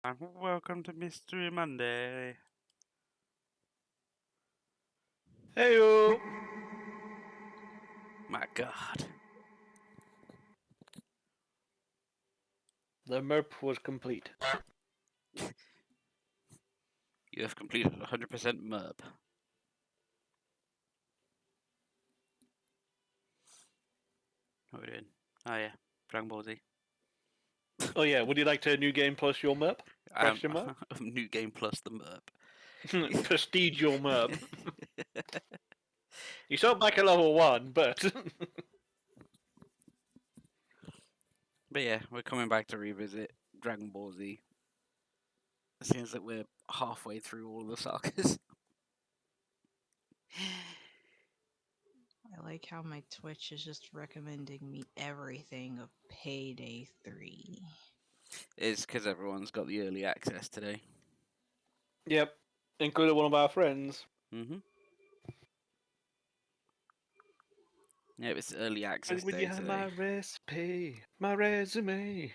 Welcome to Mystery Monday. Heyo! My God. The MERP was complete. You have completed 100% MERP. What are we doing? Oh yeah, Dragon Ball Z. Oh yeah, would you like to new game plus your MERP? Question mark? New game plus the MERP. Prestige your MERP. You start back at level 1, but... But yeah, we're coming back to revisit Dragon Ball Z. It seems that we're halfway through all of the sagas. I like how my Twitch is just recommending me everything of Payday 3. It's because everyone's got the early access today. Yep, including one of our friends. Mm-hmm. Yeah, it's early access Would day you have today. my recipe? My resume?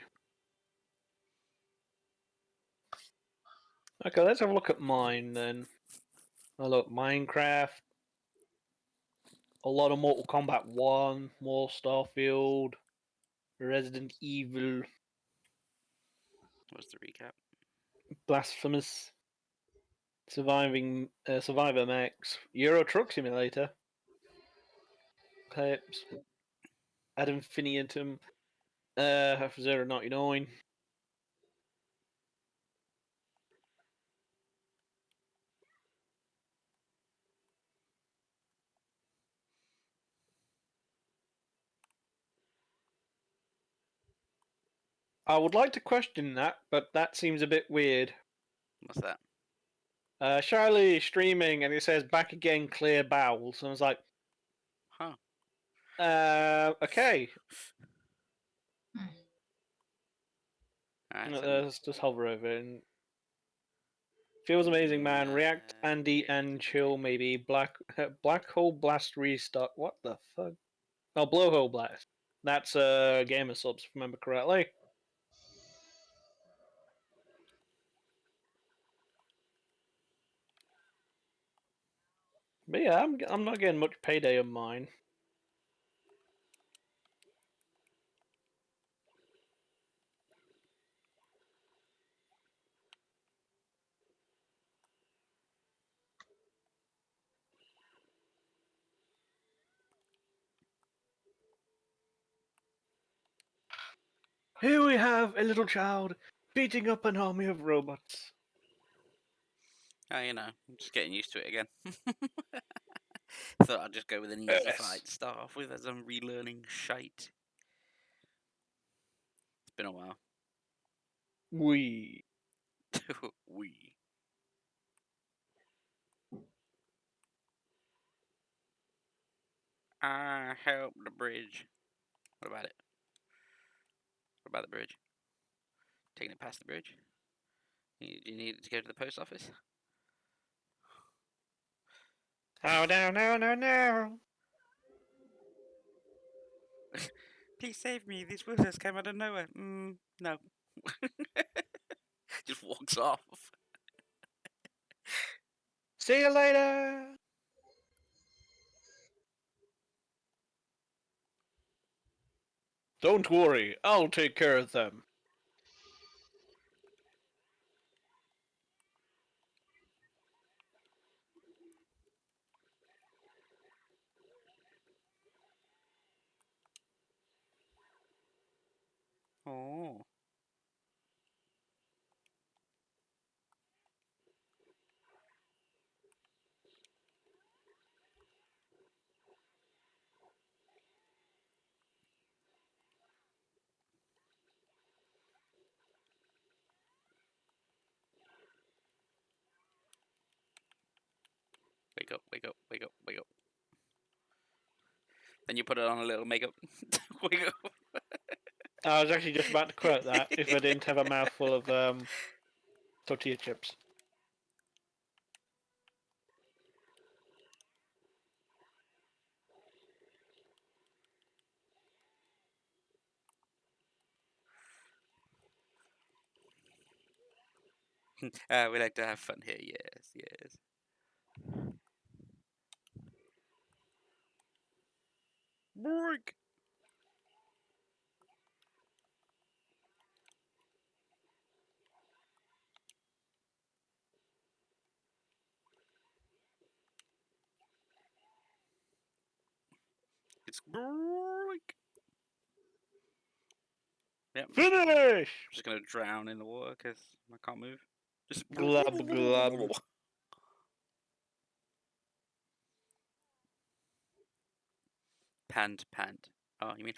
Okay, let's have a look at mine then. Oh look, Minecraft. A lot of Mortal Kombat 1, more Starfield, Resident Evil, What's the recap? Blasphemous, Survivor Max, Euro Truck Simulator, Clips, Ad Infinitum, Zero 99. I would like to question that, but that seems a bit weird. What's that? Charlie streaming and it says back again, clear bowels. And I was like, Huh. okay. Alright, Let's just hover over it. And feels amazing, man. React, Andy, and chill. Maybe Black Hole Blast restart. What the fuck? Oh, Blowhole Blast. That's gamer subs, if I remember correctly. But yeah, I'm not getting much payday on mine. Here we have a little child beating up an army of robots. Oh, I'm just getting used to it again. Thought I'd just go with an easy fight to start off with as I'm relearning shite. It's been a while. We. We. I help the bridge. What about it? What about the bridge? Taking it past the bridge? You need it to go to the post office? Oh no no no no! Please save me. These wizards came out of nowhere. No. Just walks off. See you later. Don't worry, I'll take care of them. Oh. Wake up, wake up, wake up, wake up. Then you put it on a little makeup. Wake up. I was actually just about to quote that if I didn't have a mouthful of tortilla chips. We like to have fun here. Yes, yes. Break. It's break. Yep. Finish! Just gonna drown in the water because I can't move. Just Glub, glub. Pant, pant. Oh, you mean?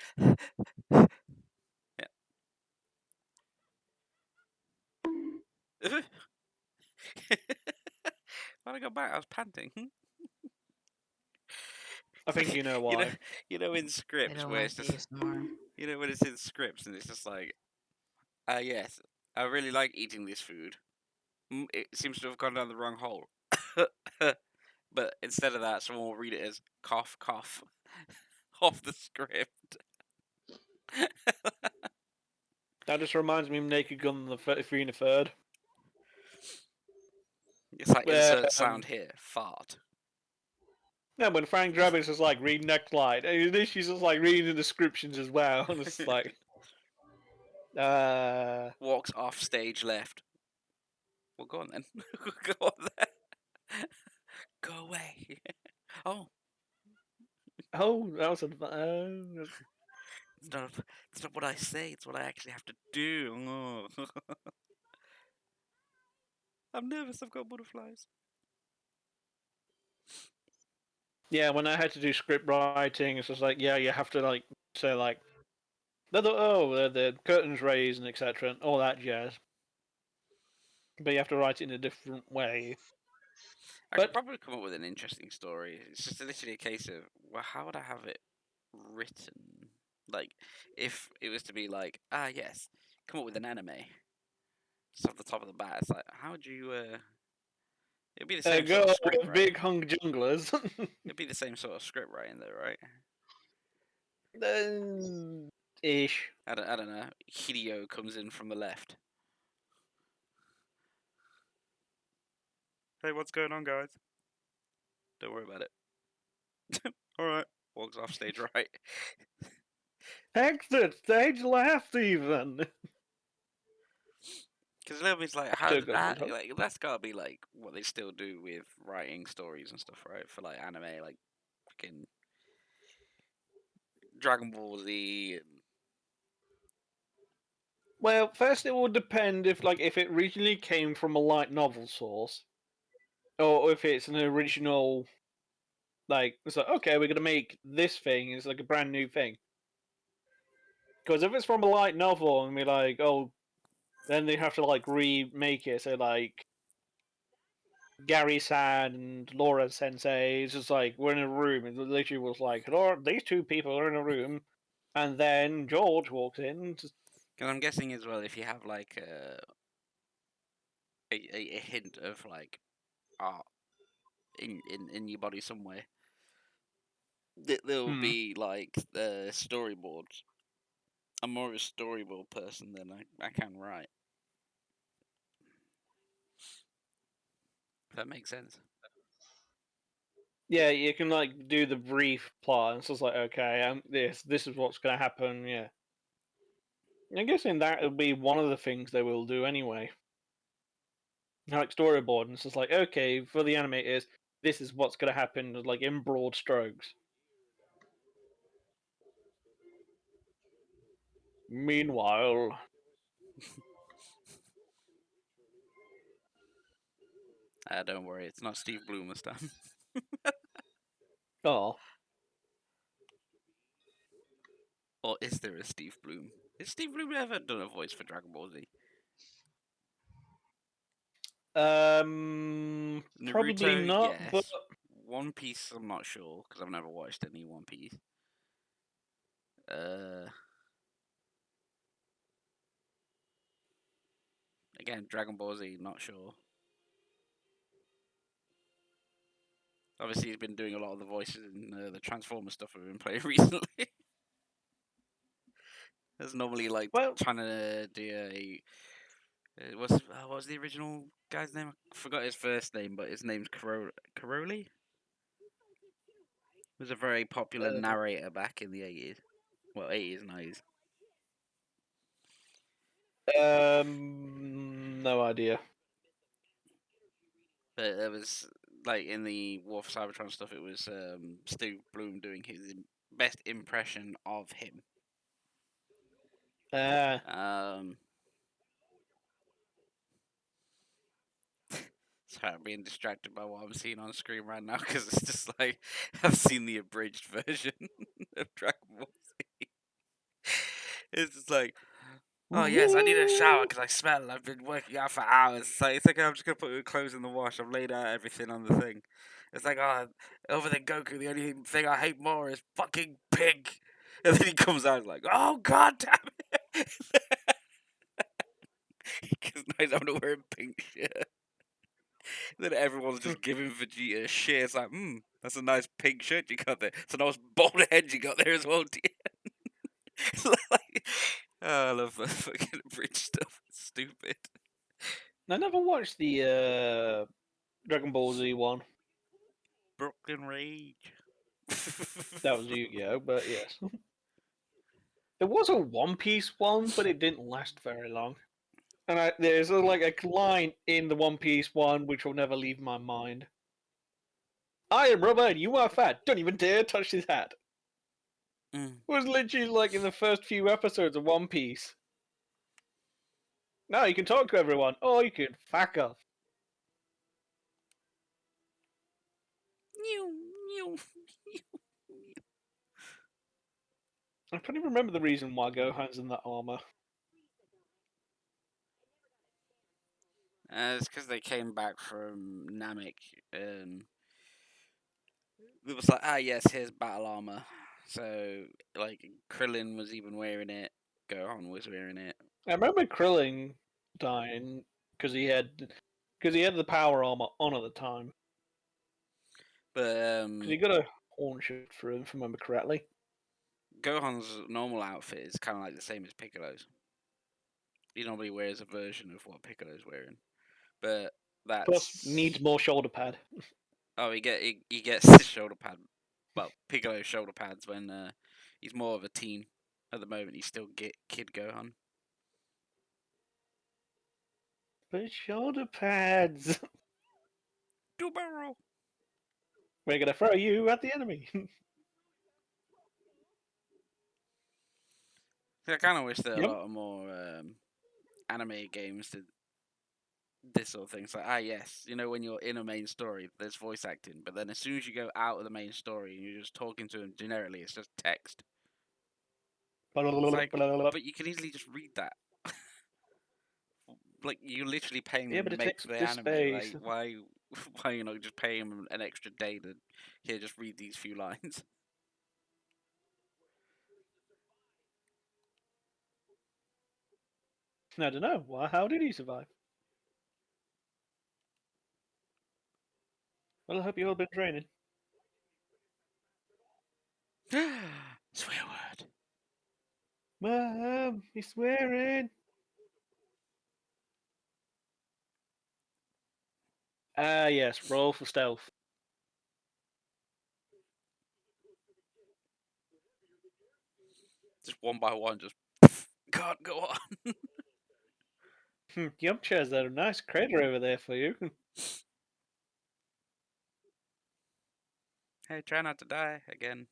Yeah. When I got back, I was panting. I think you know you know, why. in I scripts don't where like it's just, ASMR. when it's in scripts and it's just like, yes, I really like eating this food. It seems to have gone down the wrong hole. But instead of that, someone will read it as cough, cough off the script. That just reminds me of Naked Gun the 3 It's like where insert sound here, fart. yeah, when Frank Drabick's just like read next line, and then she's just like reading the descriptions as well, and it's like, Walks off stage left. Well, go on then. Go on then. Go away. Oh, oh, that was a. it's not. It's not what I say. It's what I actually have to do. Oh. I'm nervous. I've got butterflies. Yeah, when I had to do script writing, it's just like, yeah, you have to like say like, the curtains raised and etc. and all that jazz. But you have to write it in a different way. I could But probably come up with an interesting story. It's just literally a case of, well, how would I have it written? Like, if it was to be like, yes, come up with an anime. Just off the top of the bat, it's like, how would you? It'd be the same sort of girl script, with right? big hung junglers. It'd be the same sort of script writing, though, right? Ish. I don't know. Hideo comes in from the left. Hey, what's going on, guys? Don't worry about it. All right. Walks off stage right. Exit stage left even. Because Levin's like, like that's gotta be like what they still do with writing stories and stuff, right? For like anime, like freaking Dragon Ball Z. And... Well, first it will depend if it originally came from a light novel source, or if it's an original it's like okay, we're gonna make this thing. It's like a brand new thing. Because if it's from a light novel and we're like, oh, then they have to like remake it. So like Gary San and Laura Sensei, it's just like we're in a room, and literally was like, Laura, these two people are in a room, and then George walks in. Because I'm guessing as well, if you have like a hint of like art in your body somewhere, there will be like storyboards. I'm more of a storyboard person than I can write. If that makes sense. Yeah, you can like do the brief plot, and it's just like, okay, this is what's gonna happen. Yeah, I'm guessing that would be one of the things they will do anyway. Like storyboard, and it's just like, okay, for the animators, this is what's gonna happen, like in broad strokes. Meanwhile, Don't worry, it's not Steve Bloom this time. oh, Or is there a Steve Bloom? Has Steve Bloom ever done a voice for Dragon Ball Z? probably Naruto, not, but yes. One Piece, I'm not sure because I've never watched any One Piece. Again, Dragon Ball Z, not sure. Obviously, he's been doing a lot of the voices in the Transformer stuff we've been playing recently. There's normally like well, trying to do What was the original guy's name? I forgot his first name, but his name's Caroli. Was a very popular narrator back in the 80s. Well, 80s, 90s. No idea. But there was, like, in the War for Cybertron stuff, it was Stu Bloom doing his best impression of him. Um, Sorry, I'm being distracted by what I'm seeing on screen right now because it's just like I've seen the abridged version of Dragon Ball Z. It's just like, oh yes, I need a shower because I smell. I've been working out for hours. It's like I'm just gonna put the clothes in the wash. I've laid out everything on the thing. It's like, oh, other than Goku, the only thing I hate more is fucking pink. And then he comes out like, oh god damn it, because now he's having to wear a pink shirt. Then everyone's just giving Vegeta a shit. It's like, that's a nice pink shirt you got there. It's a nice bald head you got there as well, dear. Like, oh, I love that fucking bridge stuff. It's stupid. I never watched the Dragon Ball Z one. Brooklyn Rage. That was Yu-Gi-Oh, but yes. There was a One Piece one, but it didn't last very long. And there's like a line in the One Piece one which will never leave my mind. I am rubber and you are fat. Don't even dare touch this hat. It was literally like in the first few episodes of One Piece. Now you can talk to everyone. Oh, you can fuck off. I can't even remember the reason why Gohan's in that armor. It's because they came back from Namek and it was like, yes, here's battle armor. So, like, Krillin was even wearing it. Gohan was wearing it. I remember Krillin dying because he had the power armor on at the time. But Because he got a horn shirt for him, if I remember correctly. Gohan's normal outfit is kind of like the same as Piccolo's. He normally wears a version of what Piccolo's wearing, but that's Plus, needs more shoulder pad. Oh, he gets the shoulder pad. Well, Piccolo's shoulder pads when he's more of a teen. At the moment, he's still Kid Gohan. But shoulder pads. Do barrel. We're gonna throw you at the enemy. I kind of wish that Yep. a lot more anime games did this sort of thing. It's like, yes, when you're in a main story, there's voice acting, but then as soon as you go out of the main story and you're just talking to them generically, it's just text. It's like, but you can easily just read that. Like, you're literally paying them but to it make takes the this anime. space. Like, why are you not just paying them an extra day to here just read these few lines? I don't know. Well, how did he survive? Well, I hope you all been training. Swear word. Mom, he's swearing. Yes, roll for stealth. Just one by one, just can't go on. Yum chairs, there's a nice crater over there for you. Hey, try not to die again.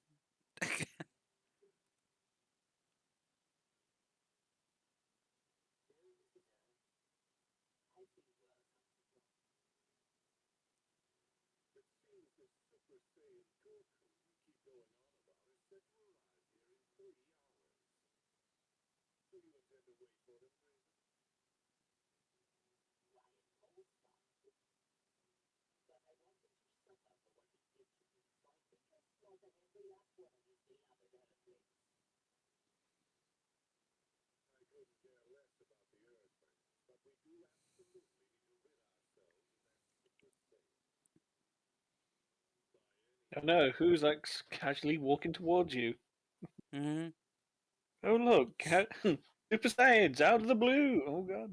I know, who's like casually walking towards you? Mm-hmm. Oh look, Super Saiyans out of the blue. Oh god.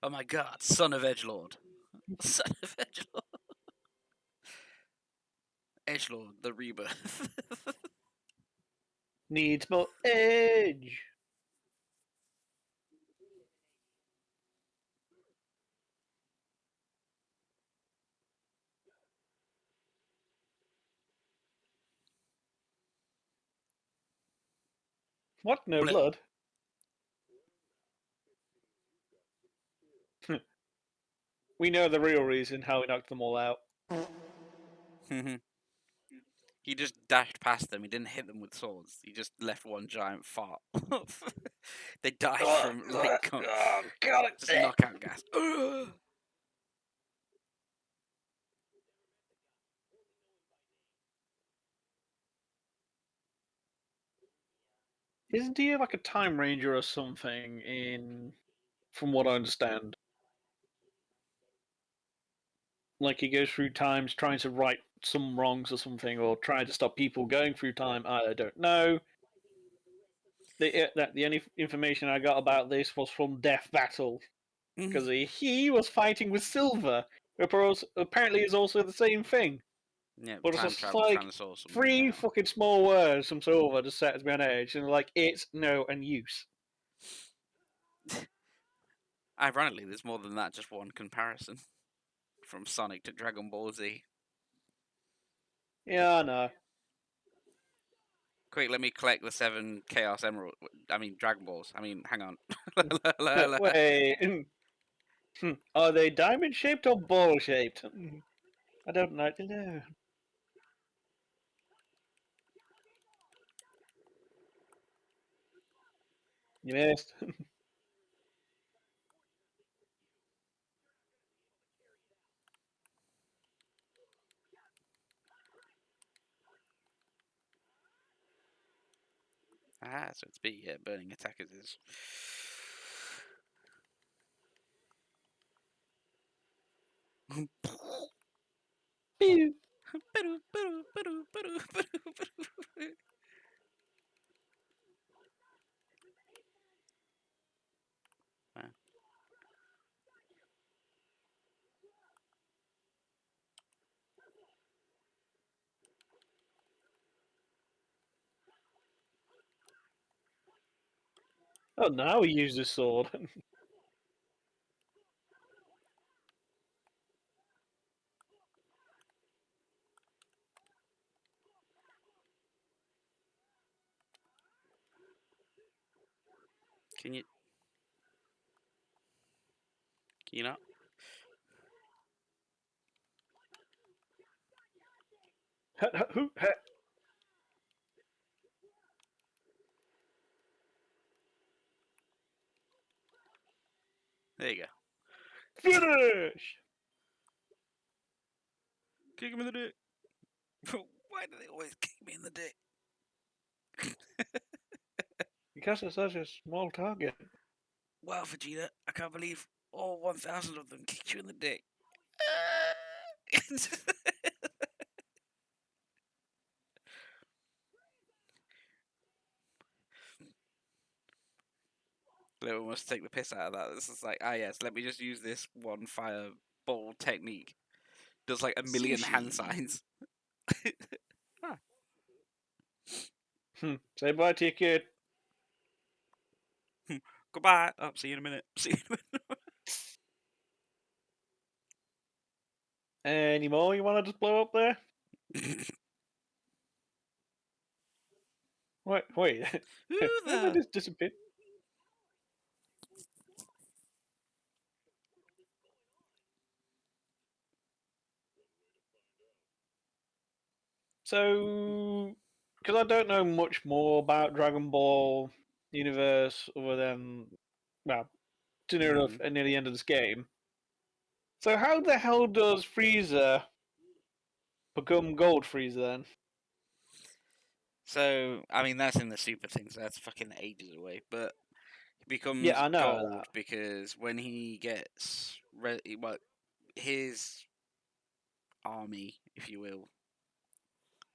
Oh my god, son of Edgelord. Son of Edgelord. Edgelord, the rebirth. Needs more edge. What? No Blip. blood? We know the real reason how he knocked them all out. He just dashed past them. He didn't hit them with swords. He just left one giant fart. They died from God. just knockout gas. Isn't he like a time ranger or something? From what I understand, like he goes through times trying to right some wrongs or something, or trying to stop people going through time. I don't know. The only information I got about this was from Death Battle, because he was fighting with Silver, who apparently is also the same thing. Yeah, But it's time just travel like trying to sort something three out. fucking small words from Silver to set me on edge, and like it's, no, and use. Ironically, there's more than that. Just one comparison from Sonic to Dragon Ball Z. Yeah, I know. Quick, let me collect the 7 Chaos Emerald. I mean, Dragon Balls. I mean, hang on. Wait. Are they diamond shaped or ball shaped? I don't know. You missed. Ah, so it's B, yeah, burning attackers is. Oh, now he used his sword. Can you? Can you not? There you go. Finish! Kick him in the dick. Why do they always kick me in the dick? Because it's such a small target. Wow, Vegeta, I can't believe all 1,000 of them kicked you in the dick. They almost take the piss out of that. This is like, yes, let me just use this one fireball technique. Does like a million hand Sushi. signs. Say bye to your kid. Goodbye. Oh, see you in a minute. See you in a minute. Any more you want to just blow up there? Wait. Who How did the? this disappear? So, because I don't know much more about Dragon Ball universe other than, well, to near enough near the end of this game. So how the hell does Frieza become Gold Frieza then? So, I mean, that's in the super thing, so that's fucking ages away. But he Yeah, becomes I know gold that. because when he gets his army, if you will,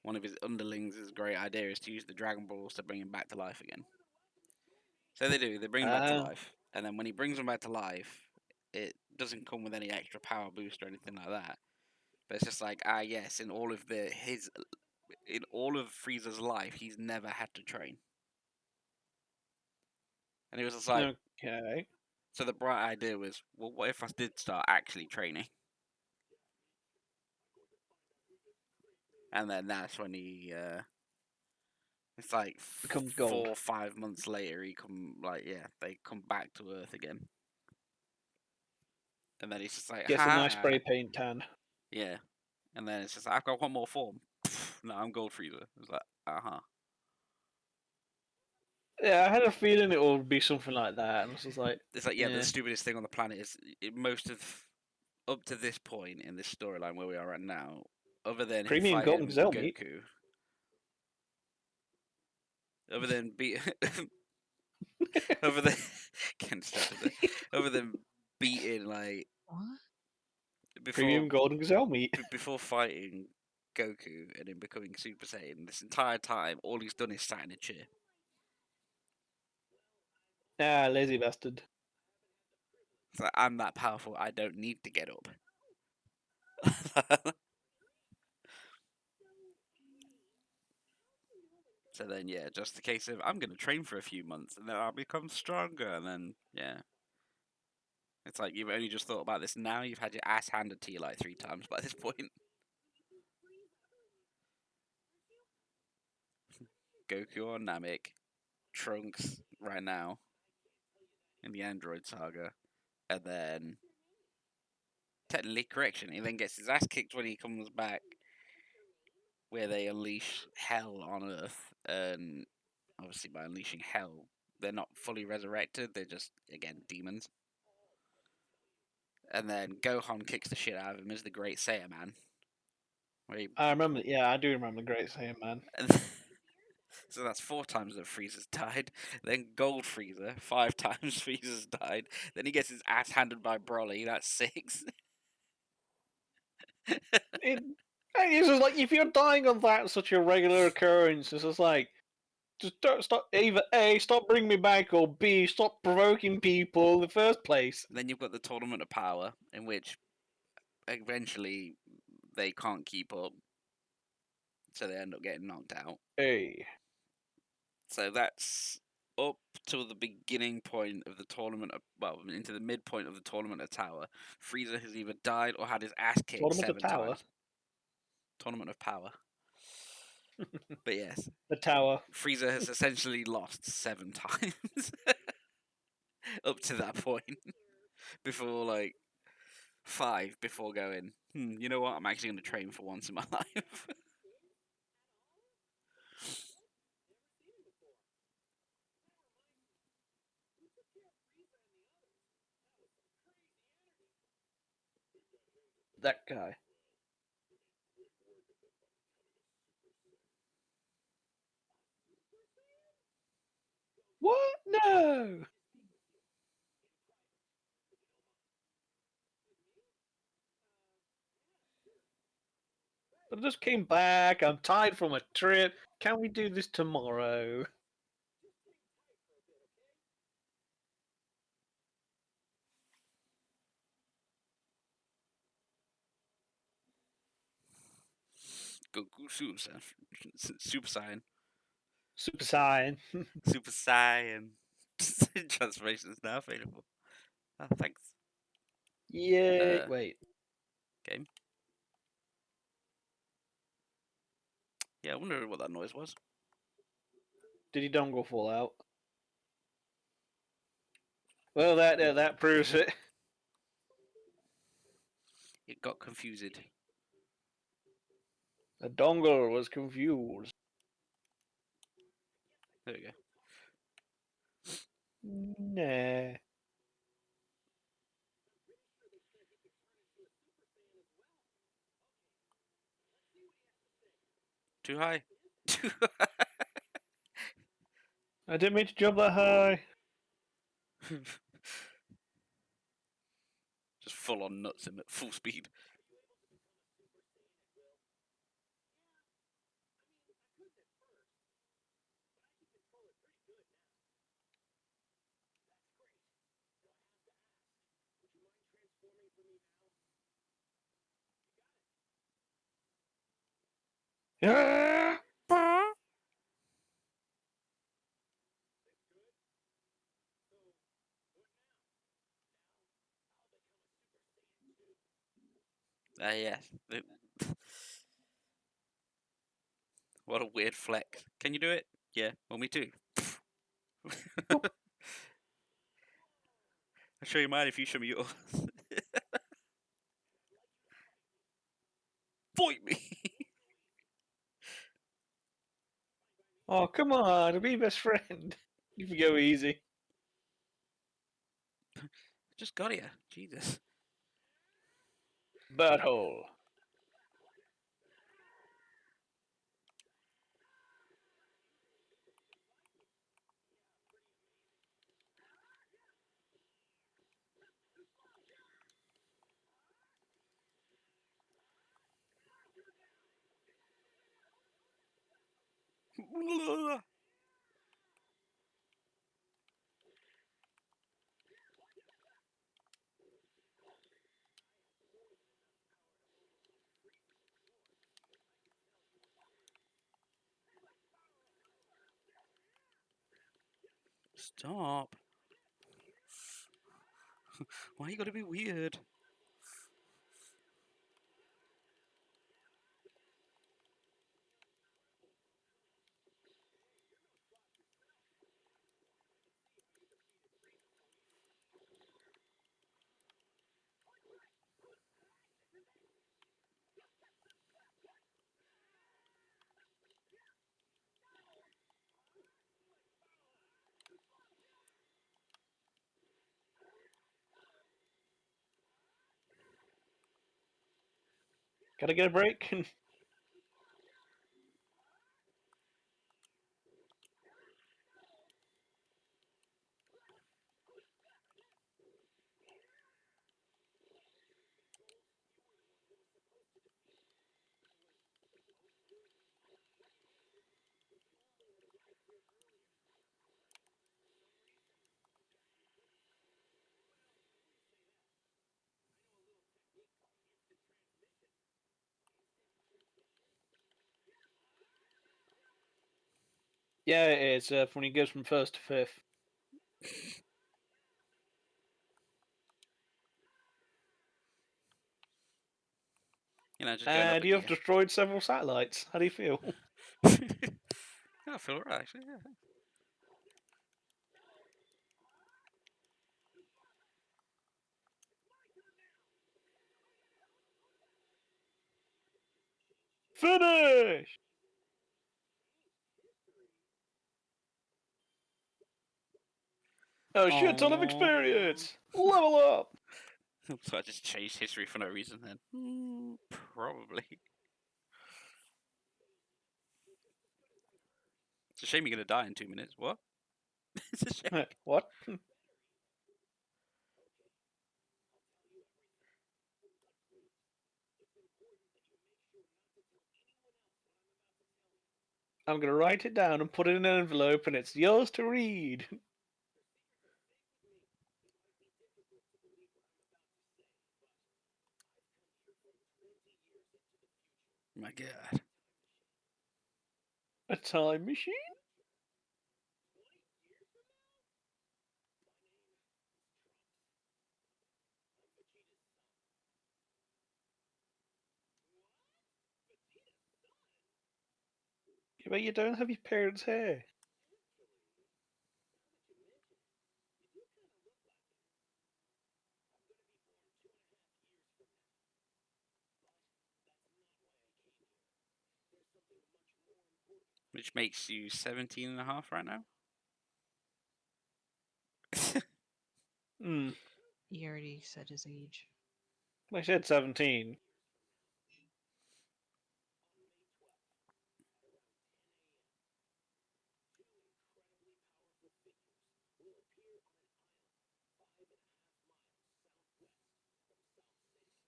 one of his underlings' great idea is to use the Dragon Balls to bring him back to life again. So they do. They bring him back to Ah. life, and then when he brings him back to life, it doesn't come with any extra power boost or anything like that. But it's just like, yes, in all of Frieza's life, he's never had to train, and it was just like, Okay. so the bright idea was, well, what if I did start actually training? And then that's when he, it's like Becomes gold. 4 or 5 months later, they come back to Earth again. And then he's just like, Gets a nice ha, spray paint tan. yeah. And then it's just like, I've got one more form. No, I'm Gold Freezer. It's like, Yeah, I had a feeling it would be something like that, and I was just like, It's like, the yeah. stupidest thing on the planet is most of up to this point in this storyline where we are right now, other than him Premium golden fighting gazelle meat. Goku, other than over the can't start it. Over than beating like What? before Premium golden gazelle meat. before fighting Goku and him becoming Super Saiyan, this entire time all he's done is sat in a chair. Ah, lazy bastard. It's like, I'm that powerful, I don't need to get up. So then just the case of, I'm gonna train for a few months and then I'll become stronger, and then it's like, you've only just thought about this now, you've had your ass handed to you like 3 times by this point. Goku or Namek, Trunks right now in the Android saga, and then technically, correction, he then gets his ass kicked when he comes back, where they unleash hell on Earth, and obviously by unleashing hell, they're not fully resurrected, they're just, again, demons. And then Gohan kicks the shit out of him as the Great Saiyaman. I remember. Yeah, I do remember Great Saiyan Man. So that's 4 times that Frieza's died. Then Gold Frieza, 5 times Frieza's died. Then he gets his ass handed by Broly, that's 6. It's just like, if you're dying on that such a regular occurrence, it's just like, just don't stop. Either A, stop bringing me back, or B, stop provoking people in the first place. Then you've got the Tournament of Power, in which eventually they can't keep up, so they end up getting knocked out. Hey. So that's up to the beginning point of the tournament, into the midpoint of the Tournament of Tower. Frieza has either died or had his ass kicked Tournament of 7 Tower. times. Tournament of Power. But yes, The tower. Frieza has essentially lost 7 times up to that point. Before, like, 5 before going, you know what, I'm actually going to train for once in my life. That guy. What? No! I just came back. I'm tired from a trip. Can we do this tomorrow? Goku Super Saiyan. Super Saiyan. Super Saiyan. Transformation is now available. Oh, thanks. Yeah. Wait. Game. Yeah, I wonder what that noise was. Did he dongle fall out? Well, that proves it. It got confused. The dongle was confused. There we go. Nah. Too high. Too high. I didn't mean to jump that high. Just full on nuts him at full speed. Ah! Yes. What a weird flex. Can you do it? Yeah. Well, me too. I'll show you mine if you show me yours. Fight me. Oh, come on, be best friend. You can go easy. Just got here. Jesus. Butthole. Stop. Why you gotta be weird? Gotta get a break. Yeah, it is. When he goes from first to fifth. Just going up And a you have gear. destroyed several satellites. How do you feel? I feel alright, actually. Yeah. Finish! A shit ton of experience! Level up! So I just changed history for no reason then. Probably. It's a shame you're gonna die in 2 minutes. What? It's a shame. What? I'm gonna write it down and put it in an envelope and it's yours to read. My God. A time machine? Yeah, but you don't have your parents' hair. Which makes you 17 and a half right now? Hmm. He already said his age. I said 17.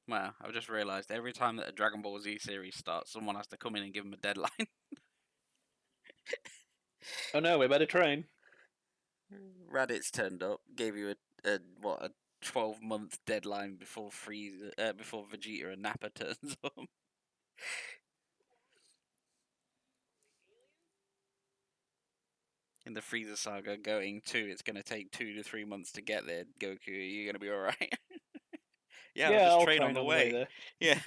Wow, I've just realised every time that a Dragon Ball Z series starts, someone has to come in and give them a deadline. Oh no, we better train. Raditz turned up, gave you a 12-month deadline before before Vegeta and Nappa turns up. in the Frieza saga going to, it's going to take 2 to 3 months to get there. Goku, are you going to be all right? Yeah, I'll Yeah, just I'll train on train the on the way way. there. Yeah.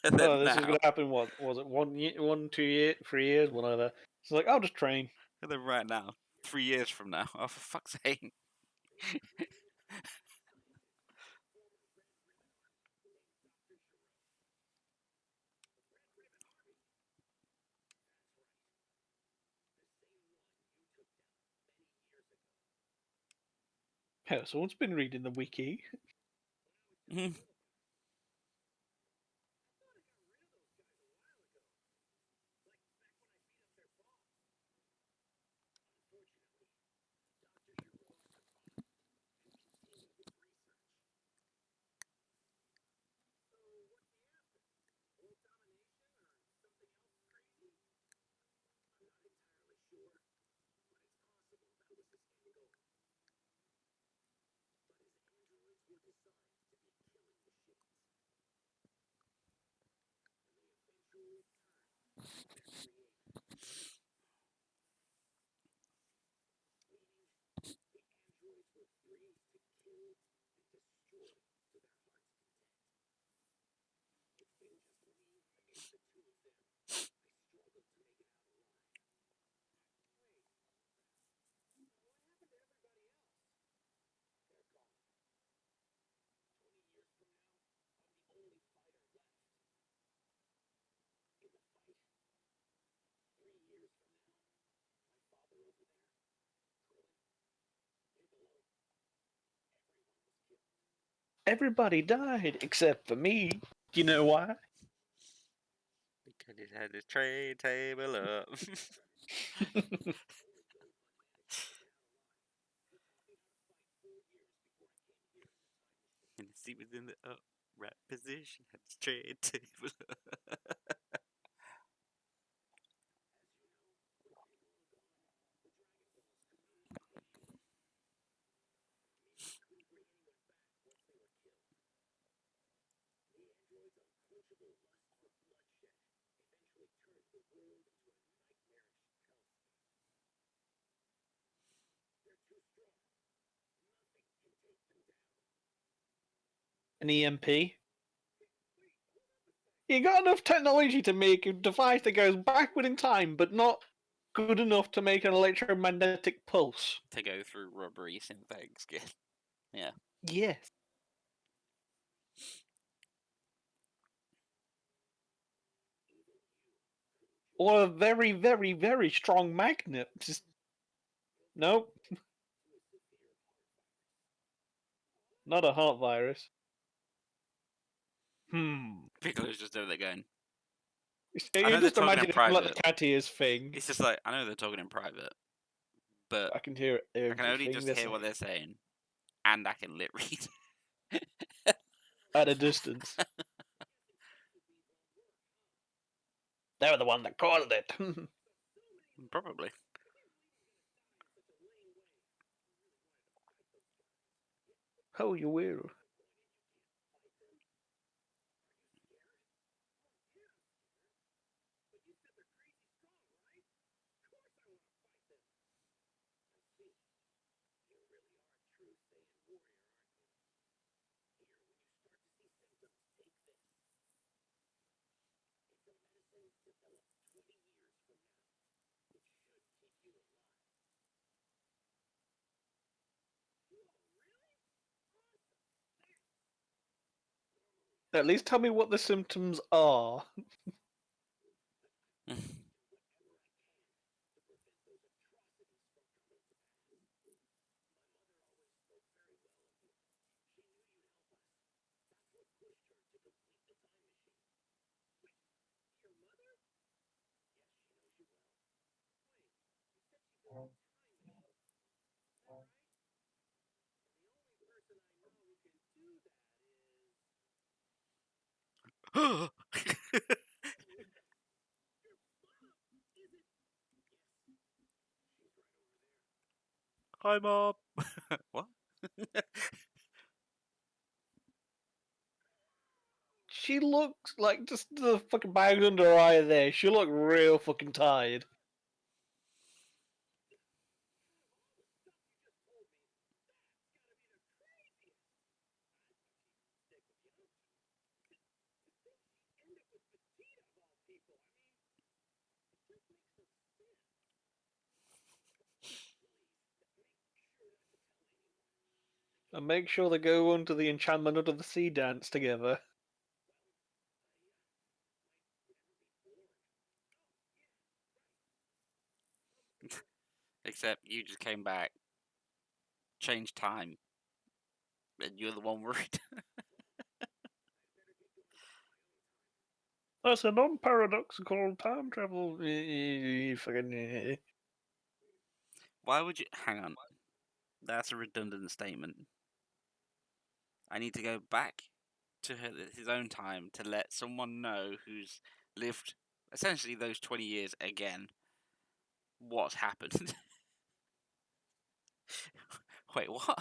And then Oh, this was now, gonna happen. What was it? 2 year, 3 years, whatever. It's like I'll just train. and then right now, 3 years from now. Oh, for fuck's sake! Yeah, someone's been reading the wiki. Everybody died except for me. Do you know why? Because he had his tray table up. And the seat was in the upright position. Had his tray table up. An EMP. You got enough technology to make a device that goes backward in time, but not good enough to make an electromagnetic pulse. To go through rubbery synthetic skin. Yeah. Yes. Or a very, very, very strong magnet. Just nope. Not a heart virus. Piccolo's just over there going. I You know they're just talking in imagine him like the private. cat ears thing. It's just like, I know they're talking in private, but I can hear I can only everything just they're hear saying what they're saying, and I can lip read. at a distance. They're the one that called it. Probably. Oh, you will. At least tell me what the symptoms are. Hi, Mom. What? She looks like just the fucking bags under her eye there. She looked real fucking tired. And make sure they go on to the enchantment under the sea dance together. Except you just came back, changed time, and you're the one worried. That's a non-paradoxical time travel. Fucking. Why would you? Hang on. That's a redundant statement. I need to go back to his own time to let someone know who's lived essentially those 20 years again what's happened. Wait, what?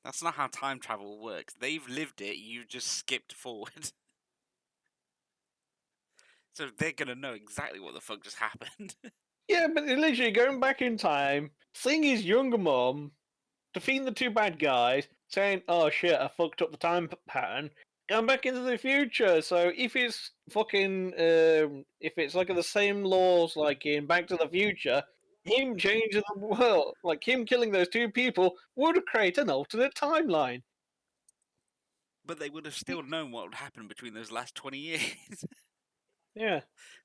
That's not how time travel works. They've lived it, you just skipped forward. So they're gonna know exactly what the fuck just happened. Yeah, but literally going back in time, seeing his younger mom, defeating the two bad guys, saying, "Oh shit, I fucked up the time pattern," going back into the future. So if it's fucking, if it's like the same laws like in Back to the Future, him changing the world, like him killing those two people, would create an alternate timeline. But they would have still known what would happen between those last 20 years. Yeah.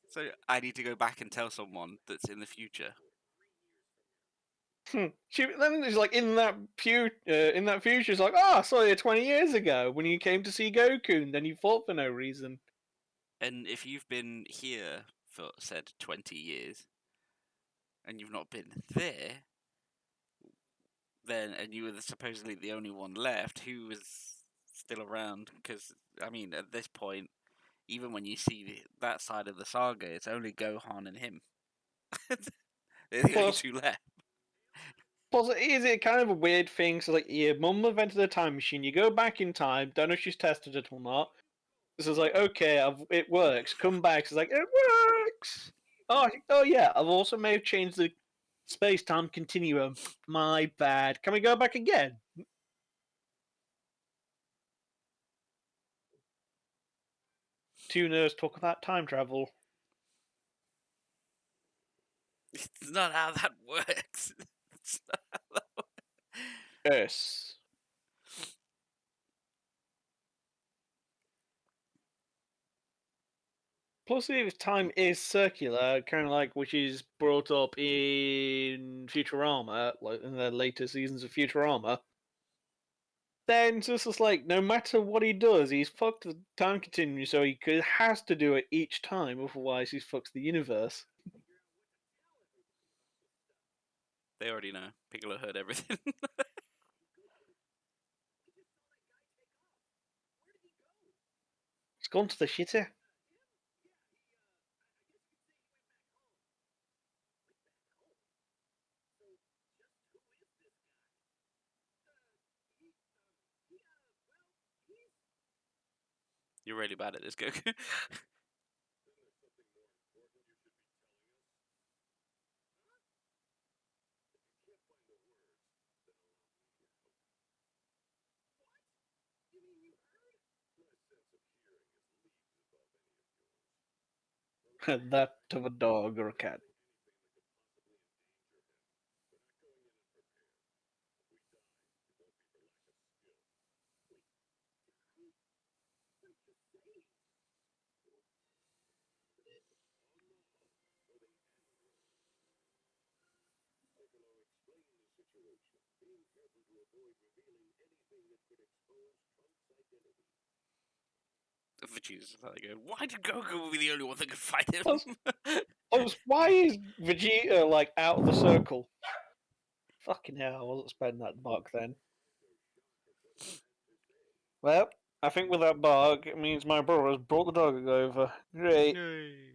So I need to go back and tell someone that's in the future. Then it's like in that future, she's like, "Oh, I saw you 20 years ago when you came to see Goku, and then you fought for no reason." And if you've been here for, said, 20 years, and you've not been there, then, and you were supposedly the only one left, who was still around? Because, I mean, at this point, even when you see that side of the saga, it's only Gohan and him. They're the only Plus, two left. plus, is it kind of a weird thing? So, like, your mum invented a time machine. You go back in time. Don't know if she's tested it or not. So it's like, okay, it works. Come back. It's like, it works. Oh yeah. I've also may have changed the space-time continuum. My bad. Can we go back again? Two nerds talk about time travel. It's not how that works. It's not how that works. Yes. Plus, if time is circular, kind of like which is brought up in Futurama, like in the later seasons of Futurama, then it's just like no matter what he does, he's fucked the time continuum, so has to do it each time, otherwise he's fucked the universe. They already know. Piccolo heard everything. It's gone to the shitter. You're really bad at this, Goku. That of a dog or a cat. Vegeta's like, why did Goku be the only one that could fight him? Why is Vegeta like out of the circle? Fucking hell, I wasn't spending that buck then. Well, I think with that bug, it means my brother has brought the dog over. Great. Yay.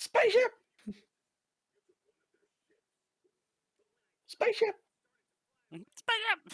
Spaceship! Spaceship! Spike up!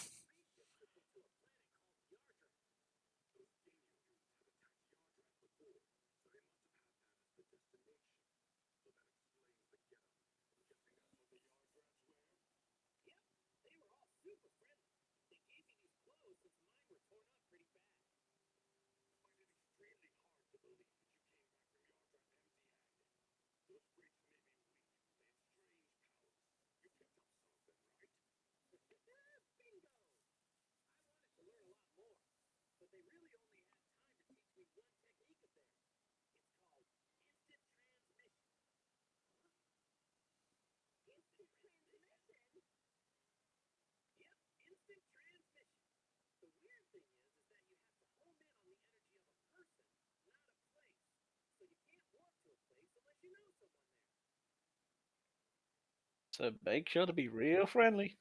So make sure to be real friendly.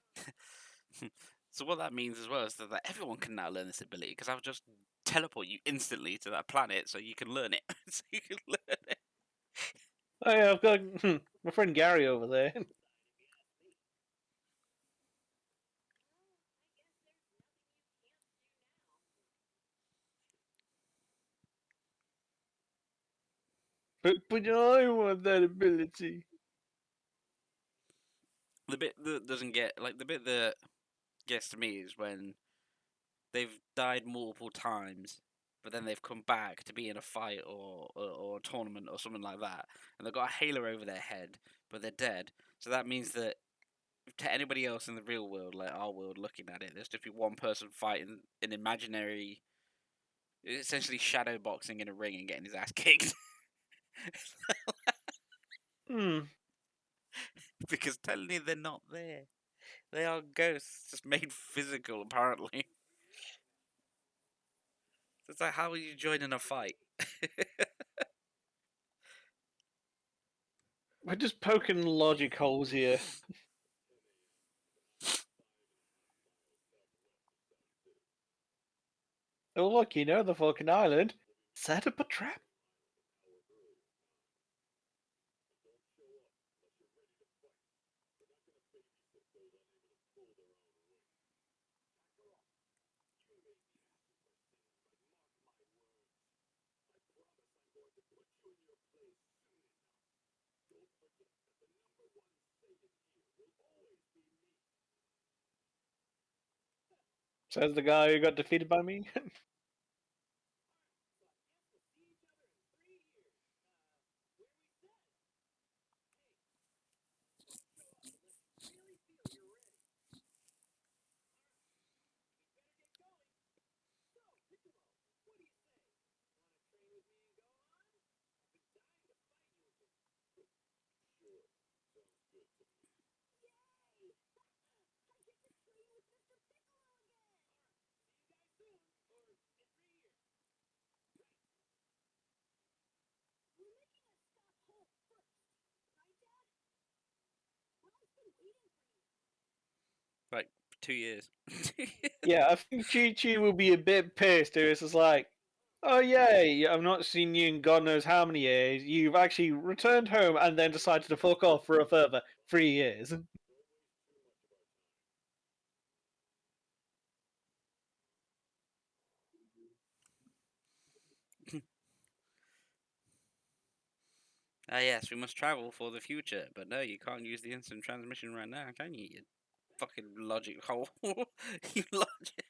So what that means as well is that everyone can now learn this ability because I'll just teleport you instantly to that planet so you can learn it. So you can learn it. Oh yeah, I've got my friend Gary over there. But I want that ability. The bit that doesn't get like the bit that gets to me is when they've died multiple times, but then they've come back to be in a fight or a tournament or something like that, and they've got a halo over their head, but they're dead. So that means that to anybody else in the real world, like our world, looking at it, there's just be one person fighting an imaginary, essentially shadow boxing in a ring and getting his ass kicked. Hmm. Because technically they're not there. They are ghosts, just made physical, apparently. It's like, how are you joining a fight? We're just poking logic holes here. Oh look, you know the fucking island. Set up a trap. Says the guy who got defeated by me. Like 2 years. Yeah, I think Chi Chi will be a bit pissed. It's just like, oh yay, I've not seen you in God knows how many years. You've actually returned home and then decided to fuck off for a further 3 years. Ah, yes, we must travel for the future, but no, you can't use the instant transmission right now, can you? You fucking logic hole. You logic.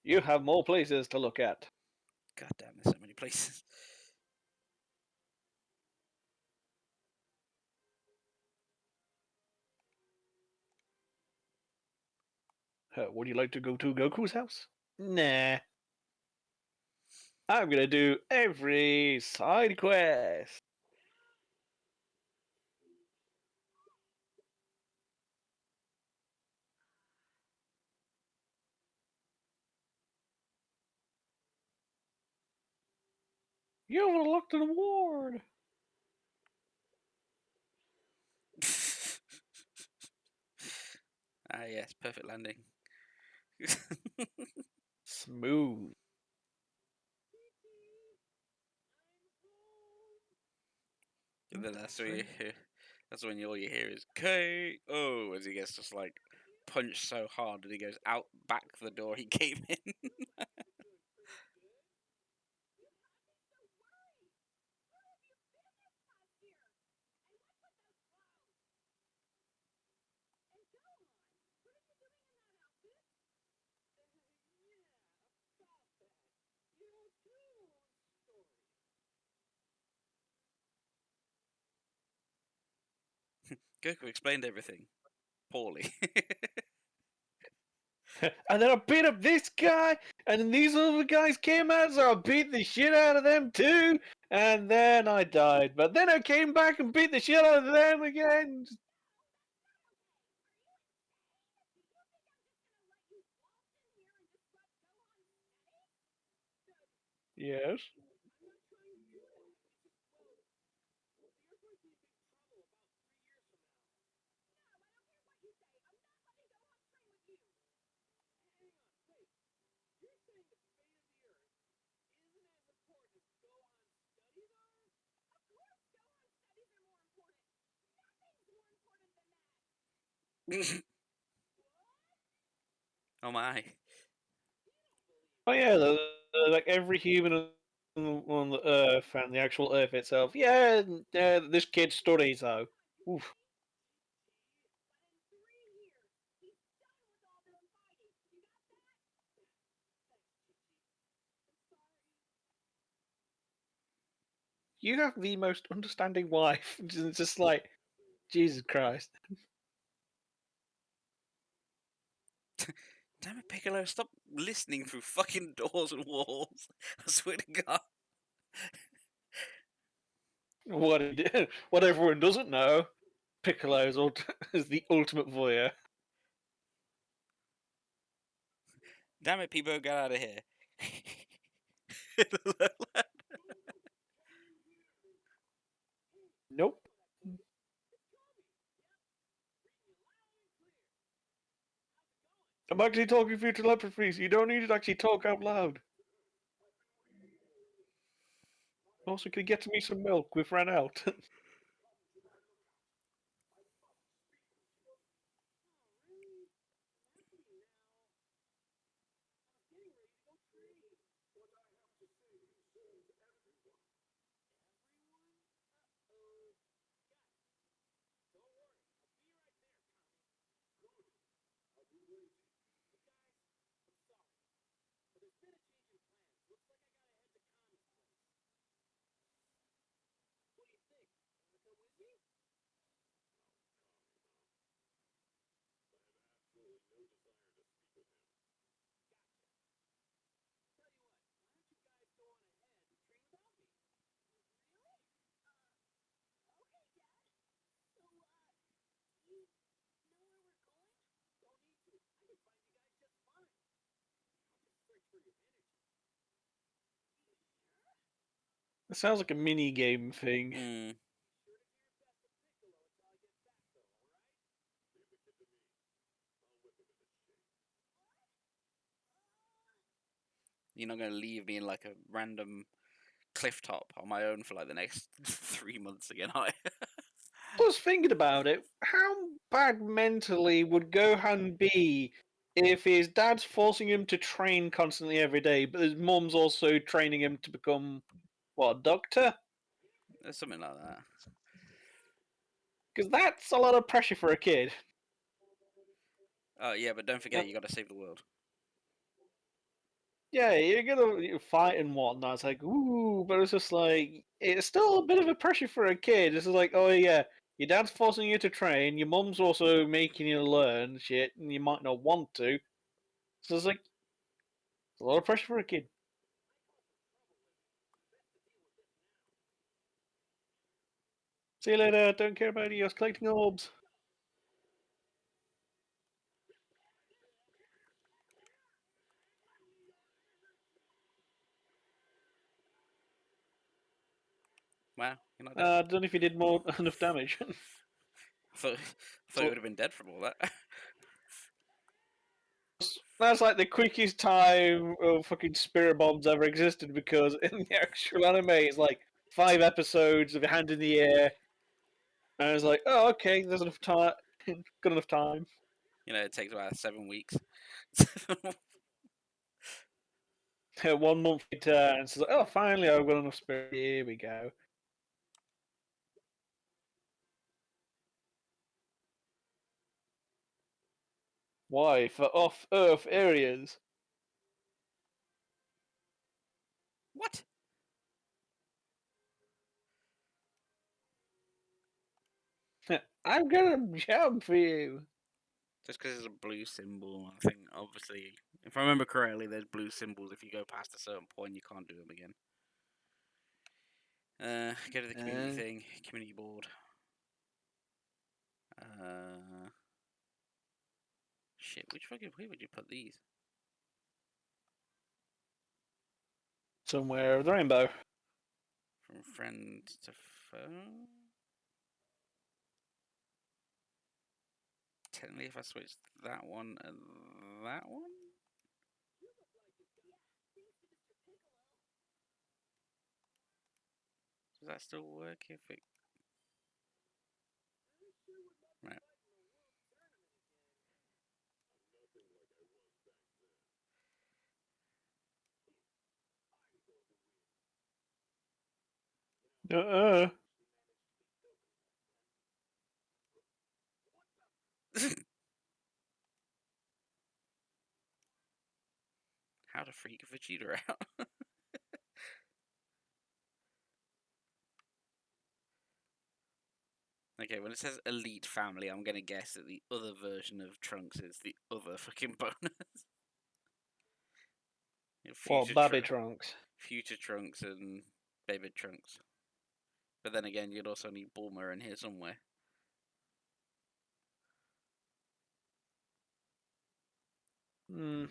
You have more places to look at. God damn, there's so many places. Would you like to go to Goku's house? Nah. I'm gonna do every side quest. You have unlocked an award. yes, perfect landing. Smooth. And then that's when all you hear is KO as he gets just like punched so hard that he goes out back the door he came in. Goku explained everything poorly. And then I beat up this guy, and then these other guys came out, so I beat the shit out of them too. And then I died. But then I came back and beat the shit out of them again. Yes. Oh my. Oh yeah, like every human on the Earth and the actual Earth itself. Yeah, this kid studies though. Oof. You have the most understanding wife. It's just like Jesus Christ. Damn it, Piccolo, stop listening through fucking doors and walls. I swear to God. What everyone doesn't know, Piccolo is the ultimate voyeur. Damn it, Peebo, get out of here. Nope. I'm actually talking through telepathy, so you don't need to actually talk out loud. Also, can you get me some milk? We've ran out. It sounds like a mini game thing. Mm. You're not going to leave me in like a random cliff top on my own for like the next 3 months again, are you? I was thinking about it. How bad mentally would Gohan be if his dad's forcing him to train constantly every day, but his mum's also training him to become what, a doctor? Something like that. Because that's a lot of pressure for a kid. Oh yeah, but don't forget you got to save the world. Yeah, you're gonna fight and whatnot. It's like, ooh, but it's just like it's still a bit of a pressure for a kid. It's just like, oh yeah, your dad's forcing you to train, your mum's also making you learn shit, and you might not want to. So it's like it's a lot of pressure for a kid. See you later. Don't care about you. You're collecting orbs. Wow, you're not dead. I don't know if you did more enough damage. I thought you So would have been dead from all that. That's like the quickest time of fucking spirit bombs ever existed because in the actual anime it's like 5 episodes of your hand in the air, and it's like, oh, okay, there's enough time, good enough time. It takes about 7 weeks. 1 month later, and it's like, oh, finally I've got enough spirit. Here we go. Why for off-Earth areas? What? I'm gonna jump for you. Just because it's a blue symbol, I think, obviously, if I remember correctly, there's blue symbols. If you go past a certain point, you can't do them again. Go to the community thing, community board. Shit, which fucking way would you put these? Somewhere of the rainbow. From friend to phone? Technically, if I switch that one and that one? Does that still work if it... Right. How to freak Vegeta out. Okay, when it says elite family, I'm gonna guess that the other version of Trunks is the other fucking bonus. Well, Babby Trunks. Future Trunks and Baby Trunks. But then again, you'd also need Bulma in here somewhere. Hmm.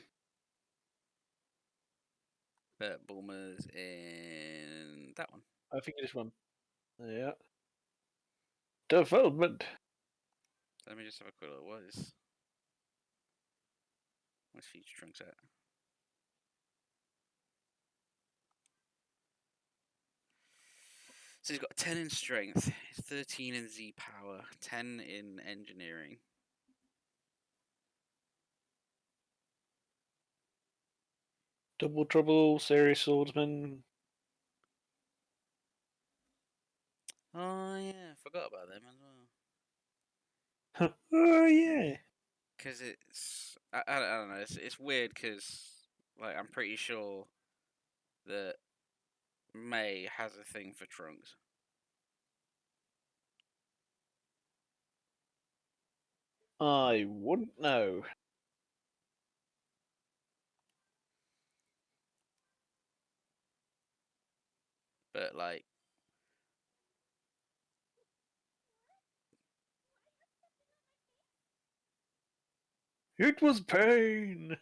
But Bulma's in that one. I think this one. Yeah. Development. Let me just have a quick look. Where's Future Trunks at? So he's got 10 in strength, 13 in Z power, 10 in engineering. Double Trouble, Serious Swordsman. Oh yeah, forgot about them as well. Oh yeah. Because I don't know. It's weird because like I'm pretty sure that May has a thing for Trunks. I wouldn't know. But like, It was pain.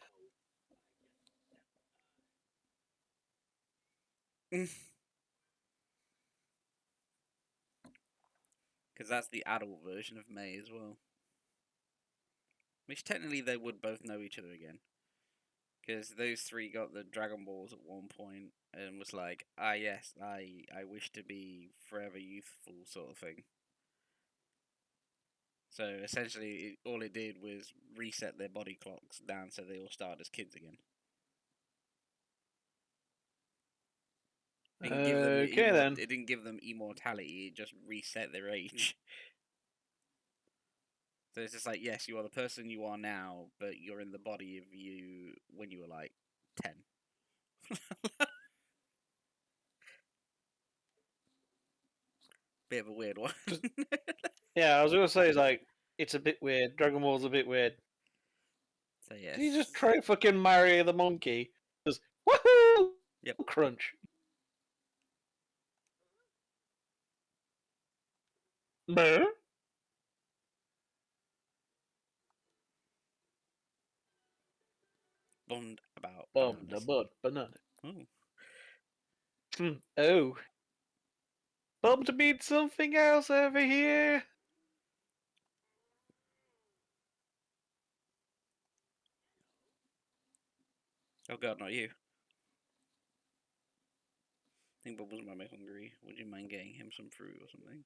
because that's the adult version of May as well. Which technically they would both know each other again. Because those three got the Dragon Balls at one point and was like, ah, yes, I wish to be forever youthful, sort of thing. So essentially, all it did was reset their body clocks down so they all started as kids again. Didn't give them Okay then. It didn't give them immortality. It just reset their age. So it's just like, yes, you are the person you are now, but you're in the body of you when you were like 10. Bit of a weird one. Yeah, I was gonna say it's a bit weird. Dragon Ball's a bit weird. So yes. Did you just try fucking Mario the monkey? Just woohoo! Yep. Crunch. Buh? Bond about Bum the bananas. butt banana. Oh. Oh. Bum to meet something else over here. Oh god, not you. I think Bubbles might be hungry. Would you mind getting him some fruit or something?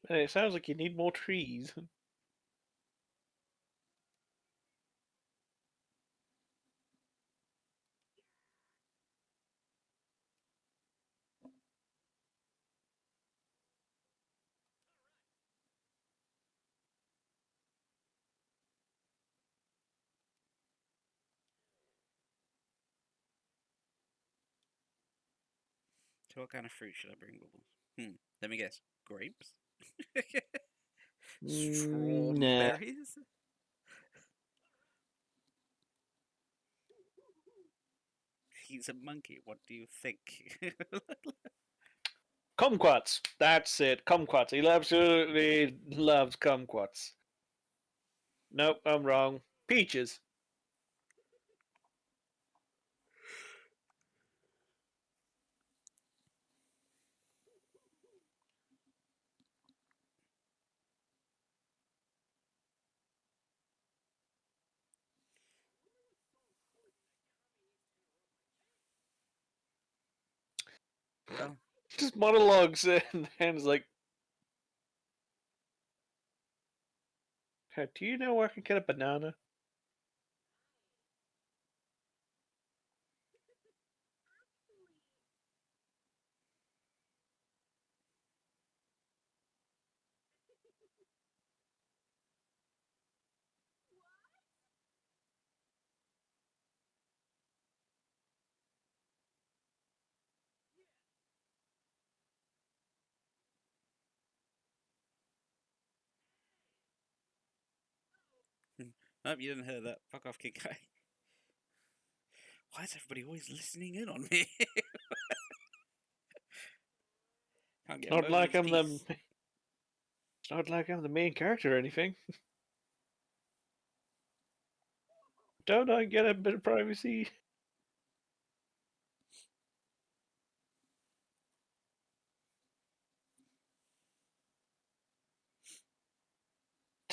Hey, it sounds like you need more trees. So what kind of fruit should I bring, Bubbles? Let me guess. Grapes? Nah. Strawberries? He's a monkey. What do you think? Kumquats. That's it. Kumquats. He absolutely loves kumquats. Nope, I'm wrong. Peaches. Oh, Just monologues and then it's like, "Hey, do you know where I can get a banana?" nope, you didn't hear that. Fuck off, Kid Guy. Why is everybody always listening in on me? Can't It's get a not like moment's I'm the peace. it's not like I'm the main character or anything. Don't I get a bit of privacy?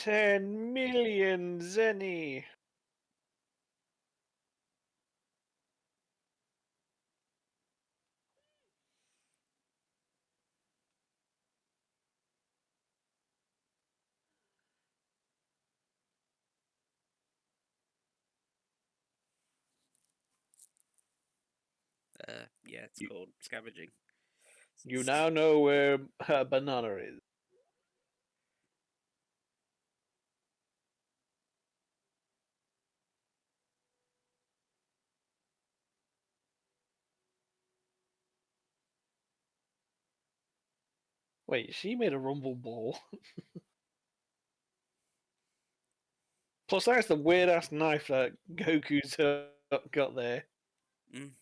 $10 million zenny. Yeah, it's called scavenging. You now know where a banana is. Wait, she made a rumble ball. Plus, that's the weird ass knife that Goku's got there. Mm.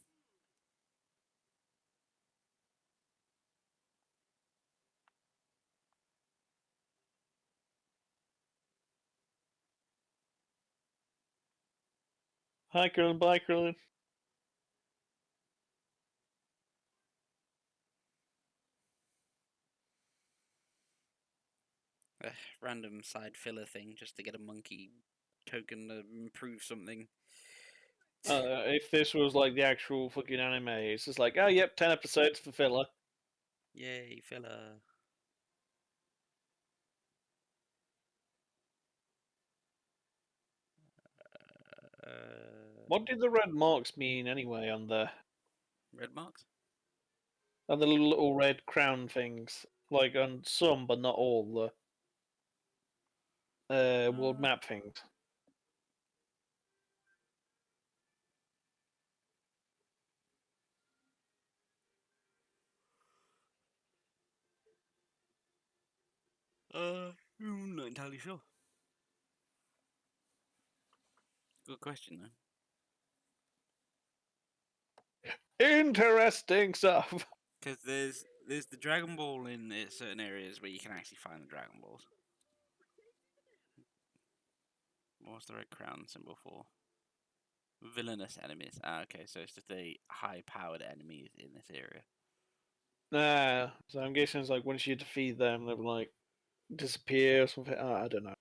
Hi, Krillin, bye, Krillin. A random side filler thing just to get a monkey token to improve something. If this was like the actual fucking anime, it's just like, oh, yep, 10 episodes for filler. Yay, filler. What did the red marks mean anyway Red marks? on the little red crown things? Like on some, but not all the world Uh, map things. not entirely sure. Good question though. Interesting stuff. Because there's the Dragon Ball in certain areas where you can actually find the Dragon Balls. What's the red crown symbol for? Villainous enemies. Ah, okay, so it's just the high-powered enemies in this area. Nah, so I'm guessing it's like once you defeat them, they will like disappear or something. I don't know.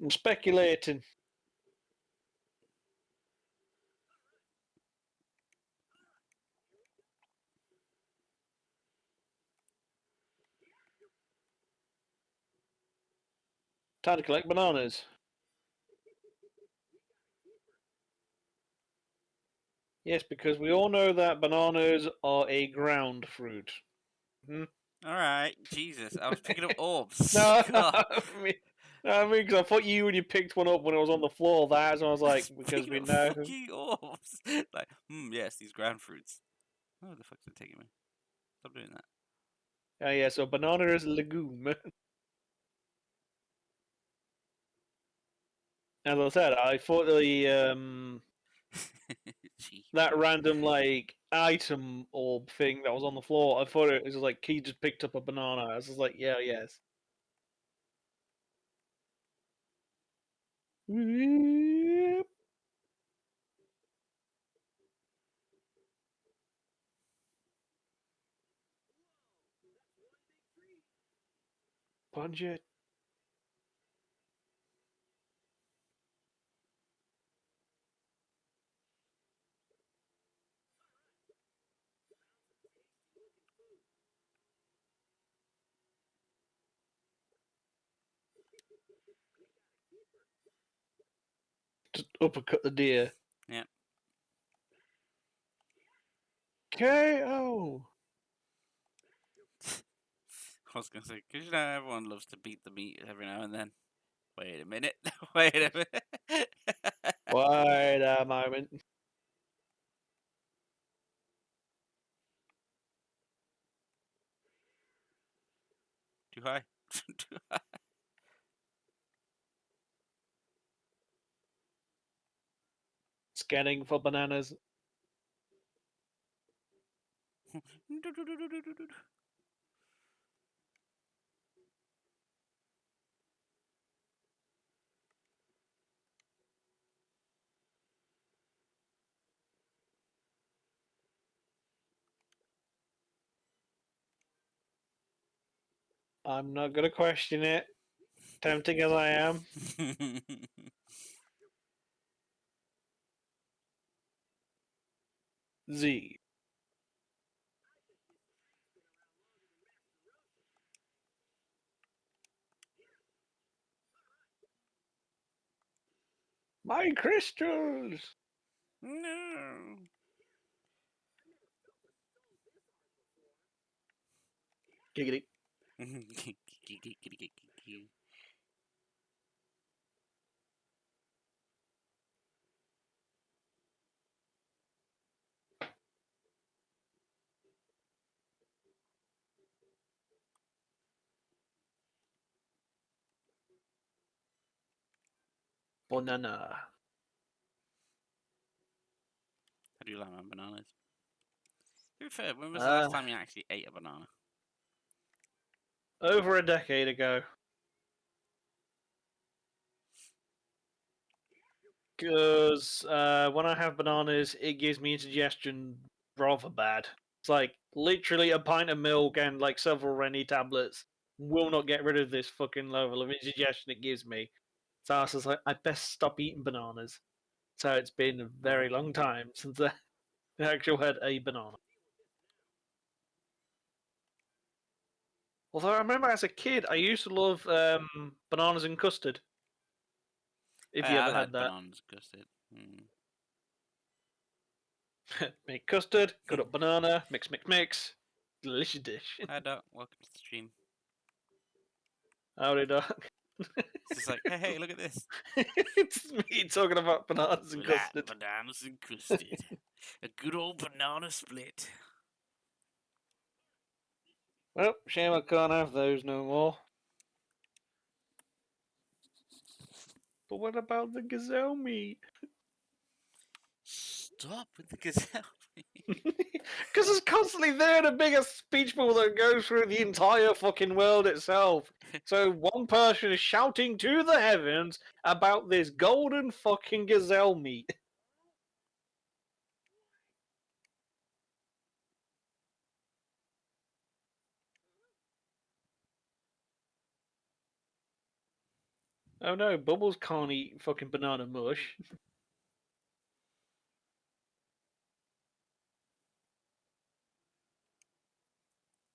I'm speculating. Time to collect bananas. Yes, because we all know that bananas are a ground fruit. Hmm? All right, Jesus, I was picking up orbs. No, God. I mean, because I thought you when you picked one up when it was on the floor. That's I was I like, was because picking we up know. fucking orbs. Like, yes, these ground fruits. Oh, the fuck's it taking me? Stop doing that. Oh yeah, so banana is a legume. As I said, I thought Gee. that random like item orb thing that was on the floor. I thought it was like he just picked up a banana. I was just like, yeah, yes. Punch it. Just uppercut the deer. Yeah. KO. I was gonna say, because you know everyone loves to beat the meat every now and then. Wait a minute. Wait a minute. Wait a moment. Too high. Too high. Scanning for bananas. I'm not gonna question it. Tempting as I am. Z. My crystals. No. Giggity. Banana. How do you like my bananas? To be fair, when was the last Uh, time you actually ate a banana? over a decade ago. Because when I have bananas, it gives me indigestion rather bad. It's like literally a pint of milk and like several Rennie tablets will not get rid of this fucking level of indigestion it gives me. So I was just like, I best stop eating bananas. So it's been a very long time since I actually had a banana. Although I remember as a kid, I used to love bananas and custard. If you I ever had like that, bananas custard. make custard, cut up banana, mix, mix, mix, delicious dish. Hi, Doc. Welcome to the stream. Howdy, dog. It's just like, hey, look at this. It's me talking about bananas and We like custard. bananas and custard. A good old banana split. Well, shame I can't have those no more. But what about the gazelle meat? Stop with the gazelle. Because it's constantly there in a bigger speech bubble that goes through the entire fucking world itself. So one person is shouting to the heavens about this golden fucking gazelle meat. Oh no, Bubbles can't eat fucking banana mush.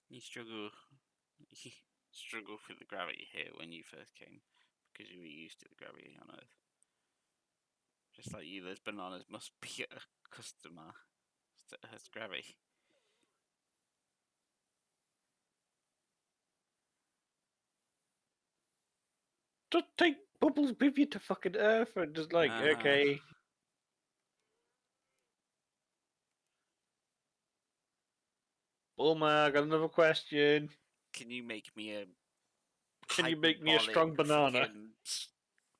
You struggle with the gravity here when you first came because you were used to the gravity on Earth. Just like you, those bananas must be a customer to Earth's gravity. Just take Bubbles with you to fucking Earth and just like, okay. Bulma, I got another question. Can you make me a Can you make me a hyperbolic strong banana? fucking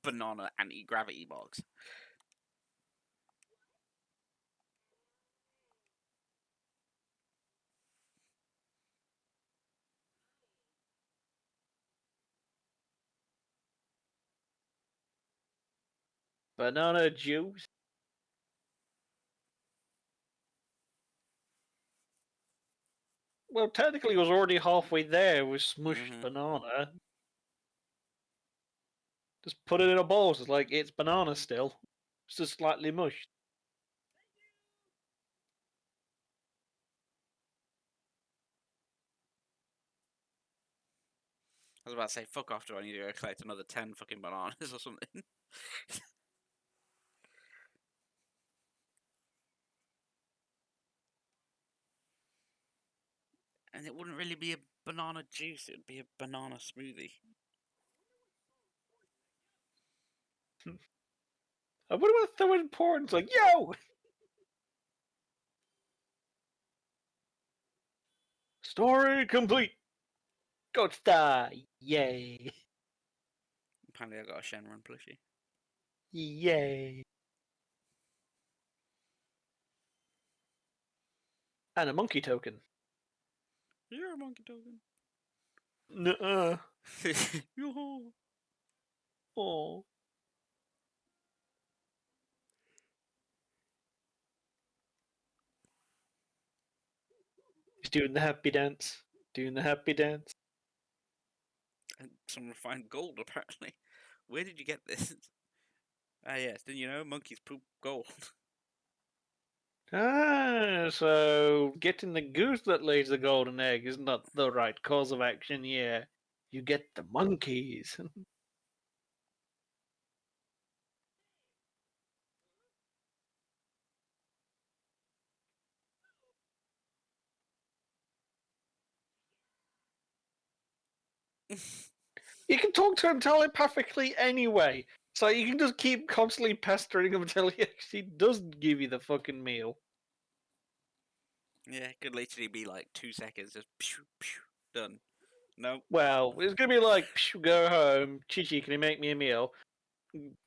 banana anti-gravity box? Banana juice? Well, technically, it was already halfway there with smushed banana. Just put it in a bowl. So it's like it's banana still. It's just slightly mushed. I was about to say, fuck off, do I need to go collect another 10 fucking bananas or something? And it wouldn't really be a banana juice, it would be a banana smoothie. I wonder what the importance like, yo! Story complete! Go Star! Yay! Apparently I got a Shenron plushie. Yay! And a monkey token. You're a monkey token. Nuh-uh. Yoo-hoo. Oh. He's doing the happy dance. Doing the happy dance. And some refined gold, apparently. Where did you get this? Ah, yes, didn't you know monkeys poop gold? Ah, so getting the goose that lays the golden egg is not the right cause of action, yeah. You get the monkeys. You can talk to him telepathically anyway. So you can just keep constantly pestering him until he actually does give you the fucking meal. Yeah, it could literally be like 2 seconds, just pew, pew, done. No. Well, it's gonna be like, "Psh, go home. Chichi, can you make me a meal?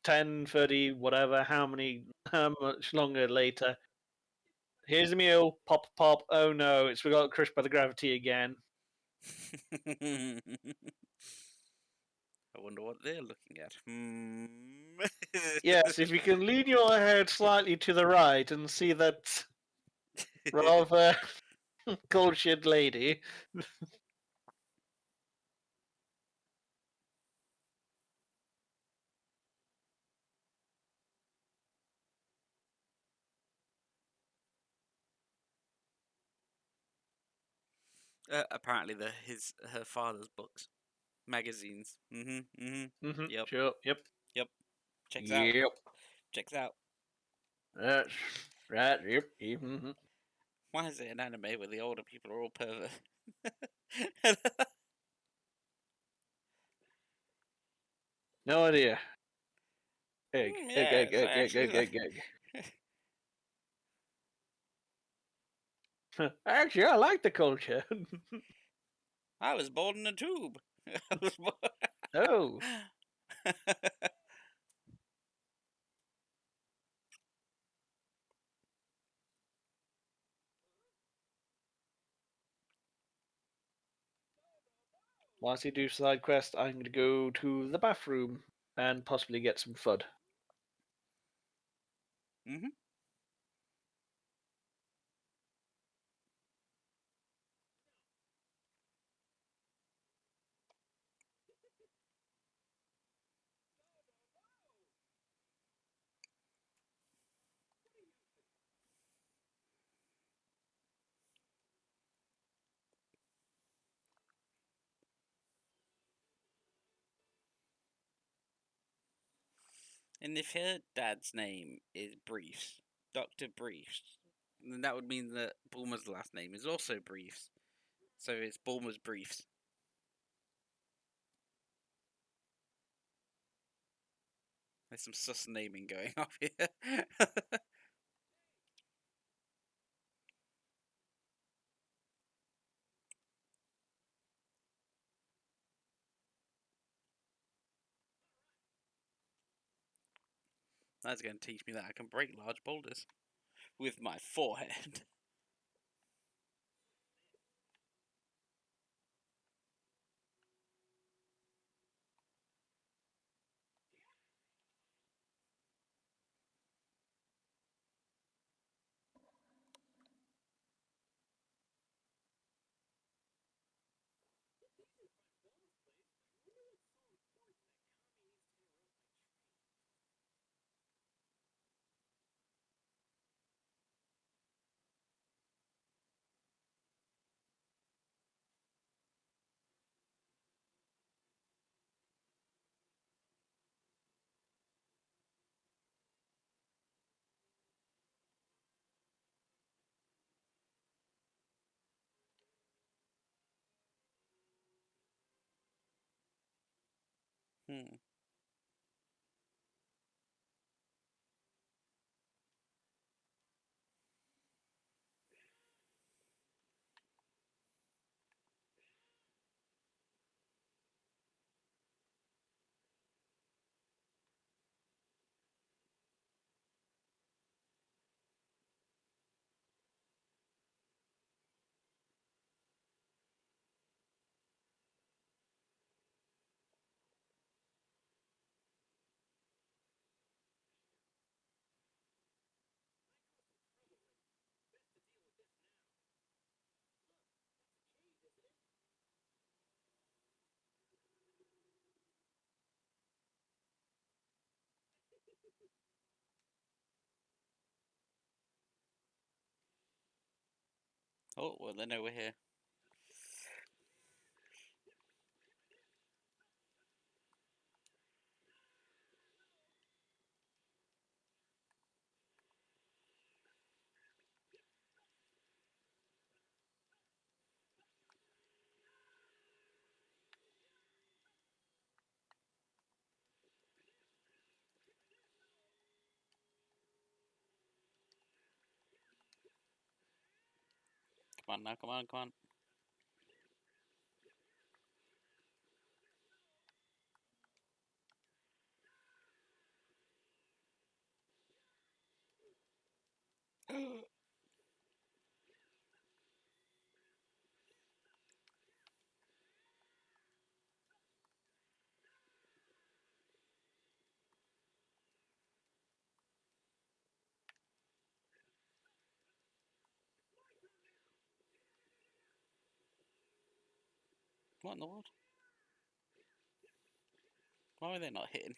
10, 30, whatever, how much longer later? Here's the meal. Pop, pop. Oh no, we got crushed by the gravity again. I wonder what they're looking at. Yes, if you can lean your head slightly to the right and see that rather cold shit lady. Apparently, her father's books, magazines. Yep, Sure, yep. yep. Checks out. Yep. Checks out. That's right, yep. Mm-hmm. Why is it an anime where the older people are all pervert? No idea. Egg, egg, Yes, egg, egg, I egg, actually egg, like. egg, egg. Actually, I like the culture. I was born in a tube. I was born... Oh. Whilst you do side quest, I'm going to go to the bathroom and possibly get some FUD. Mhm. And if her dad's name is Briefs, Dr. Briefs, then that would mean that Bulma's last name is also Briefs. So it's Bulma's Briefs. There's some sus naming going on here. That's going to teach me that I can break large boulders with my forehead. Hmm. Oh, well, they know we're here. Come on now, come on, come on. What in the world? Why are they not hitting?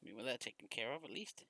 I mean, well, they're taken care of at least.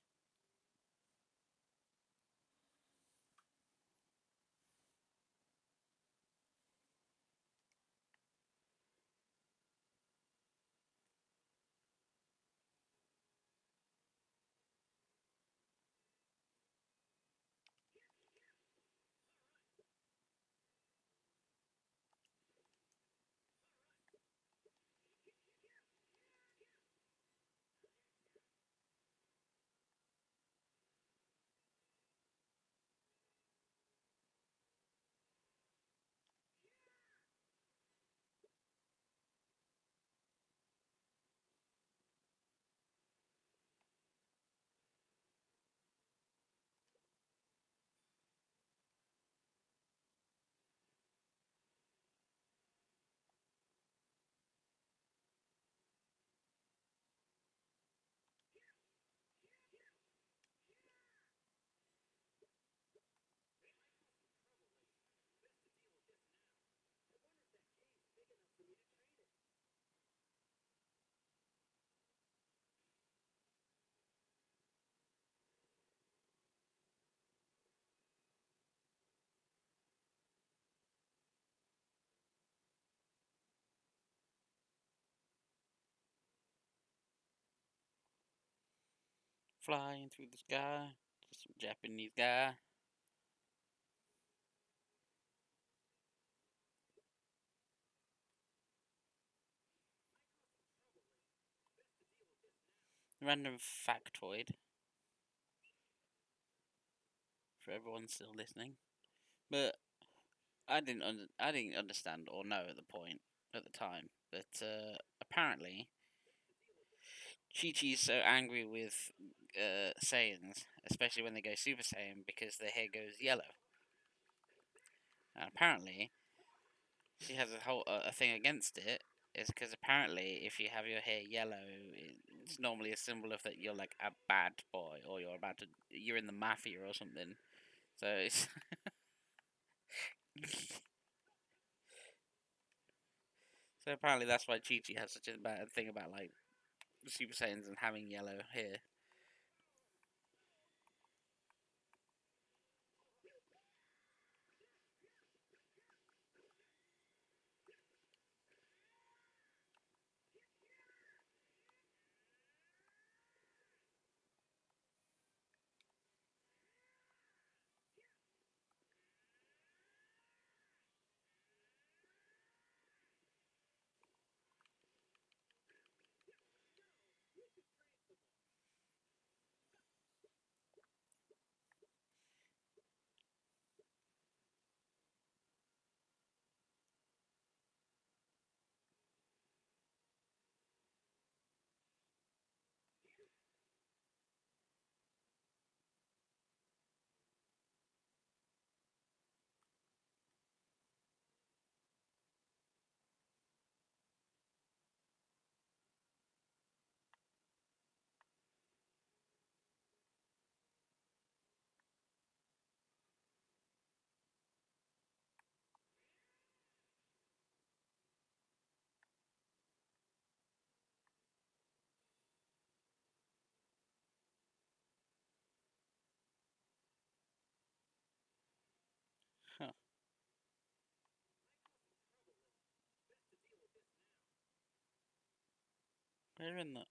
flying through the sky. Some Japanese guy. Random factoid for everyone still listening, but I didn't understand or know at the time that apparently Chi Chi's so angry with Saiyans, especially when they go Super Saiyan, because their hair goes yellow. And apparently, she has a thing against it. Is because apparently, if you have your hair yellow, it's normally a symbol of that you're like a bad boy, or you're in the mafia or something. So it's so apparently that's why Chi Chi has such a bad thing about like Super Saiyans and having yellow hair. Huh. Where in the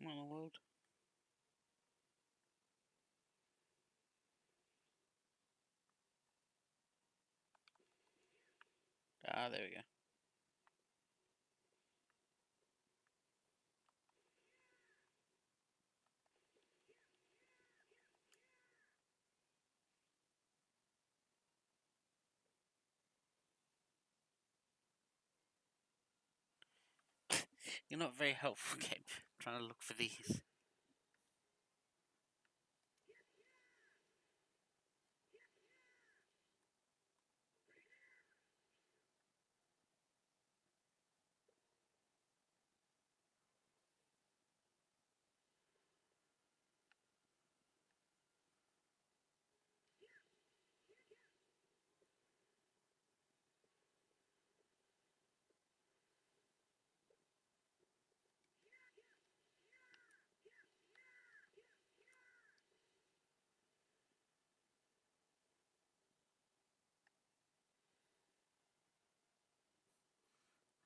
what in the world? Ah, there we go. You're not very helpful, Gabe. I'm trying to look for these.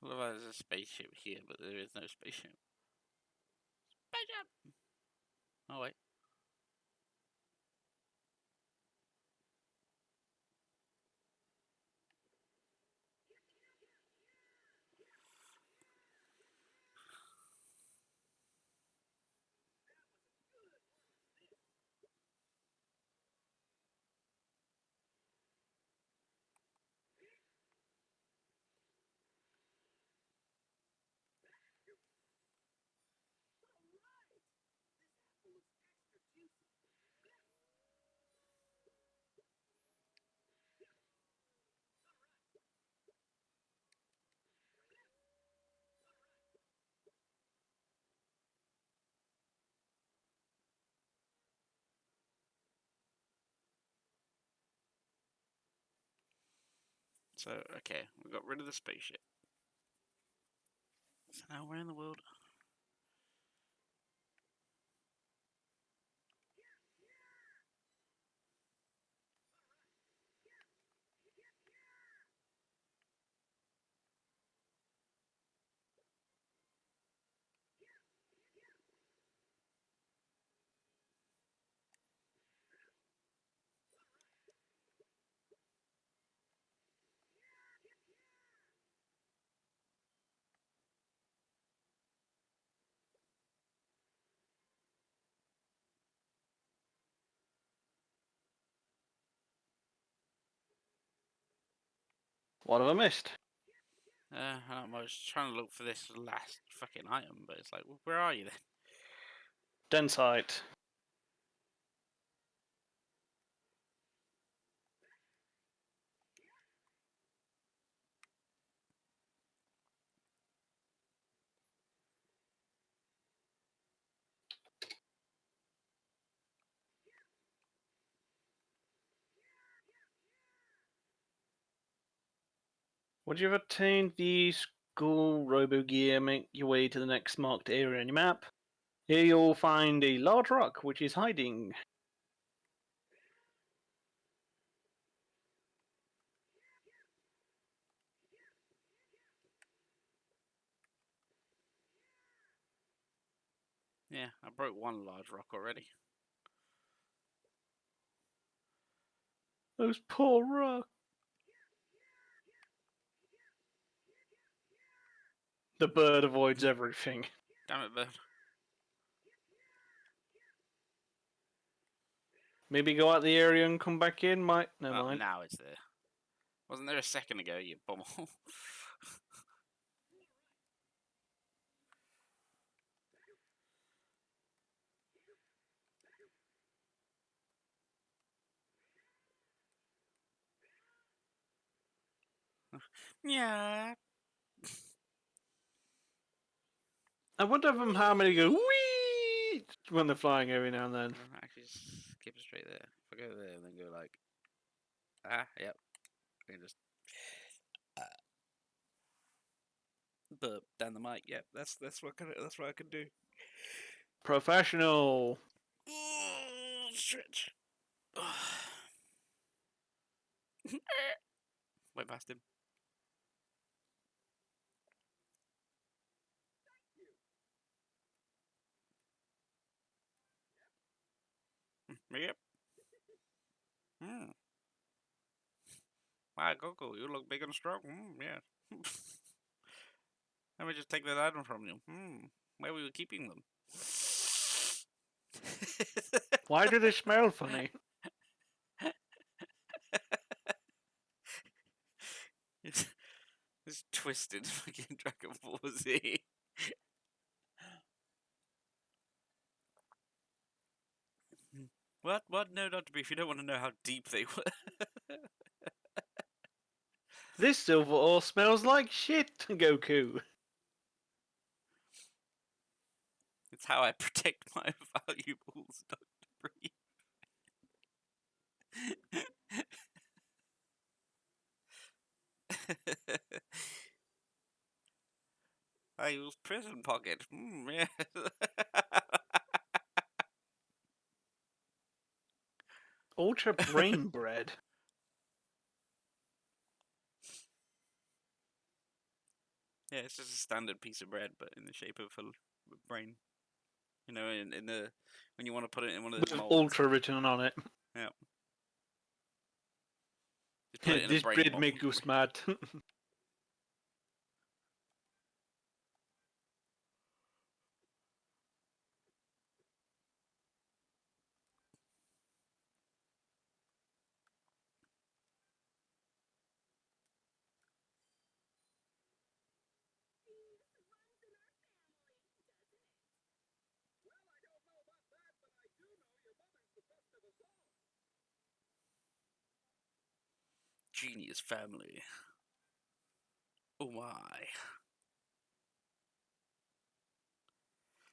Well, there's a spaceship here, but there is no spaceship. Spaceship! Oh, wait. So, okay, we got rid of the spaceship. So now where in the world? What have I missed? I was trying to look for this last fucking item, but it's like, well, where are you then? Densite. Once you've obtained the school robo gear, make your way to the next marked area on your map. Here you'll find a large rock which is hiding. Yeah, I broke one large rock already. Those poor rocks. The bird avoids everything. Damn it, bird. Maybe go out the area and come back in. Might no Oh, mind. now it's there. Wasn't there a second ago, you bumhole? Yeah. I wonder how many go wee when they're flying every now and then. Actually, just keep it straight there. If I go there and then go like, yep. I can just burp down the mic. Yep, that's what I can do. Professional. Stretch. Went past him. Yep. Wow, Goku, you look big and strong. Yeah. Let me just take that item from you. Where were you keeping them? Why do they smell funny? It's twisted fucking Dragon Ball Z. What? What? No, not to brief. You don't want to know how deep they were. This silver ore smells like shit, Goku. It's how I protect my valuables, Dr. Brief. I use prison pocket. Yeah. Ultra brain bread. Yeah, it's just a standard piece of bread, but in the shape of a brain. You know, in the when you want to put it in one of those With molds. ultra written on it. Yeah. Just put it in a This brain bread mold. make you smart. Genius family. Oh my.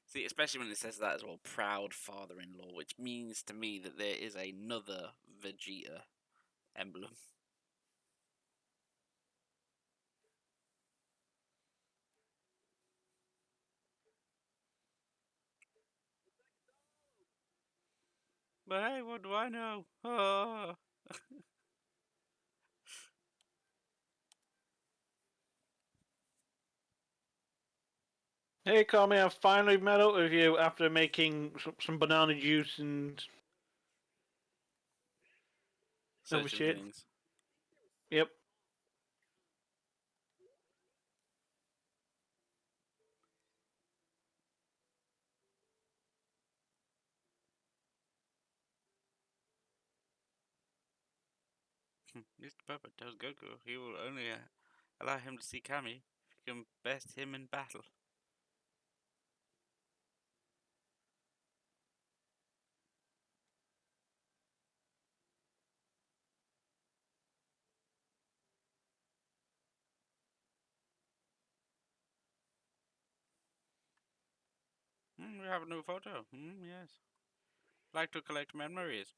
See, especially when it says that as well, proud father-in-law, which means to me that there is another Vegeta emblem. But hey, what do I know? Oh. Hey, Kami, I've finally met up with you after making some banana juice and other Searching shit. things. Yep. Mr. Puppet tells Goku he will only allow him to see Kami if he can best him in battle. We have a new photo. Yes. Like to collect memories.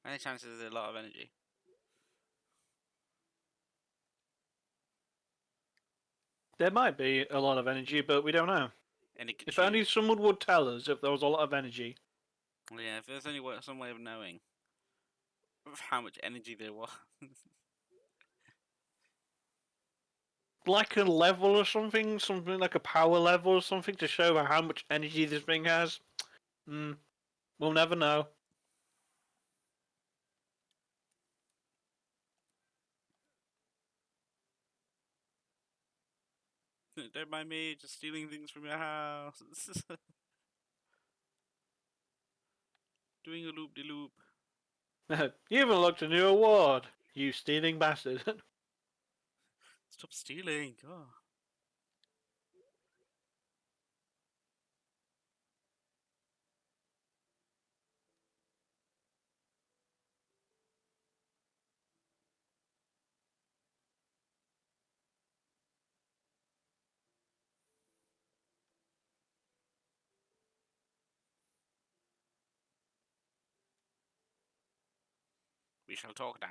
Any chances there's a lot of energy? There might be a lot of energy, but we don't know. And it could If only choose. someone would tell us if there was a lot of energy. Yeah, if there's some way of knowing how much energy there was. Like a level or something like a power level or something to show how much energy this thing has. We'll never know. Don't mind me, just stealing things from your house. Doing a loop de loop. You even looked a new award, you stealing bastard. Stop stealing. Oh. We shall talk now.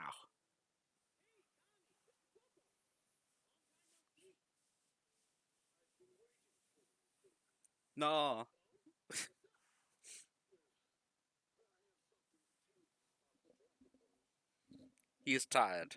No. He is tired.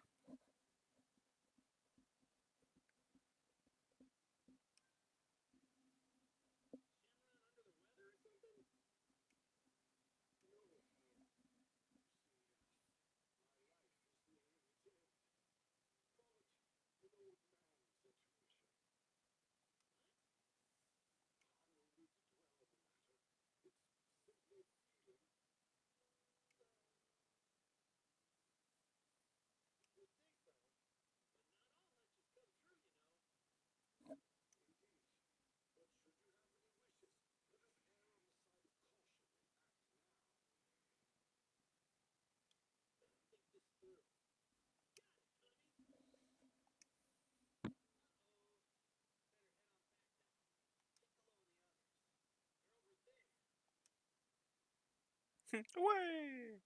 Away!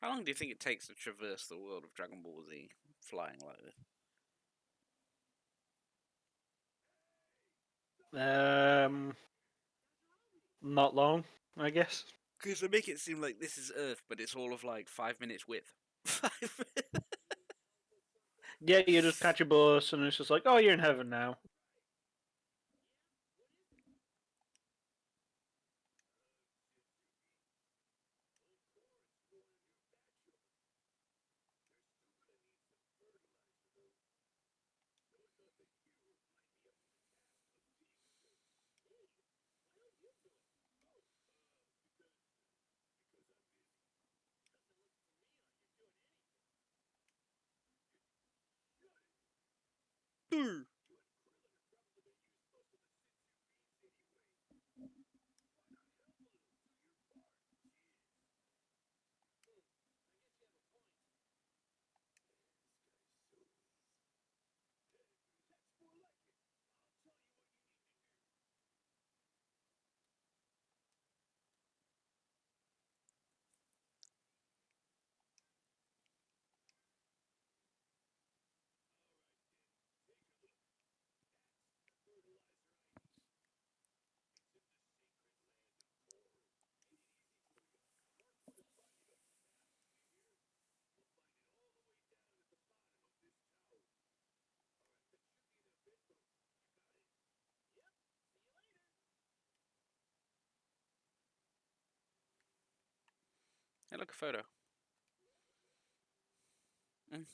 How long do you think it takes to traverse the world of Dragon Ball Z flying like this? Not long, I guess. Because they make it seem like this is Earth, but it's all of like 5 minutes width. 5 minutes. Yeah, you just catch a bus and it's just like, oh, you're in heaven now. Hey, look, a photo. Mm.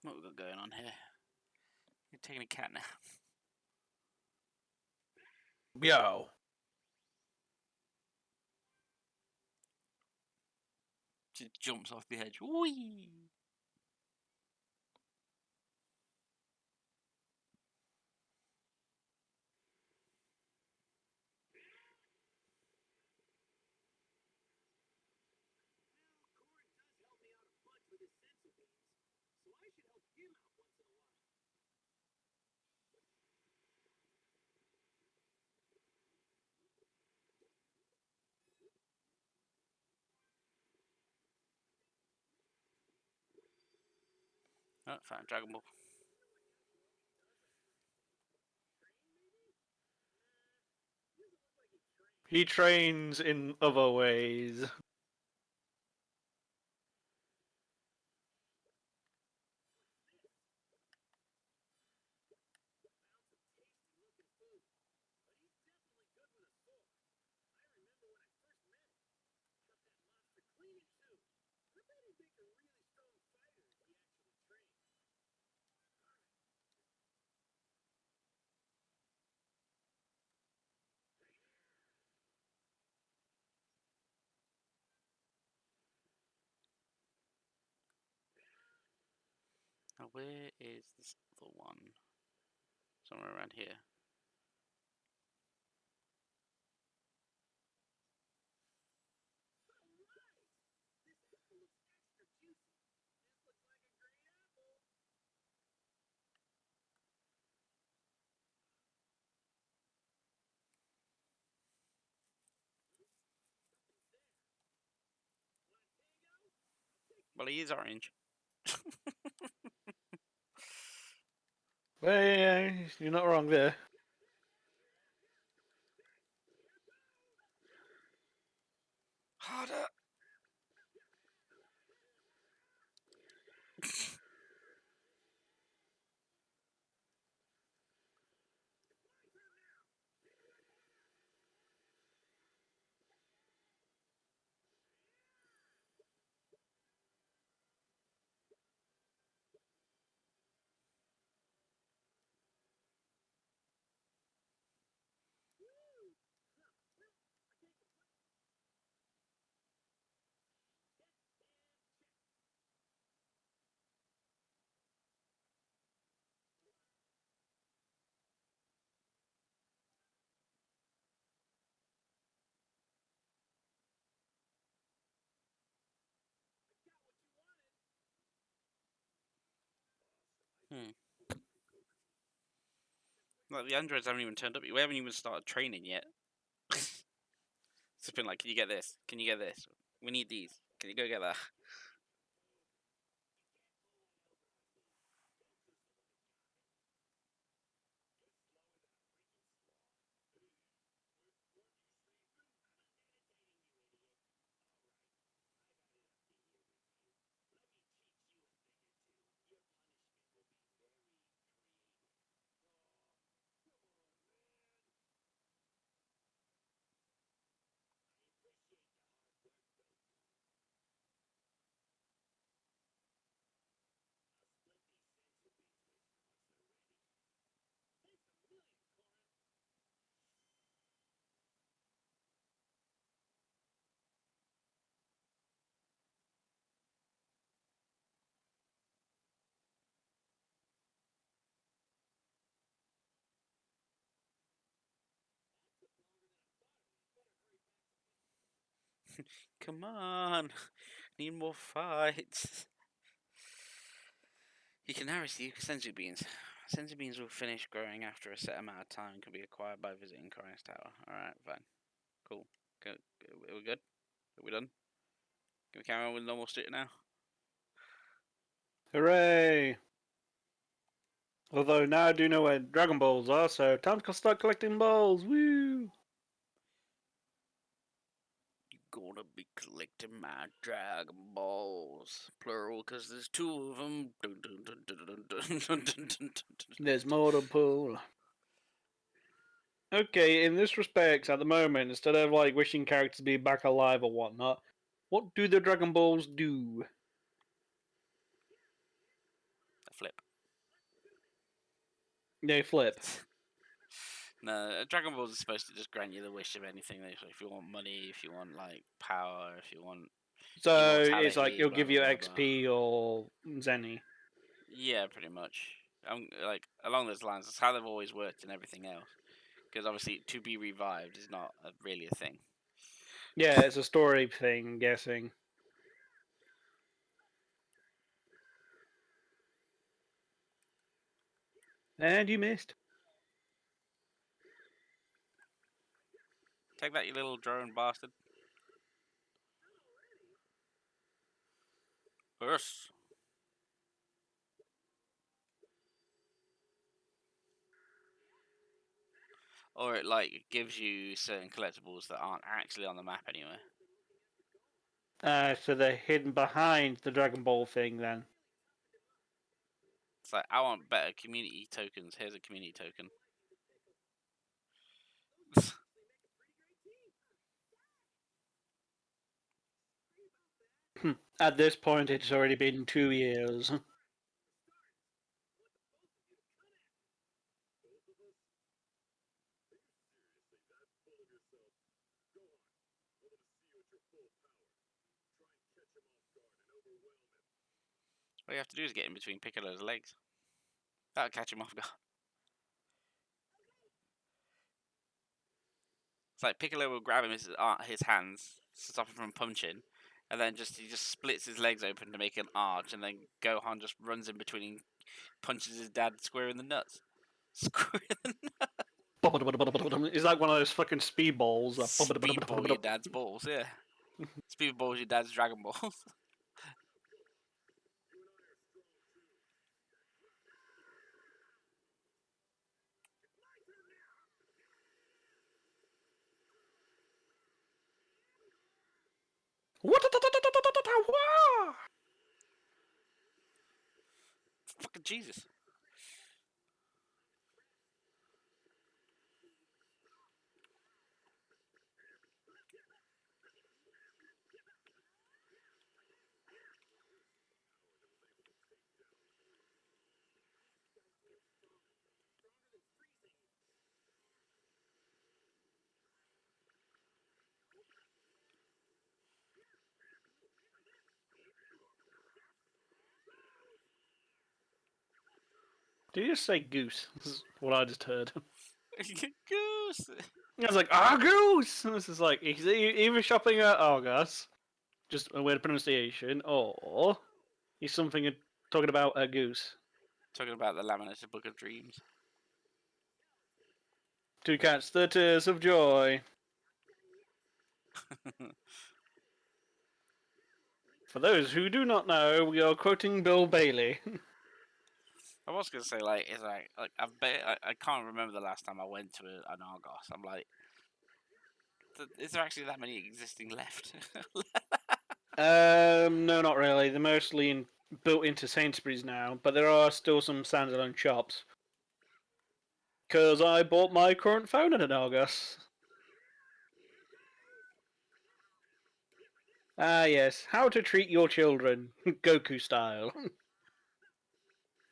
What we got going on here? You're taking a cat nap. Yo. Just jumps off the edge. Whee! Oh, found Dragon Ball. He trains in other ways. Now, where is this other one? Somewhere around here. Well, he is orange. Well, yeah, you're not wrong there. Harder. Hmm. Like, the androids haven't even turned up. We haven't even started training yet. It's been like, can you get this? Can you get this? We need these. Can you go get that? Come on, need more fights. You can now receive senzu beans. Senzu beans will finish growing after a set amount of time and can be acquired by visiting Corine's Tower. Alright, fine. Cool. Are we good? Are we done? Can we carry on with normal shit now? Hooray! Although now I do know where Dragon Balls are, so time to start collecting balls. Woo! Gonna be collecting my Dragon Balls. Plural, because there's two of them. There's more to pull. Okay, in this respect, at the moment, instead of like wishing characters to be back alive or whatnot, what do the Dragon Balls do? A flip. They flip. No, Dragon Balls is supposed to just grant you the wish of anything. If you want money, if you want like power, if you want So it's like immortality, it'll blah give blah you blah blah. XP or Zenny. Yeah, pretty much. Like along those lines. That's how they've always worked and everything else. Because obviously, to be revived is not really a thing. Yeah, it's a story thing, I'm guessing. And you missed. Take that, you little drone bastard. Yes. Or it like gives you certain collectibles that aren't actually on the map anywhere. So they're hidden behind the Dragon Ball thing then. It's like, I want better community tokens. Here's a community token. At this point, it's already been 2 years. All you have to do is get in between Piccolo's legs. That'll catch him off guard. It's like Piccolo will grab him his hands to stop him from punching, and then he just splits his legs open to make an arch, and then Gohan just runs in between and punches his dad square in the nuts. Square in the nuts. It's like one of those fucking speedballs. Speedball your dad's balls, yeah. Speedball's your dad's Dragon Balls. Fucking Jesus. Did you just say goose? This is what I just heard. Goose. I was like, ah, goose! This is like, he's either shopping at Argos, just a weird pronunciation, or he's talking about a goose. Talking about the laminated book of dreams. To catch the tears of joy. For those who do not know, we are quoting Bill Bailey. I was gonna say I can't remember the last time I went to an Argos. I'm like, is there actually that many existing left? No, not really. They're mostly built into Sainsbury's now, but there are still some standalone shops. Because I bought my current phone at an Argos. Ah, yes. How to treat your children, Goku style.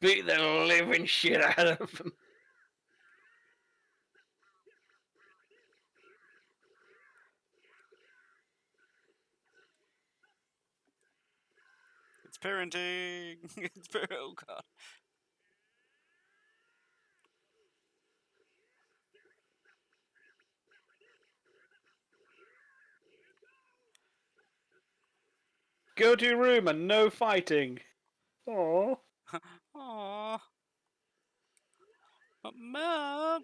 Beat the living shit out of them. It's parenting. It's oh god. Go to your room and no fighting. Aww. Aww. Mom.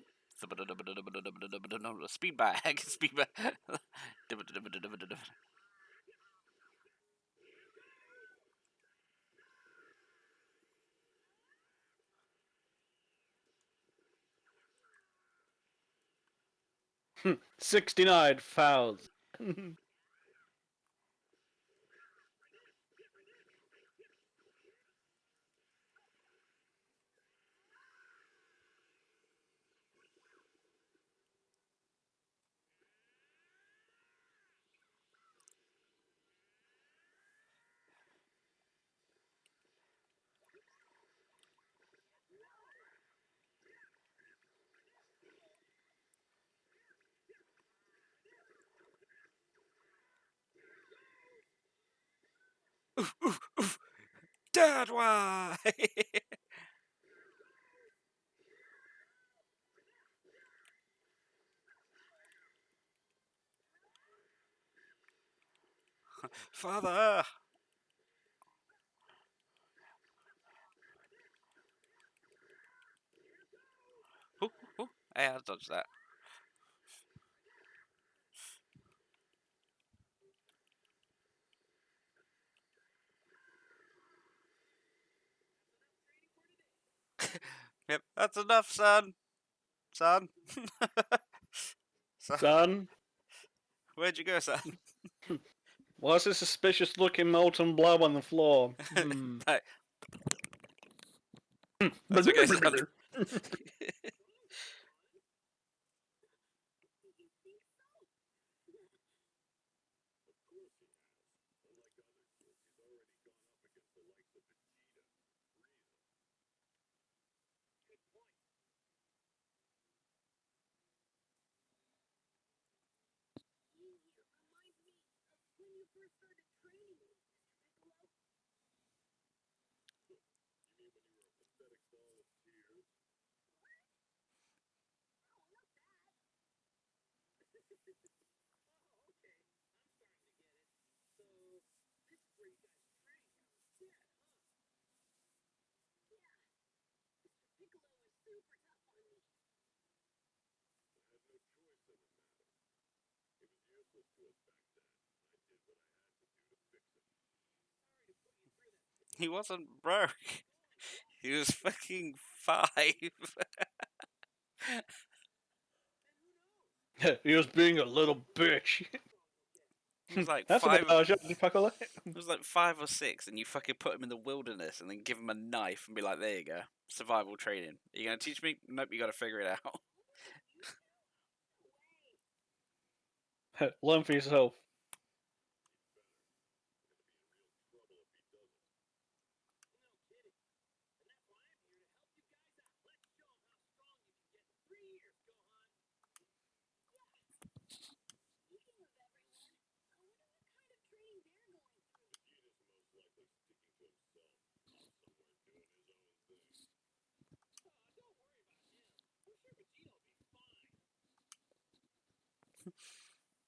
Speed bag. Speed bag. 69 fouls. Oof, oof, oof. Dad, why? Father. Ooh, ooh. Hey, I'll dodge that. Yep, that's enough, son. Son. Son. Son, Where'd you go, son? what's this suspicious looking molten blob on the floor? Right. That's okay, son. He wasn't broke. He was fucking 5. He was being a little bitch. He was like That's a bit 5. harsh, Pacola. He was like 5 or 6, and you fucking put him in the wilderness and then give him a knife and be like, "There you go, survival training. Are you gonna teach me? Nope, you gotta figure it out." Learn for yourself.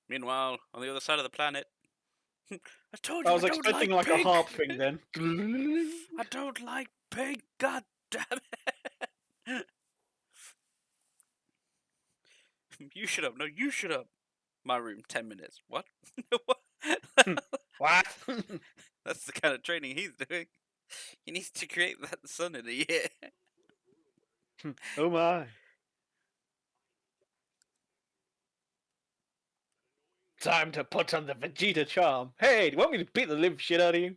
Meanwhile, on the other side of the planet, I told I you I was don't expecting like like a pink. harp thing then. I don't like pink. God damn it! You shut up. No, you shut up. My room, 10 minutes. What? What? What? That's the kind of training he's doing. He needs to create that sun in a year. Oh my. Time to put on the Vegeta charm. Hey, do you want me to beat the living shit out of you?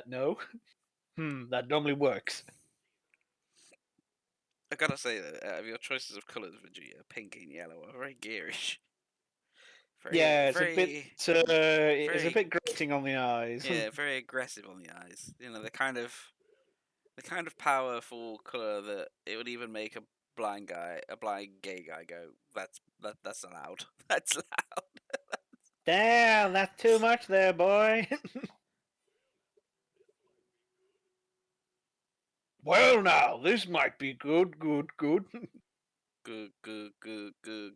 No. That normally works. I gotta say that out of your choices of colours, Vegeta, pink and yellow are very gearish. Very, Yeah, very, it's a very, bit grating on the eyes. yeah, very aggressive on the eyes. You know, the kind of powerful colour that it would even make a blind gay guy go, that's allowed. That's loud. Damn, that's too much there, boy. Well, now, this might be good. Good, good, good, good, good,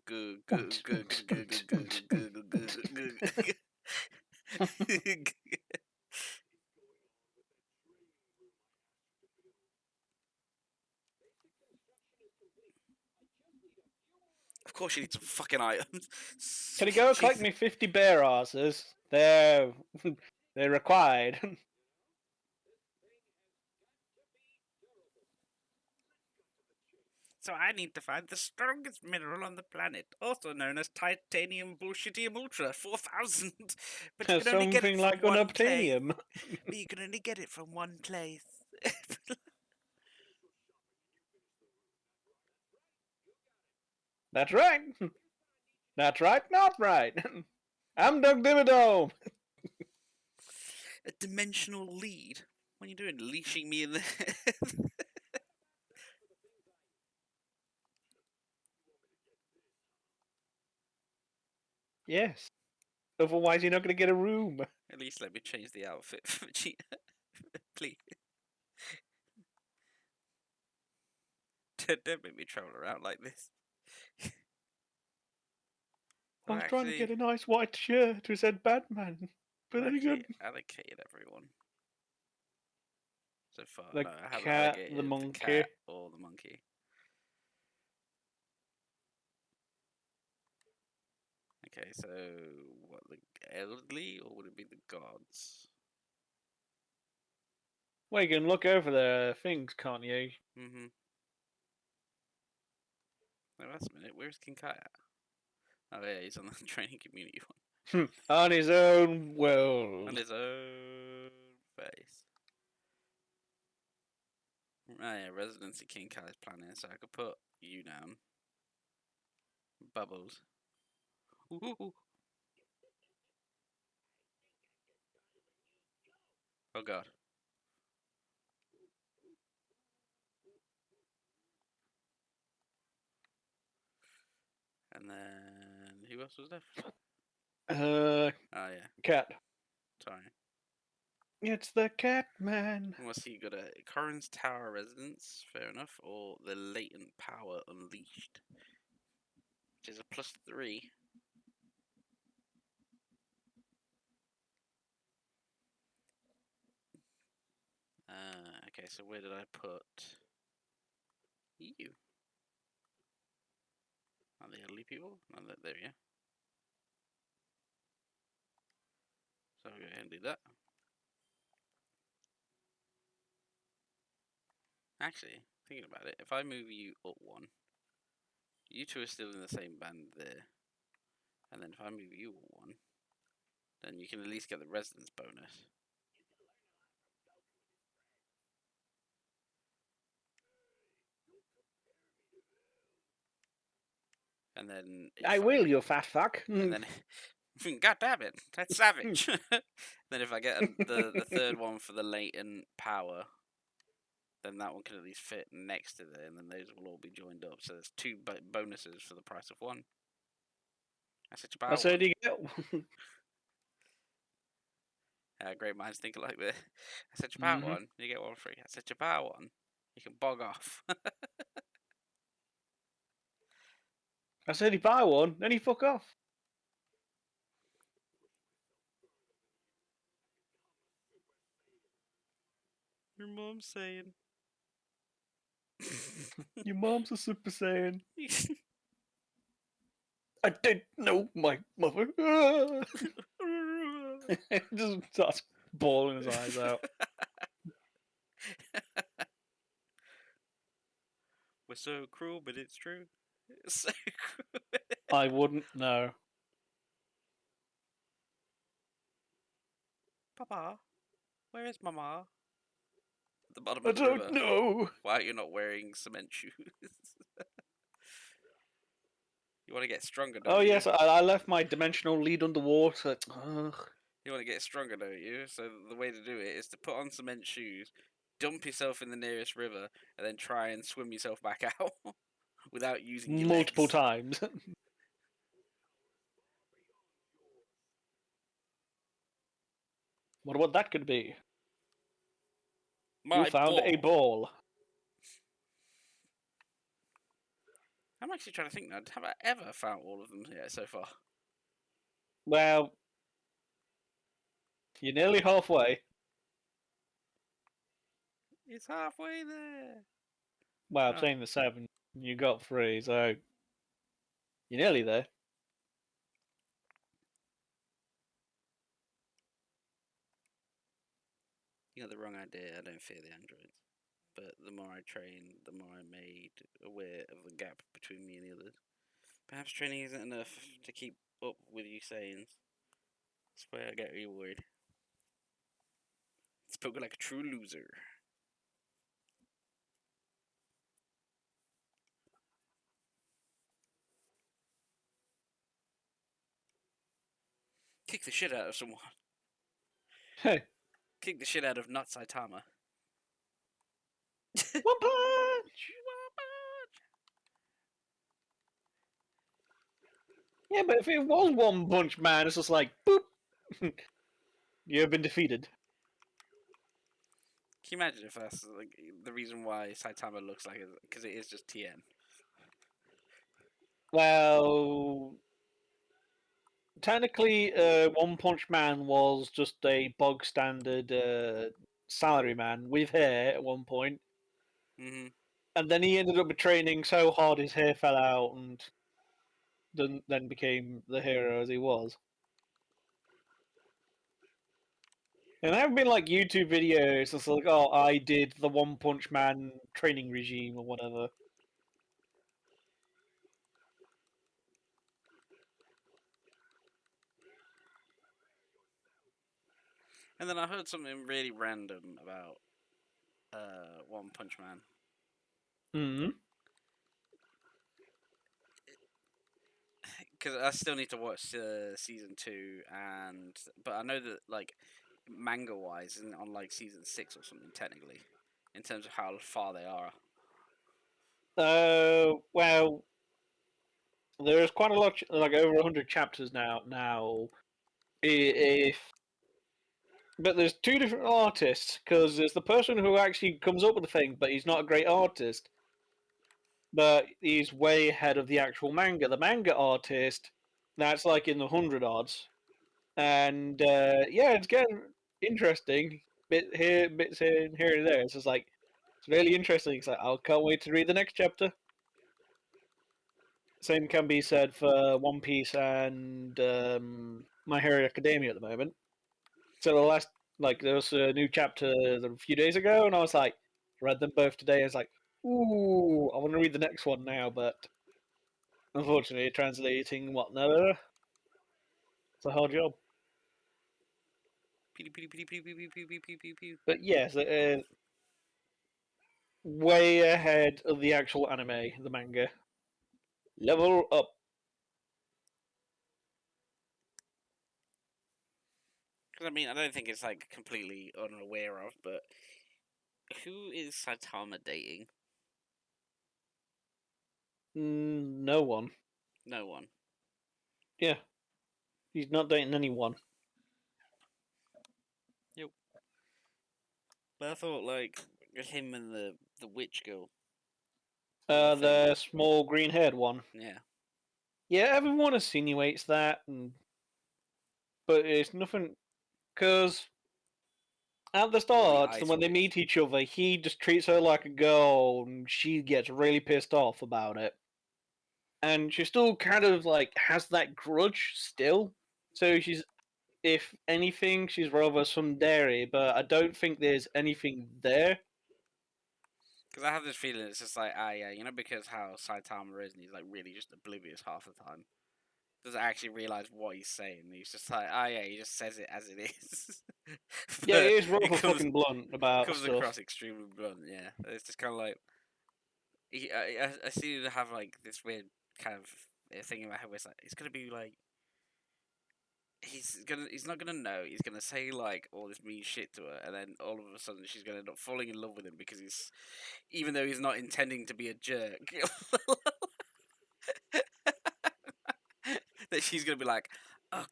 good, good, good, good, good, good, good, good. Of course, you need some fucking items. Can you go collect Jesus. me 50 bear asses? They're they're required. So I need to find the strongest mineral on the planet, also known as titanium bullshitium ultra 4000. But you can only get it Something from like one place. unobtainium. But you can only get it from one place. That's right. That's right, not right. I'm Doug Dimmadome. A dimensional lead. What are you doing? Leashing me in the. Yes. Otherwise, you're not going to get a room. At least let me change the outfit for Vegeta. Please. Don't make me travel around like this. I I've was trying to actually, get a nice white shirt who said Batman. But I've any actually good. allocated everyone so far. The No, I haven't cat, the allocated the monkey. cat or the monkey. Okay, so what, the elderly or would it be the gods? Well, you can look over the things, can't you? Mm-hmm. No, that's a minute. Where's King Kai at? Oh yeah, he's on the training community one. On his own On world. his own face. Oh yeah, residency King Kai's planning, so I could put you down. Bubbles. Ooh. Oh god. And then who else was left? Oh yeah, Cat. sorry. It's the cat man. What's he got a Corin's Tower Residence, fair enough, or the Latent Power Unleashed, which is a +3. Okay, so where did I put you? Are the elderly people? No, there we go. So I'll go ahead and do that. Actually, thinking about it, if I move you up one, you two are still in the same band there. And then if I move you up one, then you can at least get the residence bonus. And then if I will, you fat fuck. and then God damn it, that's savage. Then if I get the third one for the latent power, then that one can at least fit next to there, and then those will all be joined up. So there's two bonuses for the price of one. That's such a I power said one. you get. Great minds think alike there. That's such a power Mhm. one. You get one free. That's such a power one. You can bog off. I said you buy one, then you fuck off. Your mom's saying. Your mom's a Super Saiyan. I didn't know my mother. Just starts bawling his eyes out. We're so cruel, but it's true. It's so cruel. I wouldn't know. Papa, where is Mama? At the bottom I of the don't river. know. Why are you not wearing cement shoes? You want to get stronger, don't Oh you? yes, I left my dimensional lead underwater. Ugh. You want to get stronger, don't you? So the way to do it is to put on cement shoes, dump yourself in the nearest river, and then try and swim yourself back out without using your Multiple legs. times. What that could be? You My found a ball. ball. I'm actually trying to think now. Have I ever found all of them yet so far? Well, You're nearly halfway. It's halfway there. Well, I'm Oh. saying the 7. You got 3, so you're nearly there. You got the wrong idea. I don't fear the androids. But the more I train, the more I'm made aware of the gap between me and the others. Perhaps training isn't enough to keep up with you sayings. That's where I get really worried. Spoken like a true loser. Kick the shit out of someone. Hey, Kick the shit out of not Saitama. one punch! Yeah, but if it was One Punch Man, it's just like, boop! You have been defeated. Can you imagine if that's like the reason why Saitama looks like it? Because it is just TN. Well, technically, One Punch Man was just a bog standard salaryman with hair at one point, Mm-hmm. and then he ended up training so hard his hair fell out, and then became the hero as he was. And there have been like YouTube videos that's like, oh, I did the One Punch Man training regime or whatever. And then I heard something really random about One Punch Man. Hmm. Because I still need to watch season 2, but I know that like manga wise, isn't it on like season 6 or something technically, in terms of how far they are. Well, there's quite a lot, like over 100 chapters now. If but there's two different artists because there's the person who actually comes up with the thing, but he's not a great artist. But he's way ahead of the actual manga. The manga artist, that's like in the 100 odds, and yeah, it's getting interesting. Bits here and there. It's just like it's really interesting. It's like I can't wait to read the next chapter. Same can be said for One Piece and My Hero Academia at the moment. So the last, like, there was a new chapter a few days ago, and I was like, read them both today. I was like, ooh, I want to read the next one now, but unfortunately, translating whatnot, it's a hard job. Pew, pew, pew, pew, pew, pew, pew, pew, pew, pew, pew. But yes, way ahead of the actual anime, the manga. Level up. Because I mean, I don't think it's like completely unaware of, but who is Saitama dating? No one. No one. Yeah, he's not dating anyone. Yep. But I thought like him and the witch girl were a thing. The small green-haired one. Yeah. Yeah, everyone insinuates that, but it's nothing. Because at the Or the start, ice when they witch. meet each other, he just treats her like a girl, and she gets really pissed off about it. And she still kind of like has that grudge still. So she's, if anything, she's rather tsundere, but I don't think there's anything there. Because I have this feeling it's just like, yeah, because how Saitama is, and he's like really just oblivious half the time. Doesn't actually realize what he's saying. He's just like, yeah, he just says it as it is. Yeah, he But is it rather comes fucking blunt about comes stuff. across extremely blunt. Yeah, it's just kind of like I seem to have like this weird kind of thing in my head where it's like it's gonna be like he's not gonna know. He's gonna say like all this mean shit to her, and then all of a sudden she's gonna end up falling in love with him because he's, even though he's not intending to be a jerk, that she's gonna be like, oh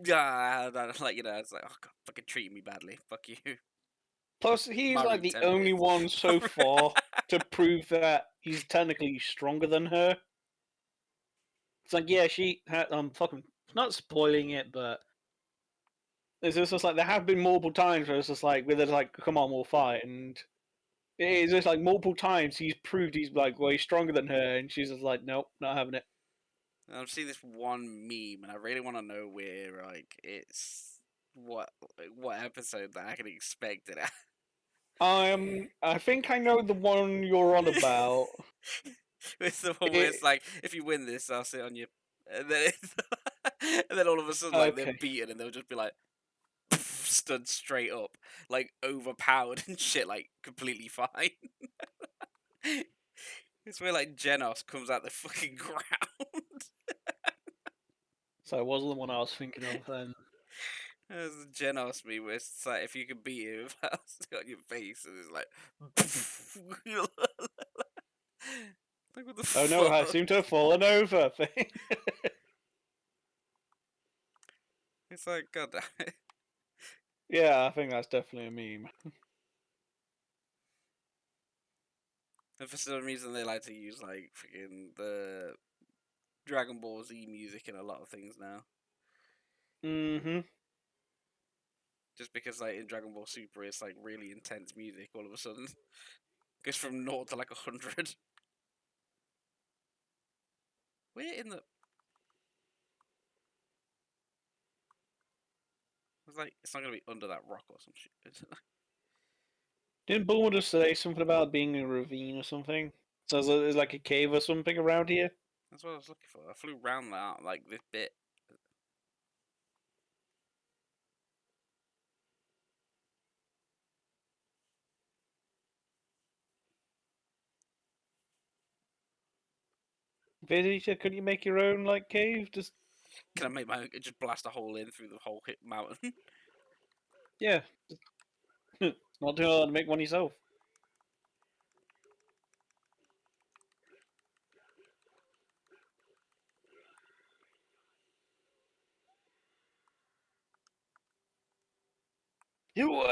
yeah, like it's like, oh god, fucking treating me badly, fuck you. Plus, he's My like room the only tempest. one so far to prove that he's technically stronger than her. It's like, yeah, I'm fucking not spoiling it, but It's just like there have been multiple times where it's just like where there's like, come on, we'll fight, and it's just like multiple times he's proved he's like way stronger than her, and she's just like, nope, not having it. I've seen this one meme, and I really want to know where it's what episode that I can expect it at. I think I know the one you're on about. It's the one where It, it's like, if you win this, I'll sit on you, and then and then all of a sudden, like they're okay. beaten, and they'll just be like stood straight up, like overpowered and shit, like completely fine. It's where like Genos comes out the fucking ground. So it wasn't the one I was thinking of then. There's the Genos meme where it's like, if you can beat him without still on your face, and it's like, like what the Oh no, I fuck? seem to have fallen over. It's like, god damn it. Yeah, I think that's definitely a meme. And for some reason, they like to use like freaking the Dragon Ball Z music in a lot of things now. Mm-hmm. Just because like in Dragon Ball Super, it's like really intense music. All of a sudden, goes from 0 to like 100. Where in the? It's like it's not gonna be under that rock or some shit. Didn't Bulma just say something about being in a ravine or something? So there's like a cave or something around here? That's what I was looking for. I flew round that like this bit. Vegeta, couldn't you make your own like cave? Just Can I make my just blast a hole in through the whole hit mountain? yeah. It's not too hard to make one yourself. You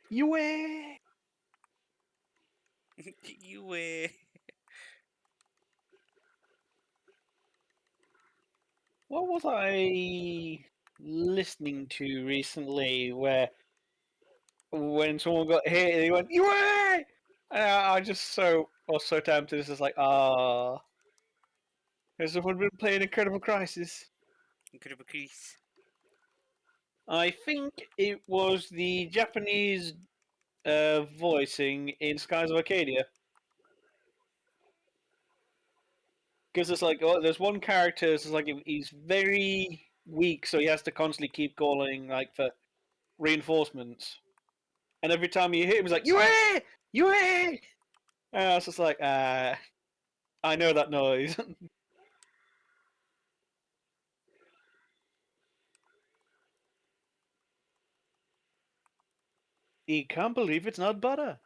you You What was I listening to recently where when someone got hit and he went, you and I just was so tempted. It's just like, has someone been playing Incredible Crisis? Incredible Crease. I think it was the Japanese voicing in Skies of Arcadia. Because it's like, oh, there's one character, it's like he's very weak, so he has to constantly keep calling like for reinforcements. And every time you hit him, he's like, you And it's just like, I know that noise. He can't believe it's not butter.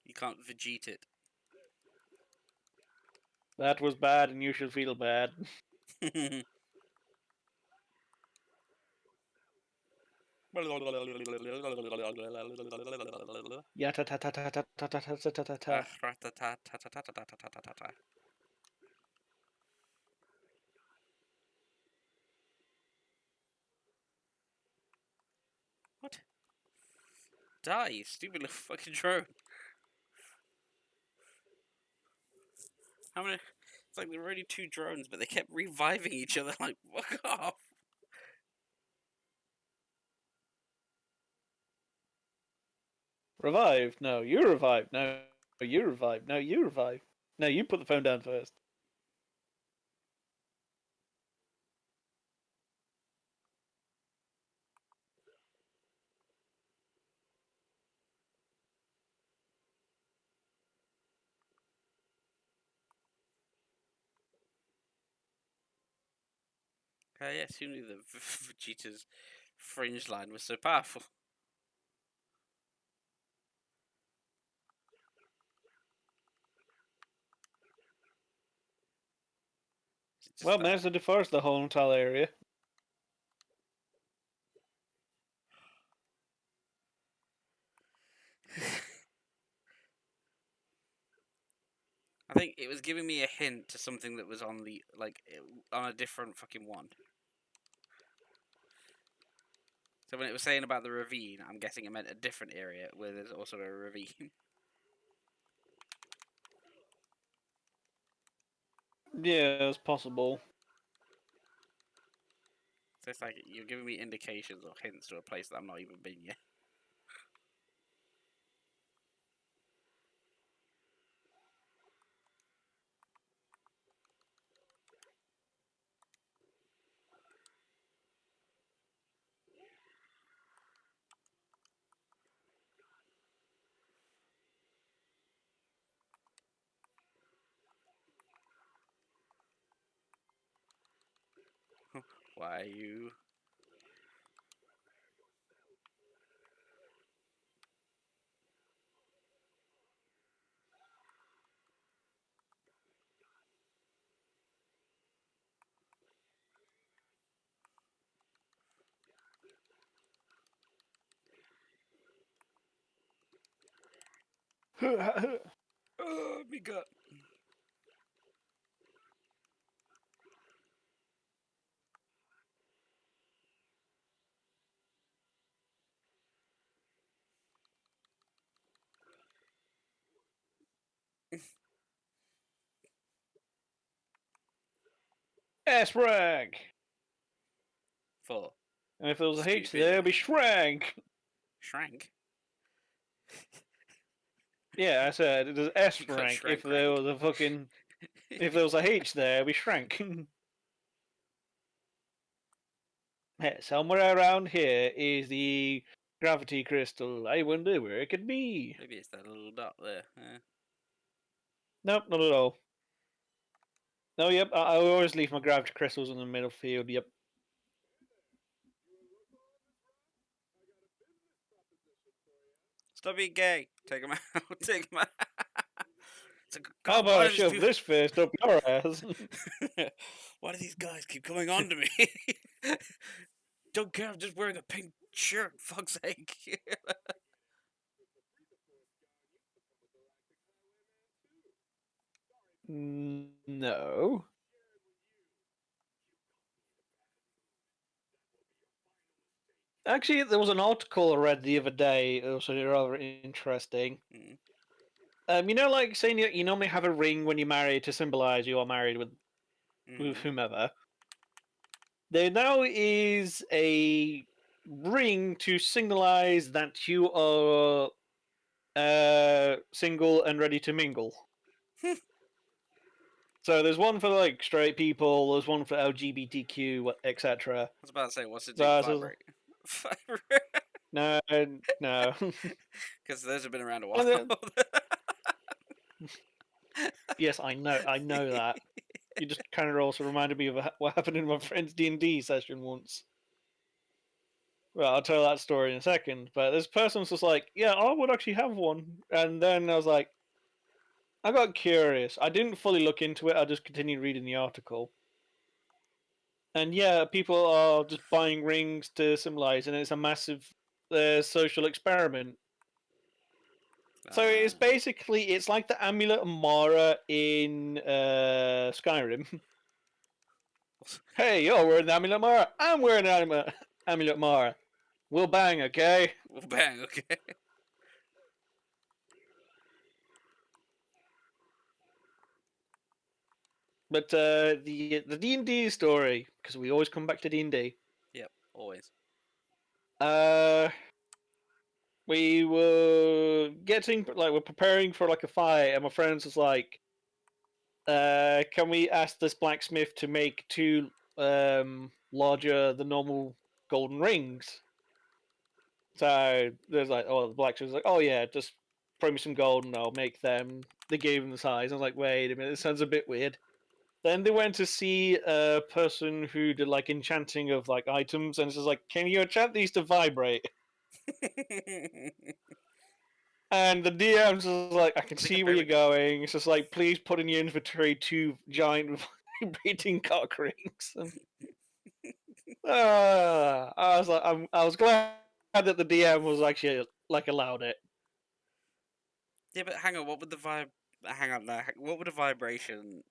You can't Vegeta That was bad, and you should feel bad. it. Yeah, ta ta ta ta ta ta ta ta ta ta ta. What? Die, you stupid little fucking drone. How many? It's like there were only 2 drones, but they kept reviving each other. Like, fuck off. Revived? No, you revived. No, you revived. No, you revived. No, you put the phone down first. Yeah, who knew that Vegeta's fringe line was so powerful? Is it just Well, that? managed to deforest the whole entire area. I think it was giving me a hint to something that was on the on a different fucking one. So when it was saying about the ravine, I'm guessing it meant a different area where there's also a ravine. Yeah, it's possible. So it's like you're giving me indications or hints to a place that I'm not even been yet. Why you? Oh, me gut. S-rank! For And if there was a H stupid. there, it'd be shrank. Shrank. Yeah, I said it is S You got rank. If shrank there rank. was a fucking, if there was a H there, it'd be shrank. Yeah, somewhere around here is the gravity crystal. I wonder where it could be. Maybe it's that little dot there. Nope, not at all. No, yep. I always leave my gravity crystals in the middle field. Yep. Stop being gay. Take him out. Take him out. It's like, How God, about why I do these shove people? this fist up your ass? Why do these guys keep coming on to me? Don't care. I'm just wearing a pink shirt. Fuck's sake. No. Actually, there was an article I read the other day. It was rather interesting. Mm. You know, like saying you normally have a ring when you marry to symbolize you are married with Mm. whomever. There now is a ring to signalize that you are single and ready to mingle. So there's one for like straight people, there's one for LGBTQ, etc. I was about to say, what's it do? So, Vibrate. Vibrate. no, no. Because those have been around a while. And then- yes, I know that. You just kind of also reminded me of what happened in my friend's D&D session once. Well, I'll tell that story in a second. But this person was just like, "Yeah, I would actually have one," and then I was like, I got curious. I didn't fully look into it. I just continued reading the article. And yeah, people are just buying rings to symbolize, and it's a massive social experiment. So it's basically it's like the amulet of Mara in Skyrim. Hey, you're wearing the amulet of Mara. I'm wearing the amulet of Mara. We'll bang, okay? Well, bang, okay. But the D&D story, because we always come back to D&D. Yep, always. Uh, we were we're preparing for like a fight, and my friends was like, can we ask this blacksmith to make two larger than normal golden rings? So there's like, oh, the blacksmith was like, oh yeah, just throw me some gold and I'll make them. They gave him the size. I was like, wait a minute, this sounds a bit weird. Then they went to see a person who did like enchanting of like items, and it's just like, can you enchant these to vibrate? And the DM's just like, I can Is it like a see where you're fairy? going. It's just like, please put in your inventory two giant vibrating cock rings. And, I was like, I was glad that the DM was actually like allowed it. Yeah, but hang on. What would the hang on now. What would a vibration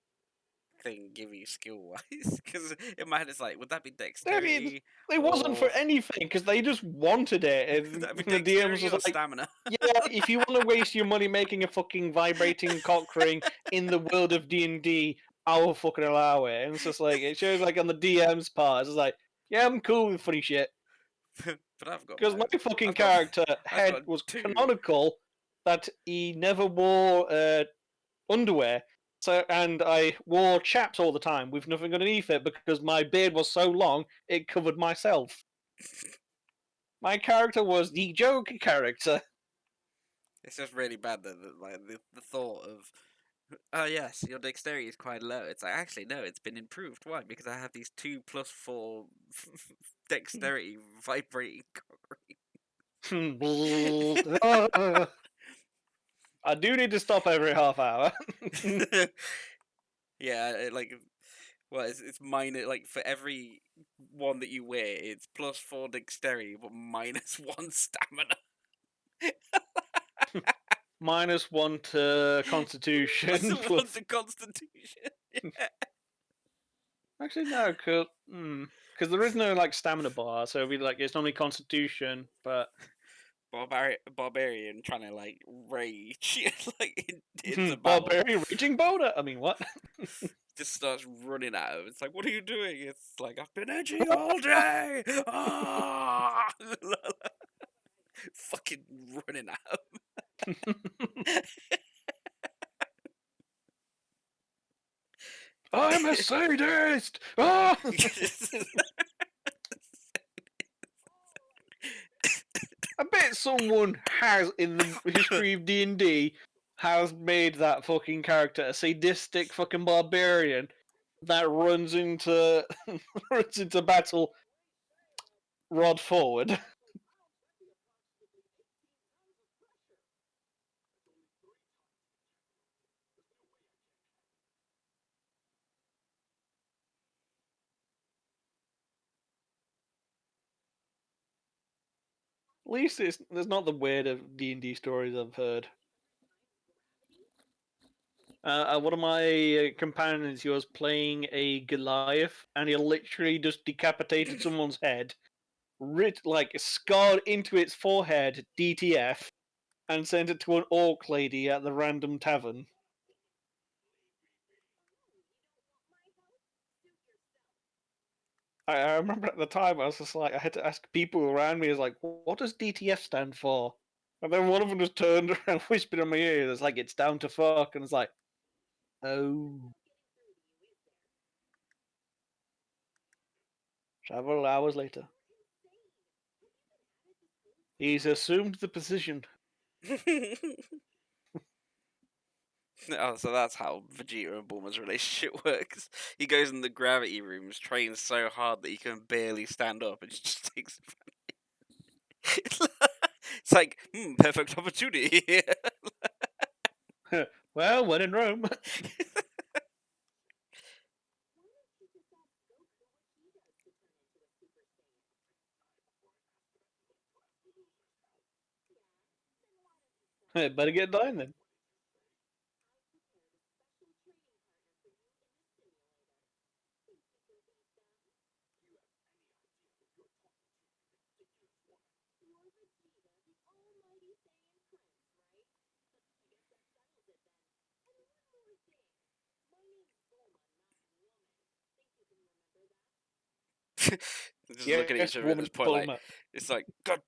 thing give you skill wise? Because in my head it's like, would that be I mean, dexterity it wasn't for or anything because they just wanted it. would that be And the DMs dexterity was or like, stamina? yeah, if you want to waste your money making a fucking vibrating cock ring in the world of D&D, I will fucking allow it. And it's just like, it shows like on the DM's part, it's just like, yeah, I'm cool with funny shit. But I've got Because my fucking I've got character I've head got was two. canonical that he never wore underwear. So, and I wore chaps all the time with nothing underneath it because my beard was so long it covered myself. My character was the joke character. It's just really bad that like the thought of, oh yes, your dexterity is quite low. It's like, actually no, it's been improved. Why? Because I have these 2+4 dexterity vibrating cock I do need to stop every half hour. rings. Yeah, like, well, it's minus, like, for every one that you wear, it's +4 dexterity, but -1 stamina. -1 to Constitution. +1 to Constitution. Yeah. Actually, no, because there is no like stamina bar, so it'd be like it's only Constitution, but Barbarian trying to like rage, like into battle, Barbarian Raging Boulder. I mean, what? just starts running at him. It's like, what are you doing? It's like, I've been edging all day. Ah! Fucking running at him. I'm a sadist. Ah! I bet someone has in the history of D&D has made that fucking character a sadistic fucking barbarian that runs into runs into battle rod forward. At least there's not the weird of D&D stories I've heard. One of my companions, he was playing a Goliath, and he literally just decapitated someone's head, like scarred into its forehead, DTF, and sent it to an orc lady at the random tavern. I remember at the time I was just like, I had to ask people around me, I was like, what does DTF stand for? And then one of them just turned around and whispered in my ear, it's like, it's down to fuck, and it's like, oh. Several hours later. He's assumed the position. Oh, so that's how Vegeta and Bulma's relationship works. He goes in the gravity rooms, trains so hard that he can barely stand up, and she just takes advantage. It's like, perfect opportunity. Well, when in Rome. Better get dying then. Just looking at each Yes, other at woman this point, like, Bulma. it's like, God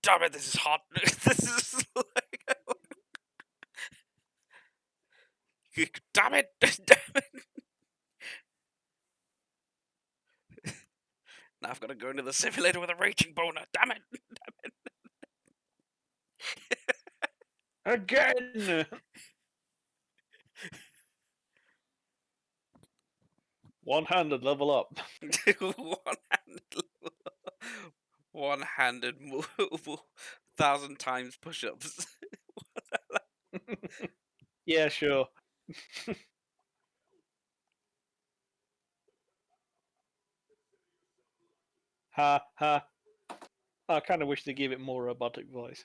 damn it, this is hot. This is like, damn it, damn it. Now I've got to go into the simulator with a raging boner. Damn it. Again! One-handed level up. One-handed, one-handed, 1,000 times push-ups. Yeah, sure. Ha ha. I kind of wish they gave it more robotic voice.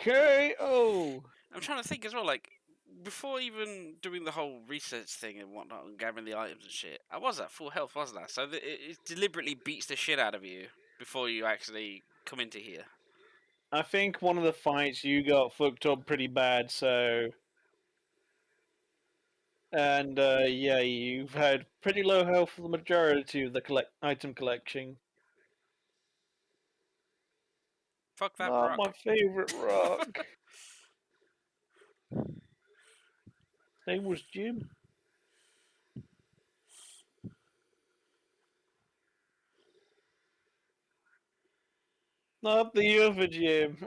KO. I'm trying to think as well, like, before even doing the whole research thing and whatnot and gathering the items and shit, I was at full health, wasn't I? So it deliberately beats the shit out of you before you actually come into here. I think one of the fights you got fucked up pretty bad, so. And yeah, you've had pretty low health for the majority of the item collection. Fuck that Not rock. my favorite rock. Name was Jim. Not the other Jim.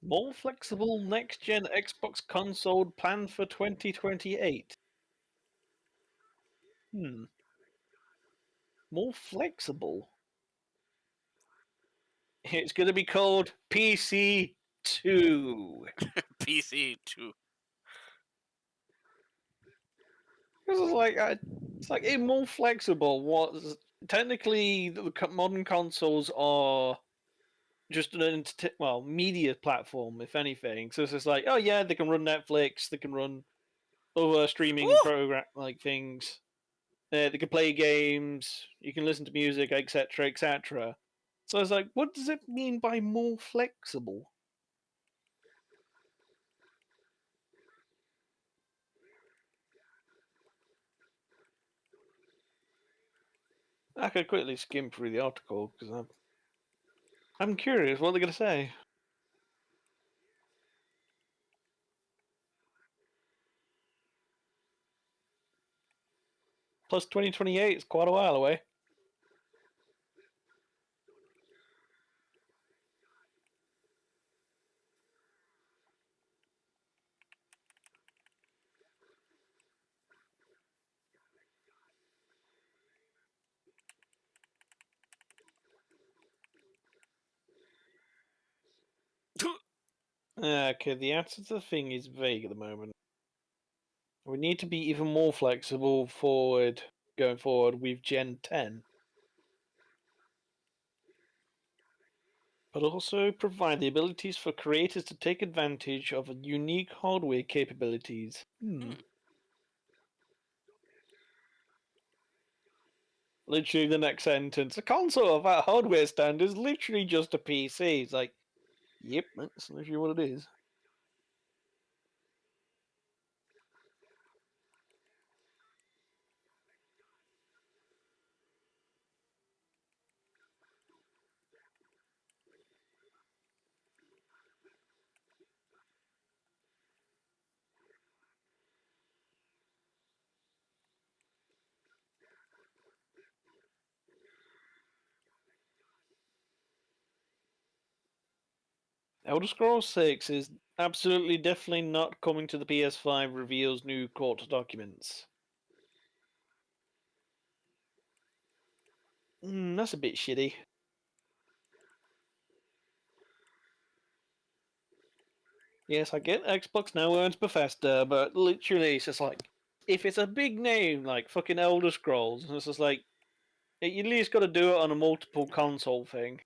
More flexible next-gen Xbox console planned for 2028. More flexible. It's going to be called PC 2. PC 2. Because it's like it's more flexible. What technically the modern consoles are just an media platform, if anything. So it's just like, oh yeah, they can run Netflix, they can run other streaming Woo! program like things. They can play games, you can listen to music, etc., etc. So I was like, what does it mean by more flexible? I could quickly skim through the article because I'm curious what they're going to say. Plus 2028 is quite a while away. Okay, the answer to the thing is vague at the moment. We need to be even more flexible going forward with Gen 10. But also provide the abilities for creators to take advantage of unique hardware capabilities. Literally the next sentence. A console of that hardware stand is literally just a PC. It's like, yep, that's literally what it is. Elder Scrolls 6 is absolutely definitely not coming to the PS5, reveals new court documents. That's a bit shitty. Yes, I get Xbox now owns Bethesda, but literally it's just like, if it's a big name like fucking Elder Scrolls, it's just like, you at least got to do it on a multiple console thing.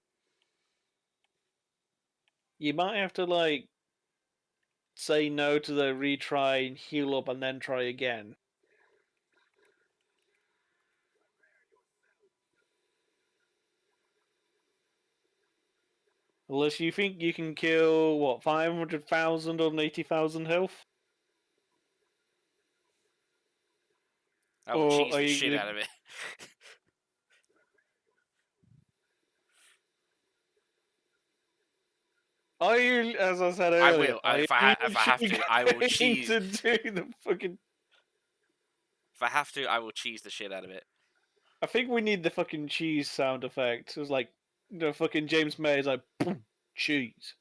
You might have to like say no to the retry and heal up and then try again. Unless you think you can kill, what, 500,000 on 80,000 health? I will Or cheese are the you shit gonna... out of it. Are you, as I said I earlier, will. are you If I have actually to, I will going cheese. to do the fucking... If I have to, I will cheese the shit out of it. I think we need the fucking cheese sound effect. It was like, the fucking James May's like, boom, cheese.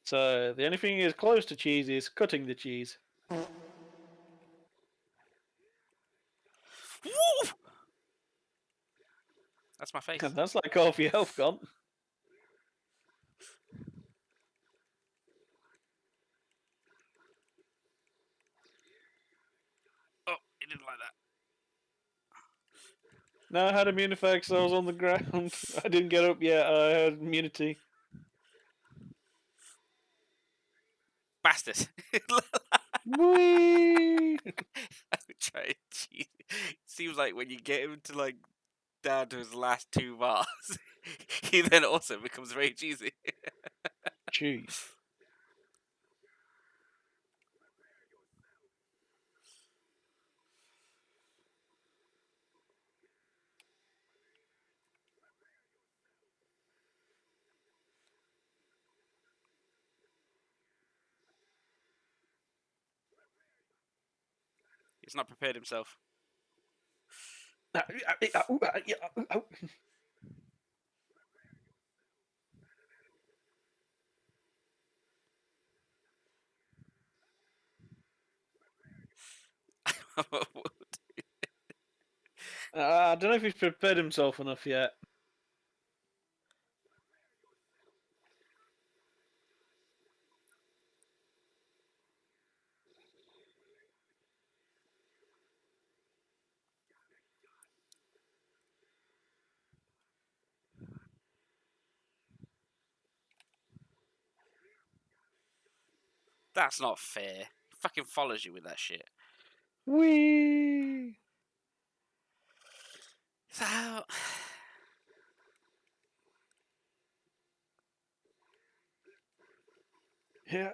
So the only thing is close to cheese is cutting the cheese. Woo! That's my face. That's like half your health gone. Oh, he didn't like that. No, I had immune effects. I was on the ground. I didn't get up yet. I had immunity. Bastard. Whee! Try it. Jeez. Seems like when you get him to like down to his last 2 bars, he then also becomes very cheesy. Jeez. He's not prepared himself. I don't know if he's prepared himself enough yet. That's not fair. He fucking follows you with that shit. Whee! So, Yeah,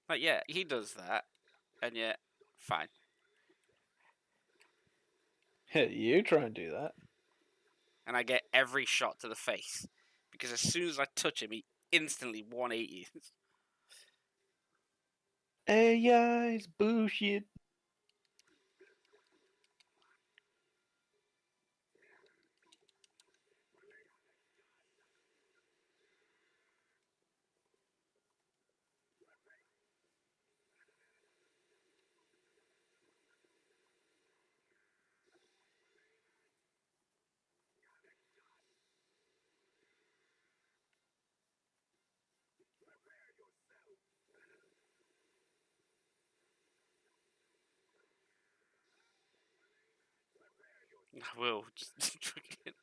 like, yeah, he does that, and yet, fine. you try and do that. And I get every shot to the face. Because as soon as I touch him, he instantly 180. AI is bullshit. I will. Just fucking-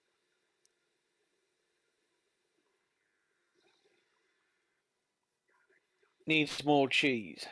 Needs more cheese.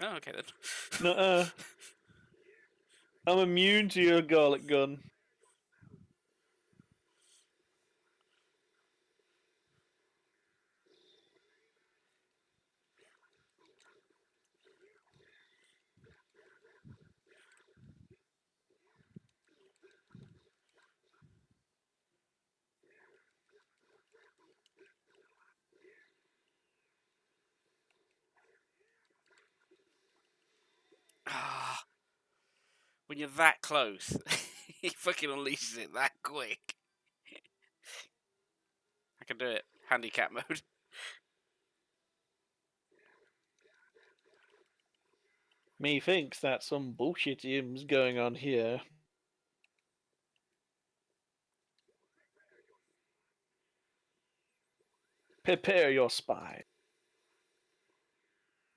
Oh, okay then. Nuh-uh. I'm immune to your garlic gun. Ah, when you're that close, he fucking unleashes it that quick. I can do it. Handicap mode. Methinks that some bullshit is going on here. Prepare your spine.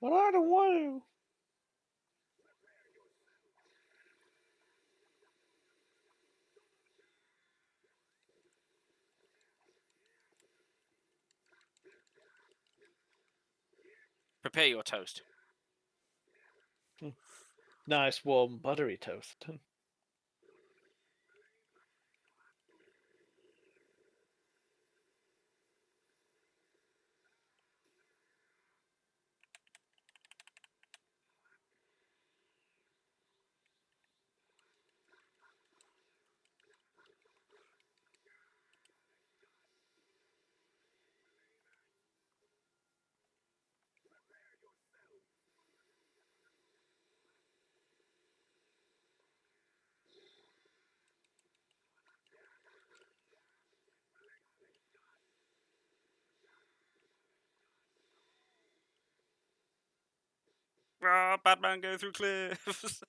But I don't want to. Prepare your toast. Nice warm buttery toast. Ah, Batman going through cliffs.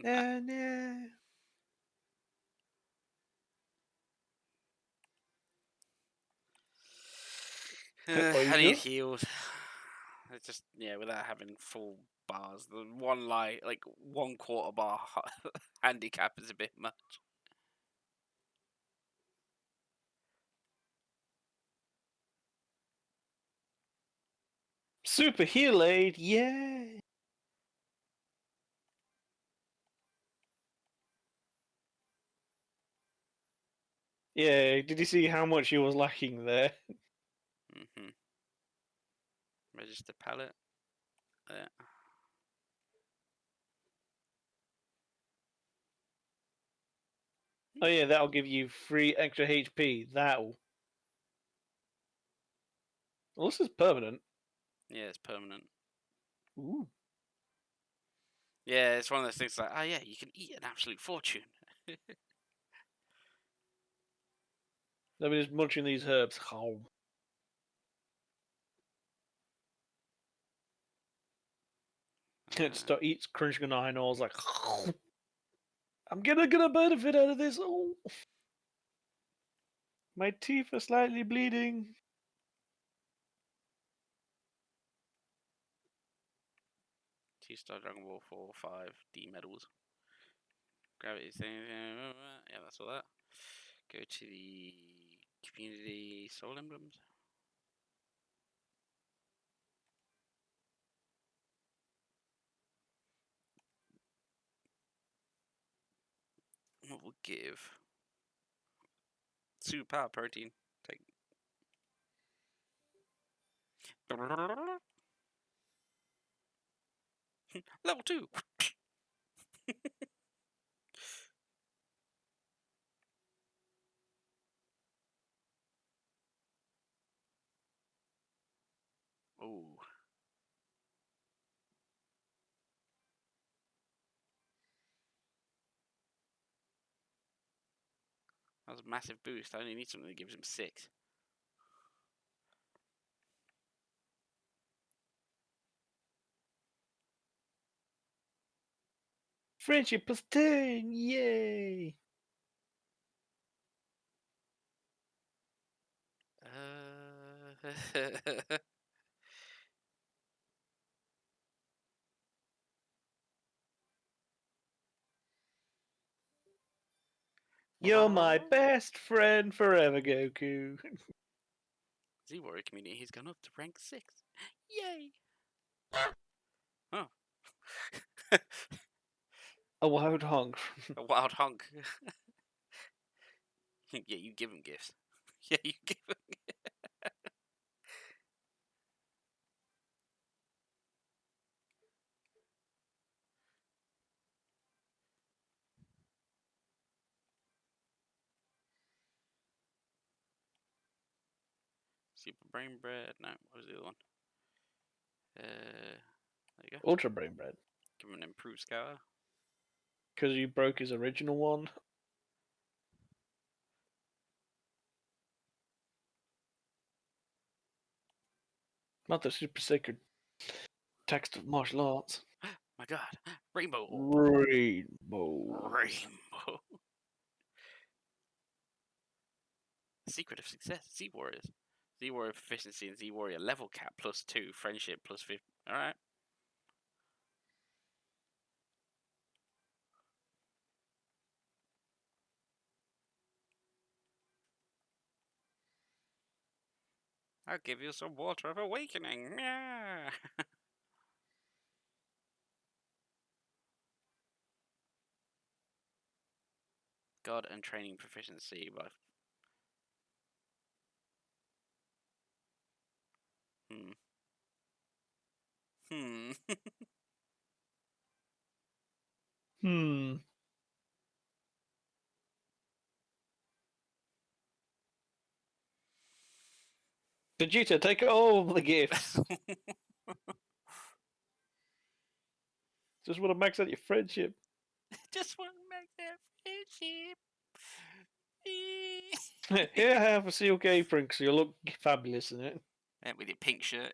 Yeah. Are you I need sure? heals. It's just without having full bars. The one like 1/4 bar handicap is a bit much. Super heal aid, yeah. Yeah, did you see how much he was lacking there? Register palette. Yeah. Oh yeah, that'll give you 3 extra HP. That'll. Well, this is permanent. Yeah, it's permanent. Ooh. Yeah, it's one of those things like, yeah, you can eat an absolute fortune. Let me just munching these herbs. Oh. Start eats crunching on iron ores like. I'm gonna get a benefit out of this. Oh. My teeth are slightly bleeding. Two-star Dragon Ball 4, 5 D medals. Gravity thing. Yeah, that's all that. Go to the community soul emblems. What will give? Superpower protein. Take. Level 2. Ooh. That was a massive boost. I only need something that gives him 6. Friendship plus 10, yay! You're my best friend forever, Goku. Z-Warrior community, he's gone up to rank 6. Yay! Oh. A wild honk. A wild honk. Yeah, you give him gifts. Yeah, you give him. Super brain bread. No, what was the other one? There you go. Ultra brain bread. Give him an improved scour. Because you broke his original one. Not the super sacred text of martial arts. My God, rainbow orb. Rainbow. Rainbow. Secret of success. Z Warriors. Z Warrior proficiency and Z Warrior level cap +2. Friendship +50. All right. I'll give you some water of awakening. Yeah. God and training proficiency by. Hmm. Hmm. Vegeta, take all the gifts. Just want to max out your friendship. Just want to make that friendship. Here, have a silk apron because you look fabulous in it. With your pink shirt.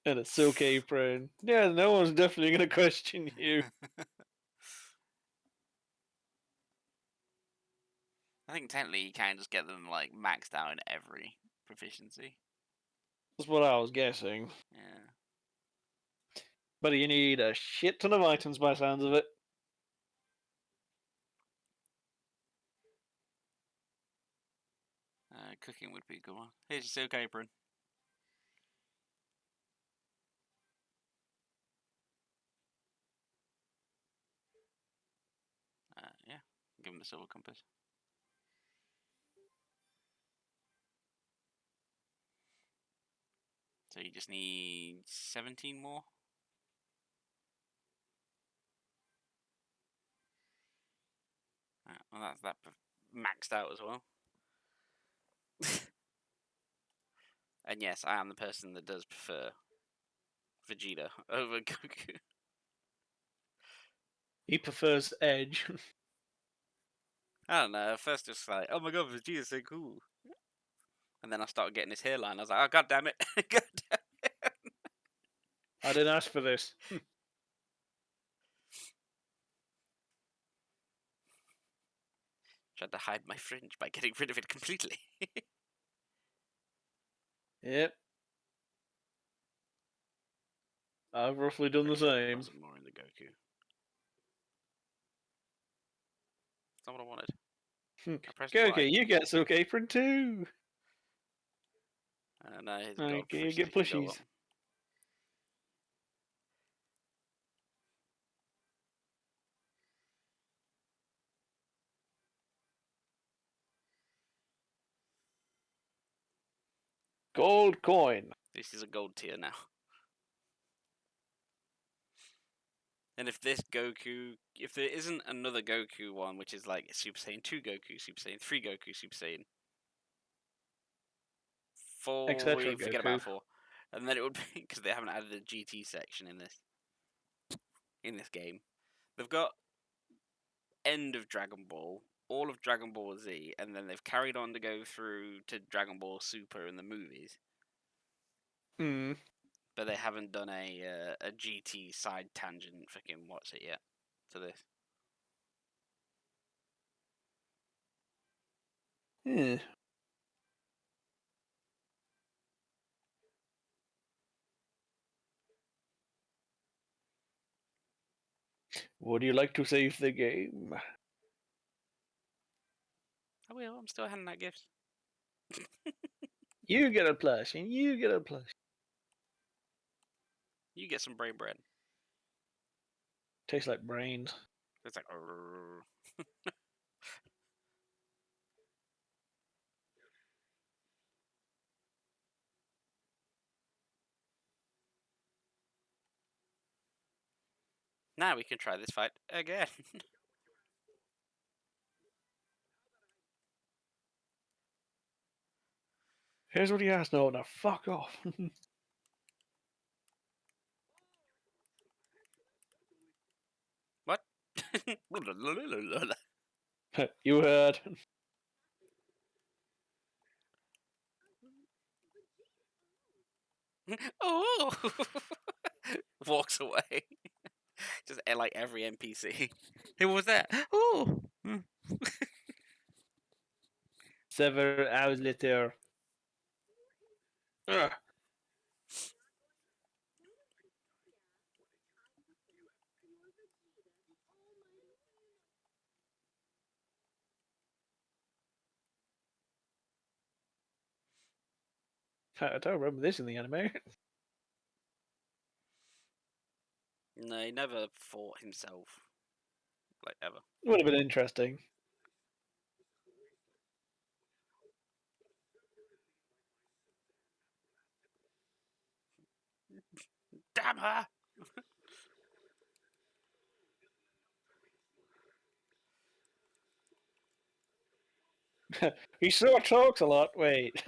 And a silk apron. Yeah, no one's definitely going to question you. I think technically you can just get them like maxed out in every proficiency. That's what I was guessing. Yeah. But you need a shit ton of items by sounds of it. Cooking would be a good one. Here's your silk apron. Yeah, give him the silver compass. So you just need 17 more. Well, that's that maxed out as well. And yes, I am the person that does prefer Vegeta over Goku. He prefers Edge. I don't know. At first, it's like, oh my god, Vegeta's so cool. And then I started getting his hairline. I was like, oh god damn it, god damn it. I didn't ask for this. Tried to hide my fringe by getting rid of it completely. Yep. I've roughly done the same. Some more in the Goku. That's not what I wanted. I pressed Goku, Y. you get silk apron too. No, his Okay, gold you get proficiency can go up. plushies. Gold coin. This is a gold tier now. And if this Goku, if there isn't another Goku one, which is like Super Saiyan 2 Goku, Super Saiyan 3 Goku, Super Saiyan 4, Etc. we forget Goku. about 4. And then it would be, because they haven't added the GT section in this game. They've got end of Dragon Ball, all of Dragon Ball Z, and then they've carried on to go through to Dragon Ball Super in the movies. Hmm. But they haven't done a GT side tangent fucking what's it yet to this. Yeah. Would you like to save the game? I will. I'm still handing out gifts. You get a plush, and you get a plush. You get some brain bread. Tastes like brains. It's like. Now we can try this fight again. Here's what he asked. No, now fuck off. What? You heard. Oh! Walks away. Just like every NPC. Who was that? Oh! 7 hours later. Ugh. I don't remember this in the anime. No, he never fought himself. like ever. Would have been interesting. Damn her! He sure talks a lot. Wait.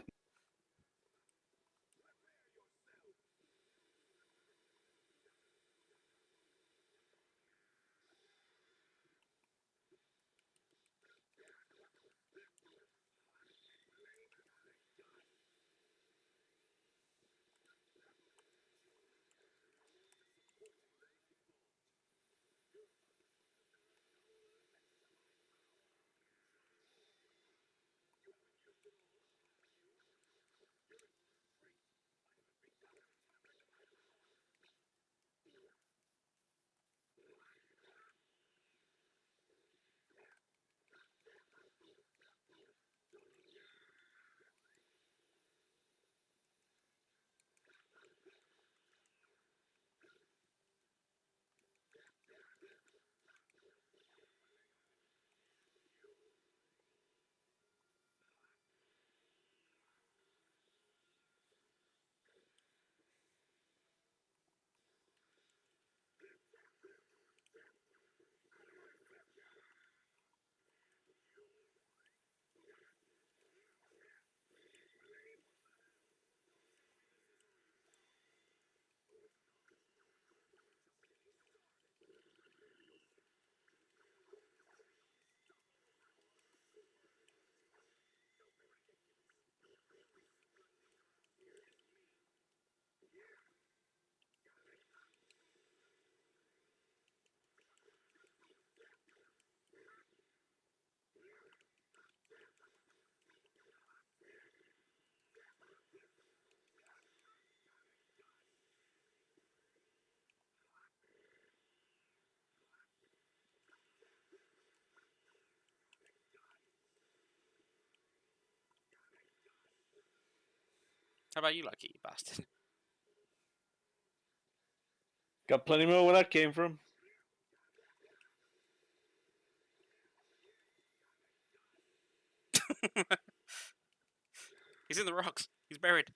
How about you, lucky bastard? Got plenty more where that came from. He's in the rocks. He's buried.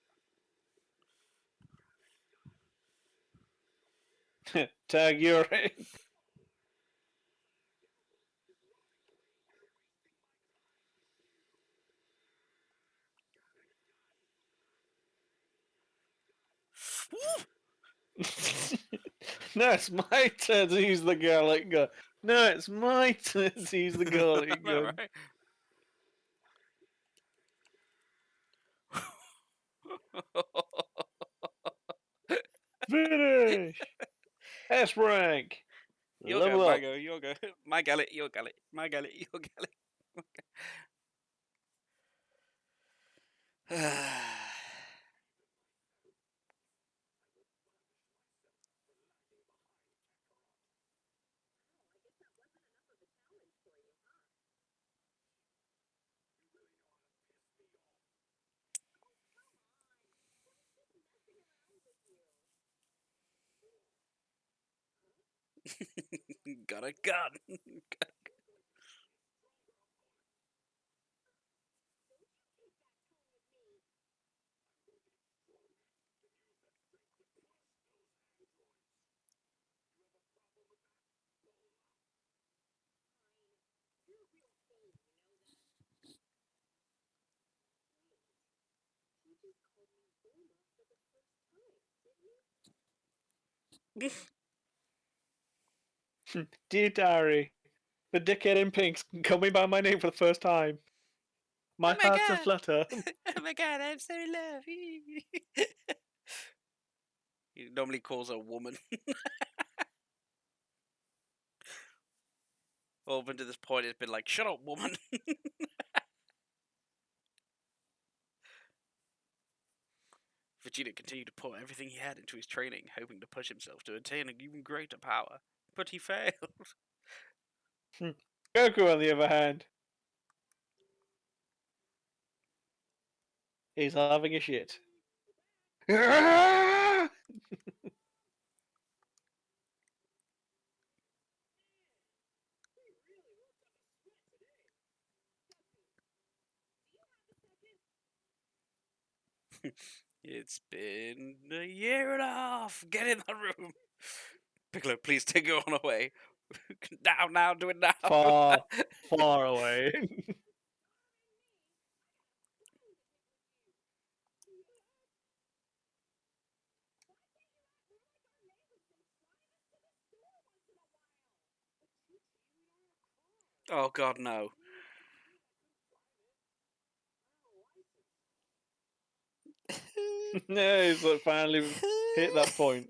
Tag your. No, it's my turn to use the garlic gun. No, it's my turn to use the garlic I know, gun. right? Finish! S rank! You'll go, Level up! Mago. You'll go. My gallet, your gallet. My gallet, your gallet. Got a gun. Dear Diary, the dickhead in pink called me by my name for the first time. My Oh my heart's god. aflutter. Oh my god, I'm so in love. He normally calls her a woman. Well, up until this point, it's been like, shut up, woman. Vegeta continued to pour everything he had into his training, hoping to push himself to attain an even greater power. But he failed. Goku, on the other hand, he's having a shit. It's been a year and a half. Get in the room. Piccolo, please take her on away. Now, do it now. Far, far away. Oh God, no. No, he's like finally hit that point.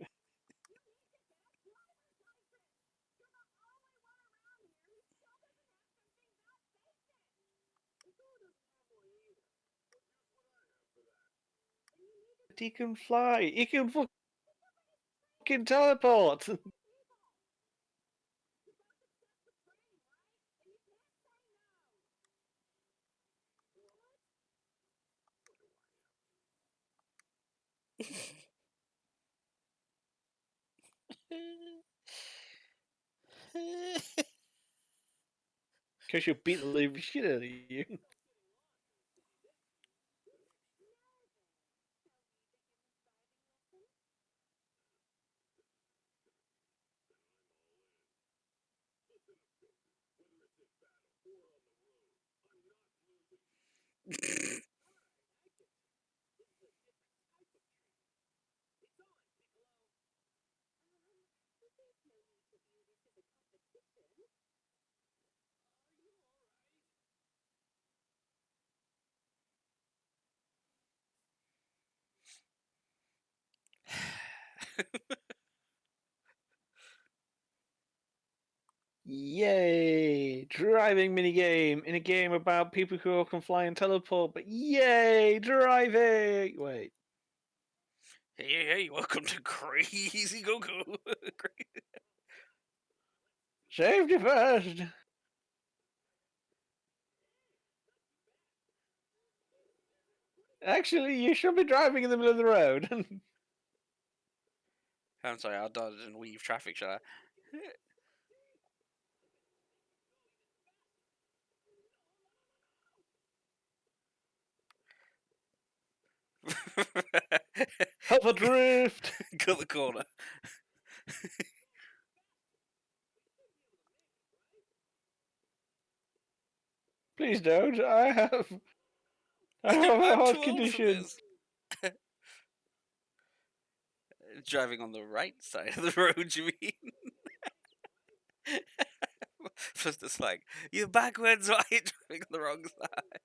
He can fly. He can fucking teleport. Because you beat the living shit out of you. Yay! Driving minigame in a game about people who can fly and teleport, but yay! Driving! Wait. Hey, welcome to Crazy Goku. Safety first! Actually, you should be driving in the middle of the road. I'm sorry, I'll dodge and weave traffic, shall I? Hover drift! Cut the corner. Please don't. I have a I'm heart too old for condition. this. Driving on the right side of the road, you mean? First it's like, you're backwards, why are you driving on the wrong side?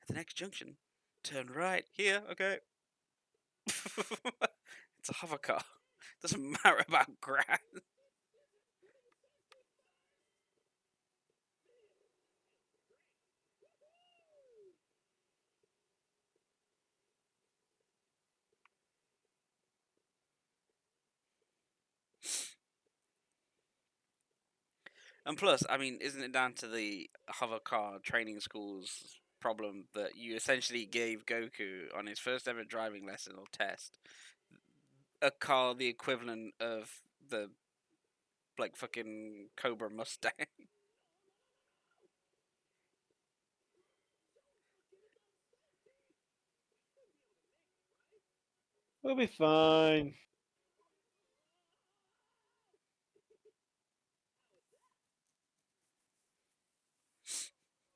At the next junction, turn right. Here, okay. It's a hover car. Doesn't matter about grass. And plus, I mean, isn't it down to the hover car training school's problem that you essentially gave Goku on his first ever driving lesson or test a car the equivalent of the like fucking Cobra Mustang? We'll be fine.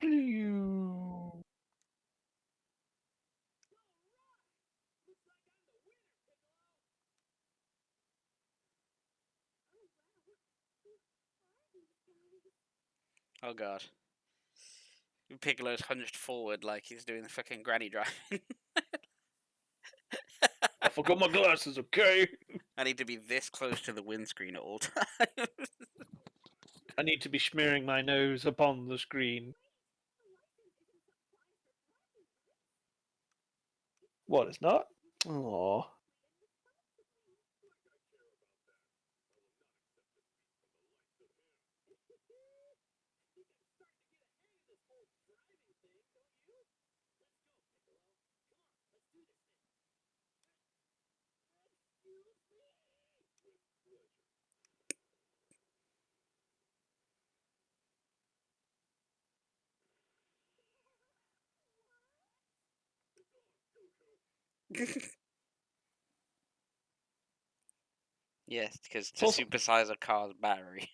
Pew. Oh god. Piccolo's hunched forward like he's doing the fucking granny driving. I forgot my glasses, okay? I need to be this close to the windscreen at all times. I need to be smearing my nose upon the screen. What, it's not? Aww. Yes, because to Also- supersize a car's battery,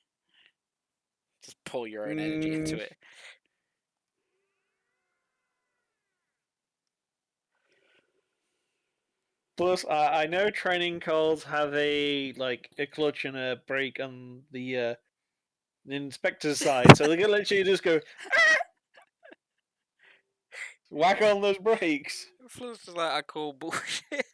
just pour your own energy into Mm, it. Plus, I know training cars have a clutch and a brake on the inspector's side, so they can literally just go whack on those brakes. Flip's just like, I call bullshit.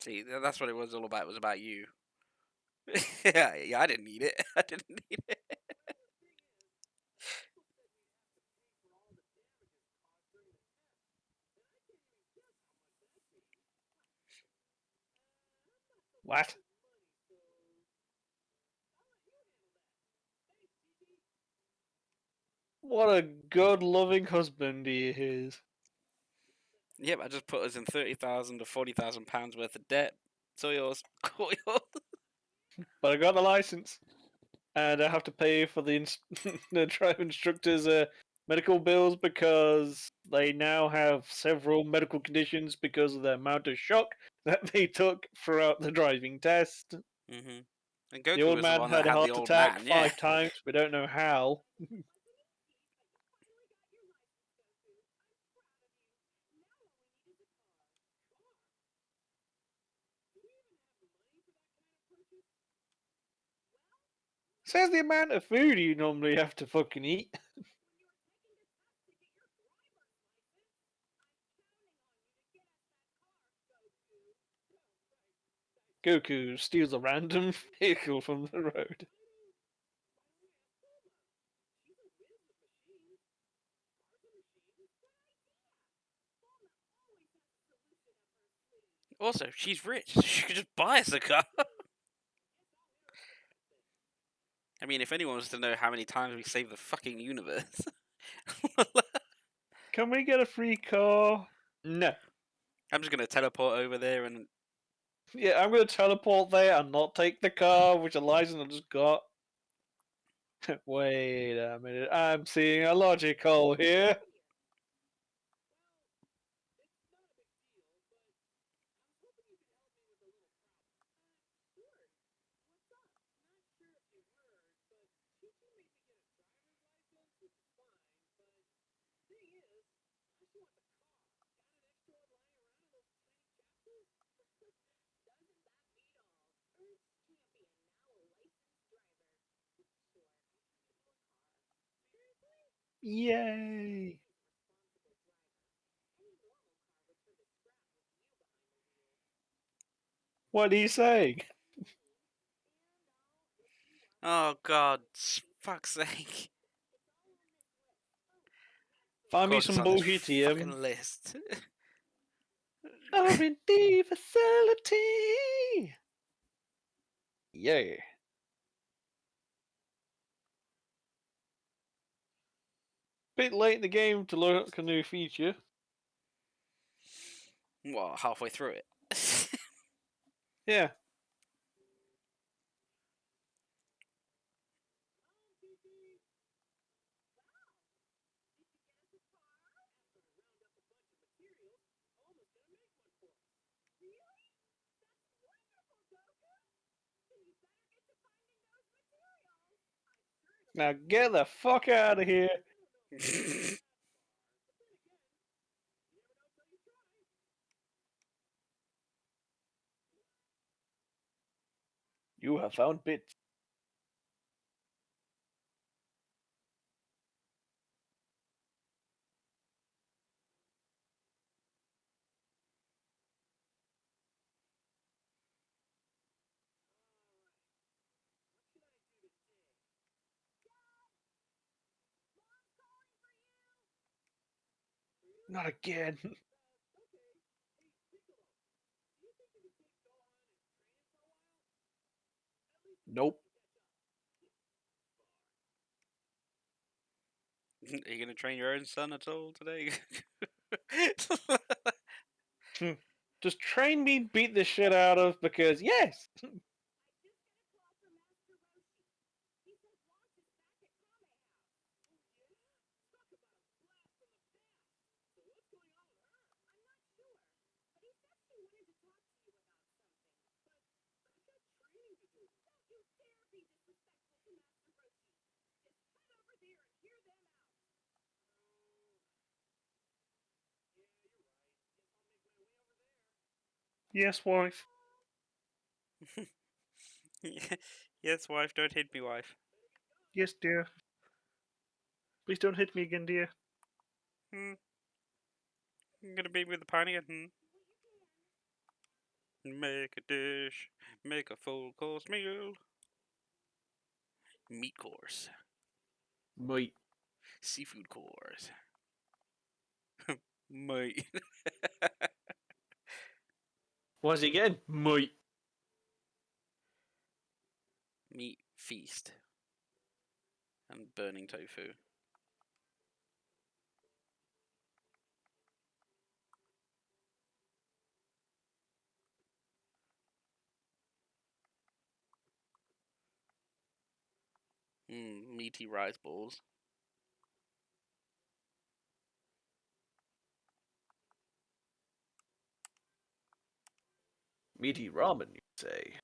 See, that's what it was all about. It was about you. Yeah, I didn't need it. I didn't need it. What? What a good, loving husband he is. Yep, I just put us in 30,000 to 40,000 pounds worth of debt. It's all yours. All yours. But I got the license, and I have to pay for the the drive instructor's medical bills because they now have several medical conditions because of the amount of shock that they took throughout the driving test. And The Goku old was the man one that had a had the heart old attack man. Yeah. 5 times. We don't know how. Says the amount of food you normally have to fucking eat. Goku steals a random vehicle from the road. Also, she's rich. She could just buy us a car. I mean, if anyone wants to know how many times we saved the fucking universe. Can we get a free car? No. I'm just gonna teleport over there and Yeah, I'm gonna teleport there and not take the car, which a license I just got. Wait a minute, I'm seeing a logic hole here. Yay! What are you saying? oh god, fuck's sake. Of Find me course, it's some on this bullshit, fucking Ian. list. R&D facility! Yeah. Bit late in the game to look a new feature. What, halfway through it? Yeah. Now get the fuck out of here. You have found bits. Not again. Nope. Are you gonna train your own son at all today? Just train me, beat the shit out of, because yes! Yes, wife. Yes, wife, don't hit me, wife. Yes, dear. Please don't hit me again, dear. Hmm. You gonna beat me with the pan again? Make a dish, make a full course meal. Meat course, Meat. seafood course. Meat. What's he getting? Meat. Meat feast. And burning tofu. Meaty rice balls. Meaty ramen, you say?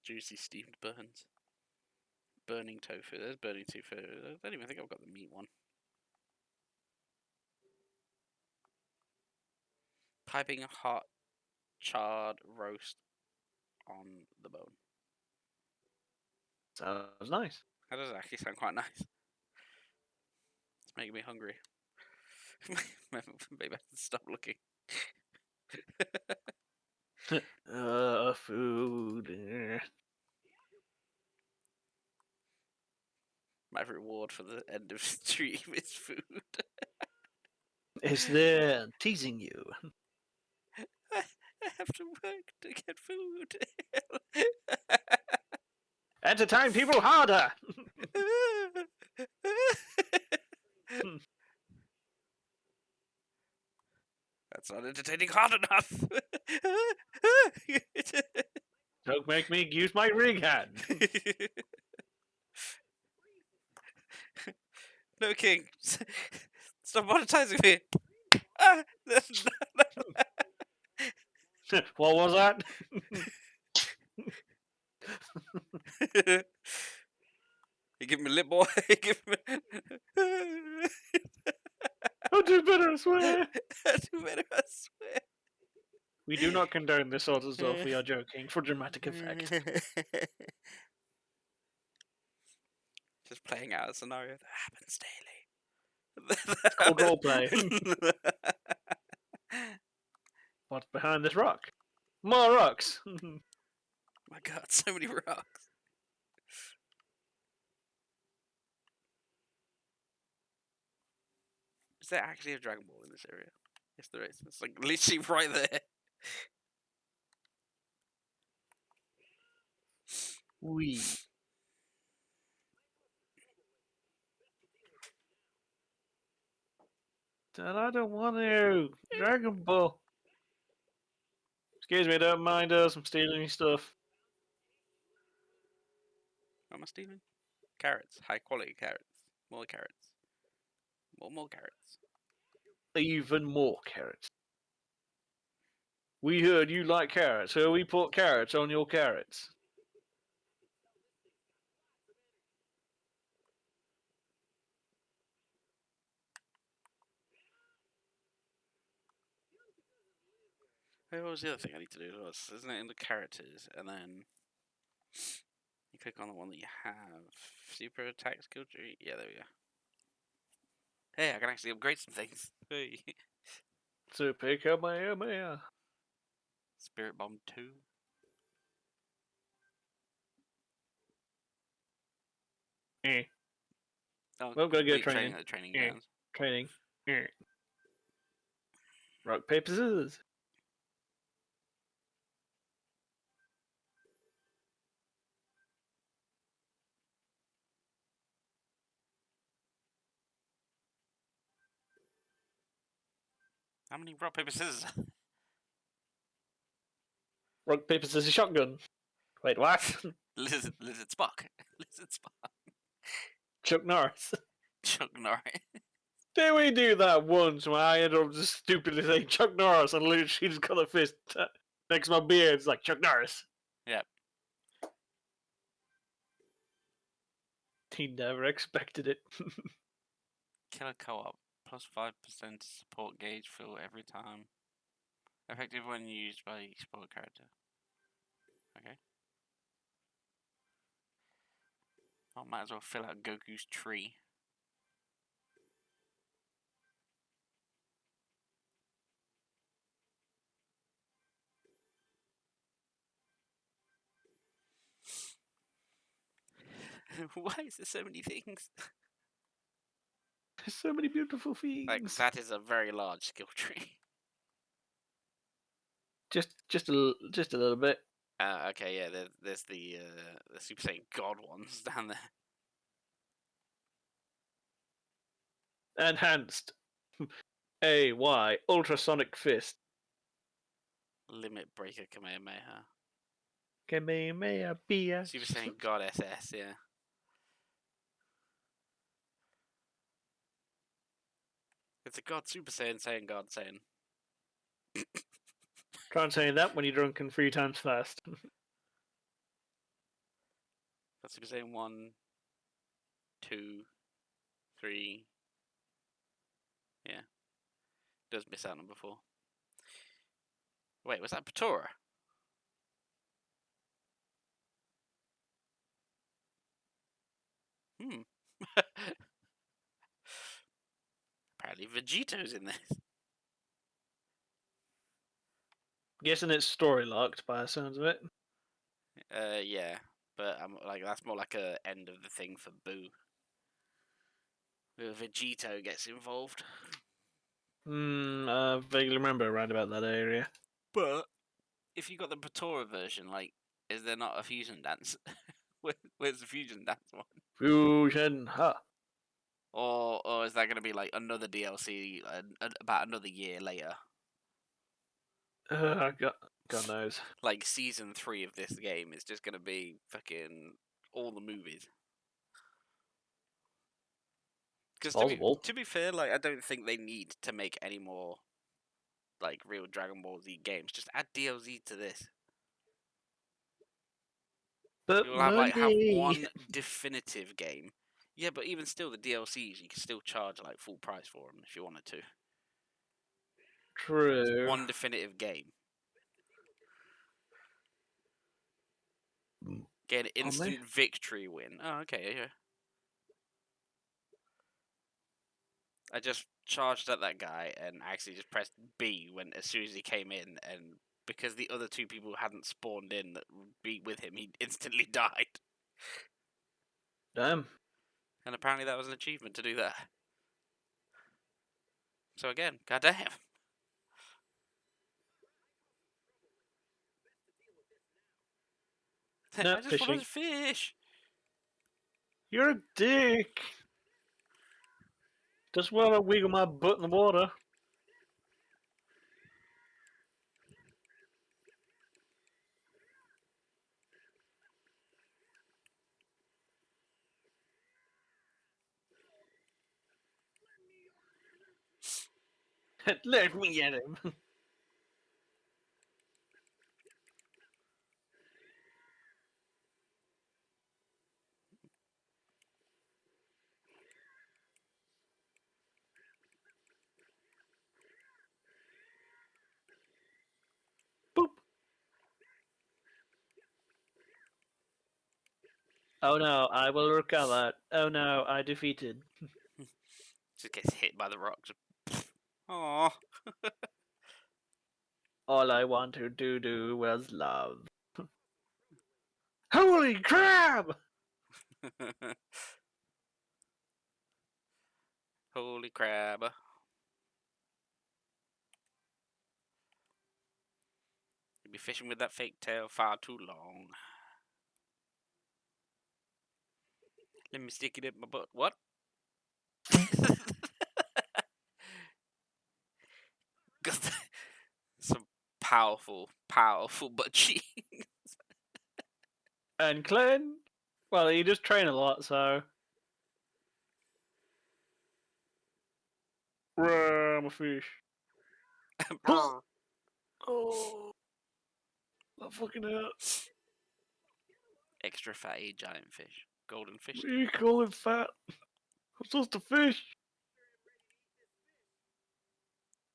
Juicy steamed burns. Burning tofu. There's burning tofu. I don't even think I've got the meat one. Piping hot charred roast on the bone. Sounds nice. That does actually sound quite nice. It's making me hungry. Maybe I should stop looking. Food. My reward for the end of stream is food. Is there teasing you? I have to work to get food. Entertain people harder! That's not entertaining hard enough. Don't make me use my rig hand. No, King. Stop monetizing me. Ah, What was that? You give me a lip boy. You give me. I'll do better, I swear. I do better, I swear. We do not condone this sort of stuff. We are joking for dramatic effect. Just playing out a scenario that happens daily. It's called roleplay. What's behind this rock? More rocks. My god, so many rocks. Is there actually a Dragon Ball in this area? Yes, there is. It's like literally right there. We. Dad, I don't want to. Dragon Ball. Excuse me, don't mind us. I'm stealing your stuff. What am I stealing? Carrots. High quality carrots. More carrots. More carrots. Even more carrots. We heard you like carrots, so we put carrots on your carrots. Hey, what was the other thing I need to do? Isn't it in the characters? And then you click on the one that you have. Super attack skill tree? Yeah, there we go. Hey, I can actually upgrade some things. Hey. Super Kamehameha. Spirit Bomb 2. Eh. Oh, Well, gotta go complete training. training at the training Eh. grounds. Training. Eh. Rock, paper, scissors. How many rock, paper, scissors? Rock, paper, scissors, shotgun. Wait, what? Lizard Spock. Lizard Spock. Chuck Norris. Chuck Norris. Did we do that once when I ended up just stupidly saying Chuck Norris and literally just got a fist next to my beard? It's like Chuck Norris. Yep. He never expected it. Killer co-op. Plus 5% support gauge fill every time. Effective when used by each support character. Okay. I might as well fill out Goku's tree. Why is there so many things? There's so many beautiful things. Like, that is a very large skill tree. Just a little bit. Okay, yeah, there's the Super Saiyan God ones down there. Enhanced. AY ultrasonic fist. Limit Breaker Kamehameha. Kamehameha BS. Super Saiyan God SS, yeah. It's a God Super Saiyan saying God Saiyan. Try and say that when you're drunk and 3 times fast. God Super Saiyan 1, 2, 3. Yeah. Does miss out number 4. Wait, was that Patora? Apparently Vegeto's in this. Guessing it's story locked by the sounds of it. Yeah, but like that's more like a end of the thing for Boo. Vegito gets involved. I vaguely remember right about that area. But if you got the Patora version, like, is there not a fusion dance? Where's the fusion dance one? Fusion, ha. Or is that going to be like another DLC about another year later? God knows. Like season 3 of this game is just going to be fucking all the movies. Because Possible. to be fair, like I don't think they need to make any more like real Dragon Ball Z games. Just add DLC to this. But You'll have money. one definitive game. Yeah, but even still, the DLCs you can still charge like full price for them if you wanted to. True. One definitive game. Get an instant victory win. Oh, okay, yeah. I just charged at that guy and actually just pressed B when as soon as he came in, and because the other 2 people hadn't spawned in that would be with him, he instantly died. Damn. And apparently that was an achievement to do that. So again, goddamn. No, I just fishing. wanted to fish. You're a dick. Just want to wiggle my butt in the water. Let me at him. Boop. Oh no, I will recover. Oh no, I defeated. Just gets hit by the rocks. Aww. All I want to do was love. Holy crap! Holy crab. You'll be fishing with that fake tail far too long. Let me stick it in my butt. What? Some powerful, powerful butt cheeks. And Clint, well, he does train a lot, so. I'm a fish. Brr. Oh, that fucking hurt. Extra fatty giant fish. Golden fish. What are you calling fat? I'm supposed to fish.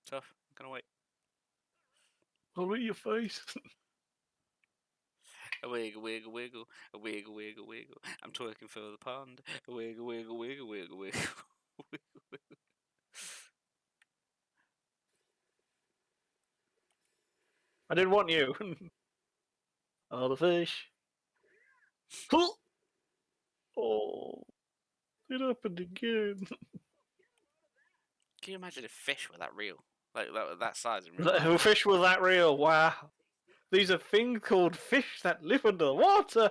Tough. I'm gonna wait. I'll eat your face. A wiggle, wiggle, wiggle. A wiggle, wiggle, wiggle. I'm twerking for the pond. A wiggle, wiggle, wiggle, wiggle, wiggle. Wiggle, wiggle. I didn't want you. Oh, the fish. Oh, it happened again. Can you imagine if fish were that real? Like that size in real The life? fish was that real? Wow. These are things called fish that live under the water.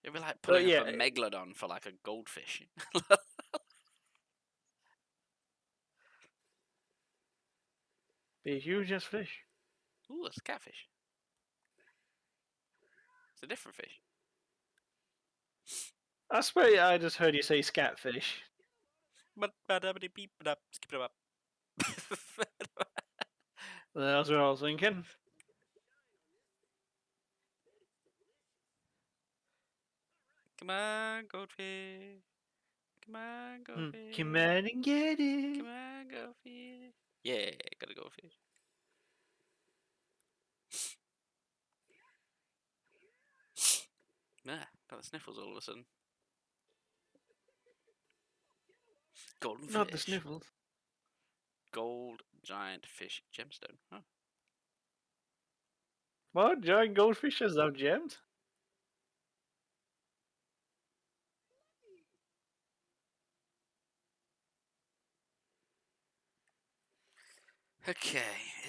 It'd be like pulling yeah. up a megalodon for like a goldfish. Be huge as fish. Ooh, it's a catfish. It's a different fish. I swear I just heard you say scatfish. Skip it up. That's what I was thinking. Come on, goldfish. Come on, goldfish. Come on and get it. Come on, goldfish. Yeah, gotta goldfish. Ah, got the sniffles all of a sudden. Golden Not the fish. sniffles. Gold giant fish gemstone. Huh. What? Giant goldfishes have gems? Okay,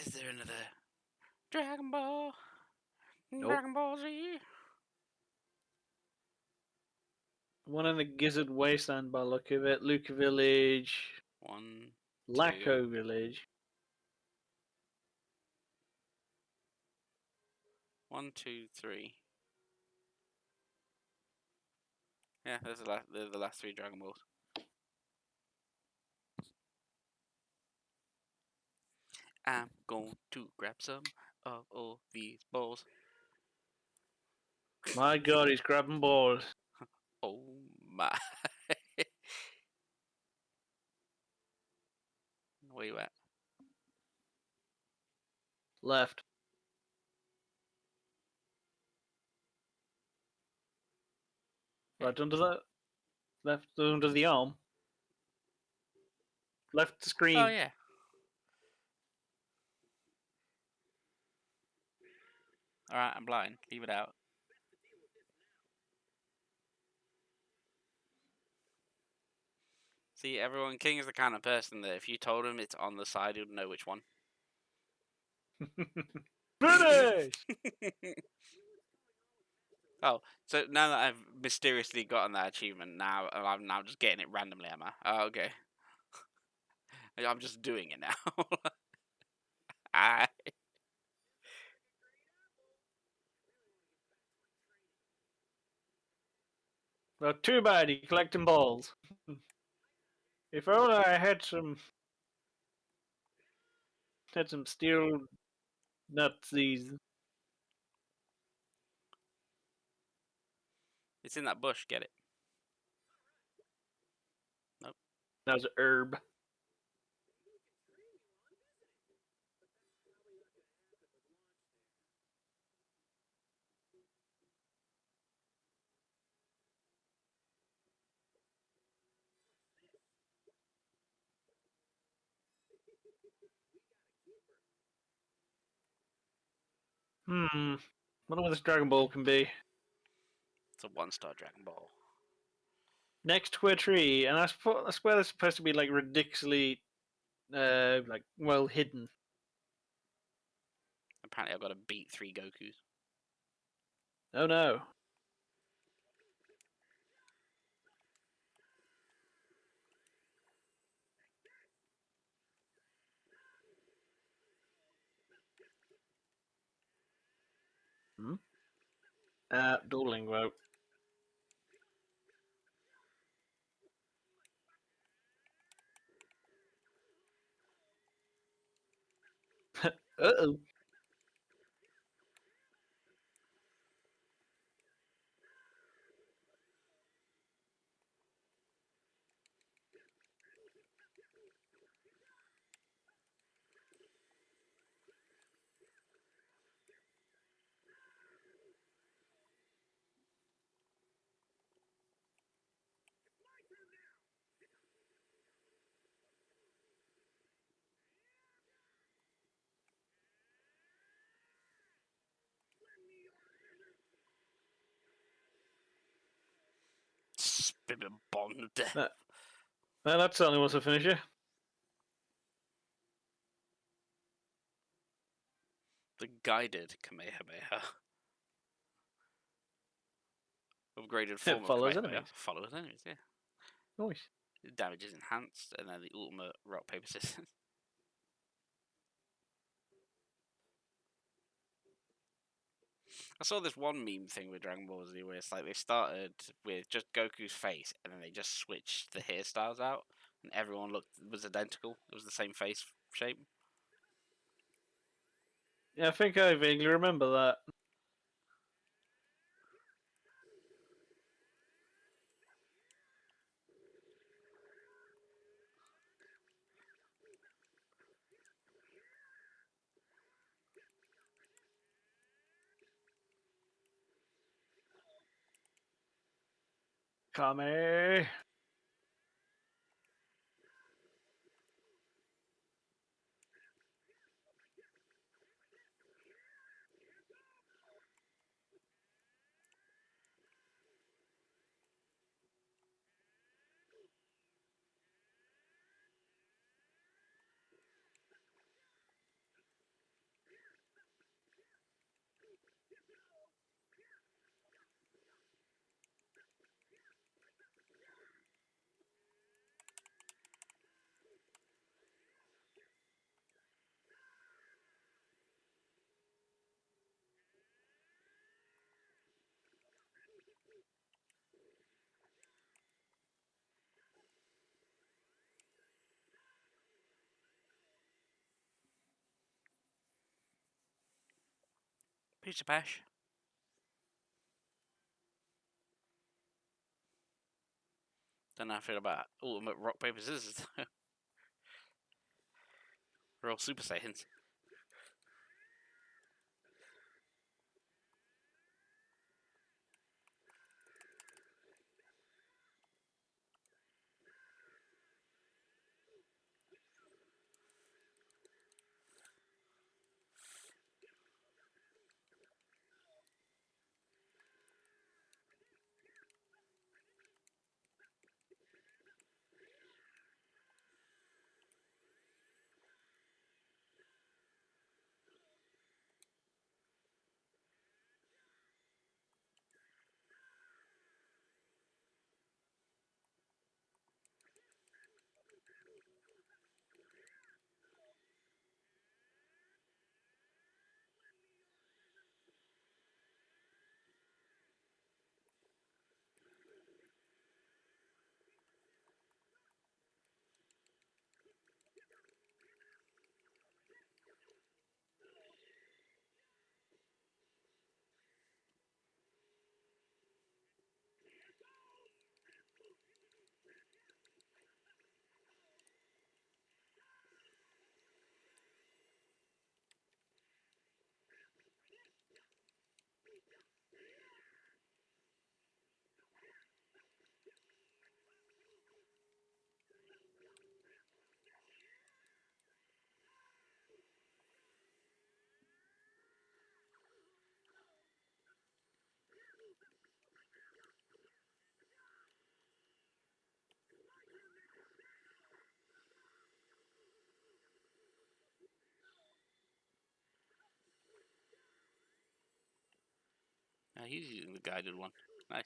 is there another Dragon Ball? Nope. Dragon Ball Z? One in the Gizzard Wasteland by look of it. Luca Village. One, Laco Village. 1, 2, 3. Yeah, they're the last 3 Dragon Balls. I'm going to grab some of all these balls. My god, he's grabbing balls. Oh my. Where you at? Left. Right under that. Left under the arm. Left screen. Oh yeah. Alright, I'm blind. Leave it out. See, everyone, King is the kind of person that if you told him it's on the side, he'd know which one. Finish! Oh, so now that I've mysteriously gotten that achievement, now I'm now just getting it randomly, am I? Oh, okay. I'm just doing it now. I Well, too bad you're collecting balls. If only I had some steel nutsies. It's in that bush. Get it? Nope. That was a herb. Wonder what this Dragon Ball can be. It's a 1-star Dragon Ball. Next to a tree, and that's where they're supposed to be like ridiculously, like well hidden. Apparently, I've got to beat 3 Gokus. Oh no. Duolingo. Uh-oh. Spibbing Bond of Death. That certainly was a finisher. The guided Kamehameha. Upgraded form of follows Kamehameha. enemies. Follows enemies, yeah. Nice. Damage is enhanced, and then the ultimate rock, paper, scissors. I saw this one meme thing with Dragon Ball Z where it's like they started with just Goku's face, and then they just switched the hairstyles out, and everyone was identical. It was the same face shape. Yeah, I think I vaguely remember that. Kame. Pizza Pash. Don't know how I feel about ultimate rock, paper, scissors. We're all Super Saiyans. He's using the guided one. Nice.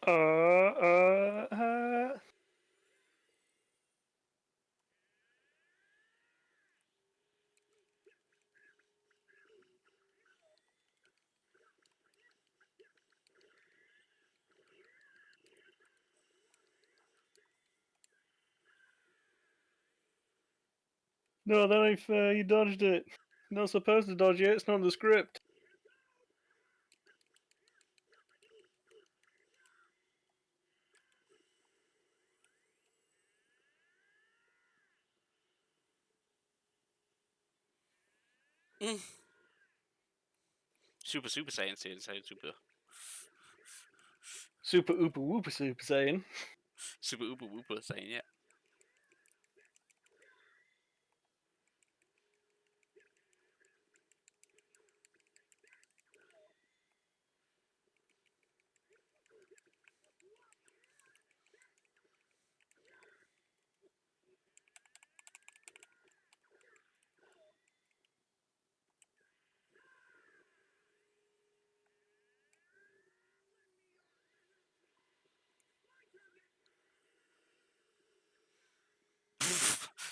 Uh, uh, uh. No, that ain't fair. You dodged it. You're not supposed to dodge it. It's not in the script. Super Saiyan Super. Super Oopa Woopa Super Saiyan. Super Uber Wooper saying, yeah.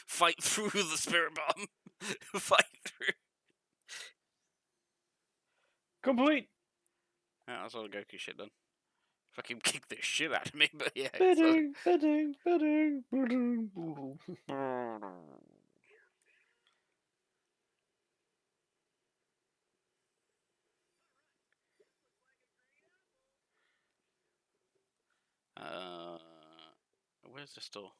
Fight through the spirit bomb. Fight through. Complete. Yeah, that's all the Goku shit done. Fucking kick the shit out of me, but yeah. Bidding, bidding, bidding, bidding, bidding. Where's the store?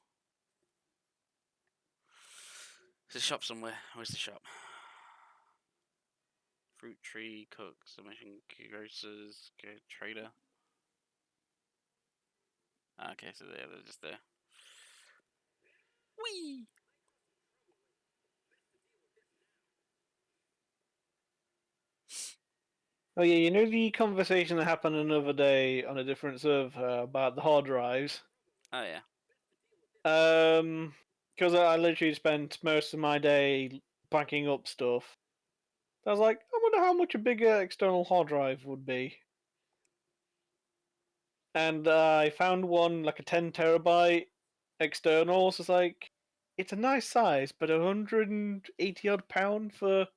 There's a shop somewhere. Where's the shop? Fruit tree, cook, submission, grocers, trader. Okay, so they're just there. Whee! Oh yeah, you know the conversation that happened another day on a different server about the hard drives? Oh yeah. Because I literally spent most of my day packing up stuff. I was like, I wonder how much a bigger external hard drive would be. And I found one like a 10 terabyte external. So it's like, it's a nice size, but 180 odd pound for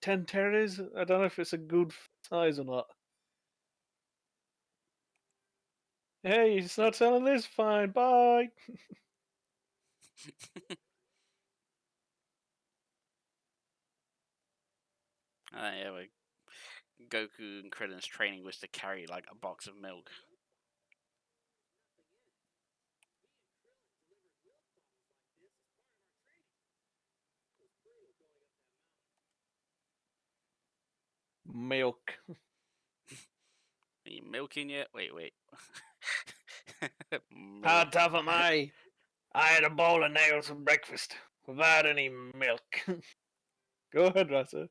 10 teras. I don't know if it's a good size or not. Hey, it's not selling this. Fine, bye. Yeah, like Goku and Krillin's training was to carry like a box of milk. Milk. Are you milking yet? Wait. How Milk. tough am I? I had a bowl of nails for breakfast without any milk. Go ahead, Rasa.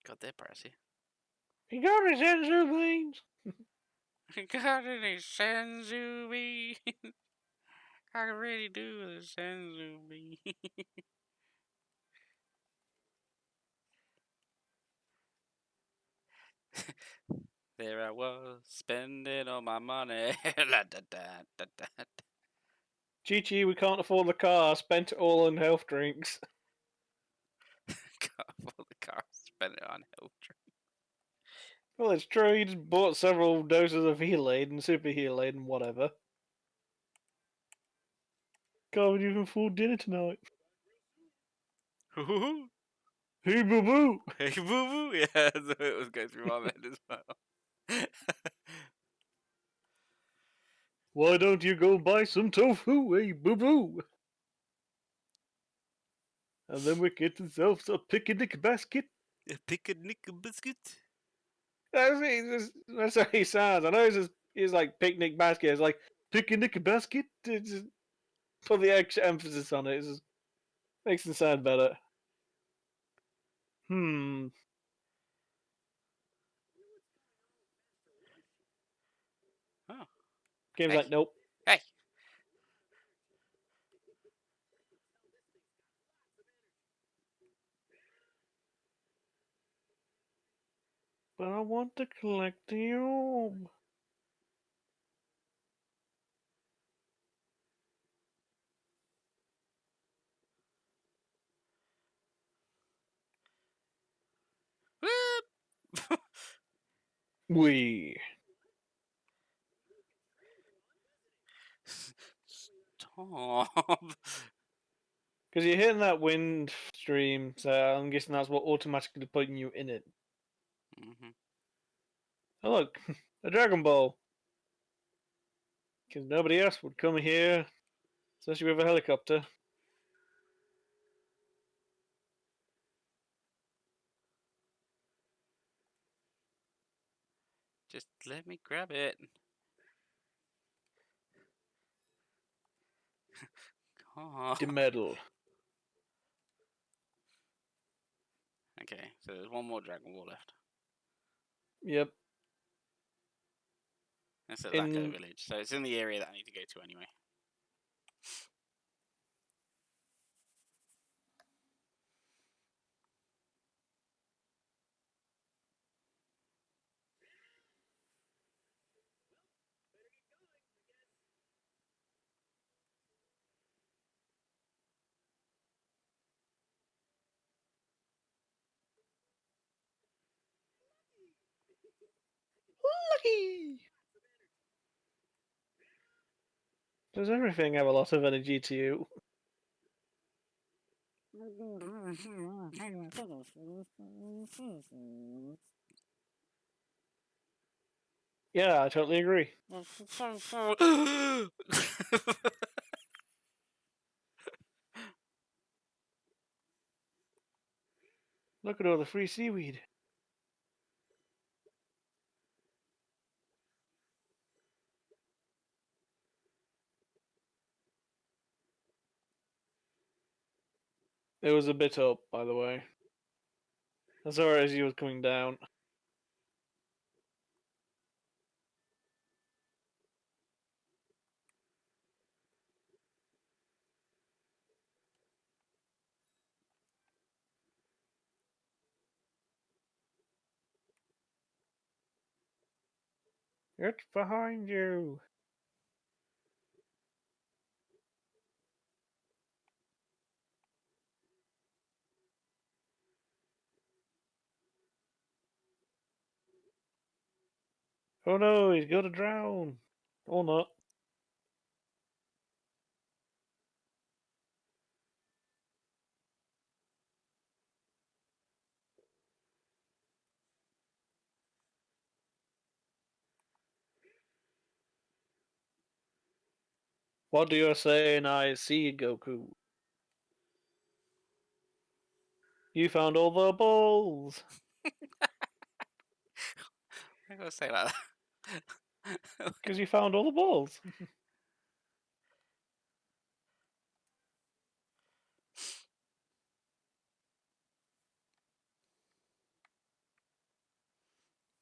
God, they're pricey. You got any senzu beans? Got any senzu beans? I really do with a senzu bean. There I was, spending all my money. La, da, da, da, da, da. Chi-Chi, we can't afford the car. Spent it all on health drinks. Got all the car, spent it on health drink. Well, it's true. You just bought several doses of Healade and Super Healade and whatever. God, would you even afford dinner tonight? Hey, boo boo. Hey, boo boo. Yeah, that's what it was going through my head as well. Why don't you go buy some tofu, hey, boo boo? And then we get ourselves a picnic basket. A picnic biscuit. That's how he sounds. I know he's like picnic basket. It's like picnic basket. Just put the extra emphasis on it. It just makes it sound better. Hmm. Oh, Game's hey, like, nope. hey. But I want to collect the orb. Whoop. We. Stop. Because you're hitting that wind stream, so I'm guessing that's what automatically putting you in it. Mm-hmm. Oh, look, a Dragon Ball. Because nobody else would come here, especially with a helicopter. Just let me grab it. Oh. The medal. Okay, so there's one more Dragon Ball left. Yep. That's at Lacko In Village, so it's in the area that I need to go to anyway. Lucky. Does everything have a lot of energy to you? Yeah, I totally agree. Look at all the free seaweed. It was a bit up, by the way. I saw it as he was coming down. It's behind you. Oh no, he's gonna drown. Or not. What do you say? And I see Goku. You found all the balls. I gotta say like that. Because you found all the balls.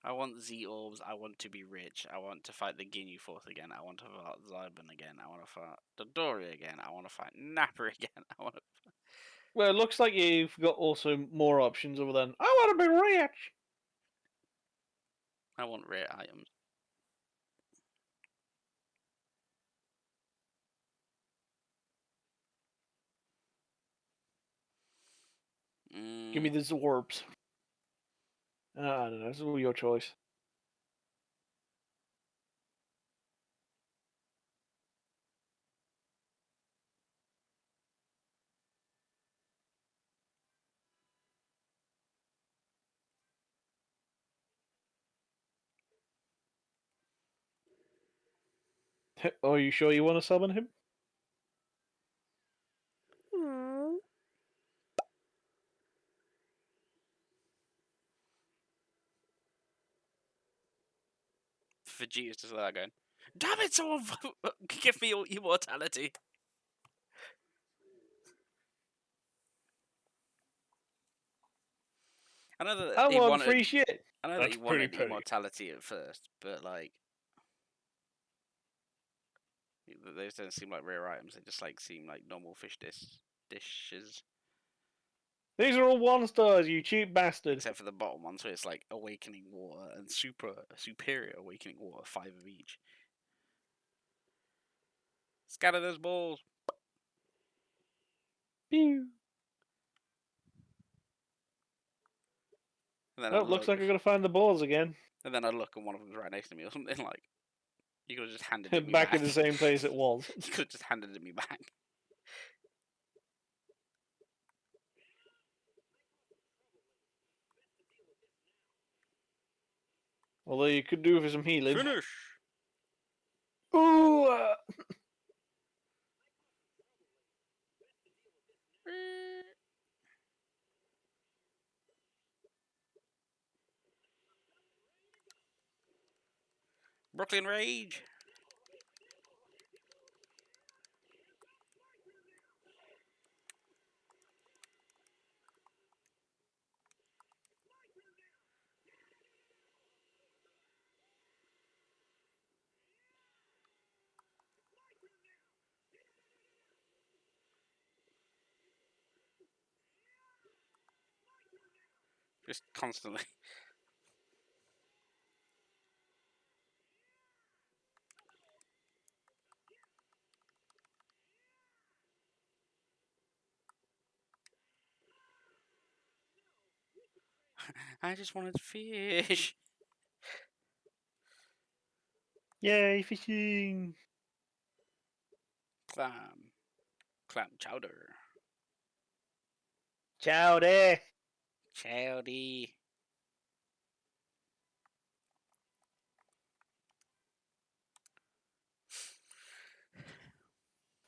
I want Z orbs. I want to be rich. I want to fight the Ginyu Force again. I want to fight Zybon again. I want to fight Dodoria again. I want to fight Napper again. I want to. Well, it looks like you've got also more options other than I want to be rich. I want rare items. Give me the Zorbs. I don't know. This is all your choice. Are you sure you want to summon him? Vegeta's just like going, damn it, someone give me your immortality. I know that I he want wanted. free shit. I know that That's he pretty wanted petty. immortality at first, but like those don't seem like rare items. They just like seem like normal fish dishes, These are all 1-stars, you cheap bastard. except for the bottom one, so it's like awakening water and superior awakening water, 5 of each. Scatter those balls. Pew. And then Oh, looks like I gotta find the balls again. and then I look and one of them's right next to me or something like. You could have just handed it me Back back. in the same place it was. You could have just handed it me back. Although you could do for some healing. Finish. Ooh! Brooklyn Rage. Just constantly. I just wanted fish. Yay, fishing! Clam chowder. Chowdy! Chowdy.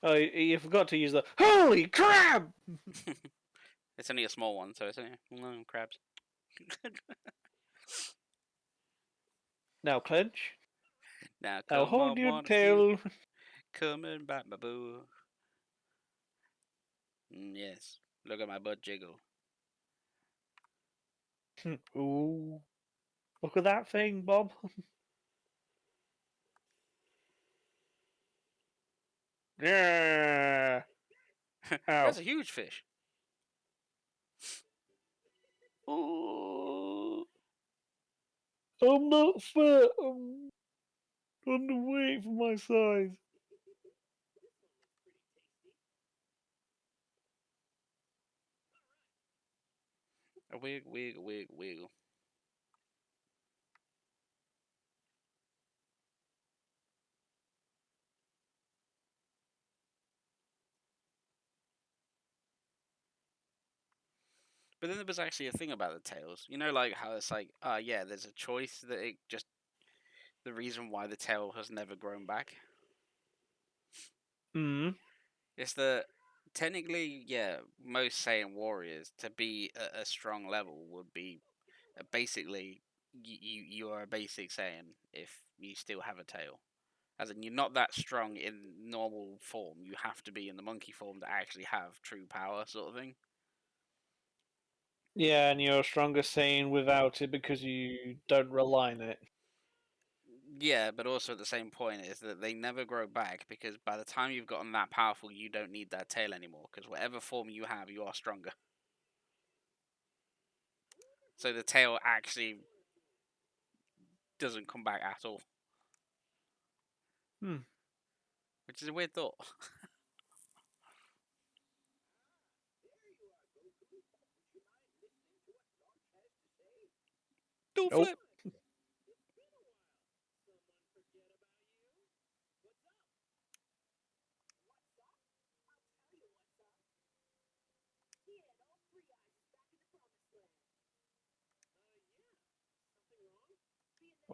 Oh, you forgot to use the holy crab! It's only a small one, so it's only crabs. Now clench. Now Now come hold on, your one of you, tail. come and bite my boo. Yes, look at my butt jiggle. Ooh. Look at that thing, Bob. Yeah. That's Ow. a huge fish. Ooh. I'm not fat. I'm underweight for my size. A wiggle. But then there was actually a thing about the tails. You know, like how it's like, yeah, there's a choice that it just the reason why the tail has never grown back. Hmm. It's that technically, yeah, most Saiyan warriors to be at a strong level would be basically you are a basic Saiyan if you still have a tail. As in, you're not that strong in normal form. You have to be in the monkey form to actually have true power, sort of thing. Yeah, and you're stronger Saiyan without it because you don't rely on it. Yeah, but also at the same point is that they never grow back because by the time you've gotten that powerful, you don't need that tail anymore because whatever form you have, you are stronger. So the tail actually doesn't come back at all, Hmm. which is a weird thought. Do Nope. flip.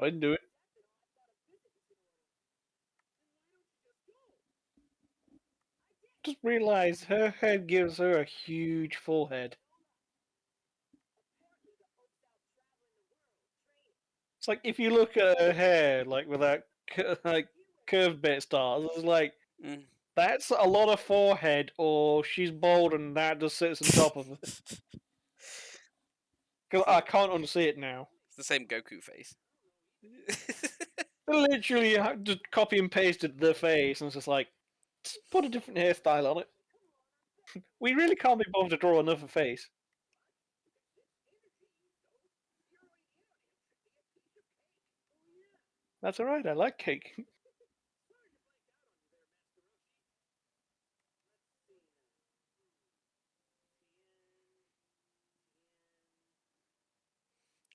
I didn't do it. realized her head gives her a huge full head. It's like if you look at her hair, like with that like curved bit starts, it's like Mm. that's a lot of forehead, or she's bald and that just sits on top of it. Because I can't unsee it now. It's the same Goku face. Literally, just copy and pasted the face, and it's just like, just put a different hairstyle on it. We really can't be bothered to draw another face. That's alright, I like cake.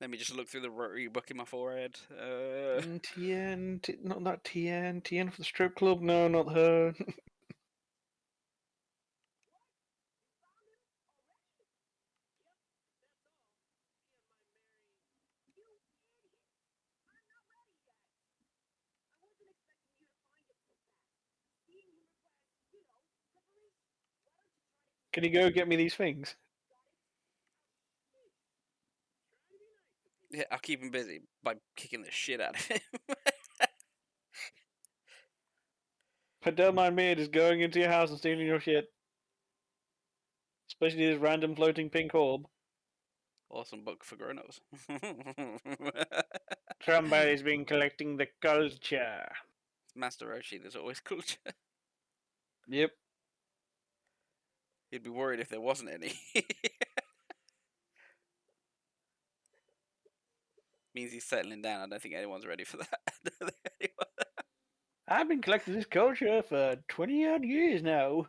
Let me just look through the rotary book in my forehead. Tien, not Tien. Tien for the strip club? No, not her. Can you go get me these things? Yeah, I'll keep him busy by kicking the shit out of him. But don't mind me, just going into your house and stealing your shit. Especially this random floating pink orb. Awesome book for grown-ups. Somebody's been collecting the culture. Master Roshi, there's always culture. Yep. You'd be worried if there wasn't any. Means he's settling down. I don't think anyone's ready for that. I've been collecting this culture for 20 odd years now.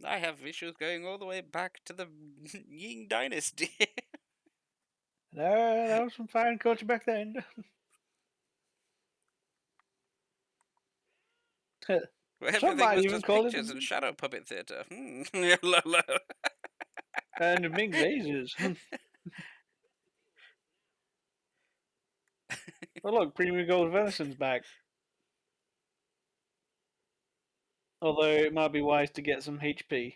I have visuals going all the way back to the Ying Dynasty. That was some fine culture back then. Where Some everything might was even just call it pictures and shadow puppet theatre. and big lasers. Oh look, Premium Gold Venison's back. Although it might be wise to get some HP.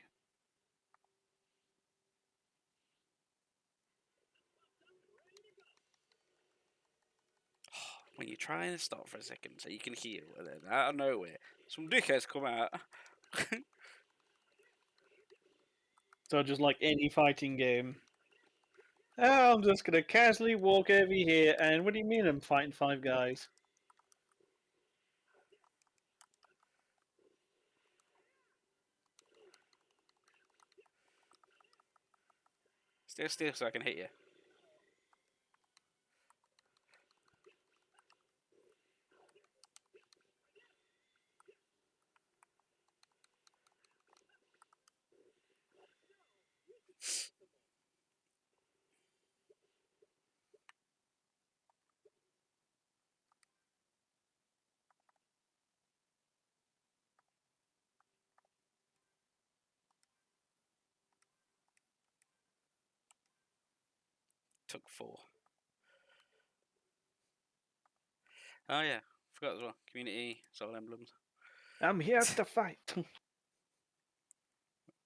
When you're trying to stop for a second so you can heal, and then out of nowhere, some dickheads come out. So just like any fighting game. Oh, I'm just gonna casually walk over here, and what do you mean I'm fighting 5 guys? Still, still, so I can hit you. Took 4. Oh yeah, forgot as well. Community, Soul Emblems. I'm here to fight.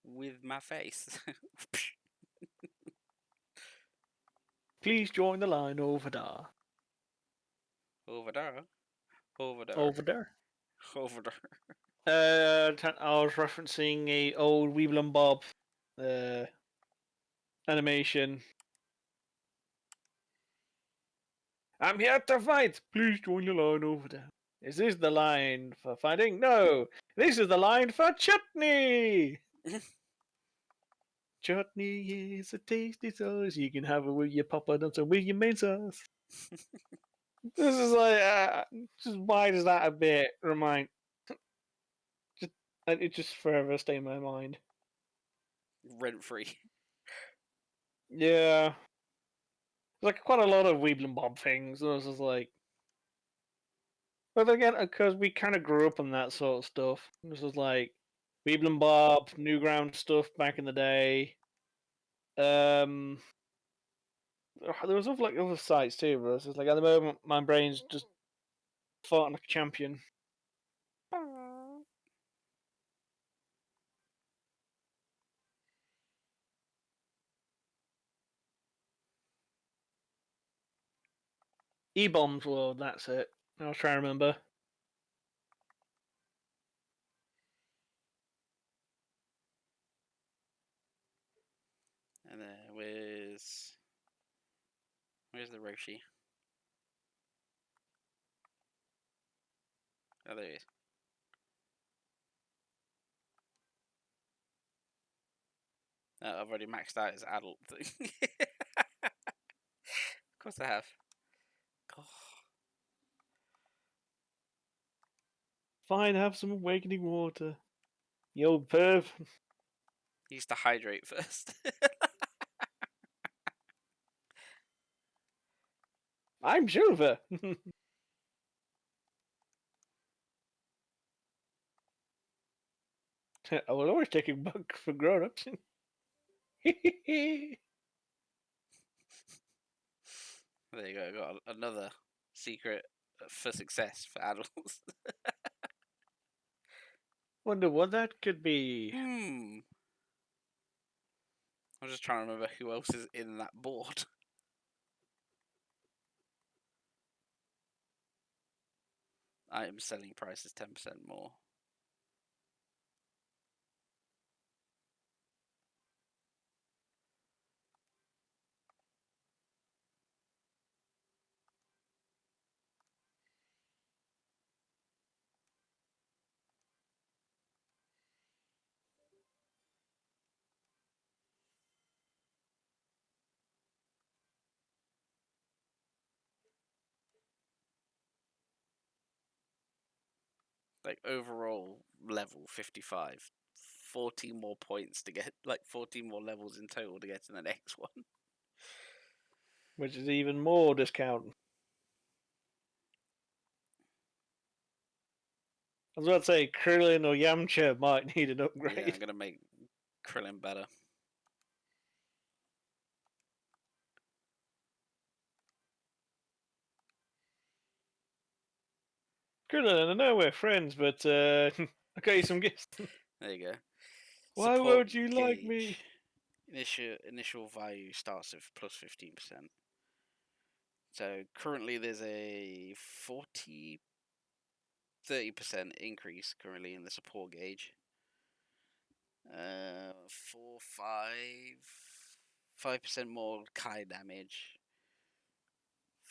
With my face. Please join the line over there. Over there. Over there. Over there. Over there. I was referencing a old Weeble and Bob animation. I'm here to fight. Please join the line over there. Is this the line for fighting? No. This is the line for chutney. Chutney is a tasty sauce. You can have it with your poppadoms or with your main sauce. This is like, just why does that a bit remind? It just forever stay in my mind. Rent free. Yeah, like quite a lot of Weeble and Bob things. It was just like, but again, because we kind of grew up on that sort of stuff. This was like Weeble and Bob, Newground stuff back in the day. There was other like other sites too, but it's just like at the moment my brain's just fought like a champion. E-Bombs World, that's it. I was trying to remember. And there where's the Roshi? Oh, there he is. I've already maxed out his adult thing. Of course I have. Oh, Fine, have some awakening water. You old perv. he used to hydrate first. I'm Silver. I will always take a bug for grown-ups. There you go. Got another secret for success for adults. Wonder what that could be. I'm just trying to remember who else is in that board. Item selling price is 10% more. Like overall level 55. 14 more points to get, like 14 more levels in total to get to the next one. Which is even more discount. I was about to say, Krillin or Yamcha might need an upgrade. Yeah, I'm gonna make Krillin better. Krillin, I know we're friends, but I got you some gifts. There you go. Why Support won't you like me? gauge. Initial value starts with plus 15%. So currently there's a 30% increase currently in the support gauge. 4, 5% more Kai damage.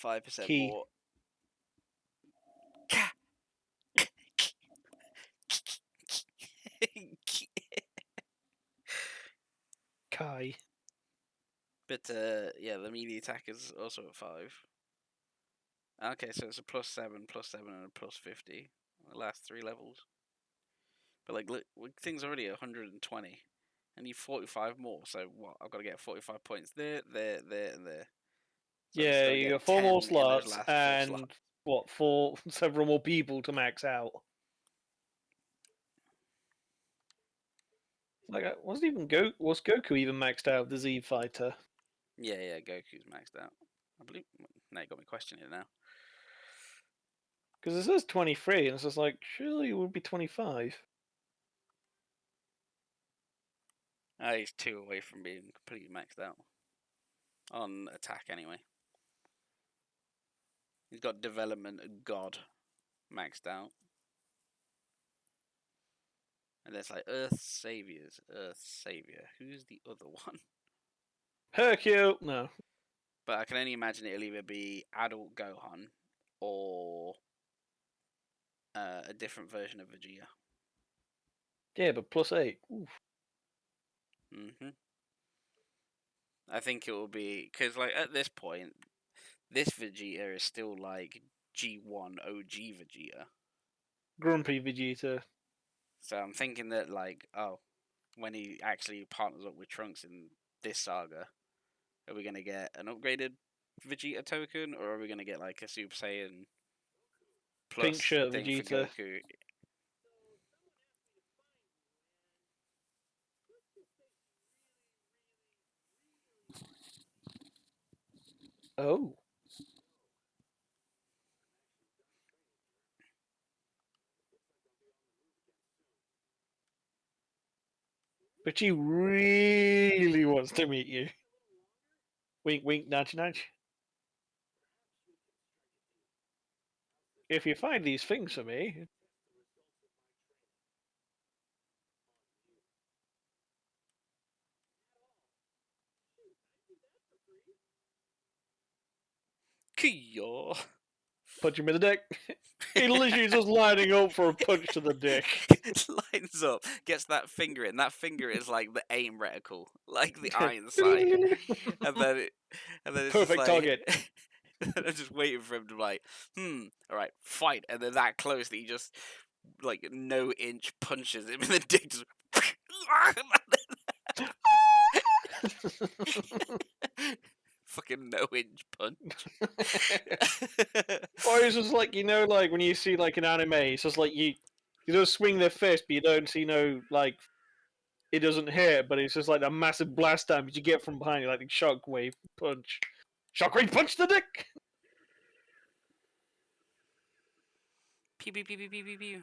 5% Key. more. Kai. But yeah, the melee attack is also at 5. Okay, so it's a plus 7, and a plus 50. The last 3 levels. But like, look, thing's already 120. I need 45 more. So what? I've got to get 45 points there, and there. So I'm just Yeah, gonna you get got 4 more 10 in those slots last 4 slots. and what? Several more people to max out. Like, wasn't even was Goku even maxed out the Z Fighter? Yeah, Goku's maxed out. I believe. Now you got me questioning it now. Because it says 23, and it's just like, surely it would be 25. He's 2 away from being completely maxed out on attack anyway. He's got development God maxed out. And there's like Earth Saviors, Earth Savior. Who's the other one? Hercule! No. But I can only imagine it'll either be adult Gohan or a different version of Vegeta. Yeah, but plus 8. Oof. I think it will be because like at this point, this Vegeta is still like G1 OG Vegeta. Grumpy Vegeta. So I'm thinking that like when he actually partners up with Trunks in this saga, are we gonna get an upgraded Vegeta token, or are we gonna get like a Super Saiyan Pink plus shirt thing for Vegeta. Goku? Oh. But she really wants to meet you. Wink, wink, nudge, nudge. If you find these things for me, Kia. punch him in the dick. He literally just lining up for a punch to the dick. Lines up, gets that finger in. That finger is like the aim reticle, like the iron sight, and then it's just Perfect like target. I'm just waiting for him to like, all right, fight, and then that close that he just like no inch punches him in the dick. Just fucking no inch punch. Or it's just like, like when you see like an anime, it's just like you just swing their fist, but you don't see like it doesn't hit, but it's just like a massive blast damage you get from behind you, like the shockwave punch. Shockwave punch the dick. Pew pew pew pew pew pew pew.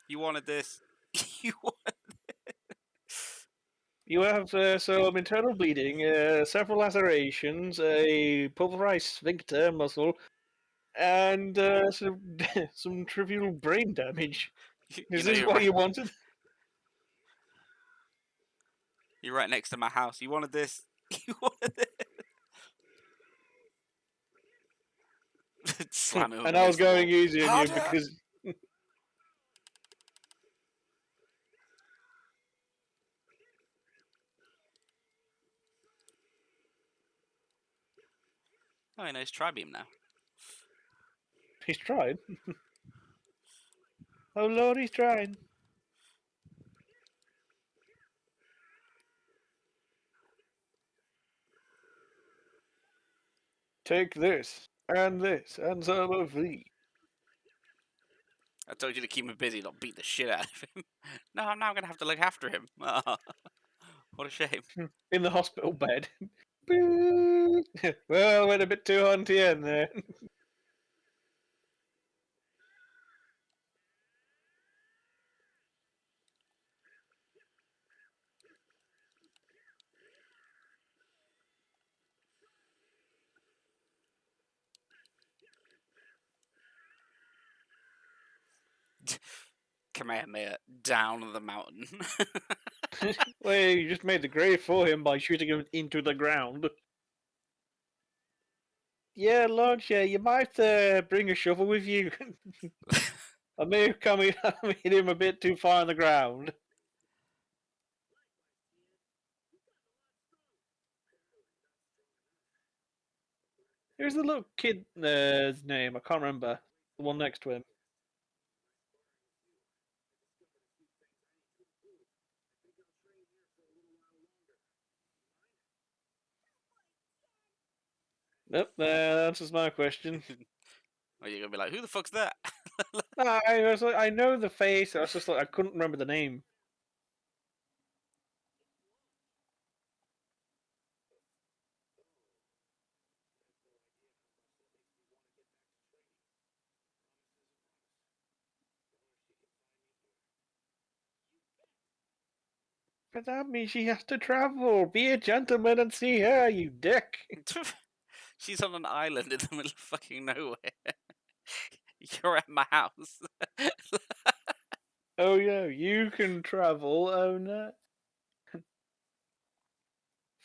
You wanted this. You want... You have some internal bleeding, several lacerations, a pulverized sphincter muscle, and some some trivial brain damage. You Is know this what you wanted? you're right next to my house. You wanted this. You wanted this. Slam him And I was against the going wall. easy on you Harder! because Oh, he knows Tri-Beam now. he's tried. Oh Lord, he's trying. Take this, and some of these. I told you to keep him busy, not beat the shit out of him. No, I'm now going to have to look after him. Oh, what a shame. In the hospital bed. Well, went a bit too on to the end there. Kamehameha down the mountain. Well, you just made the grave for him by shooting him into the ground. Yeah, Launcher, you might bring a shovel with you. I may have come in, hit him a bit too far on the ground. Here's the little kid's name. I can't remember. The one next to him. Nope, that answers my question. Or you're going to be like, who the fuck's that? I was like, I know the face. I was just like, I couldn't remember the name. But that means she has to travel. Be a gentleman and see her, you dick. She's on an island in the middle of fucking nowhere. You're at my house. Oh yeah, you can travel. Oh no.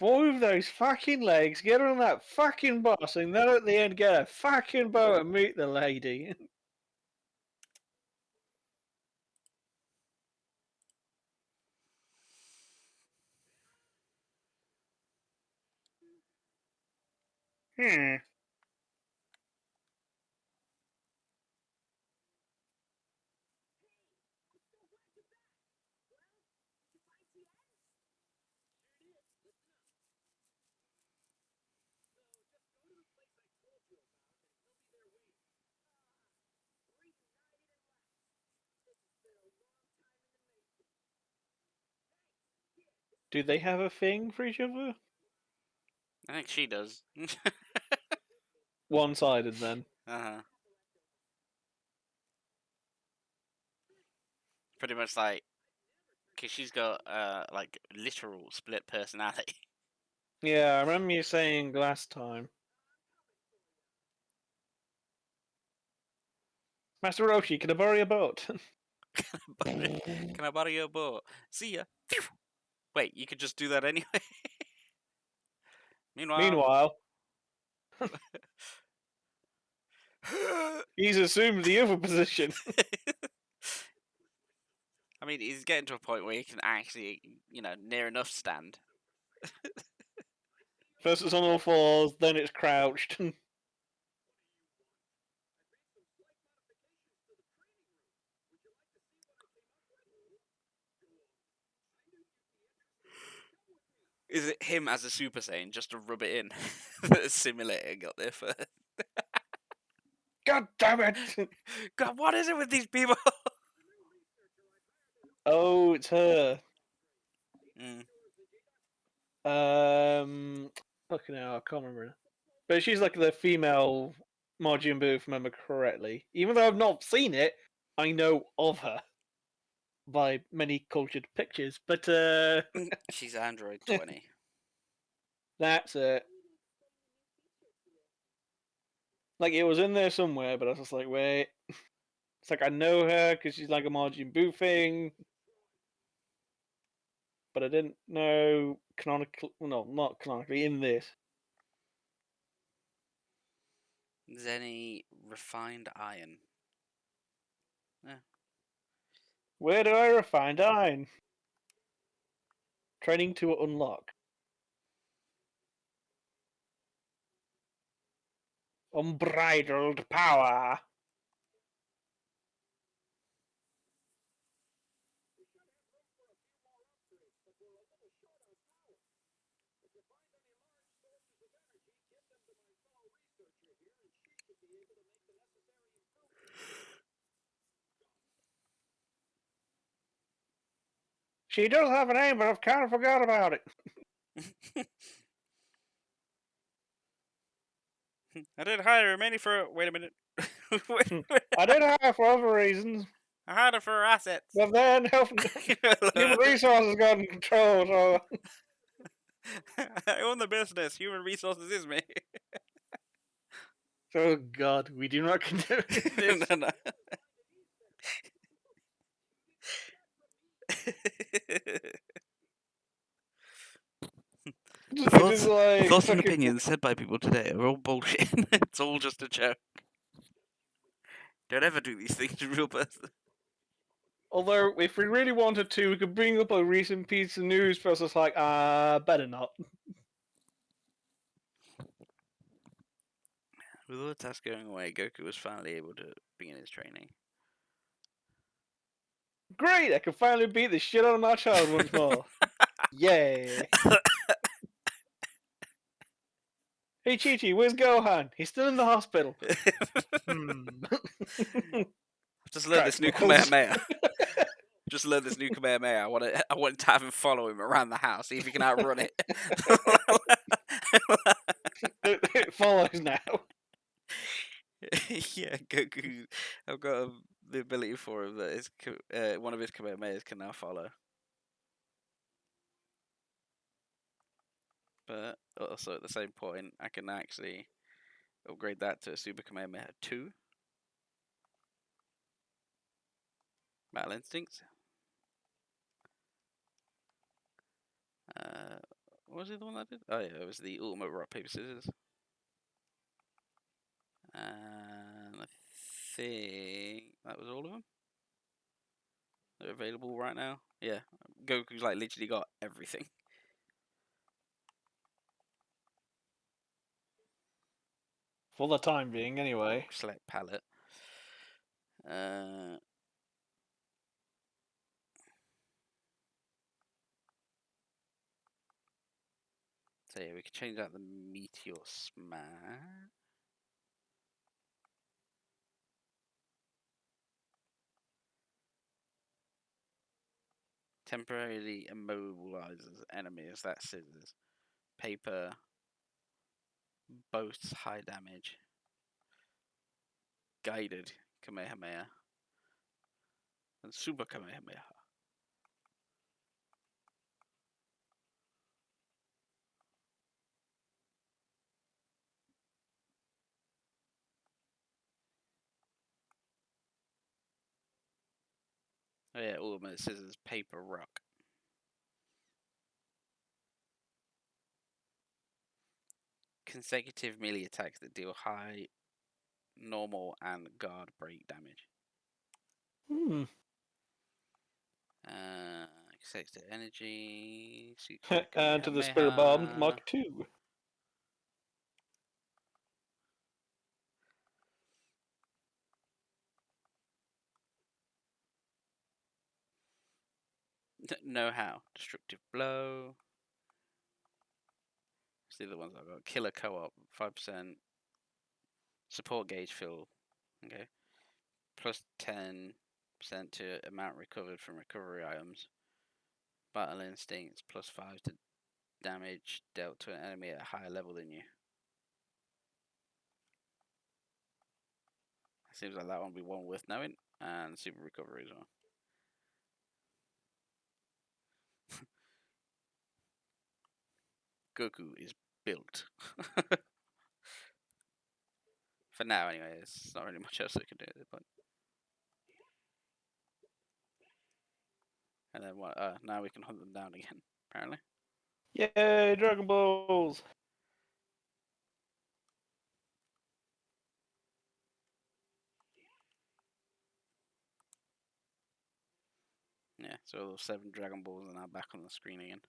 Move those fucking legs, get on that fucking bus, and then at the end get a fucking boat and meet the lady. Hmm. Do they have a thing for each other? I think she does. One-sided then. Uh-huh. pretty much like, because she's got like literal split personality. Yeah, I remember you saying last time. Master Roshi, can I borrow your boat? Can I borrow your boat? See ya. Phew. Wait, you could just do that anyway. Meanwhile, Meanwhile, he's assumed the other position. I mean, he's getting to a point where he can actually, near enough stand. First it's on all fours, then it's crouched. Is it him as a Super Saiyan just to rub it in? The simulator got there first. God damn it! God, what is it with these people? Oh, it's her. Mm. Fucking hell, I can't remember. But she's like the female Majin Buu, if I remember correctly. Even though I've not seen it, I know of her by many cultured pictures. But She's Android 20. that's it. Like it was in there somewhere, but I was just like, wait. It's like I know her because she's like a Majin Buu thing, but I didn't know canonical. No, not canonically in this. Is any refined iron? Where do I refine Dine? Training to unlock. Unbridled power. She does have a name, but I've kind of forgot about it. I did hire her mainly for. Wait a minute. I did have for other reasons, I hired her for her assets. but then human resources got in control, so I own the business. Human resources is me. oh god, we do not condone this. No. Just like Thoughts and fucking- opinions said by people today are all bullshit. It's all just a joke. Don't ever do these things to a real person. Although, if we really wanted to, we could bring up a recent piece of news for us. It's like, better not. With all the tasks going away, Goku was finally able to begin his training. Great! I can finally beat the shit out of my child once more. Yay! Hey, Chi-Chi, where's Gohan? He's still in the hospital. Just learn this new Crack balls. Kamehameha. Just learn this new Kamehameha. I want to have him follow him around the house, see if he can outrun it. It follows now. Yeah, Goku. I've got the ability for him that one of his Kamehamehas can now follow. But also at the same point, I can actually upgrade that to a Super Kamehameha 2. Battle Instincts. What was the other one I did? Oh yeah, it was the Ultimate Rock Paper Scissors. And I think that was all of them. They're available right now. Yeah, Goku's like literally got everything. For the time being, anyway. Select palette. So yeah, we could change out the Meteor Smash. Temporarily immobilizes enemies. That's scissors. Paper boasts high damage. Guided Kamehameha. and Super Kamehameha. Oh yeah, ultimate scissors, paper, rock. Consecutive melee attacks that deal high, normal, and guard break damage. Hmm. Consecutive energy. And to the Spirit Bomb, Kamehameha. Mark 2. Know how. Destructive blow. See the ones I've got. Killer co-op, 5%. Support gauge fill. Okay. Plus 10% to amount recovered from recovery items. Battle instincts, plus 5 to damage dealt to an enemy at a higher level than you. Seems like that one would be one worth knowing. And super recovery as well. Goku is built. For now, anyway, there's not really much else I can do at this point. And then what? Now we can hunt them down again, apparently. Yay, Dragon Balls! Yeah, so those 7 Dragon Balls are now back on the screen again.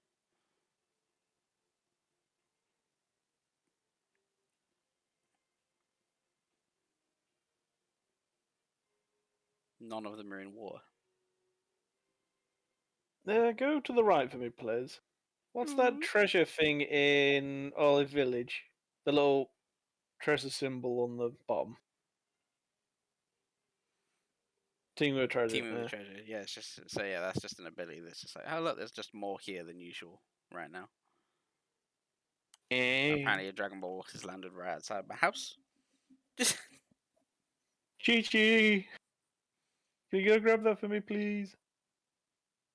None of them are in war. Go to the right for me, please. What's that treasure thing in Olive Village? The little treasure symbol on the bottom. Team with treasure. Team with the treasure. Yeah, it's just so yeah, that's just an ability that's just like, oh look, there's just more here than usual right now. Apparently, a Dragon Ball has landed right outside my house. Just Chi-Chi! Can you go grab that for me, please?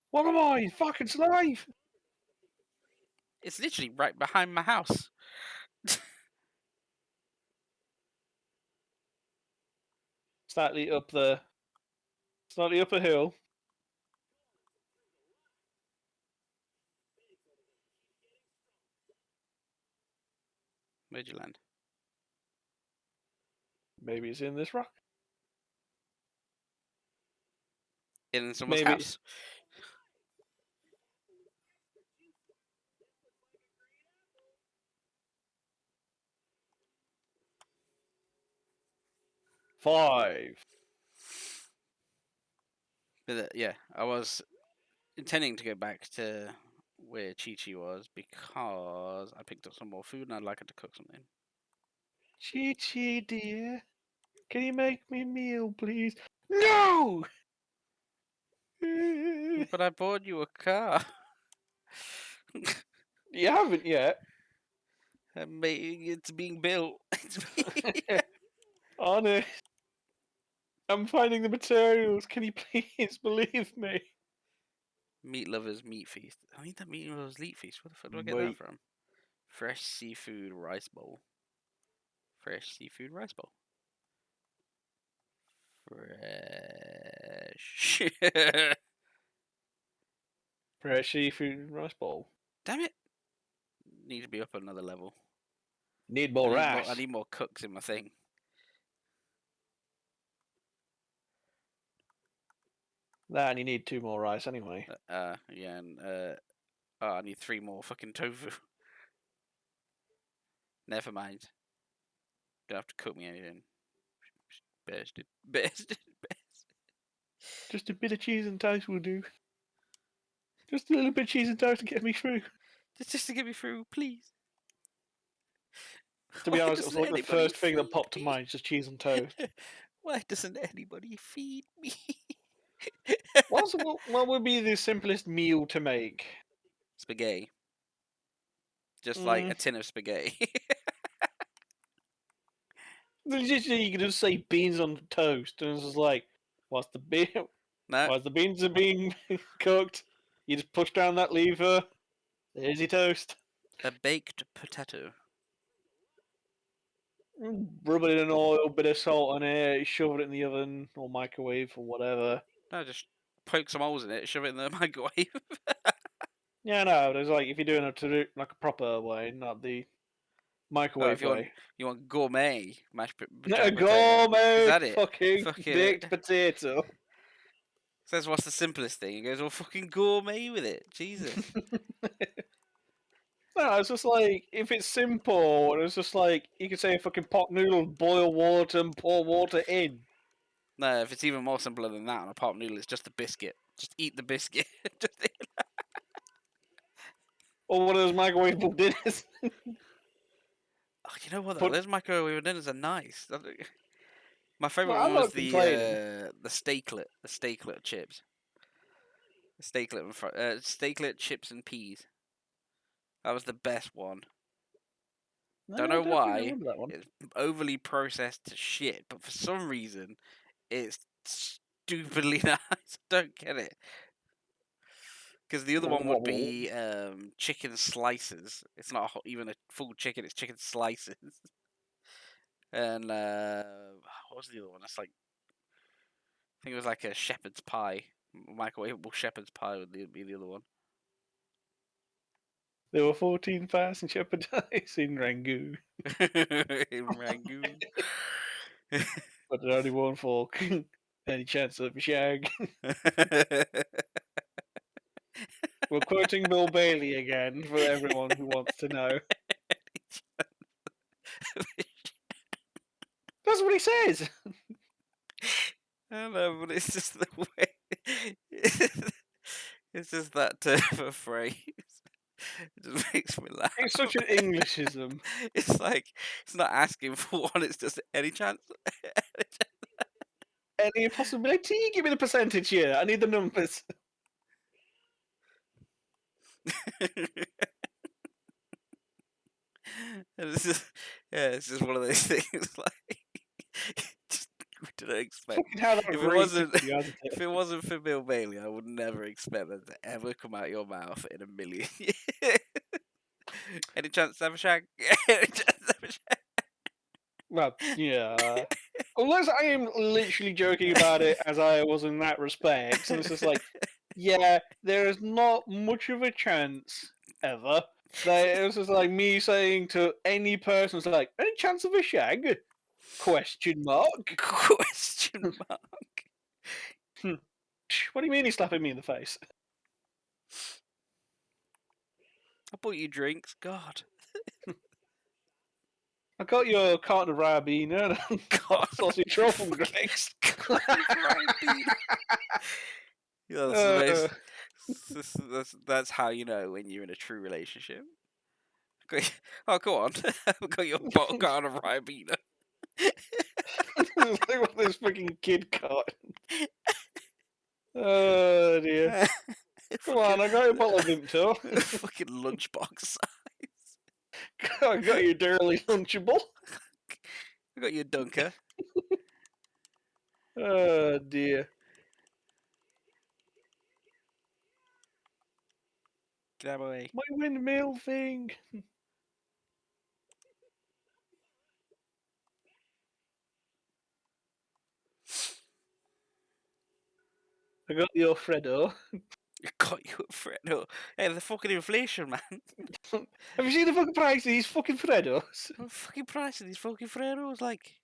What am I? Fucking slave! it's literally right behind my house. Slightly up a hill. Where'd you land? Maybe it's in this rock. In someone's Maybe. house. Five. But yeah, I was intending to go back to where Chi Chi was because I picked up some more food and I'd like her to cook something. Chi-Chi, dear. Can you make me a meal, please? No! But I bought you a car. You haven't yet. It's being built. Honest. I'm finding the materials. Can you please believe me? Meat lovers meat feast. I need that meat lovers meat feast. Where the fuck do I get Mate. that from? Fresh seafood rice bowl. Fresh seafood rice bowl. Fresh. Fresh seafood rice bowl. Damn it! Need to be up another level. Need more rice. I need more cooks in my thing. That and you need 2 more rice anyway. Yeah, and I need 3 more fucking tofu. Never mind. Don't have to cook me anything. Best. Just a bit of cheese and toast will do. Just a little bit of cheese and toast to get me through. Just to get me through, please. To be Why honest, it was doesn't like the anybody first thing that feed popped to me? mind, just cheese and toast. Why doesn't anybody feed me? What would be the simplest meal to make? Spaghetti. Just like a tin of spaghetti. Literally, you could just say beans on toast, and it's just like, what's the bean? No, As the beans are being cooked, you just push down that lever. There's your toast. a baked potato. Rub it in an oil, bit of salt on it, shove it in the oven or microwave or whatever. No, just poke some holes in it, shove it in the microwave. Yeah, no, there's like if you're doing it to do like a proper way, not the Oh, microwave if way. you want gourmet A jack potato, is gourmet that it? fucking Fucking baked potato. says what's the simplest thing? He goes, well, fucking gourmet with it. Jesus. No, it's just like if it's simple, it's just like you could say fucking pot noodle, boil water and pour water in. No, if it's even more simpler than that on a pot noodle, it's just a biscuit. Just eat the biscuit. Just eat- Or one of those microwavable dinners. Oh, you know what? Though? But Those microwave dinners are nice. My favorite well, I'm one was not complaining. the steaklet chips, the steaklet chips and peas. That was the best one. Don't I know definitely why. remember that one. It's overly processed to shit, but for some reason, it's stupidly nice. Don't get it. Because the other one would be chicken slices. It's not even a full chicken; it's chicken slices. And what was the other one? That's like I think it was like a shepherd's pie, microwavable shepherd's pie would be the other one. There were 14 fast and shepherd eyes in Rangoon, In Rangoon. but there's only one fork. Any chance of a shag? We're quoting Bill Bailey again for everyone who wants to know. That's what he says. I know, but it's just the way. It's just that turn of a phrase. It just makes me laugh. It's such an Englishism. It's like it's not asking for one. It's just any chance. Any possibility? Give me the percentage here. I need the numbers. And it's just, yeah, it's just one of those things. Like, just, we didn't expect. Fucking hell, that If was it wasn't, racist, hasn't it? if it wasn't for Bill Bailey, I would never expect that to ever come out your mouth in a million years. Any chance to have a shag? Any chance to have a shag? Well, yeah. Unless I am literally joking about it as I was in that respect, and it's just like, yeah, there is not much of a chance ever. That it was just like me saying to any person, it's like, any chance of a shag? Question mark. Question mark. What do you mean he's slapping me in the face? I bought you drinks. God. I got you a carton of Ribena and God. sausage roll from Greg's. Yeah, that's how you know when you're in a true relationship. Oh, go on. I've got your bottle carton of Ribena. It's like what this fucking kid got. Oh dear. Come on, I got your bottle of Vimto. Fucking lunchbox size. I got your Durley Lunchable. I got your Dunker. Oh dear. Get out of my way. My windmill thing. I got your Fredo. I got you a Fredo. Hey, the fucking inflation, man. Have you seen the fucking price of these fucking Fredos? What the fucking price of these fucking Fredos? Like,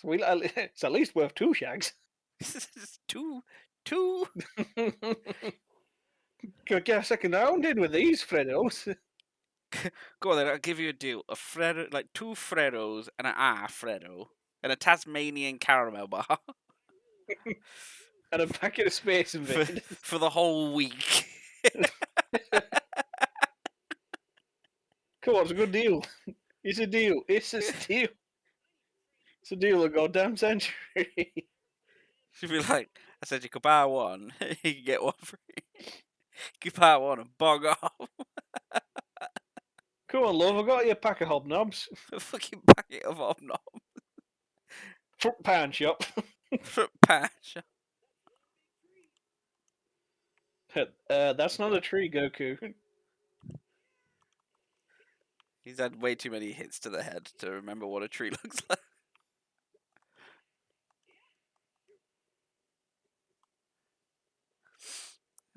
It's at least worth 2 shags. it's two. Could get a second round in with these Fredos. Go on then, I'll give you a deal. A Fredo, like 2 Fredos and an Fredo. And a Tasmanian caramel bar. And a packet of Space Invaders. for the whole week. Come on, it's a good deal. It's a deal. It's a steal. It's a deal of goddamn century. She'd be like, I said you could buy one, you can get one free. You could buy one and bog off. Come on, love, I got you a pack of hobnobs. A fucking packet of hobnob. Front pound shop. Front patch. That's not a tree, Goku. He's had way too many hits to the head to remember what a tree looks like.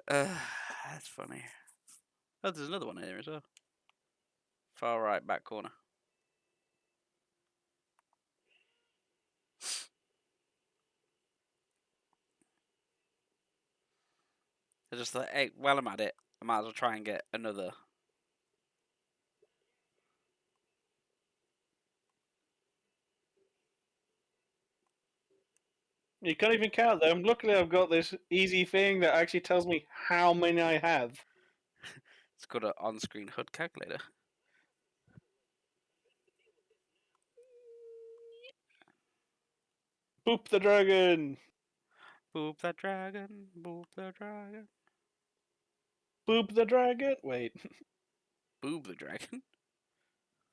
That's funny. Oh, there's another one here as well. Far right back corner. I just thought, hey, while I'm at it, I might as well try and get another. You can't even count them. Luckily, I've got this easy thing that actually tells me how many I have. It's called an on-screen HUD calculator. Boop the dragon! Boop that dragon, boop the dragon. Boop the dragon! Wait. Boob the dragon?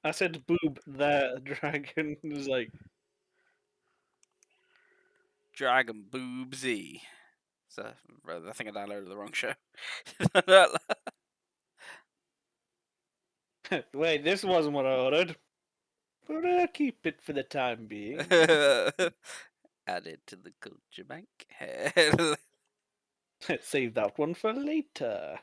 I said boob the dragon. It was like, Dragon boobsy. So, I think I downloaded the wrong show. wait, this wasn't what I ordered. But I'll keep it for the time being. Added to the culture bank. Save that one for later.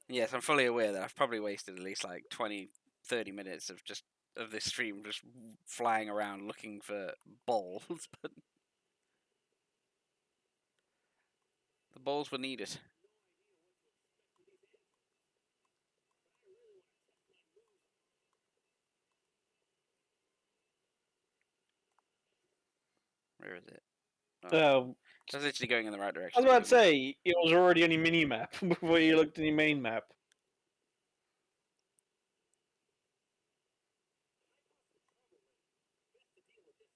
Yes, I'm fully aware that I've probably wasted at least like 20, 30 minutes of just of this stream just flying around looking for balls, but the balls were needed. Where is it? Oh, I was literally going in the right I direction. was about to say, it was already on your mini map before you looked at your main map.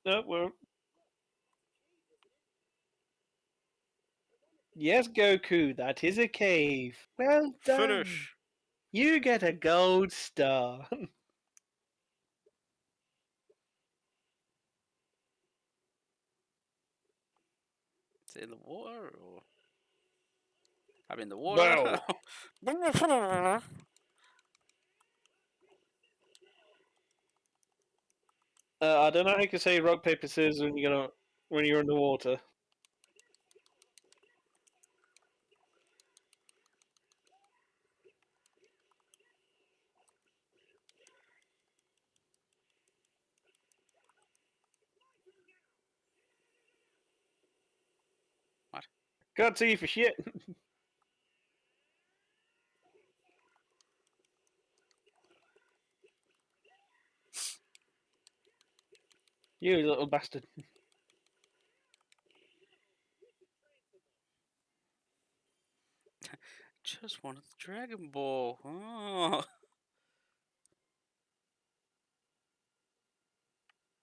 Oh, well. Yes, Goku, that is a cave. Well done. Finish. You get a gold star. Is it in the water or? I'm in the water. Wow. I don't know how you can say rock paper scissors when you're in the water. What? Can't see you for shit. You little bastard. Just wanted the Dragon Ball. Oh.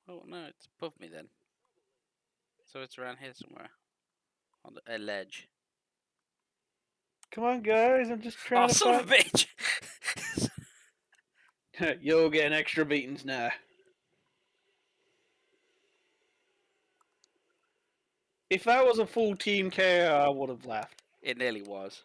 Oh no, it's above me then. So it's around here somewhere. On a ledge. Come on, guys, I'm just Oh, trying to son of a bitch! You're getting extra beatings now. If that was a full team KO, I would have laughed. It nearly was.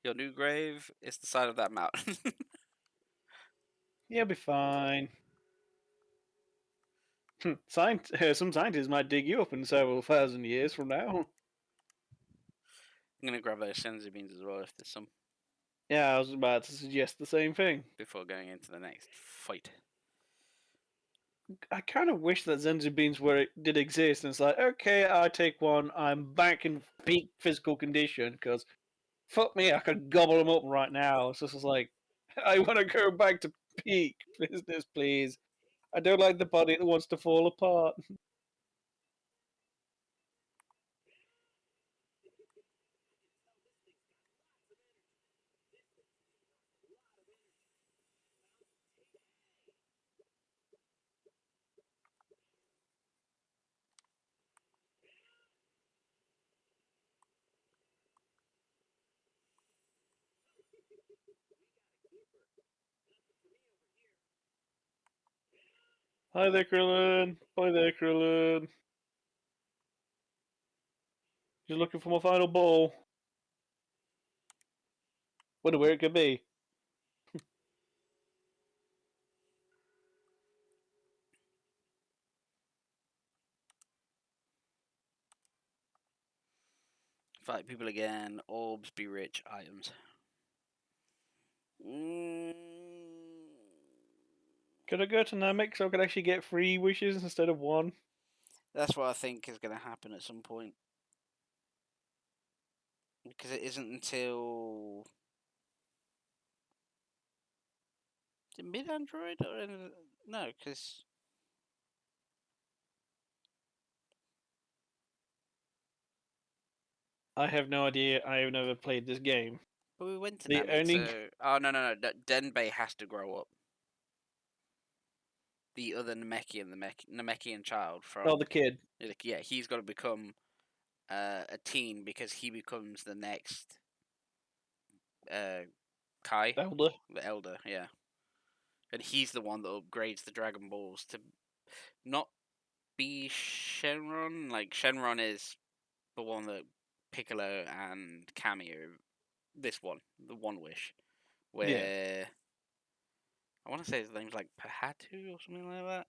Your new grave is the side of that mountain. You'll be fine. Some scientists might dig you up in several thousand years from now. I'm gonna grab those senzu beans as well if there's some Yeah, I was about to suggest the same thing. before going into the next fight. I kind of wish that Zenzu beans did exist, and it's like, okay, I take one. I'm back in peak physical condition because fuck me, I could gobble them up right now. So it's just like, I want to go back to peak business, please. I don't like the body that wants to fall apart. Hi there, Krillin. Hi there, Krillin. Just looking for my final ball. Wonder where it could be. Fight people again. Orbs, be rich, items. Could I go to Namek so I could actually get 3 wishes instead of 1? That's what I think is going to happen at some point. Because it isn't until. Is it mid Android? Or no, because. I have no idea. I have never played this game. But we went to The Namek, only- so. Oh, no. Denbei has to grow up. The other Namekian, the Namekian child from. Oh, the kid. Yeah, he's got to become a teen because he becomes the next Kai, Elder. the elder, yeah. And he's the one that upgrades the Dragon Balls to not be Shenron. Like, Shenron is the one that Piccolo and Kami are. This one, the One Wish, where I want to say his name's like Pahatu or something like that.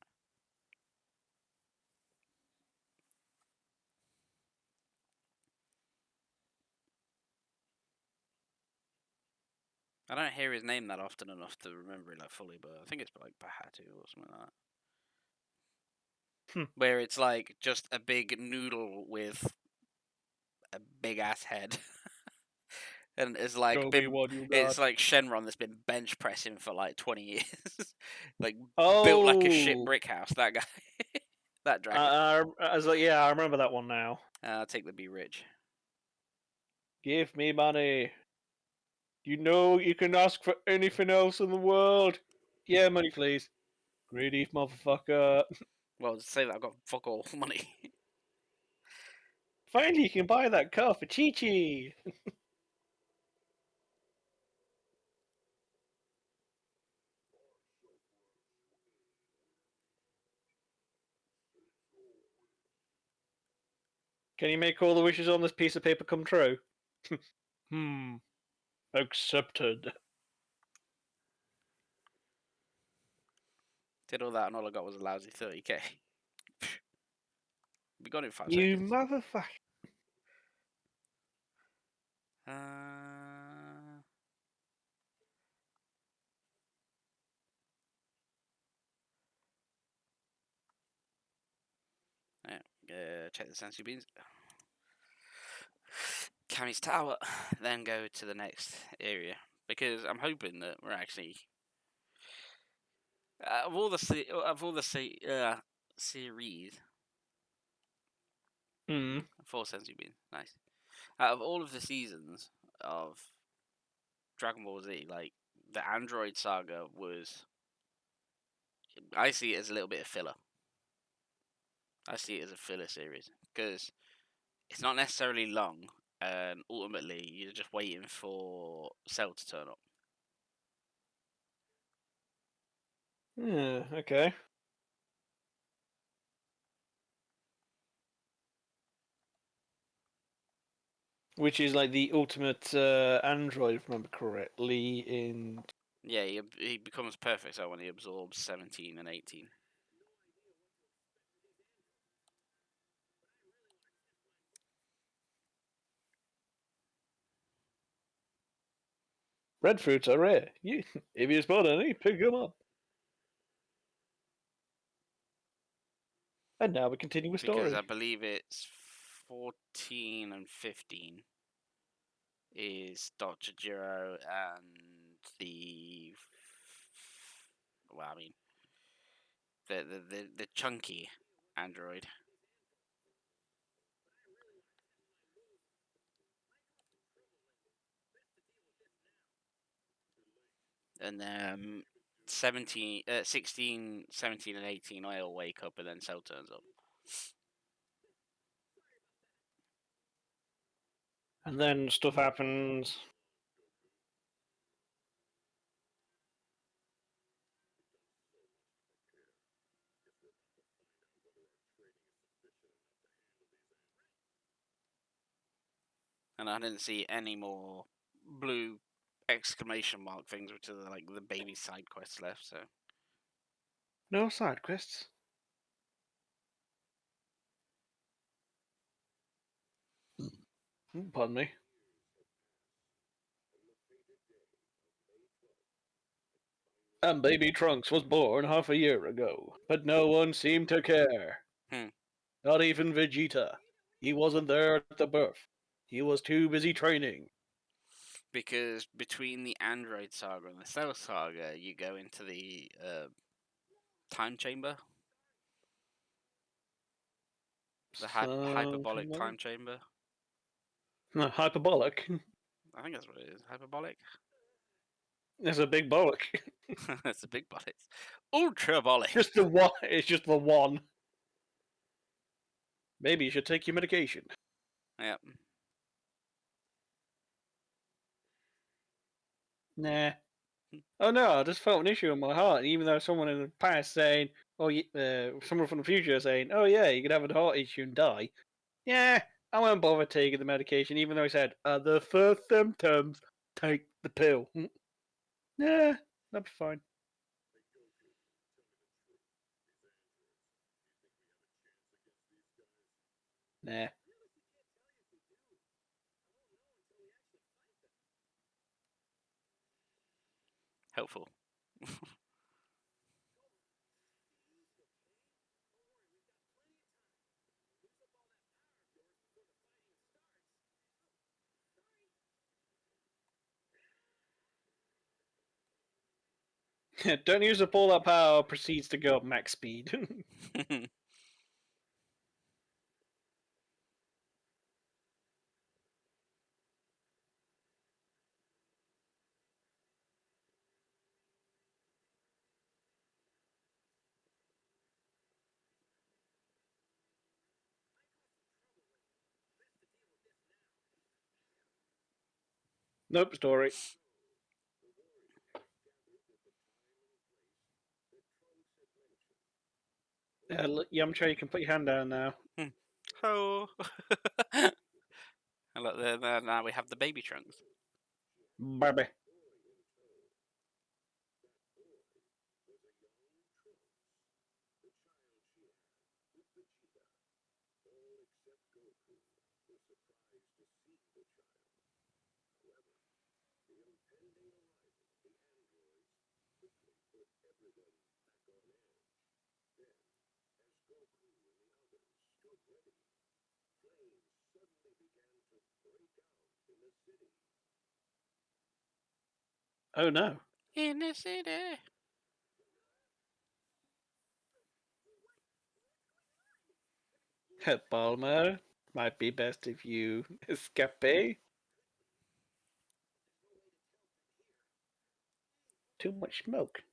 I don't hear his name that often enough to remember it like fully, but I think it's like Pahatu or something like that. Where it's like just a big noodle with a big ass head. And it's like Show me what you it's got. like Shenron that's been bench pressing for like 20 years. Like Oh, built like a shit brick house, that guy. That dragon. I was like, yeah, I remember that one now. I'll take the be rich. Give me money. You know you can ask for anything else in the world. Yeah, money, please. Greedy motherfucker. Well, to say that I've got fuck all money. Finally, you can buy that car for Chi Chi. Can you make all the wishes on this piece of paper come true? Accepted. Did all that and all I got was a lousy 30k. We got it in 5 You seconds. motherfucker. Check the sensory beans. Kami's tower, then go to the next area because I'm hoping that we're actually of all the series. 4 sensory beans, nice. Out of all of the seasons of Dragon Ball Z, like the Android saga was, I see it as a little bit of filler. I see it as a filler series because it's not necessarily long, and ultimately you're just waiting for Cell to turn up. Yeah, okay. Which is like the ultimate android, if I remember correctly, in... Yeah, he becomes perfect so when he absorbs 17 and 18. Red fruits are rare. If you spot any, pick them up. And now we continue with story. Because I believe it's 14 and 15 is Dr. Jiro and the. Well, I mean, the chunky android. And 16, 17, and 18, I all wake up and then Cell turns up. And then stuff happens. And I didn't see any more blue exclamation mark things, which are like the baby side quests left. So No side quests. Pardon me. And baby Trunks was born half a year ago, but no one seemed to care. Hmm. Not even Vegeta. He wasn't there at the birth. He was too busy training. because between the Android saga and the Cell saga, you go into the time chamber, the hyperbolic time chamber. No, hyperbolic. I think that's what it is. Hyperbolic. It's a big bollock. That's a big bollock. Ultrabolic. Just the one. It's just the one. Maybe you should take your medication. Yep. Nah. Oh no, I just felt an issue in my heart. Even though someone in the past saying, "Oh, someone from the future saying, oh yeah, you could have a heart issue and die." Yeah, I won't bother taking the medication, even though he said, "The first symptoms, take the pill." Yeah, that'd be fine. Nah. Helpful. Don't use up all that power, proceeds to go up max speed. Nope, story. Yamcha, you can put your hand down now. Oh. And look, there, now we have the baby Trunks. Baby. Oh no. In the city. Balmer, might be best if you escape. Too much smoke.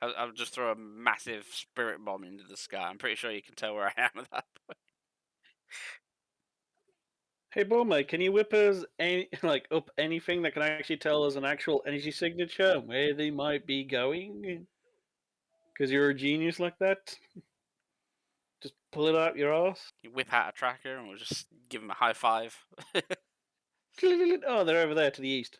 I'll just throw a massive spirit bomb into the sky. I'm pretty sure you can tell where I am at that point. Hey Balmer, can you whip us up anything that can actually tell us an actual energy signature and where they might be going? Because you're a genius like that. Just pull it out your ass. You whip out a tracker and we'll just give him a high five. Oh, they're over there to the east.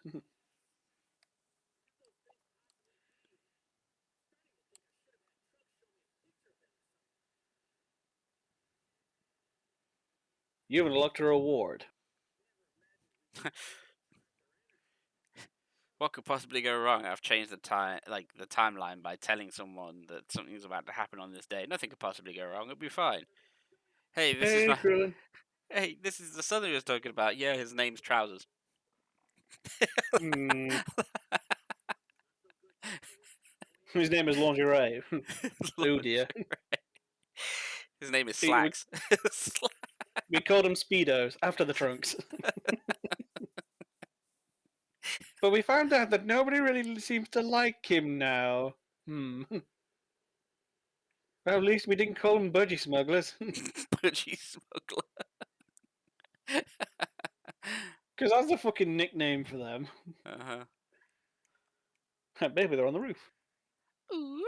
You have unlocked a reward. What could possibly go wrong? I've changed the timeline by telling someone that something's about to happen on this day. Nothing could possibly go wrong. It'll be fine. Hey, this is Hey, my. Krillin. Hey, this is the son he was talking about. Yeah, his name's Trousers. His name is Lingerie. Oh dear. His name is We, Slacks. we called him Speedos after the Trunks. But we found out that nobody really seems to like him now. Well, at least we didn't call them budgie smugglers. Budgie smuggler. Because that's the fucking nickname for them. Uh-huh. Maybe they're on the roof. Ooh.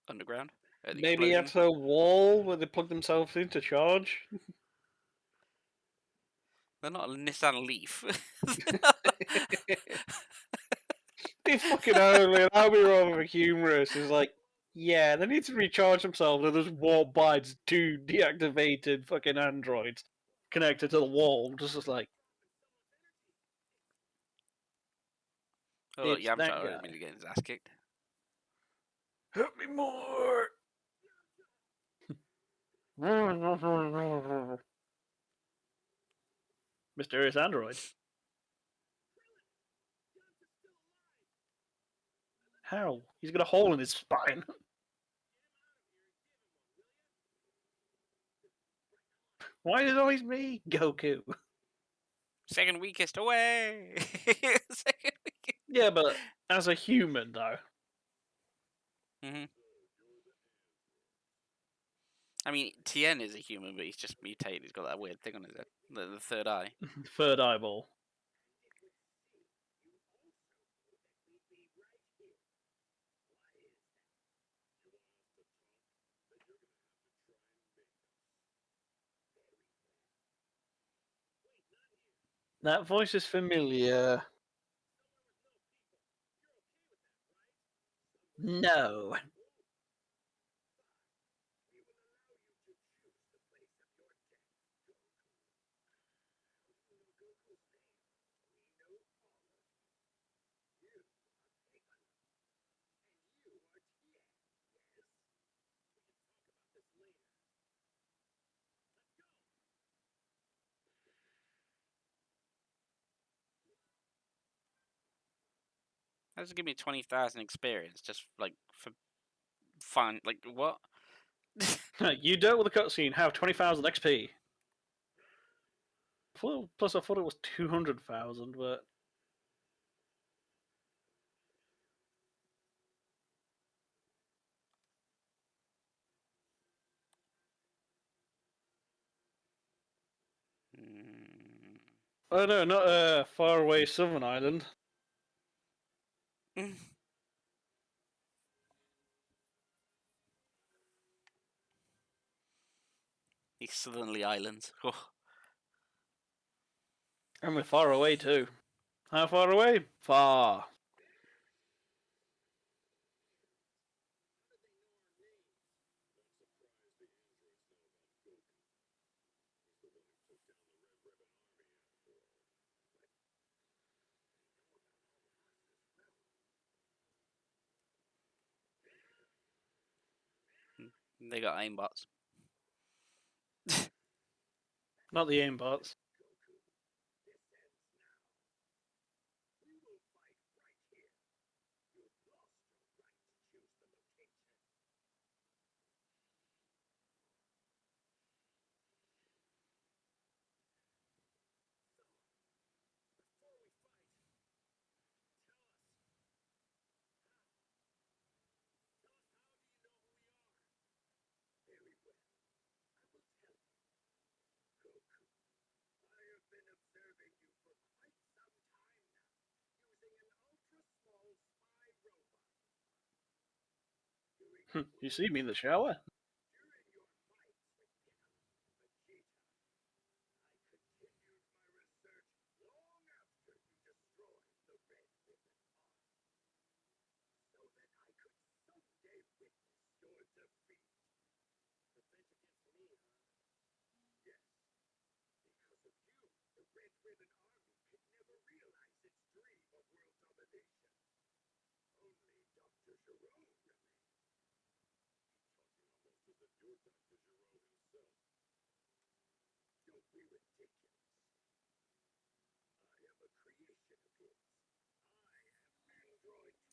Underground? At the Maybe explosion? it's a wall where they plug themselves in to charge. They're not a Nissan Leaf. They fucking only, that'll be rather humorous. It's like, yeah, they need to recharge themselves and just walk by two deactivated fucking androids connected to the wall. Just as like, Oh, look, it's Yamcha that already guy. been getting his ass kicked. Help me more! Mysterious android. How? He's got a hole in his spine. Why is it always me, Goku? Second weakest away! Second weakest. Yeah, but as a human, though. Mm-hmm. I mean, Tien is a human, but he's just mutated. He's got that weird thing on his head. The third eye. Third eyeball. That voice is familiar. No. That doesn't give me 20,000 experience just like for fun. Like what? You dealt with the cutscene, have 20,000 XP. Plus, I thought it was 200,000, but. Mm. Oh no, not far away Southern Island. These southerly islands. Oh. And we're far away too. How far away? Far. They got aimbots. Not the aimbots. You see me in the shower?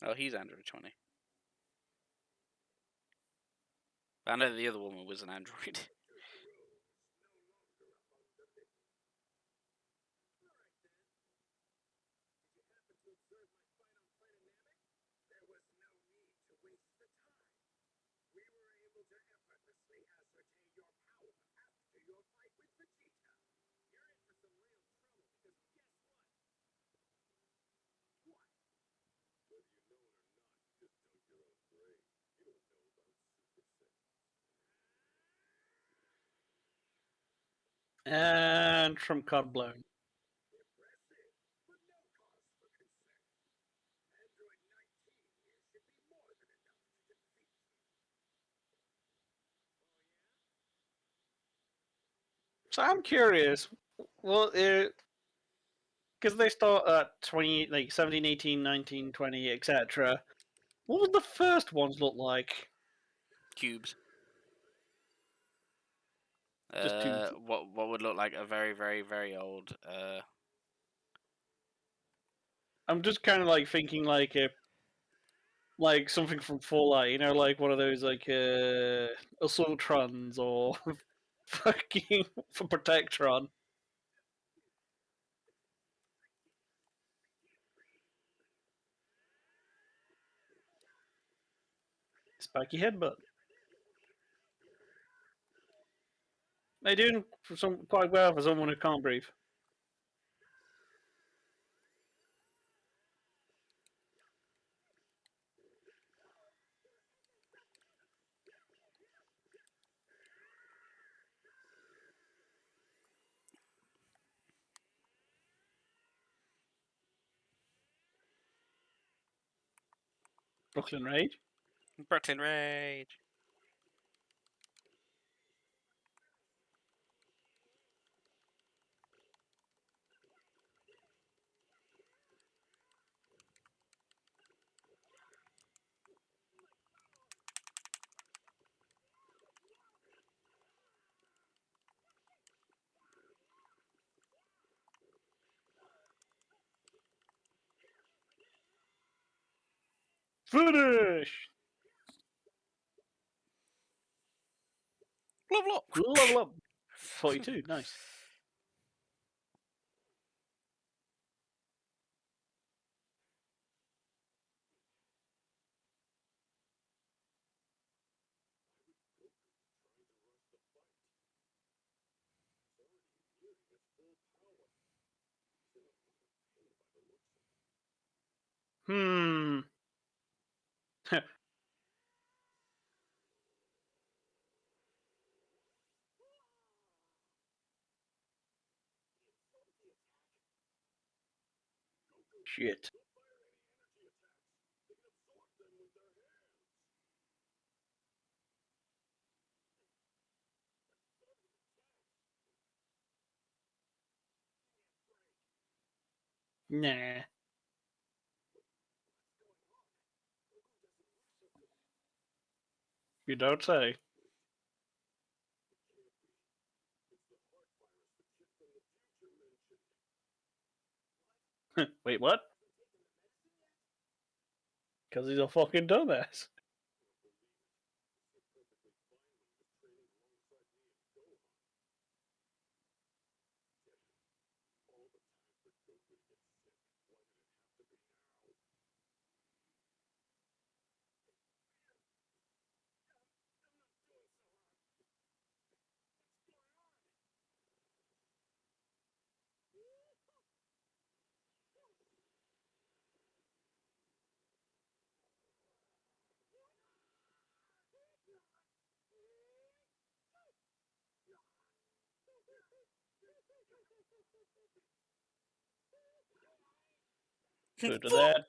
Oh, he's Android 20. I know the other woman was an android. And trump card blown. So I'm curious. Well, because they start at 20, like 17, 18, 19, 20, etc. What would the first ones look like? Cubes. Just tubes. What would look like a very, very, very old I'm just kind of like thinking like something from Fallout, you know, like one of those like Assaultrons or fucking for Protectron. Spiky headbutt. They doing some quite well for someone who can't breathe. Brooklyn Rage. Brooklyn Rage. Finish! Level up. Level up. 42, nice. Hmm. Shit. Nah. You don't say. Wait, what? Because he's a fucking dumbass. True to that.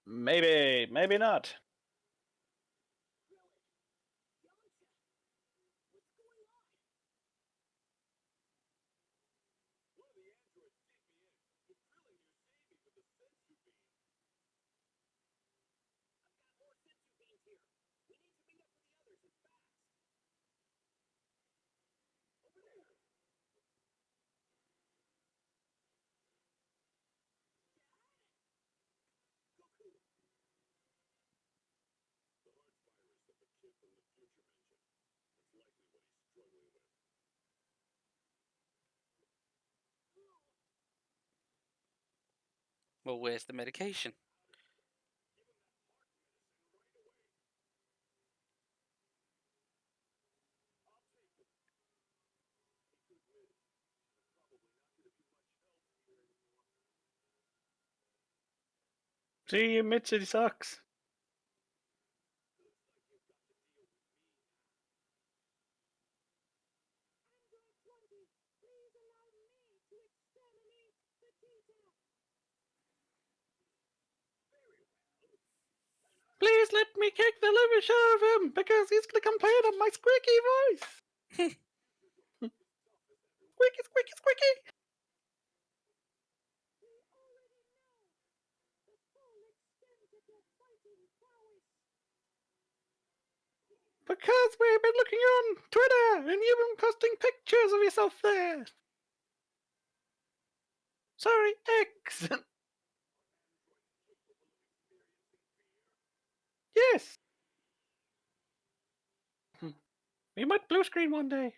Maybe, maybe not. Well, where's the medication? See, he admits it sucks. Please let me kick the living shit out of him because he's gonna complain of my squeaky voice. Squeaky, squeaky, squeaky. Because we've been looking on Twitter and you've been posting pictures of yourself there. Sorry, X. Yes. We might blue screen one day.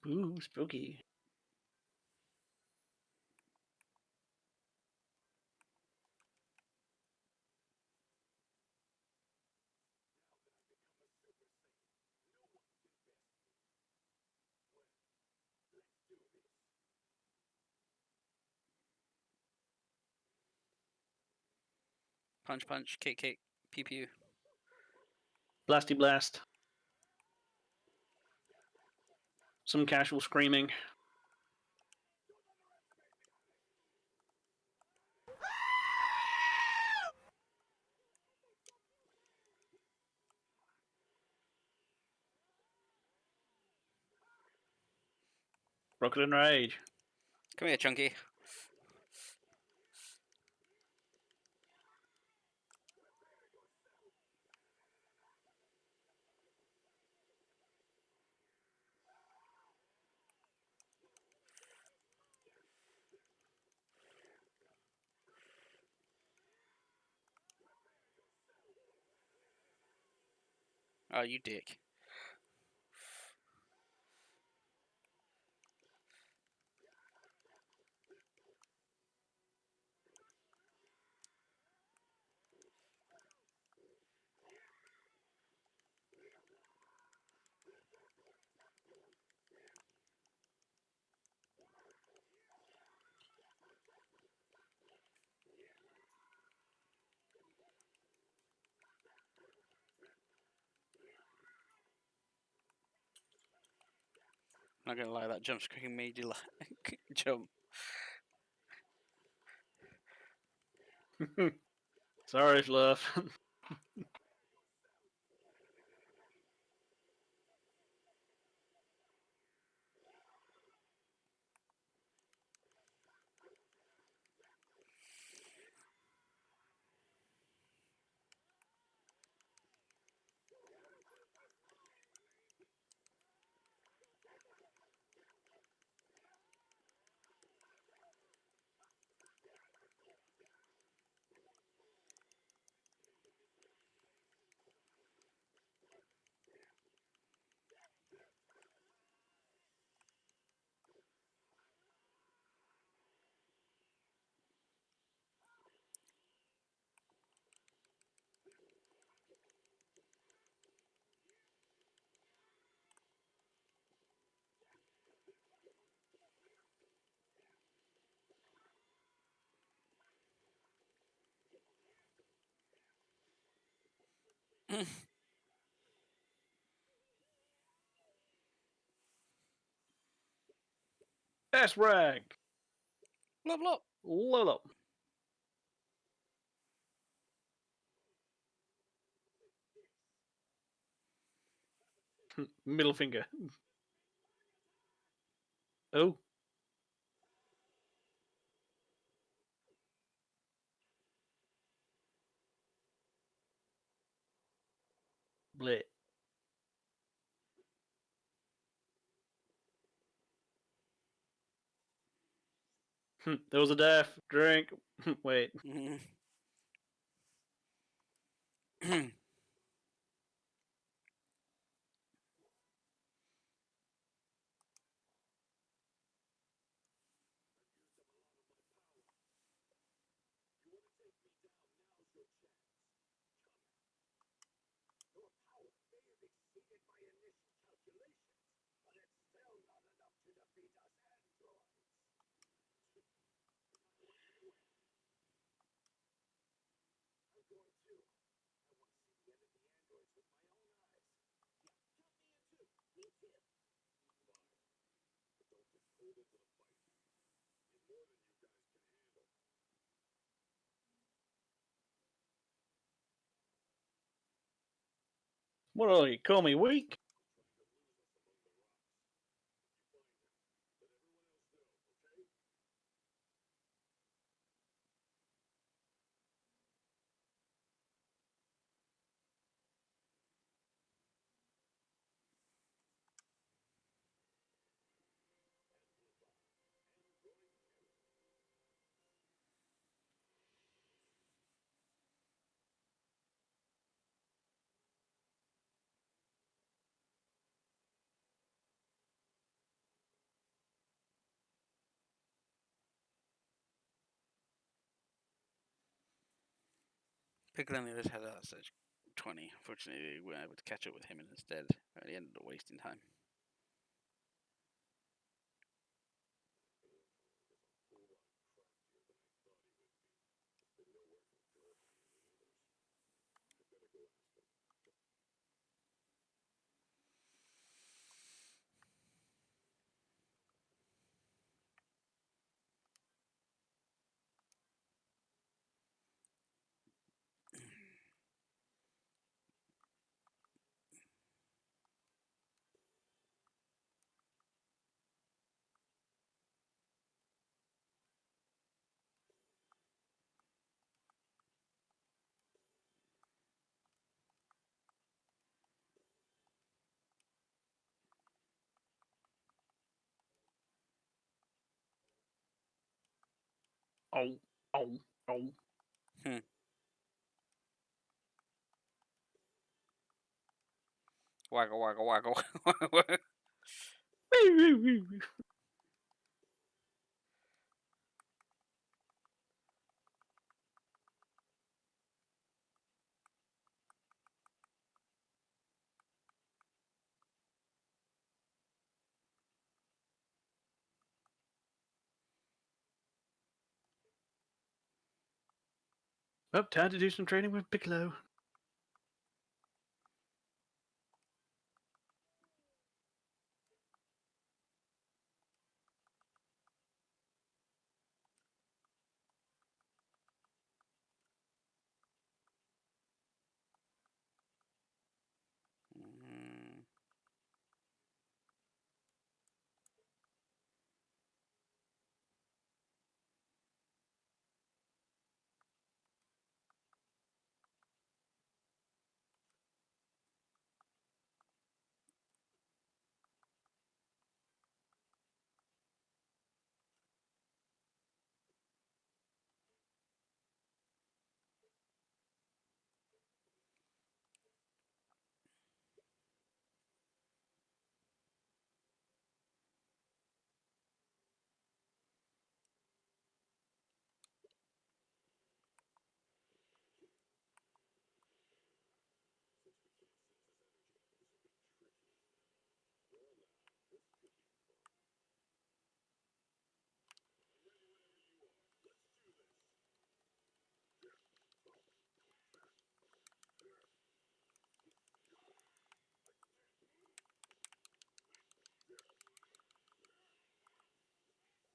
Ooh, spooky. Punch, punch, kick, kick, pew, pew. Blasty blast. Some casual screaming. Rocket and Rage. Come here, Chunky. Oh, you dick. Not gonna lie, that jump screen made you like jump. Sorry, Fluff. S-Rag. Blah blah. Lolo. Middle finger. Oh. Blit. There was a death. Drink. Wait. What are you? Call me weak? Pickle only always had that such 20. Unfortunately, we weren't able to catch up with him and instead only ended up wasting time. Oh. Oh. Oh. Hmm. Waggle, waggle, waggle. Well, time to do some training with Piccolo. Mm.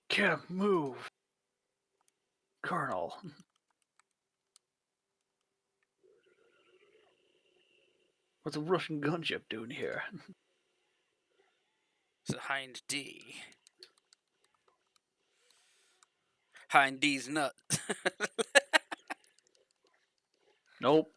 Can't move. Colonel. What's a Russian gunship doing here? It's a hind D. Hind D's nut. Nope.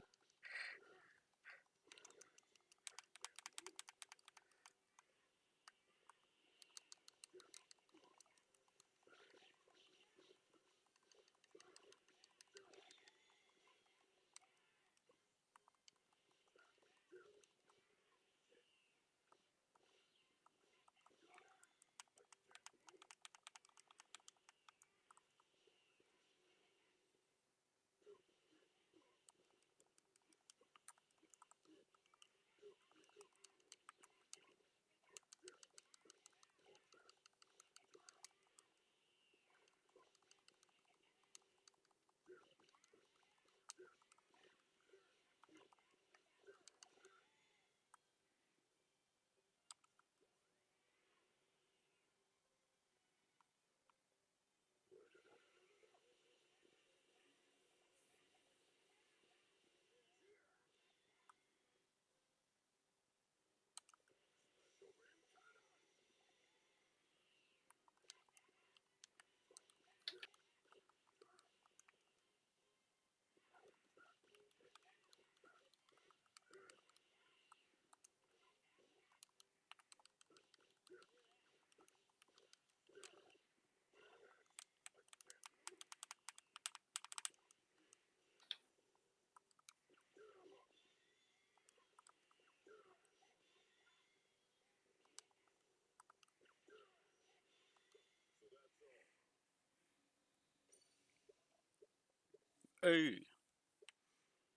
Hey,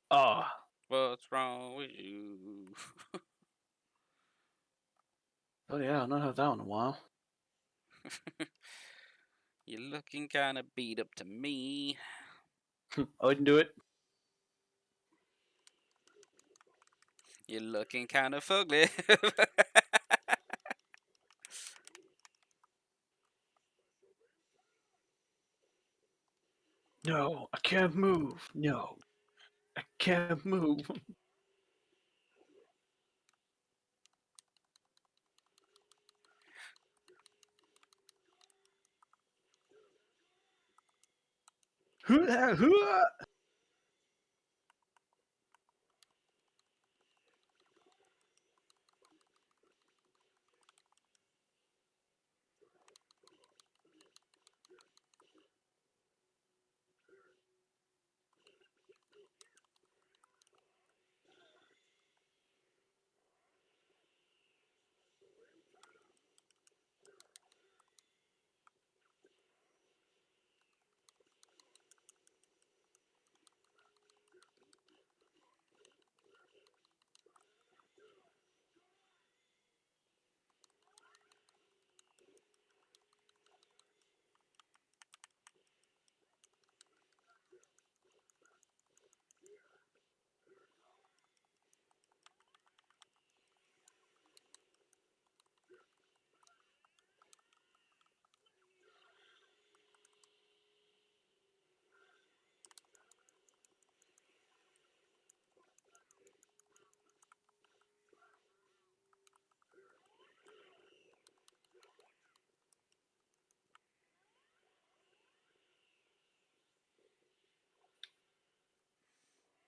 Ah. what's wrong with you? Oh yeah, I've not had that in a while. You're looking kind of beat up to me. I wouldn't do it. You're looking kind of fugly. No, I can't move. No, I can't move.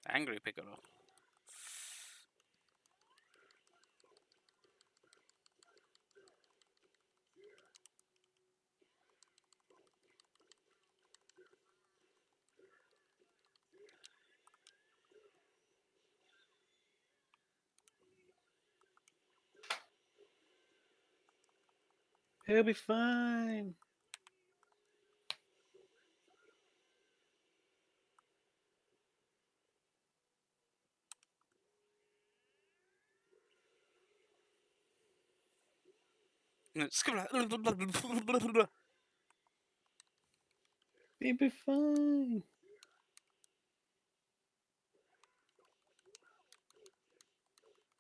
Angry Piccolo. He'll be fine. He'll be fine.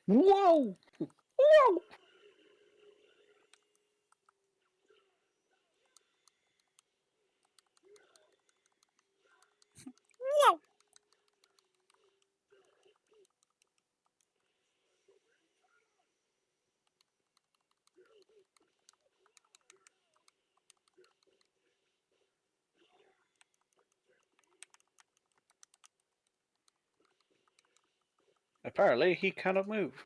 Whoa! Whoa! Whoa! Apparently, he cannot move.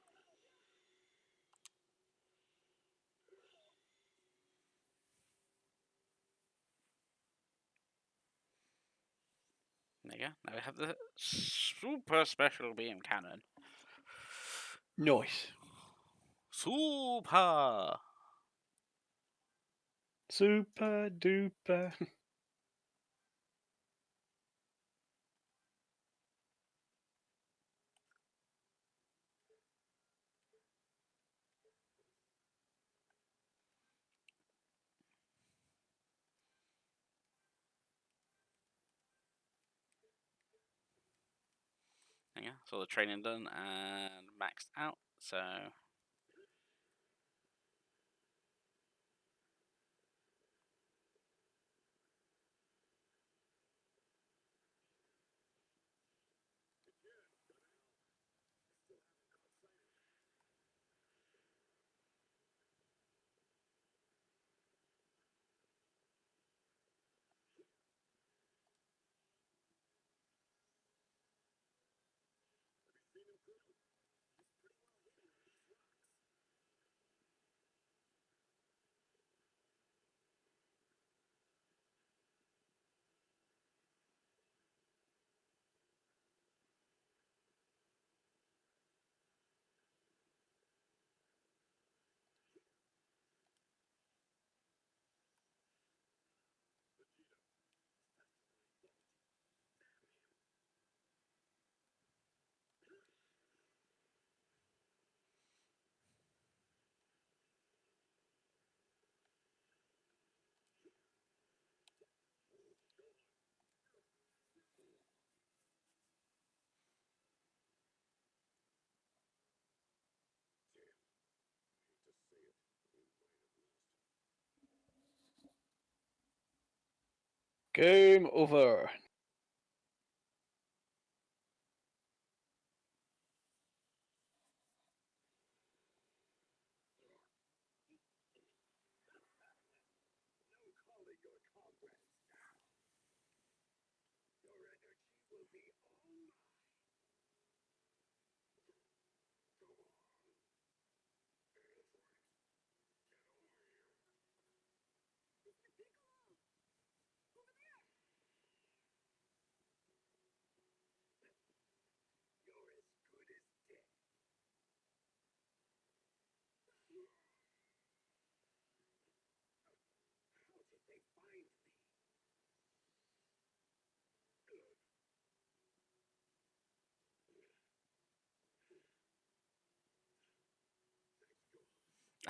There you go. Now we have the super special beam cannon. Nice. Super. Super duper. There you go. So the training done and maxed out. So Game over.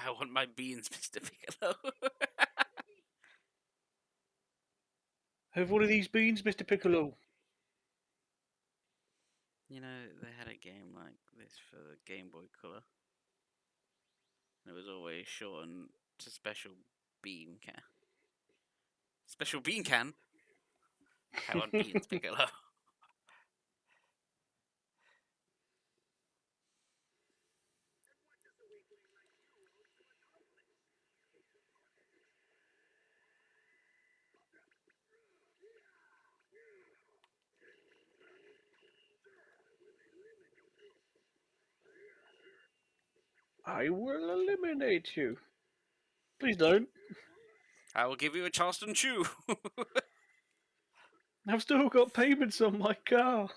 I want my beans, Mr. Piccolo. Have one of these beans, Mr. Piccolo. You know, they had a game like this for the Game Boy Color. It was always shortened to Special Bean Can. Special Bean Can? I want beans, Piccolo. I will eliminate you. Please don't. I will give you a Charleston Chew. I've still got payments on my car.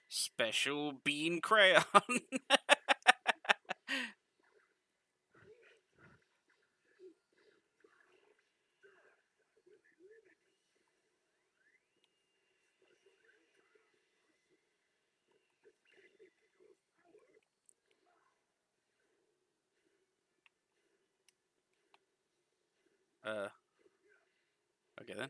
Special Bean Crayon. Okay then.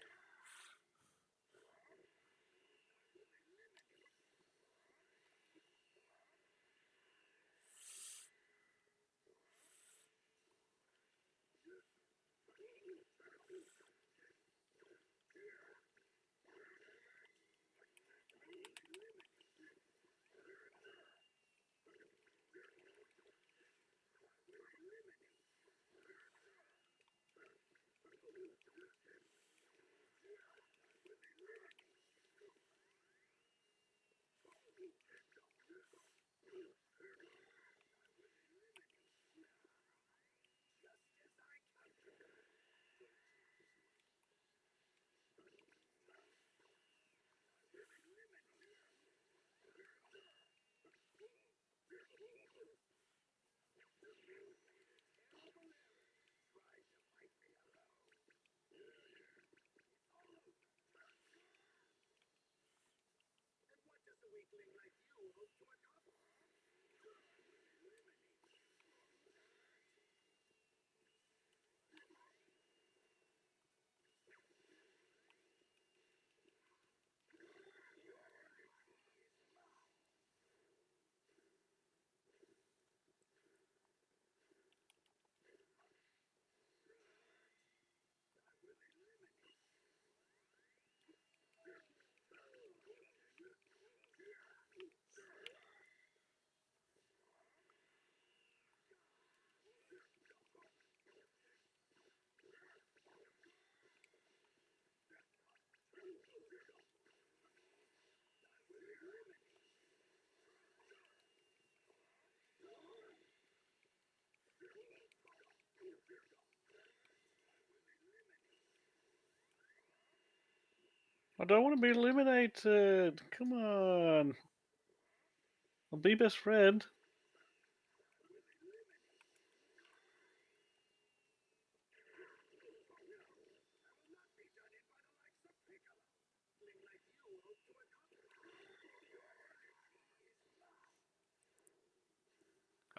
I don't want to be eliminated. Come on. I'll be best friend.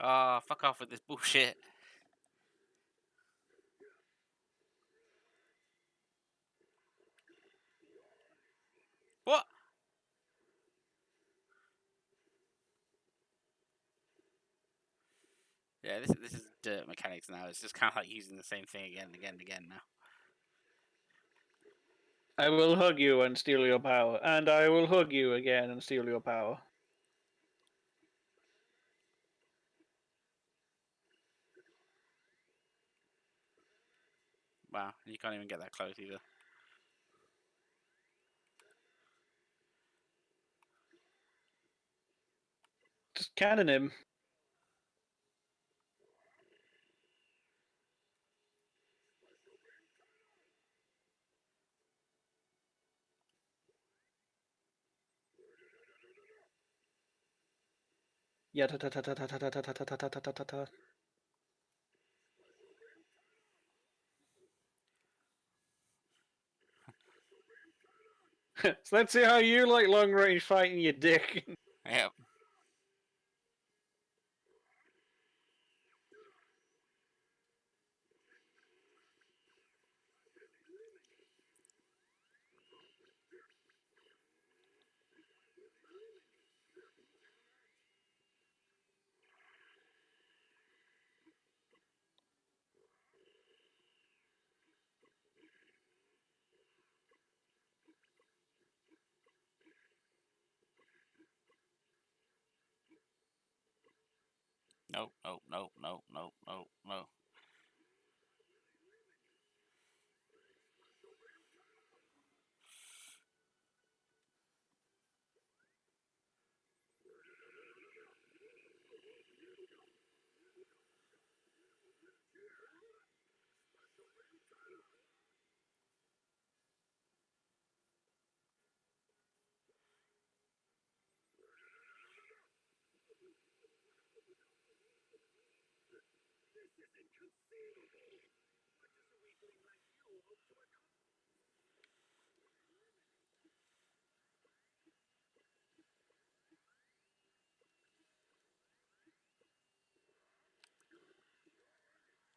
Ah, fuck off with this bullshit. What? Yeah, this is dirt mechanics now. It's just kind of like using the same thing again and again and again now. I will hug you and steal your power, and I will hug you again and steal your power. Wow, you can't even get that close either. Just cannon him. Yeah, ta ta ta ta ta ta ta ta ta ta ta ta ta ta. So let's see how you like long range fighting, you dick. Yep. Nope, nope, nope, nope, nope, nope, no.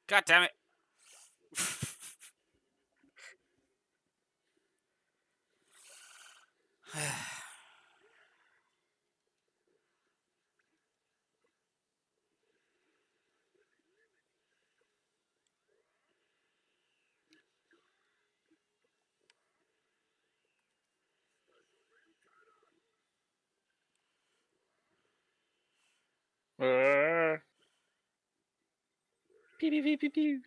God damn it. Pew pew pew pew pew.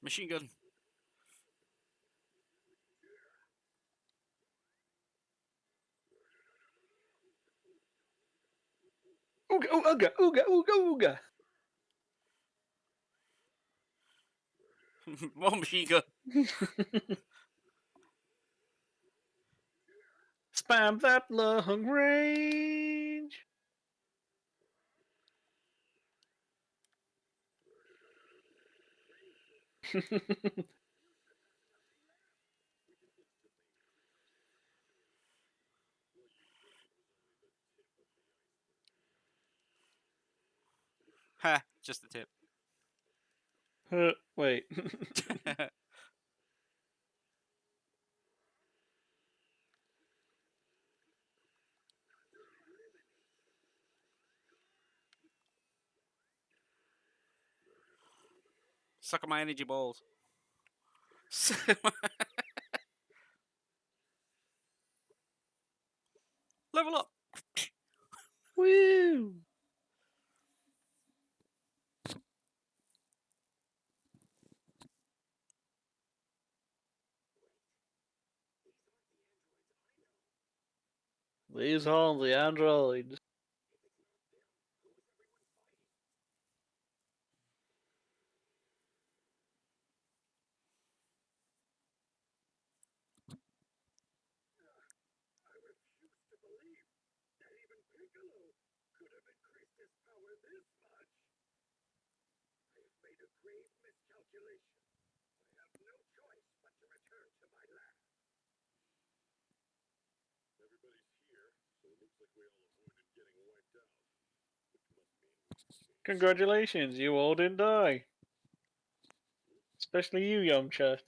Machine gun. Ooga, ooga, ooga, ooga, ooga. More machine gun. Spam that long range. Ha! Just the tip. Wait. Suck on my energy balls. Level up. Woo! These are the androids. Congratulations, you all didn't die. Especially you, Yamcha.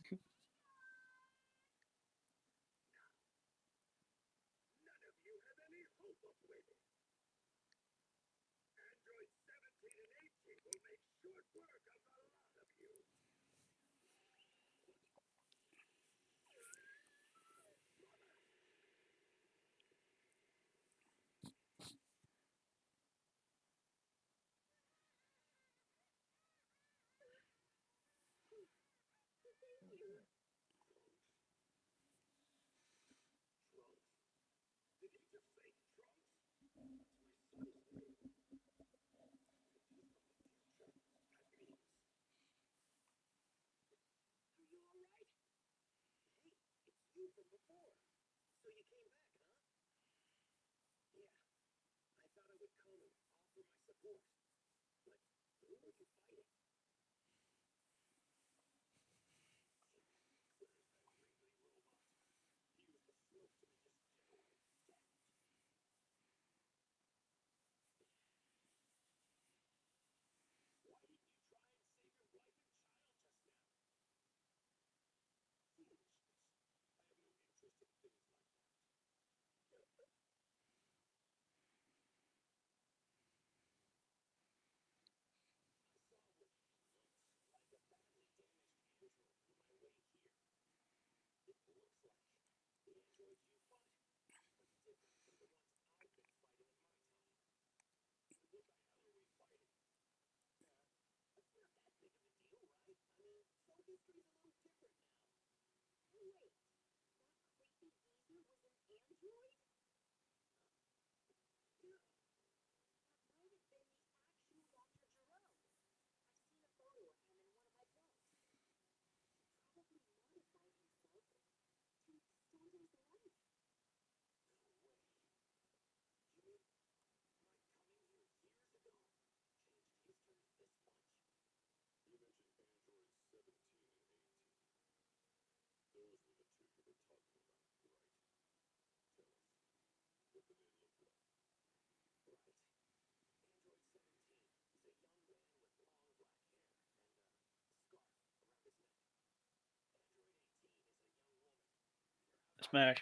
Smash.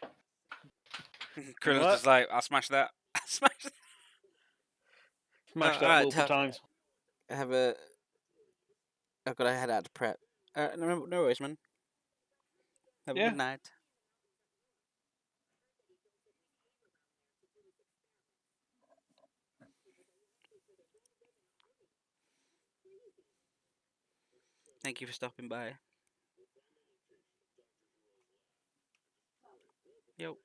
Krillin's What? just like, I'll smash that. I'll smash that. Smash that Alright, multiple times. have a. I've got to head out to prep. No worries, man. Have a Yeah. good night. Thank you for stopping by. Yo.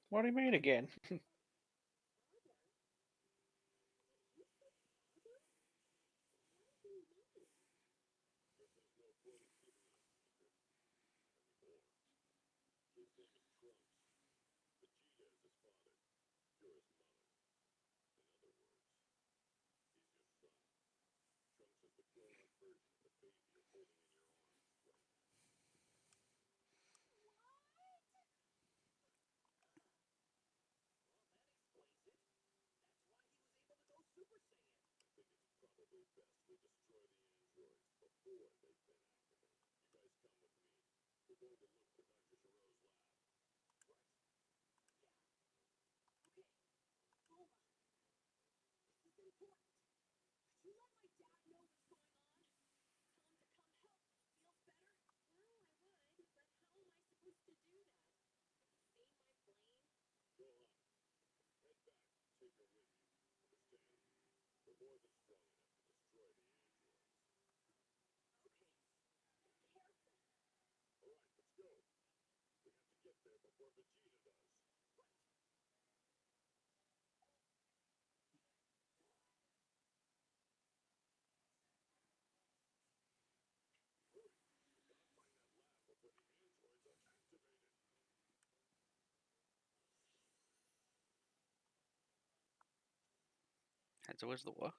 What do you mean again? Head towards the what?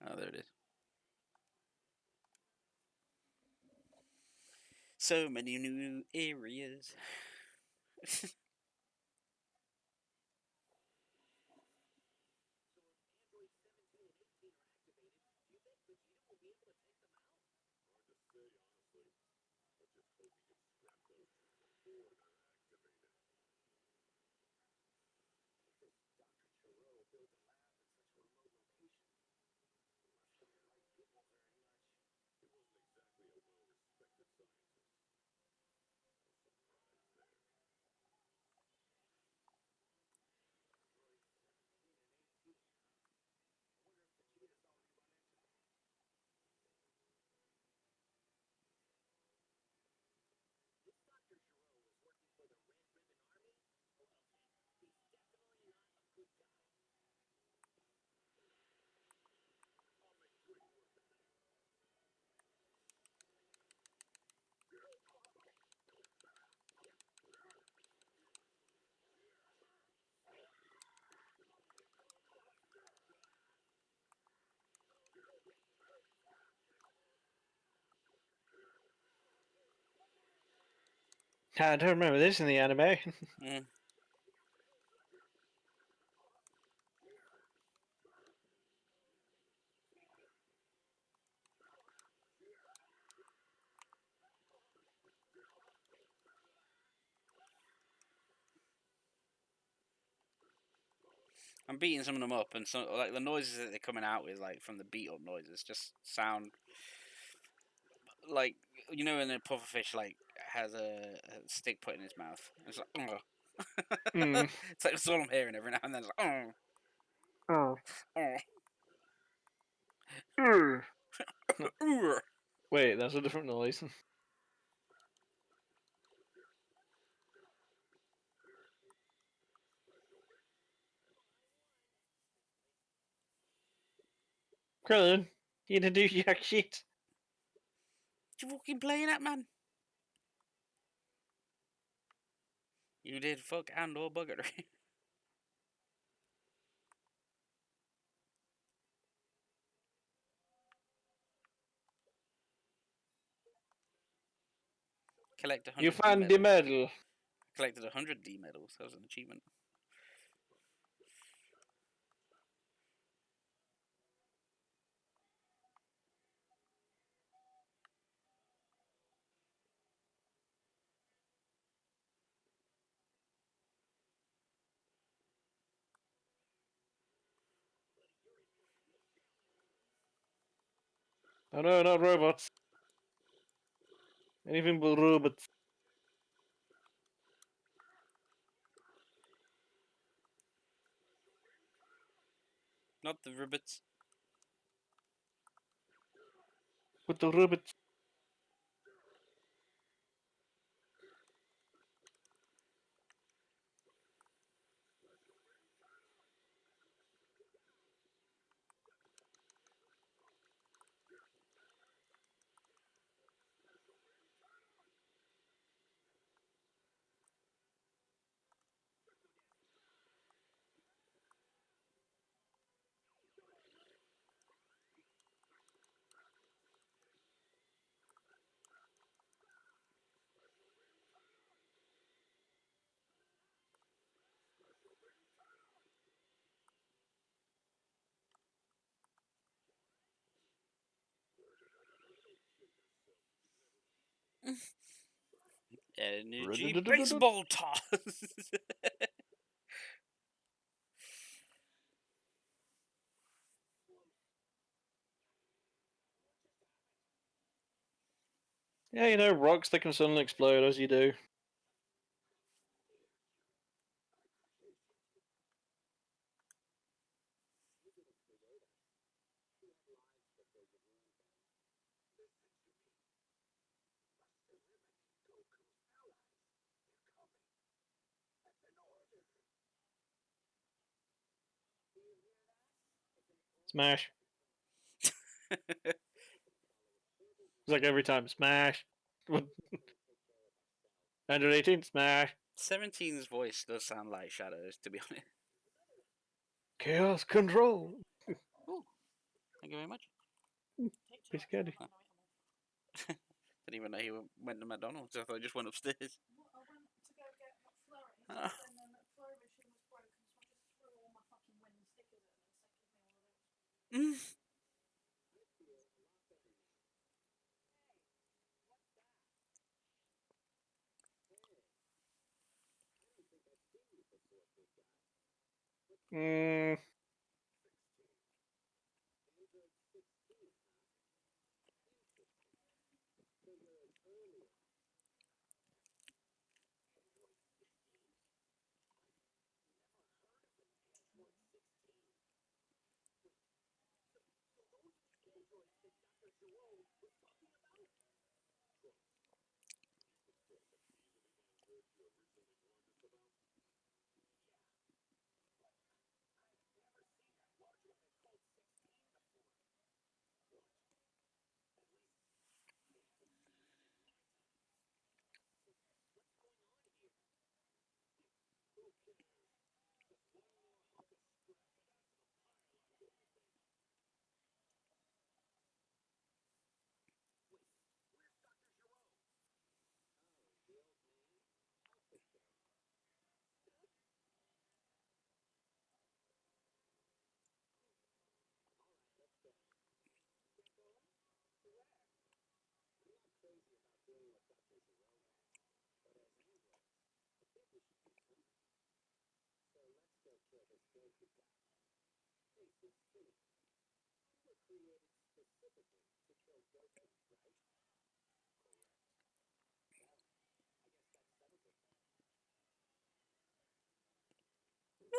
Oh, there it is. So many new areas. I don't remember this in the anime. Mm. I'm beating some of them up, and some like the noises that they're coming out with, like from the beat up noises, just sound like when a pufferfish like has a stick put in his mouth. It's like, Mm. it's like that's all I'm hearing every now and then. It's like, Oh. oh, Mm. oh. Wait, that's a different noise. Krillin, you didn't do jack shit. You fucking playing that, man? You did fuck and or buggery. Collect You 100 D found the medals. medal. Collected 100 D medals. That was an achievement. Oh no, not robots. Anything but robots. Not the ribbits. With the robots. Energy baseball toss. Yeah, you know, rocks that can suddenly explode as you do. Smash. It's like every time. Smash. 118, smash. 17's voice does sound like Shadow's, to be honest. Chaos control. Oh, thank you very much. Piece of candy. Didn't even know he went to McDonald's. I thought he just went upstairs. Ah. Mm. Mm.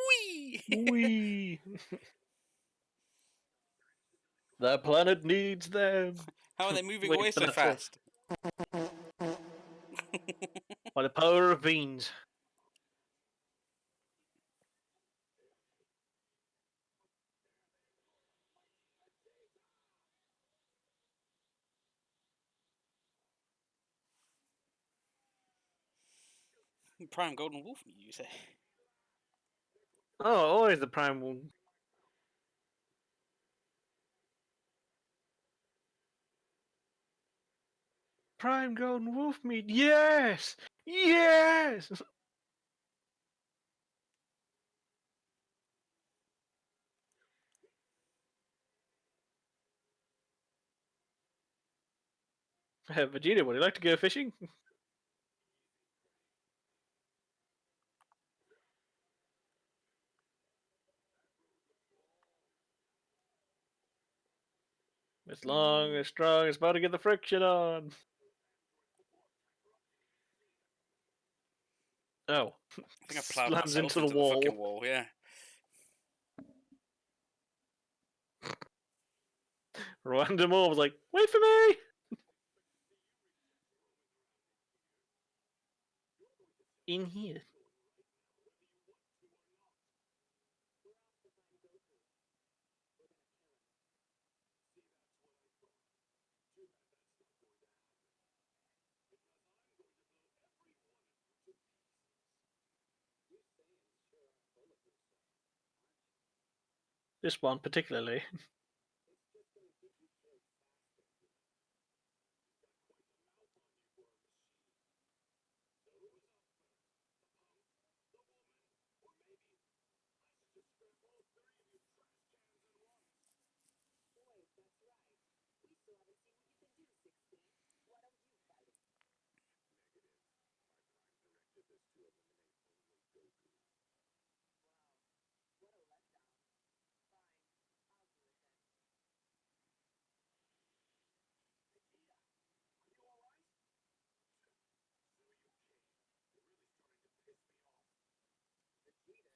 Whee! Wee. The planet needs them. How are they moving Wait away for so that to- fast? By the power of beans. Prime Golden Wolf, you say? Oh, always the prime one. Prime golden wolf meat. Yes. Yes. Vegeta, would you like to go fishing? It's long, it's strong, it's about to get the friction on. Oh. I think I plowed Slams myself into the into the wall. fucking wall. Yeah. Rwanda Moore was like, wait for me! In here. This one particularly.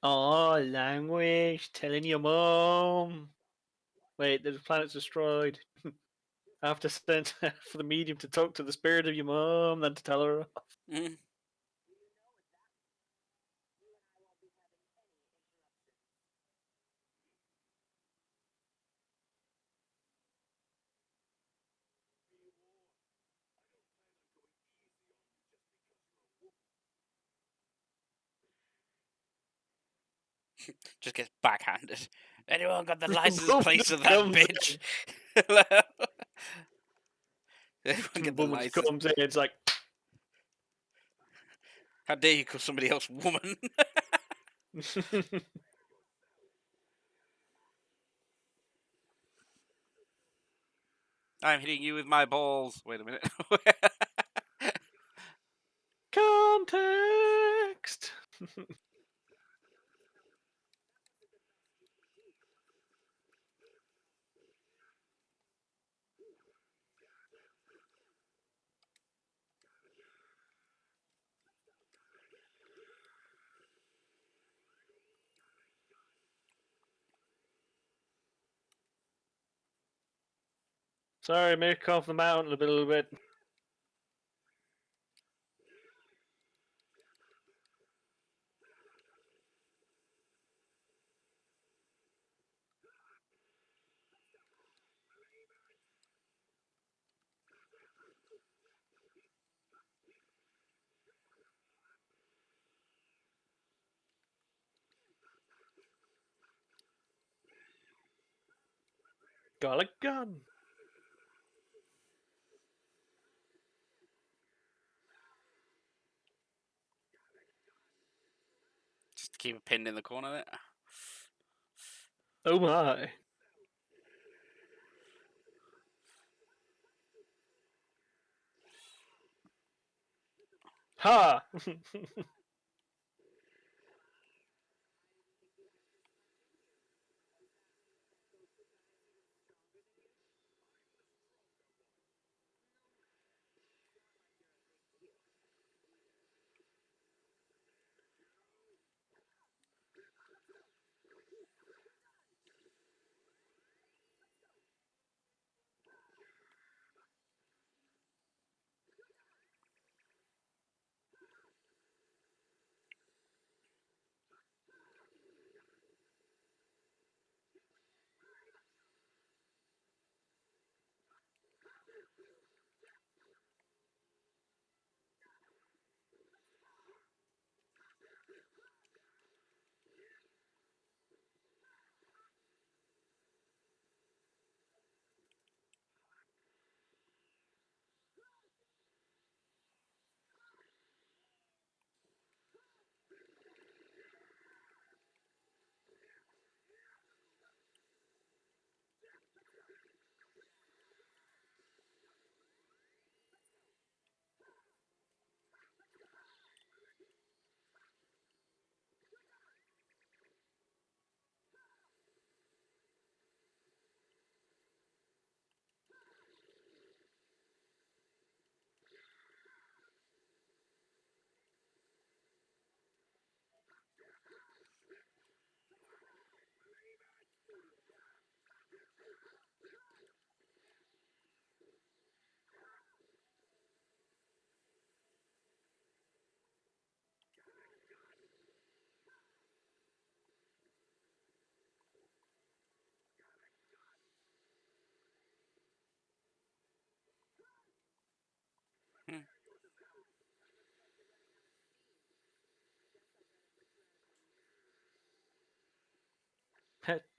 Oh, language. Telling your mom. Wait, the planet's destroyed. I have to send for the medium to talk to the spirit of your mom, then to tell her off. Mm. Just gets backhanded. Anyone got the license Boom plate to just that comes bitch? Anyone in. get the Boom just license? comes in. It's like, How dare you call somebody else woman? I'm hitting you with my balls. Wait a minute. context. Sorry, may come off the mountain a little bit. Got a gun. Just to keep a pin in the corner there. Oh my. Ha!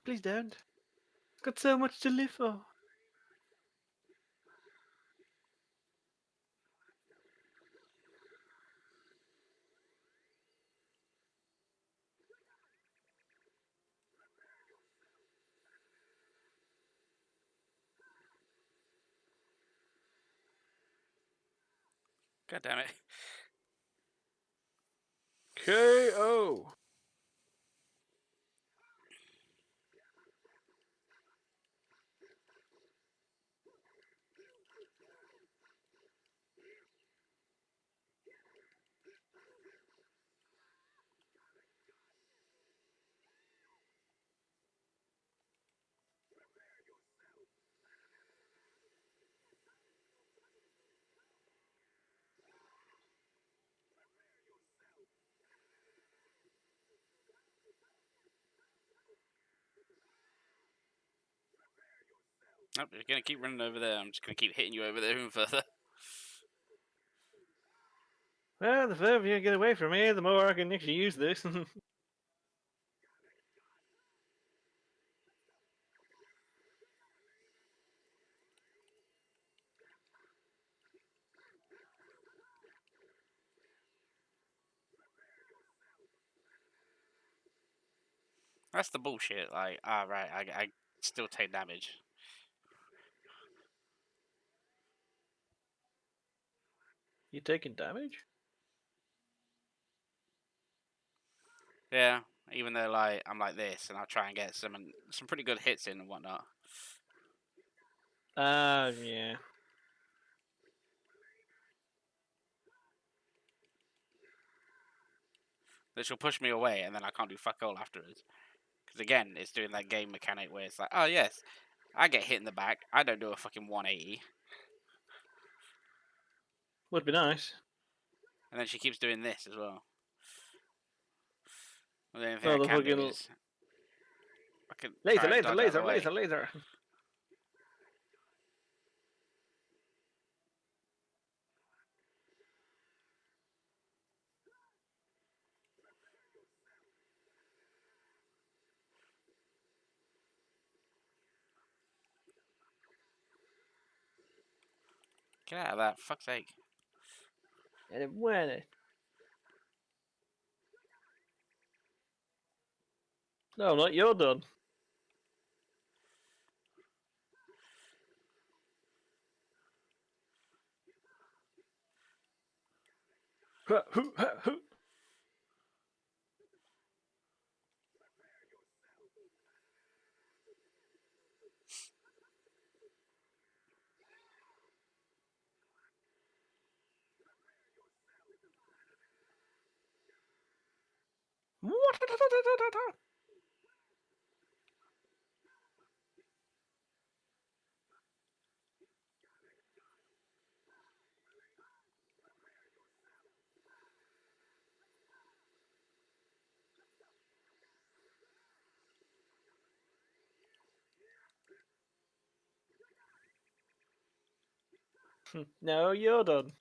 Please don't. Got so much to live for. God damn it. KO. Oh, you're gonna keep running over there. I'm just gonna keep hitting you over there even further. Well, the further you get away from me, the more I can actually use this. That's the bullshit. Like, right, I still take damage. You taking damage? Yeah, even though like I'm like this, and I'll try and get some pretty good hits in and whatnot. Yeah. This will push me away, and then I can't do fuck all afterwards. Because again, it's doing that game mechanic where it's like, oh yes, I get hit in the back, I don't do a fucking 180, Would be nice. and then she keeps doing this as well. Well, the only thing Well, I the can do fucking is I can laser, try and laser, dodge out of the laser, way. laser, laser. Get out of that, fuck's sake. And it went. No, not you're done. No, you're done.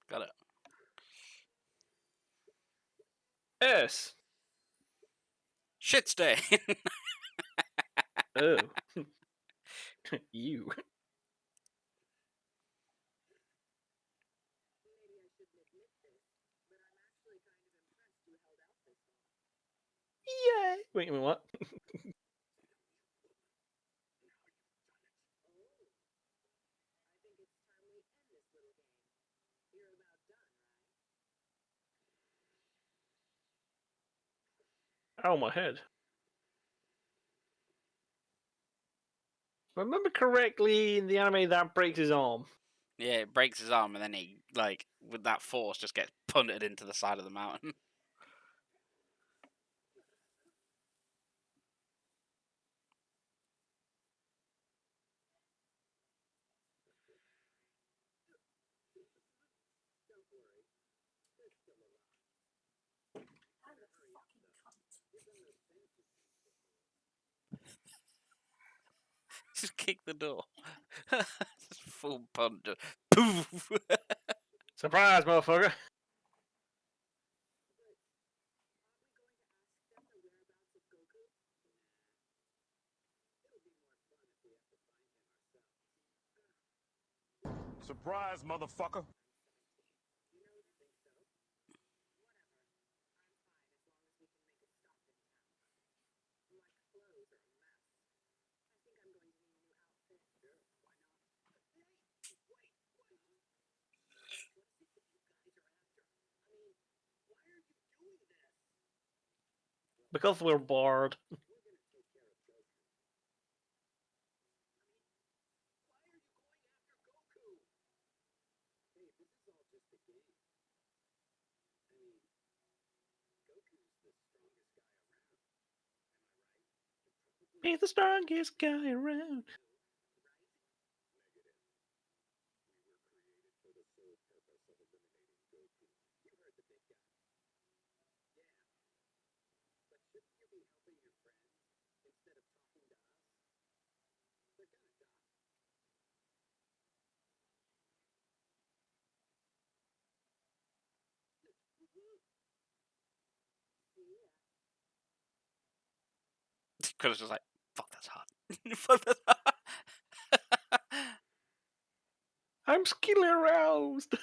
Got it. S. Shit stain. Oh. You. Yay! Wait a minute, what? Ow, my head. If I remember correctly, in the anime, that breaks his arm. Yeah, it breaks his arm, and then he, like, with that force, just gets punted into the side of the mountain. Just kick the door. Just full punch. Poof. Surprise, motherfucker! Surprise, motherfucker. Because we're bored. He's the strongest guy around. Because just like, fuck, that's hot. Fuck, that's hot. I'm skill aroused.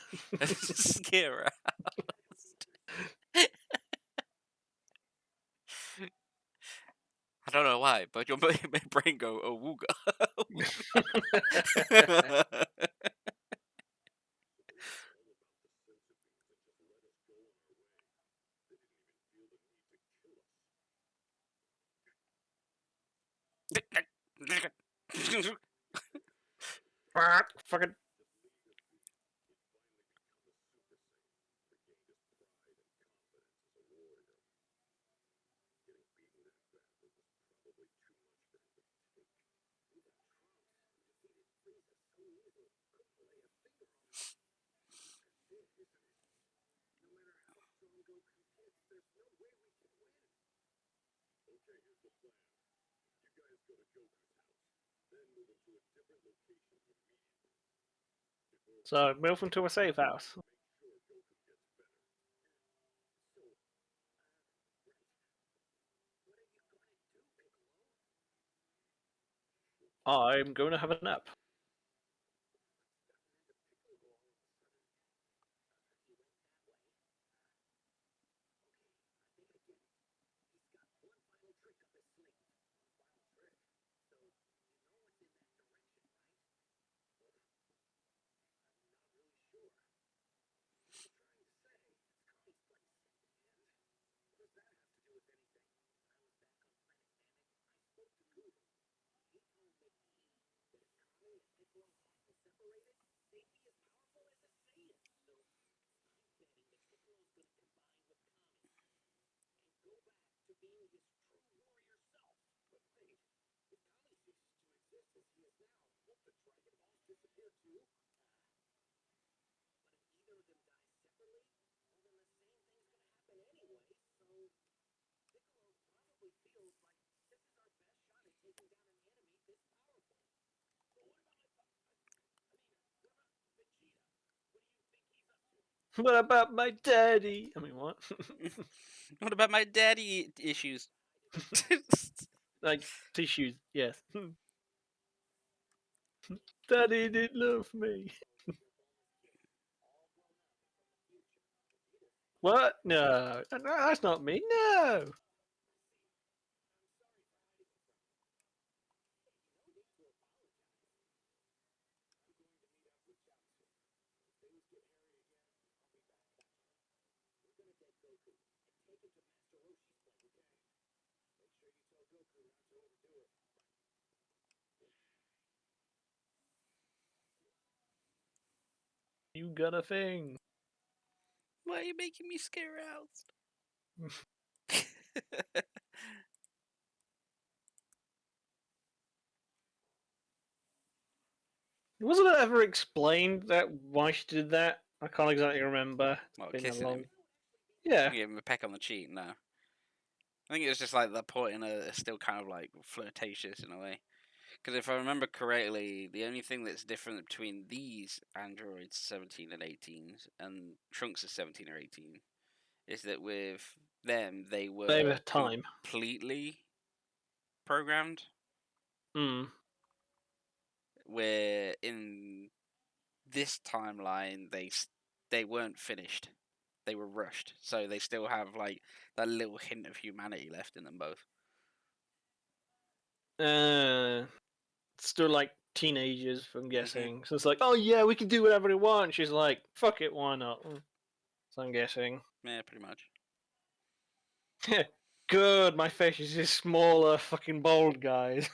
Scare. I don't know why, but your my brain go awooga. Fucking. So move him to a safe house. I'm going to have a nap. What about my daddy? I mean, what? What about my daddy issues? Like tissues, yes. Daddy didn't love me. What? No, that's not me. No. You got a thing. Why are you making me scare out? Wasn't it ever explained that why she did that? I can't exactly remember. Well, Been a kissing long. him. Yeah. Give him a peck on the cheek. No, I think it was just like that point in a still kind of like flirtatious in a way. Because if I remember correctly, the only thing that's different between these androids 17 and 18 and Trunks is 17 or 18 is that with them they They were have time. completely programmed, Mm. where in this timeline they weren't finished. They were rushed, so they still have like that little hint of humanity left in them both. Still like teenagers, I'm Mhm. guessing. So it's like, oh yeah, we can do whatever we want. She's like, fuck it, why not? So I'm guessing. Yeah, pretty much. Good, my fish is just smaller, fucking bald guys.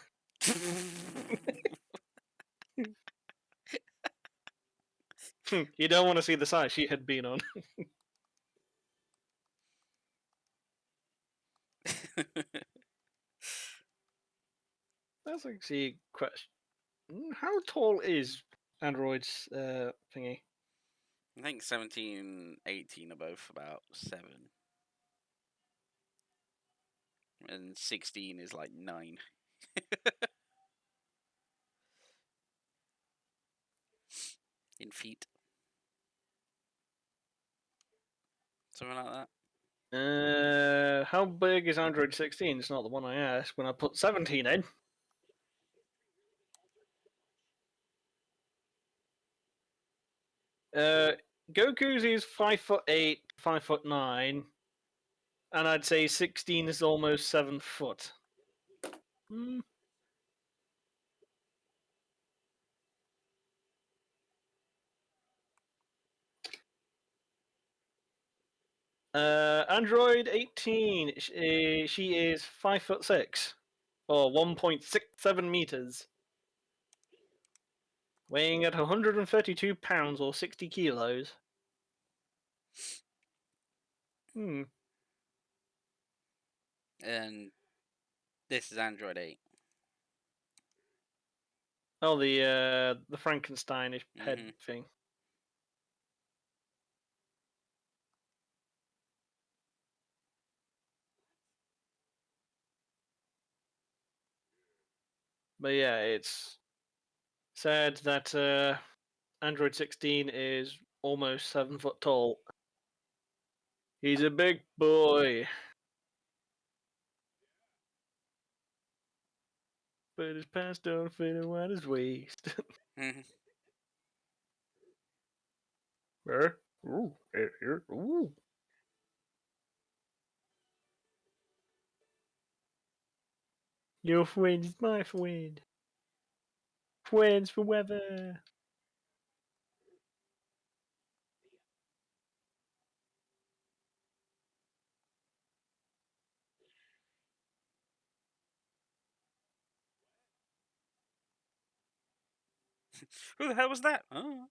You don't want to see the side she had been on. That's actually a question. How tall is Android's thingy? I think 17, 18 are both about 7. And 16 is like 9. In feet. Something like that. How big is Android 16? It's not the one I asked when I put 17 in. Goku's is 5'8", 5'9", and I'd say 16 is almost 7 foot. Hmm. Android 18, she is 5'6", or 1.67 meters, weighing at 132 pounds or 60 kilos. Hmm. And this is Android 8. Oh, the Frankensteinish head Mhm. thing. But yeah, it's said that Android 16 is almost 7 foot tall. He's a big boy. But his pants don't fit around his waist. Mhm. Ooh, here, ooh. Your friend is my friend. Friends forever. Who the hell was that? Oh.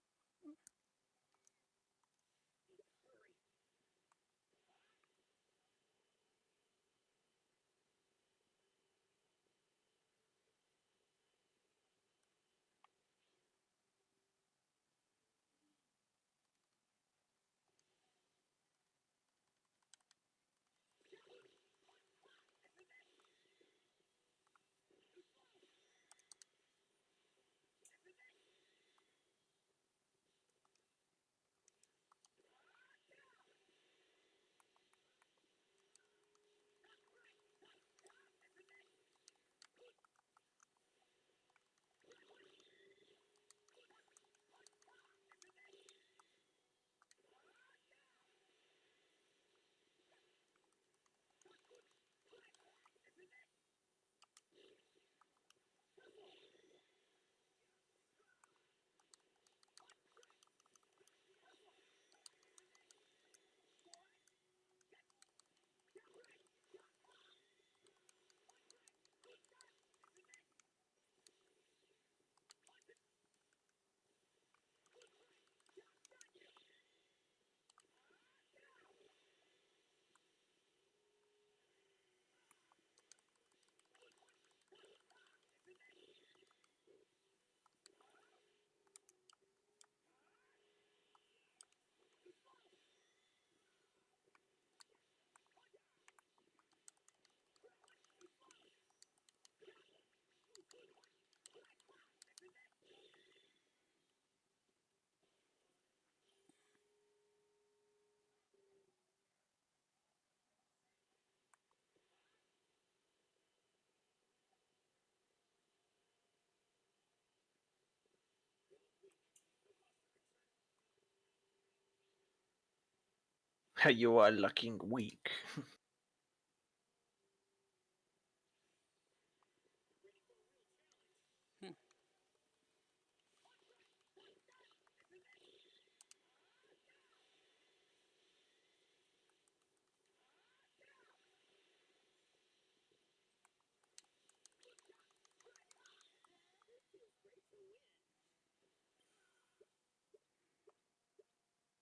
You are looking weak.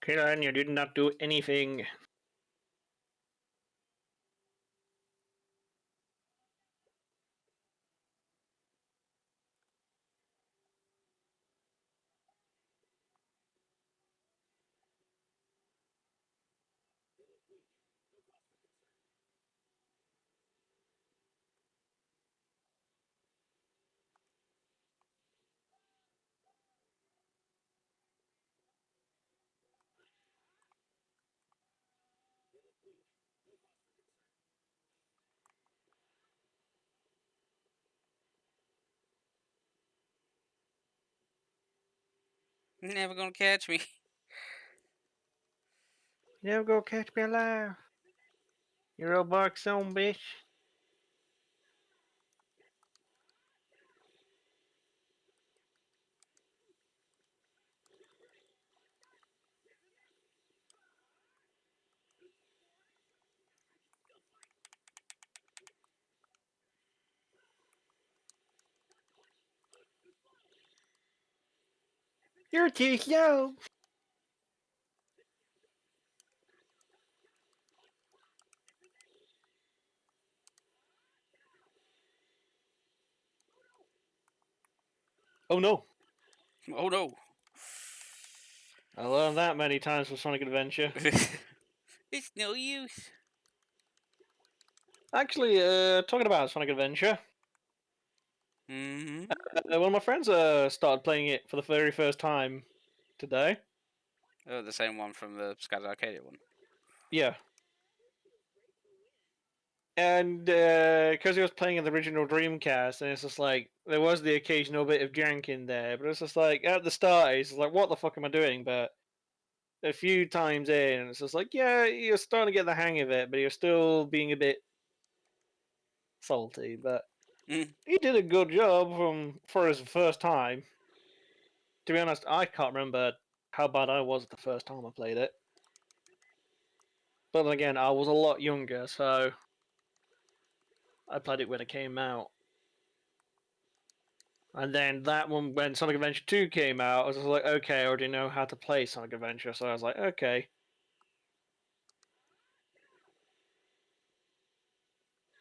Kiran, you did not do anything. You're never gonna catch me. You never go catch me alive. You Roblox zone, bitch. You're too slow. Oh no. Oh no. I learned that many times with Sonic Adventure. It's no use. Actually, talking about Sonic Adventure, Mm-hmm. one of my friends started playing it for the very first time today. Oh, the same one from the Scad Arcadia one. Yeah. And because he was playing in the original Dreamcast, and it's just like, there was the occasional bit of jank in there, but it's just like, at the start, it's like, what the fuck am I doing? But a few times in, it's just like, yeah, you're starting to get the hang of it, but you're still being a bit salty. But Mm. he did a good job for his first time. To be honest, I can't remember how bad I was the first time I played it. But then again, I was a lot younger, so I played it when it came out. And then that one, when Sonic Adventure 2 came out, I was just like, okay, I already know how to play Sonic Adventure, so I was like, okay.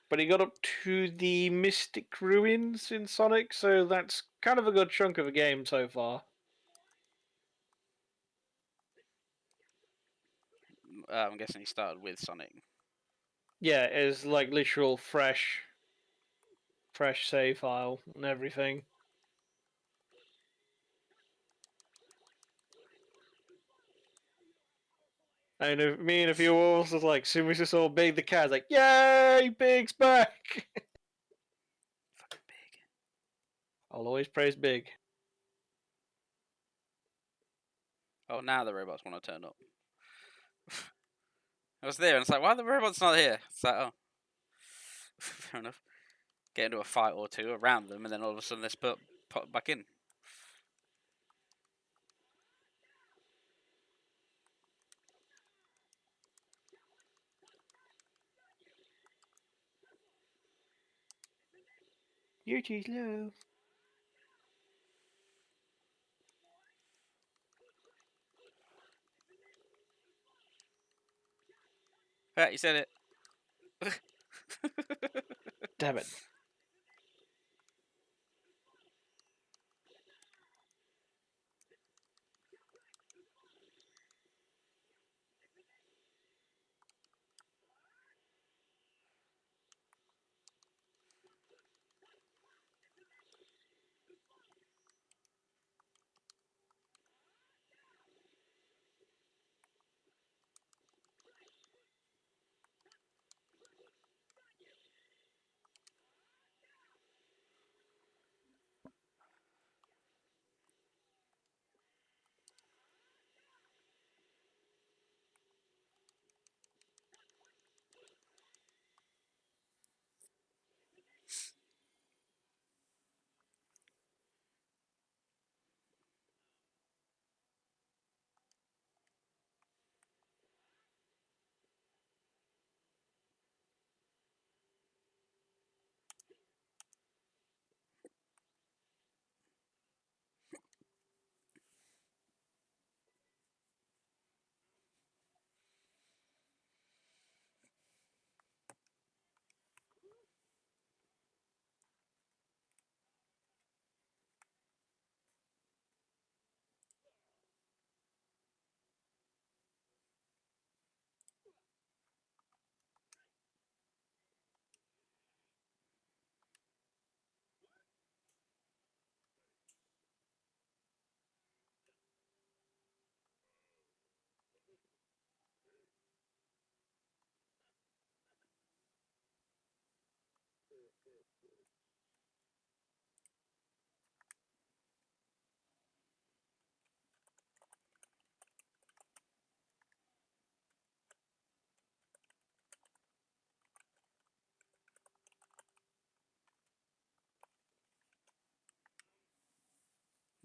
But he got up to the Mystic Ruins in Sonic, so that's kind of a good chunk of a game so far. I'm guessing he started with Sonic. Yeah, it's like literal fresh save file and everything. And if me and a few others was like, soon as we saw Big the cat, like, yay, Big's back! Fucking big. I'll always praise Big. Oh, now the robots want to turn up. I was there and it's like, why are the robots not here? It's like, oh. Fair enough. Get into a fight or two around them and then all of a sudden they pop back in. You're too slow. Yeah, you said it. Damn it.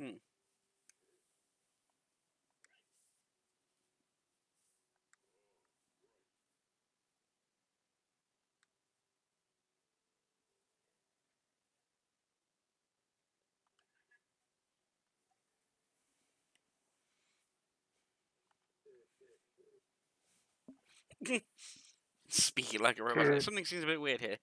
Hmm. Speaking like a robot, like, Good. something seems a bit weird here.